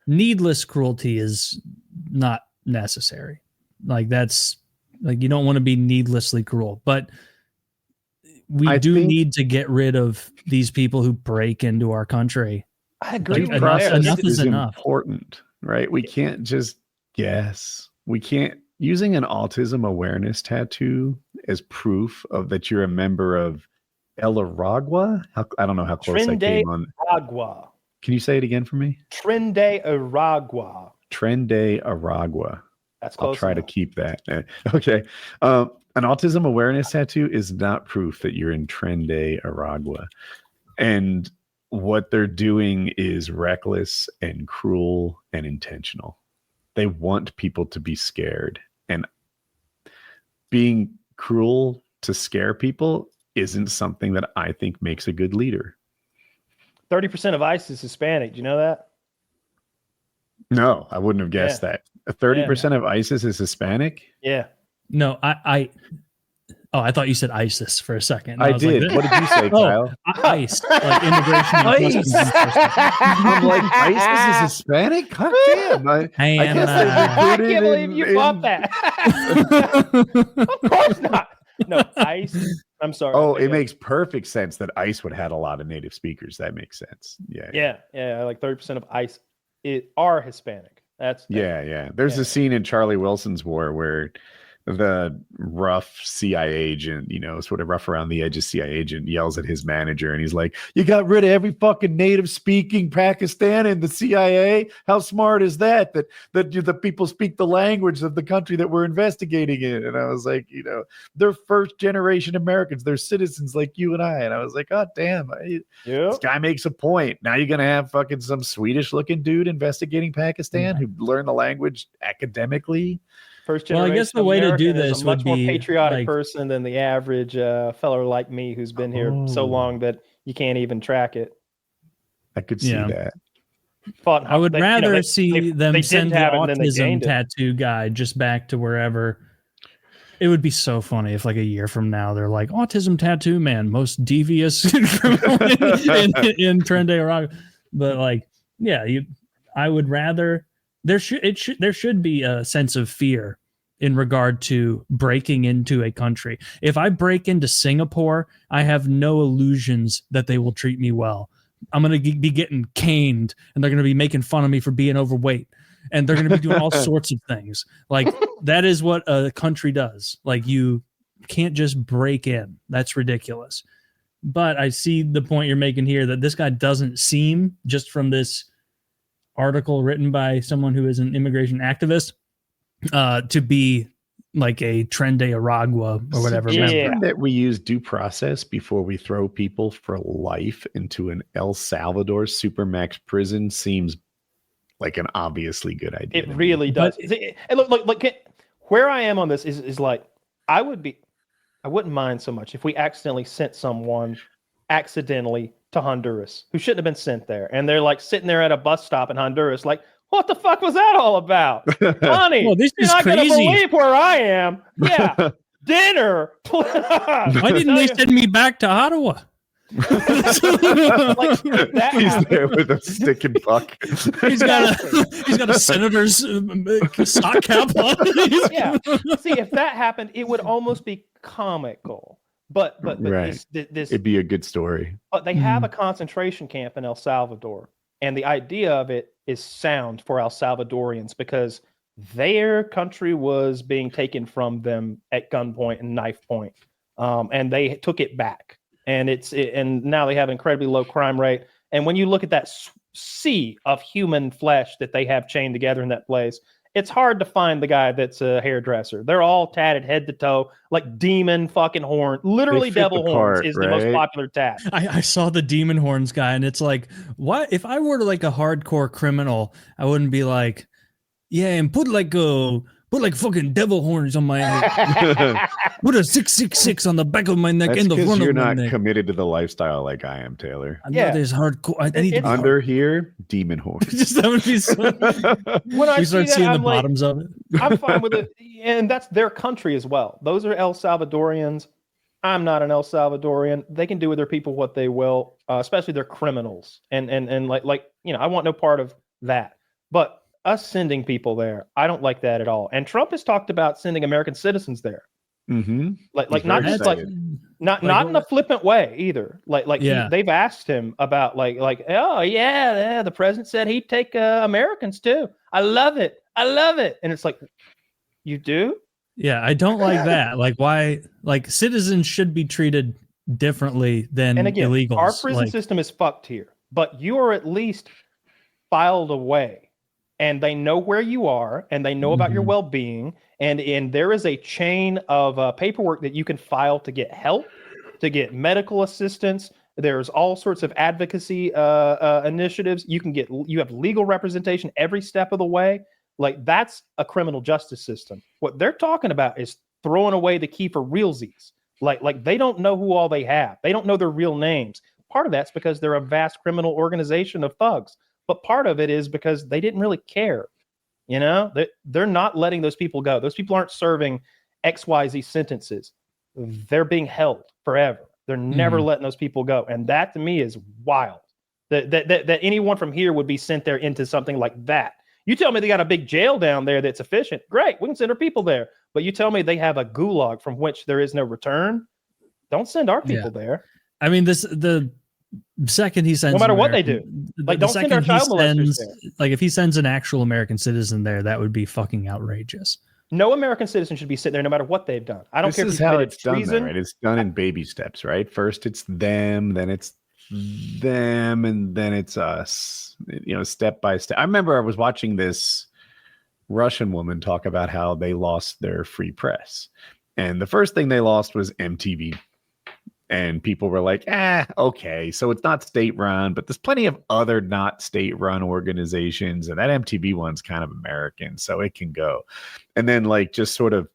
needless cruelty is not necessary. Like, that's like, you don't want to be needlessly cruel, but we need to get rid of these people who break into our country. I agree. Enough is enough. Important, right? We can't just guess. We can't using an autism awareness tattoo as proof of that you're a member of El Aragua. I don't know how close I came on. Aragua. Can you say it again for me? Trende Aragua. Trende Aragua. That's close. I'll try to keep that. Okay. An autism awareness tattoo is not proof that you're in Trende Aragua. And what they're doing is reckless and cruel and intentional. They want people to be scared. And being cruel to scare people isn't something that I think makes a good leader. 30% of ICE is Hispanic. Do you know that? No, I wouldn't have guessed that. 30% of ISIS is Hispanic? Yeah. No, I thought you said ISIS for a second. I did. Like, what did you say, Kyle? ICE, like immigration. ICE. I'm like, ISIS is Hispanic? God damn. I can't believe you bought that. Of course not. No, ICE. I'm sorry. Oh, it makes perfect sense that ICE would have had a lot of native speakers. That makes sense. Yeah. Like 30% of ICE are Hispanic. That's yeah. There's a scene in Charlie Wilson's War where the rough CIA agent, sort of rough around the edges CIA agent yells at his manager and he's like, you got rid of every fucking native speaking Pakistan in the CIA? How smart is that the people speak the language of the country that we're investigating in? And I was like, they're first generation Americans. They're citizens like you and I. And I was like, oh, damn. This guy makes a point. Now you're going to have fucking some Swedish looking dude investigating Pakistan who learned the language academically. First generation. Well, I guess the way to do this is a much would more be patriotic person than the average fellow like me who's been here so long that you can't even track it. I could see that. I would rather see them send the autism tattoo guy just back to wherever. It would be so funny if, like, a year from now, they're like, autism tattoo man, most devious criminal in Trinidad. But, like, yeah, I would rather. There should be a sense of fear in regard to breaking into a country. If I break into Singapore, I have no illusions that they will treat me well. I'm going to be getting caned, and they're going to be making fun of me for being overweight, and they're going to be doing all sorts of things. Like, that is what a country does. Like, you can't just break in. That's ridiculous. But I see the point you're making here, that this guy doesn't seem, just from this article written by someone who is an immigration activist, to be like a Tren de Aragua or whatever. That we use due process before we throw people for life into an El Salvador supermax prison seems like an obviously good idea. It really does. And look, where I am on this is like, I wouldn't mind so much if we accidentally sent someone to Honduras who shouldn't have been sent there. And they're like sitting there at a bus stop in Honduras, like, what the fuck was that all about? Honey, well, this you're is not crazy. Gonna believe where I am. Yeah. Dinner. Why didn't they send me back to Ottawa? He's there with a stick and puck. He's got a senator's sock cap on. Yeah. See, if that happened, it would almost be comical. But right. this it'd be a good story. But they have a concentration camp in El Salvador, and the idea of it is sound for El Salvadorians because their country was being taken from them at gunpoint and knife point, and they took it back. And and now they have an incredibly low crime rate. And when you look at that sea of human flesh that they have chained together in that place, it's hard to find the guy that's a hairdresser. They're all tatted head to toe, like demon fucking horn. Literally, devil horns is the most popular tat. I saw the demon horns guy, and it's like, what? If I were like a hardcore criminal, I wouldn't be like, yeah, and put like fucking devil horns on my head. Put a 666 on the back of my neck and the front of my neck. You're not committed to the lifestyle like I am, Taylor. I know there's hardcore. I need to under here, demon horns. Just that would be so. When I start seeing the bottoms of it. I'm fine with it, and that's their country as well. Those are El Salvadorians. I'm not an El Salvadorian. They can do with their people what they will, especially their criminals. And I want no part of that. But us sending people there, I don't like that at all. And Trump has talked about sending American citizens there. Mm-hmm. Like not just like not in a flippant way either. They've asked him about the president said he'd take Americans too. I love it. And it's like, you do? Yeah, I don't like that. Like, why? Like, citizens should be treated differently than illegals. Our prison system is fucked here, but you are at least filed away. And they know where you are, and they know about your well-being, and there is a chain of paperwork that you can file to get help, to get medical assistance. There's all sorts of advocacy initiatives. You have legal representation every step of the way. Like, that's a criminal justice system. What they're talking about is throwing away the key for realsies. Like they don't know who all they have. They don't know their real names. Part of that's because they're a vast criminal organization of thugs. But part of it is because they didn't really care. They're not letting those people go. Those people aren't serving XYZ sentences. They're being held forever. They're never letting those people go. And that to me is wild. That anyone from here would be sent there into something like that. You tell me they got a big jail down there that's efficient. Great, we can send our people there. But you tell me they have a gulag from which there is no return. Don't send our people there. I mean, the second he sends, no matter what they do, don't send our child molesters there. Like, if he sends an actual American citizen there, that would be fucking outrageous. No American citizen should be sitting there no matter what they've done. I don't care if This is you how committed it's done, treason. though, right? It's done in baby steps, right? First it's them, then it's them, and then it's us. Step by step. I remember I was watching this Russian woman talk about how they lost their free press, and the first thing they lost was MTV. And people were like, okay, so it's not state run, but there's plenty of other not state run organizations. And that MTV one's kind of American, so it can go. And then just sort of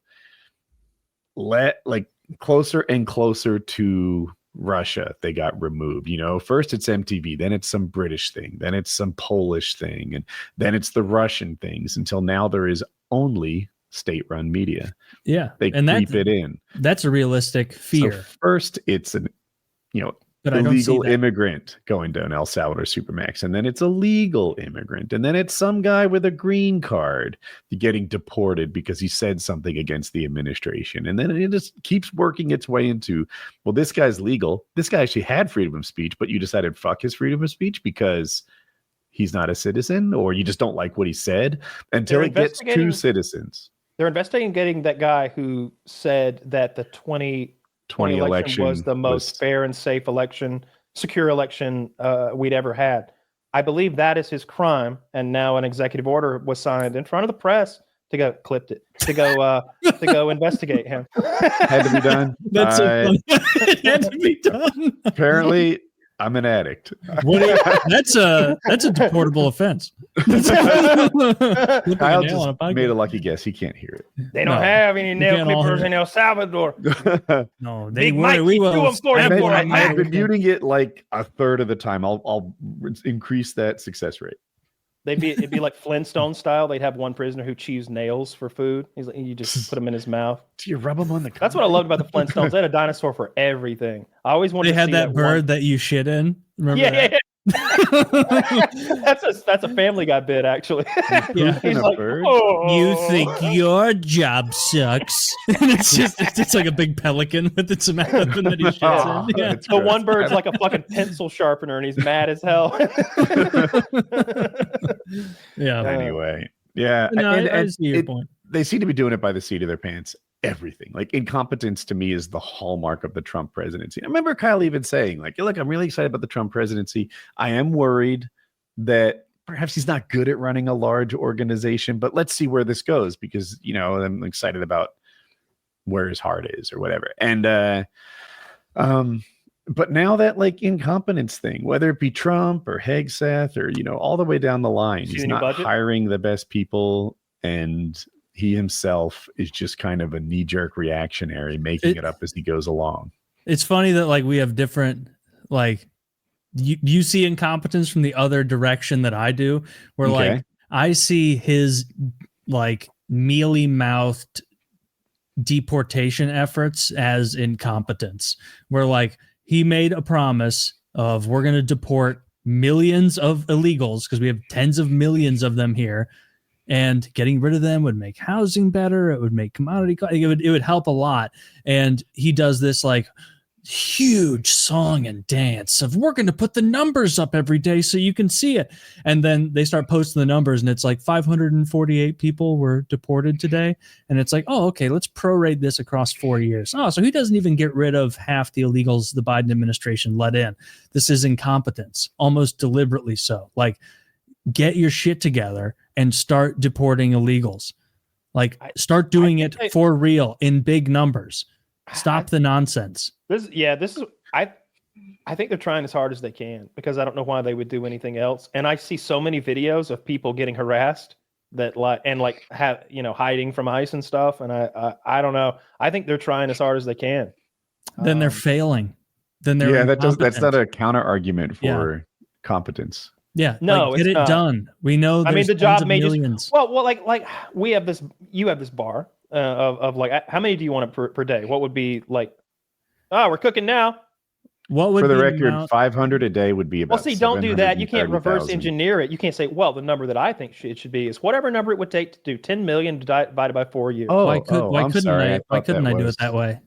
closer and closer to Russia, they got removed. First it's MTV, then it's some British thing, then it's some Polish thing, and then it's the Russian things, until now there is only state-run media. Yeah, they creep it in. That's a realistic fear. So first, it's an but illegal immigrant going to an El Salvador Supermax, and then it's a legal immigrant, and then it's some guy with a green card getting deported because he said something against the administration, and then it just keeps working its way into, well, this guy's legal. This guy actually had freedom of speech, but you decided fuck his freedom of speech because he's not a citizen, or you just don't like what he said, until it gets to citizens. They're investigating that guy who said that the 2020 election was the most fair and safe election, secure election we'd ever had. I believe that is his crime, and now an executive order was signed in front of the press to go investigate him. Had to be done. That's it had to be done. Apparently, I'm an addict. That's a deportable offense. Kyle just made a lucky guess. He can't hear it. They don't have any nail clippers in El Salvador. No, they Big Mike, we will. I've been muting it like a third of the time. I'll increase that success rate. It'd be like Flintstone style. They'd have one prisoner who chews nails for food. He's like, you just put them in his mouth. Do you rub them on the? That's what I loved about the Flintstones. They had a dinosaur for everything. I always wanted. They had that bird that you shit in. Remember that? Yeah. that's a Family Guy bit, actually. Yeah. He's like, oh. You think your job sucks? And it's like a big pelican with its mouth open that he shits in. Yeah. The one bird's like a fucking pencil sharpener, and he's mad as hell. Yeah. Anyway, yeah. No, I see your point. They seem to be doing it by the seat of their pants. Everything, like incompetence, to me is the hallmark of the Trump presidency. I remember Kyle even saying, look, I'm really excited about the Trump presidency. I am worried that perhaps he's not good at running a large organization, but let's see where this goes, because I'm excited about where his heart is or whatever. And but now that incompetence thing, whether it be Trump or Hegseth or all the way down the line, he's not hiring the best people, and he himself is just kind of a knee-jerk reactionary, making it up as he goes along. It's funny that we have different, you see incompetence from the other direction that I do, where I see his mealy-mouthed deportation efforts as incompetence, where he made a promise of, we're going to deport millions of illegals because we have tens of millions of them here. And getting rid of them would make housing better. It would make commodity. It would help a lot. And he does this huge song and dance of, we're going to put the numbers up every day so you can see it. And then they start posting the numbers, and it's 548 people were deported today. And it's oh, okay, let's prorate this across 4 years. Oh, so he doesn't even get rid of half the illegals the Biden administration let in. This is incompetence, almost deliberately so. Get your shit together and start deporting illegals. Start doing it for real in big numbers. Stop the nonsense. I think they're trying as hard as they can, because I don't know why they would do anything else. And I see so many videos of people getting harassed hiding from ICE and stuff. And I don't know. I think they're trying as hard as they can. Then they're failing. Then they're that's not a counter argument for competence. Yeah, no, get it done. We know. I mean, the job may millions. just we have this. You have this bar of how many do you want per day? What would be we're cooking now. What would for the be record? 500 a day would be about. Well, see, don't do that. You can't reverse engineer it. You can't say, well, the number that I think it should be is whatever number it would take to do 10 million divided by 4 years. Why couldn't I do it that way?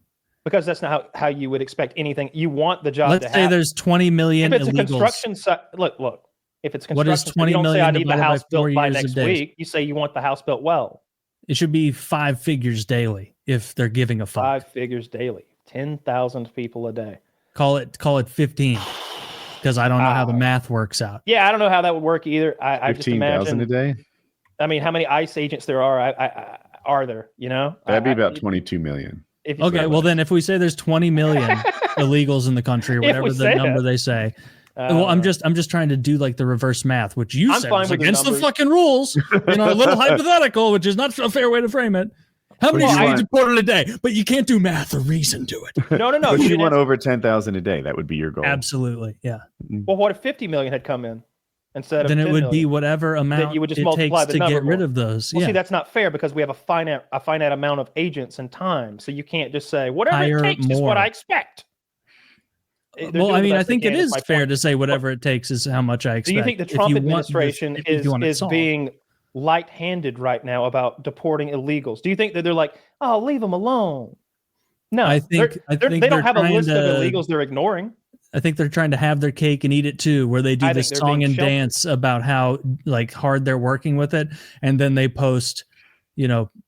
Because that's not how you would expect anything. You want the job to happen. Let's say there's 20 million if it's illegals. A construction site, look. If it's construction, what is 20 you don't million say I need the house built by years next week. You say you want the house built well. It should be 5 figures daily if they're giving a fuck. 5 figures daily, 10,000 people a day. Call it 15, because I don't know how the math works out. Yeah, I don't know how that would work either. I just 15,000 imagine a day. I mean, how many ICE agents there are there? You know, That'd be about 22 million. Okay, well then, if we say there's 20 million illegals in the country, or whatever the number they say. Well, I'm just trying to do like the reverse math, which you said was against the fucking rules. You know, a little hypothetical, which is not a fair way to frame it. How many are deported a day? But you can't do math or reason to it. No. But you want over 10,000 a day. That would be your goal. Absolutely, yeah. Well, what if 50 million had come in instead of? Then it 10 would million? be whatever amount Then you would just it multiply takes the to get rid more. of those. Well, yeah. see, that's not fair because we have a finite amount of agents and time. So you can't just say whatever Hire it takes is what more. I expect. Well, I mean, I think it is fair to say whatever it takes is how much I expect. Do you think the Trump administration is being light-handed right now about deporting illegals? Do you think that they're like, oh, leave them alone? No, I think they don't have a list of illegals they're ignoring. I think they're trying to have their cake and eat it too, where they do this song and dance about how like hard they're working with it, and then they post,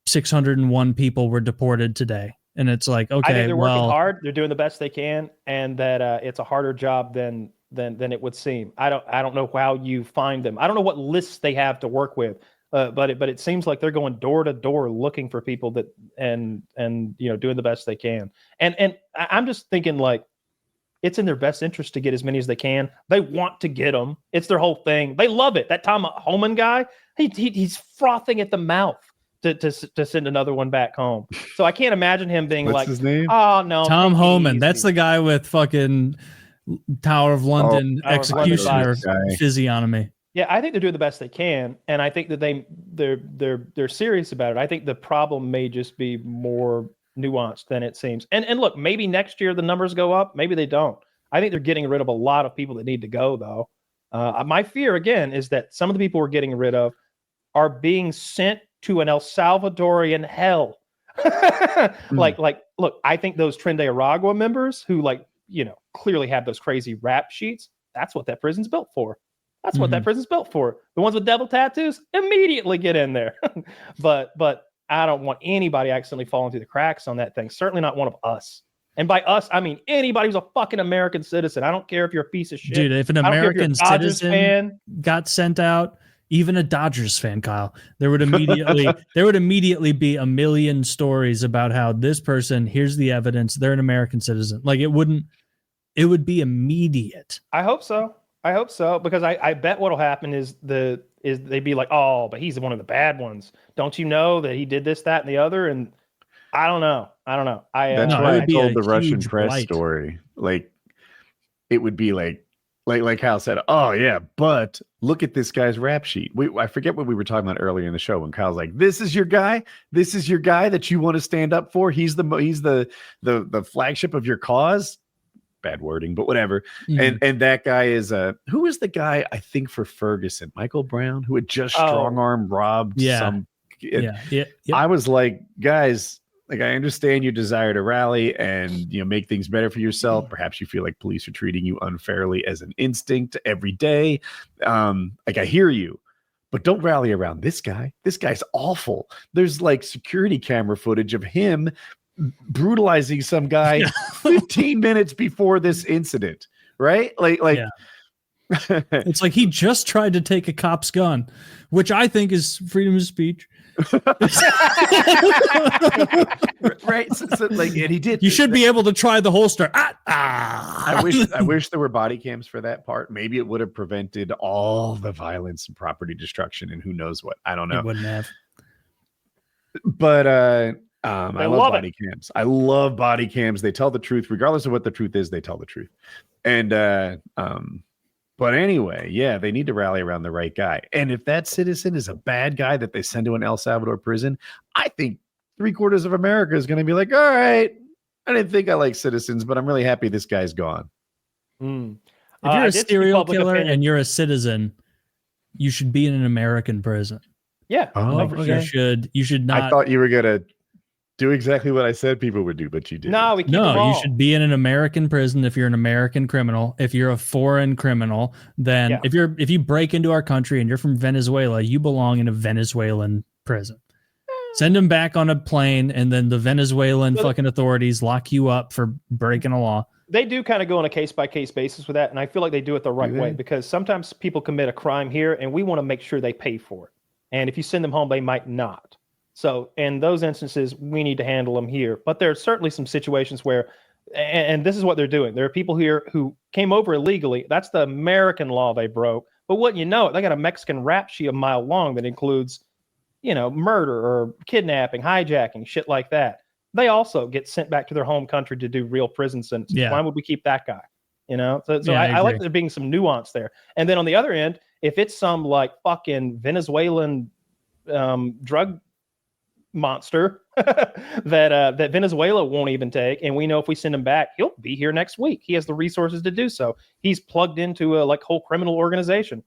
601 people were deported today, and it's like, okay, I think they're working hard, they're doing the best they can, and that it's a harder job than it would seem. I don't know how you find them. I don't know what lists they have to work with, but it seems like they're going door to door looking for people that and doing the best they can. And I'm just thinking like, it's in their best interest to get as many as they can. They want to get them. It's their whole thing. They love it. That Tom Homan guy, he's frothing at the mouth to send another one back home. So I can't imagine him being What's like, his name? Oh no, Tom Homan. That's the guy with fucking Tower of London executioner physiognomy. Yeah, I think they're doing the best they can, and I think that they're serious about it. I think the problem may just be more nuanced than it seems. And look, maybe next year the numbers go up, maybe they don't. I think they're getting rid of a lot of people that need to go, though. My fear again is that some of the people we're getting rid of are being sent to an El Salvadorian hell. Like, look, I think those Tren de Aragua members who clearly have those crazy rap sheets, that's what that prison's built for. That's what that prison's built for. The ones with devil tattoos immediately get in there. But I don't want anybody accidentally falling through the cracks on that thing. Certainly not one of us. And by us, I mean anybody who's a fucking American citizen. I don't care if you're a piece of shit. Dude, if an American citizen got sent out, even a Dodgers fan, Kyle, there would immediately be a million stories about how this person, here's the evidence, they're an American citizen. Like it would be immediate. I hope so. Because I bet what'll happen is they'd be like, oh, but he's one of the bad ones. Don't you know that he did this, that, and the other? And I don't know. That's why I told the Russian press story. Like, it would be like Kyle said, oh yeah, but look at this guy's rap sheet. I forget what we were talking about earlier in the show when Kyle's like, this is your guy that you want to stand up for. He's the flagship of your cause. Bad wording, but whatever. And that guy is who is the guy I think for Ferguson, Michael Brown, who had just strong arm robbed some. I was like, guys, like I understand your desire to rally and make things better for yourself. Perhaps you feel like police are treating you unfairly as an instinct every day. Like I hear you, but don't rally around this guy. This guy's awful. There's like security camera footage of him brutalizing some guy 15 minutes before this incident, right? It's like he just tried to take a cop's gun, which I think is freedom of speech. Right. So and he did. You should be able to try the holster. I wish there were body cams for that part. Maybe it would have prevented all the violence and property destruction and who knows what. I don't know. It wouldn't have. But I love body cams. I love body cams. They tell the truth, regardless of what the truth is. They tell the truth. And but anyway, yeah, they need to rally around the right guy. And if that citizen is a bad guy that they send to an El Salvador prison, I think 3/4 of America is going to be like, all right, I didn't think I like citizens, but I'm really happy this guy's gone. If you're a serial killer and you're a citizen, you should be in an American prison. Yeah. You should not. I thought you were going to do exactly what I said people would do, but you didn't. No, you should be in an American prison if you're an American criminal. If you're a foreign criminal, then if you break into our country and you're from Venezuela, you belong in a Venezuelan prison. Send them back on a plane, and then the Venezuelan fucking authorities lock you up for breaking a law. They do kind of go on a case-by-case basis with that, and I feel like they do it the right way because sometimes people commit a crime here, and we want to make sure they pay for it. And if you send them home, they might not. So in those instances, we need to handle them here. But there are certainly some situations where, and this is what they're doing. There are people here who came over illegally. That's the American law they broke. But wouldn't you know it, they got a Mexican rap sheet a mile long that includes, murder or kidnapping, hijacking, shit like that. They also get sent back to their home country to do real prison sentences. Yeah. Why would we keep that guy? So Yeah, I like there being some nuance there. And then on the other end, if it's some like fucking Venezuelan drug monster that Venezuela won't even take, and we know if we send him back, he'll be here next week. He has the resources to do so. He's plugged into a whole criminal organization,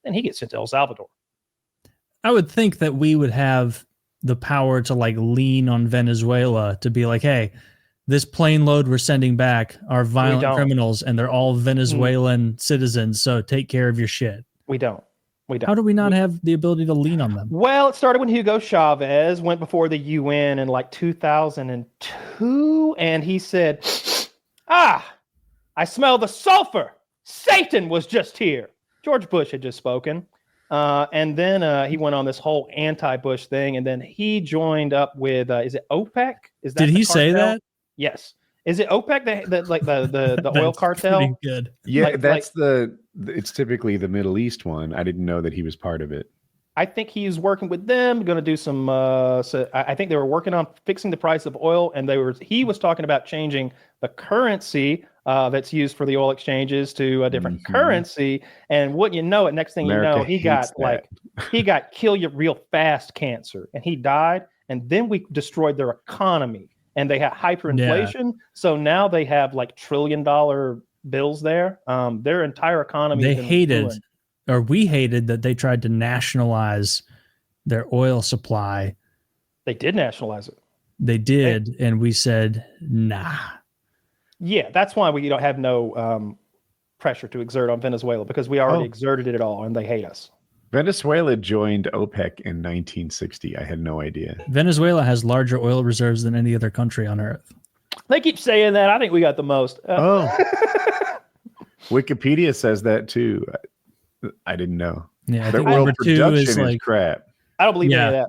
and he gets sent to El Salvador. I would think that we would have the power to lean on Venezuela to be like, hey, this plane load we're sending back are violent criminals, and they're all Venezuelan citizens. So take care of your shit. We don't. How do we not have the ability to lean on them? Well, it started when Hugo Chaves went before the UN in 2002, and he said, I smell the sulfur. Satan was just here. George Bush had just spoken. And then he went on this whole anti-Bush thing, and then he joined up with, is it OPEC? Is that Did he say that? Yes. Is it OPEC, the oil cartel? Pretty good. Yeah, it's typically the Middle East one. I didn't know that he was part of it. I think he's working with them, going to do some, I think they were working on fixing the price of oil, and he was talking about changing the currency that's used for the oil exchanges to a different currency. And wouldn't you know it, next thing you know, he got kill you real fast cancer, and he died. And then we destroyed their economy, and they had hyperinflation. Yeah. So now they have $1 trillion bills there. Their entire economy. We hated that they tried to nationalize their oil supply. They did nationalize it. They did, and we said, nah. Yeah, that's why we don't have no pressure to exert on Venezuela, because we already exerted it all, and they hate us. Venezuela joined OPEC in 1960. I had no idea. Venezuela has larger oil reserves than any other country on earth. They keep saying that. I think we got the most. Wikipedia says that too. I didn't know. Yeah, their oil production is crap. I don't believe any of that.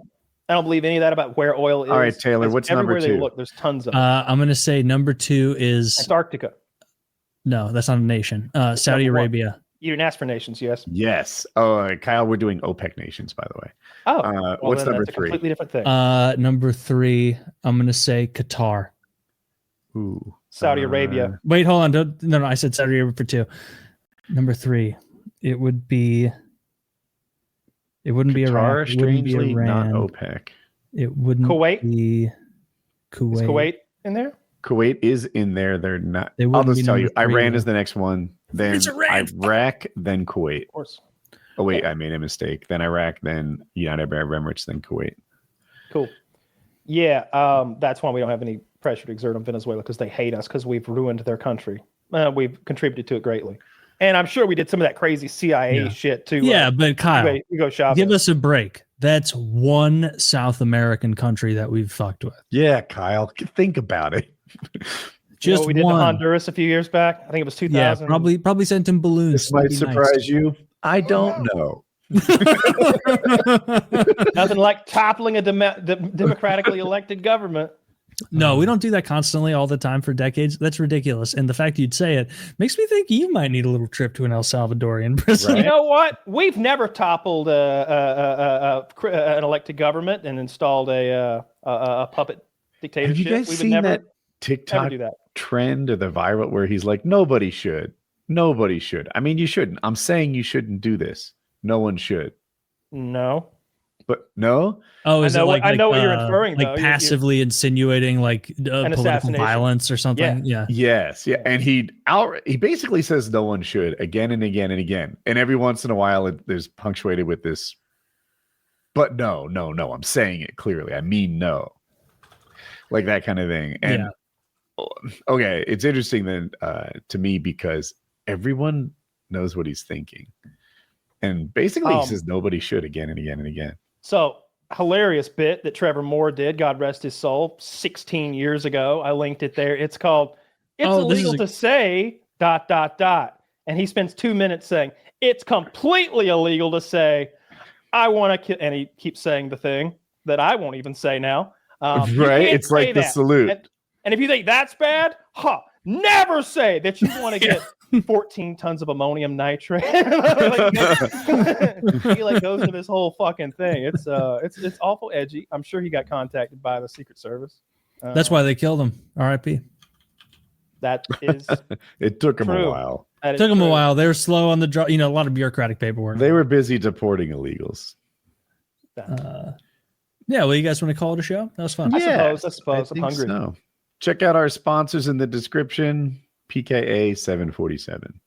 I don't believe any of that about where oil is. All right, Taylor, what's number 2? Everywhere they look, there's tons of it. I'm going to say number 2 is Antarctica. No, that's not a nation. Saudi Arabia. You didn't ask for nations, yes? Yes. Oh, Kyle, we're doing OPEC nations, by the way. Oh, what's number 3? That's a completely different thing. Number 3, I'm going to say Qatar. Ooh. Saudi Arabia. Wait, hold on. No, I said Saudi Arabia for 2. Number 3, it wouldn't be Iraq. Strangely, not OPEC. It wouldn't be Kuwait. Is Kuwait in there? Kuwait is in there. They're not. I'll just tell you, Iran is the next one. Then Iraq, then Kuwait. Of course. Oh, wait, I made a mistake. Then Iraq, then United Arab Emirates, then Kuwait. Cool. Yeah, that's why we don't have any pressure to exert on Venezuela, because they hate us, because we've ruined their country. We've contributed to it greatly. And I'm sure we did some of that crazy CIA shit too. Yeah, but Kyle, Hugo Chaves. Give us a break. That's one South American country that we've fucked with. Yeah, Kyle, think about it. Just we did to Honduras a few years back. I think it was 2000. Yeah, probably sent him balloons. This might surprise you. I don't know. Nothing like toppling a democratically elected government. No, we don't do that constantly all the time for decades. That's ridiculous. And the fact you'd say it makes me think you might need a little trip to an El Salvadorian prison. Right. You know what? We've never toppled an elected government and installed a puppet dictatorship. Have you guys seen that TikTok trend or the viral where he's like, nobody should. Nobody should. I mean, you shouldn't. I'm saying you shouldn't do this. No one should. No. But no. Oh, is I know what you're inferring. Like though. Passively insinuating like political violence or something. Yeah. Yes. Yeah. And he basically says no one should again and again and again. And every once in a while, there's punctuated with this. But no. I'm saying it clearly. I mean no. Like that kind of thing. And okay, it's interesting then to me because everyone knows what he's thinking. And basically he says nobody should again and again and again. So hilarious bit that Trevor Moore did, God rest his soul, 16 years ago. I linked it there. It's called "It's illegal to say ... And he spends 2 minutes saying it's completely illegal to say I want to kill, and he keeps saying the thing that I won't even say now. Right? It's like the salute. And if you think that's bad, never say that you want to get 14 tons of ammonium nitrate. He like goes to this whole fucking thing. It's awful edgy. I'm sure he got contacted by the Secret Service. That's why they killed him. R.I.P. That is. It took him true. a while. It took them a while. They were slow on the draw. You know, a lot of bureaucratic paperwork. They were busy deporting illegals. Yeah, well, you guys want to call it a show? That was fun. I suppose. I'm hungry. So. Check out our sponsors in the description. PKA 747.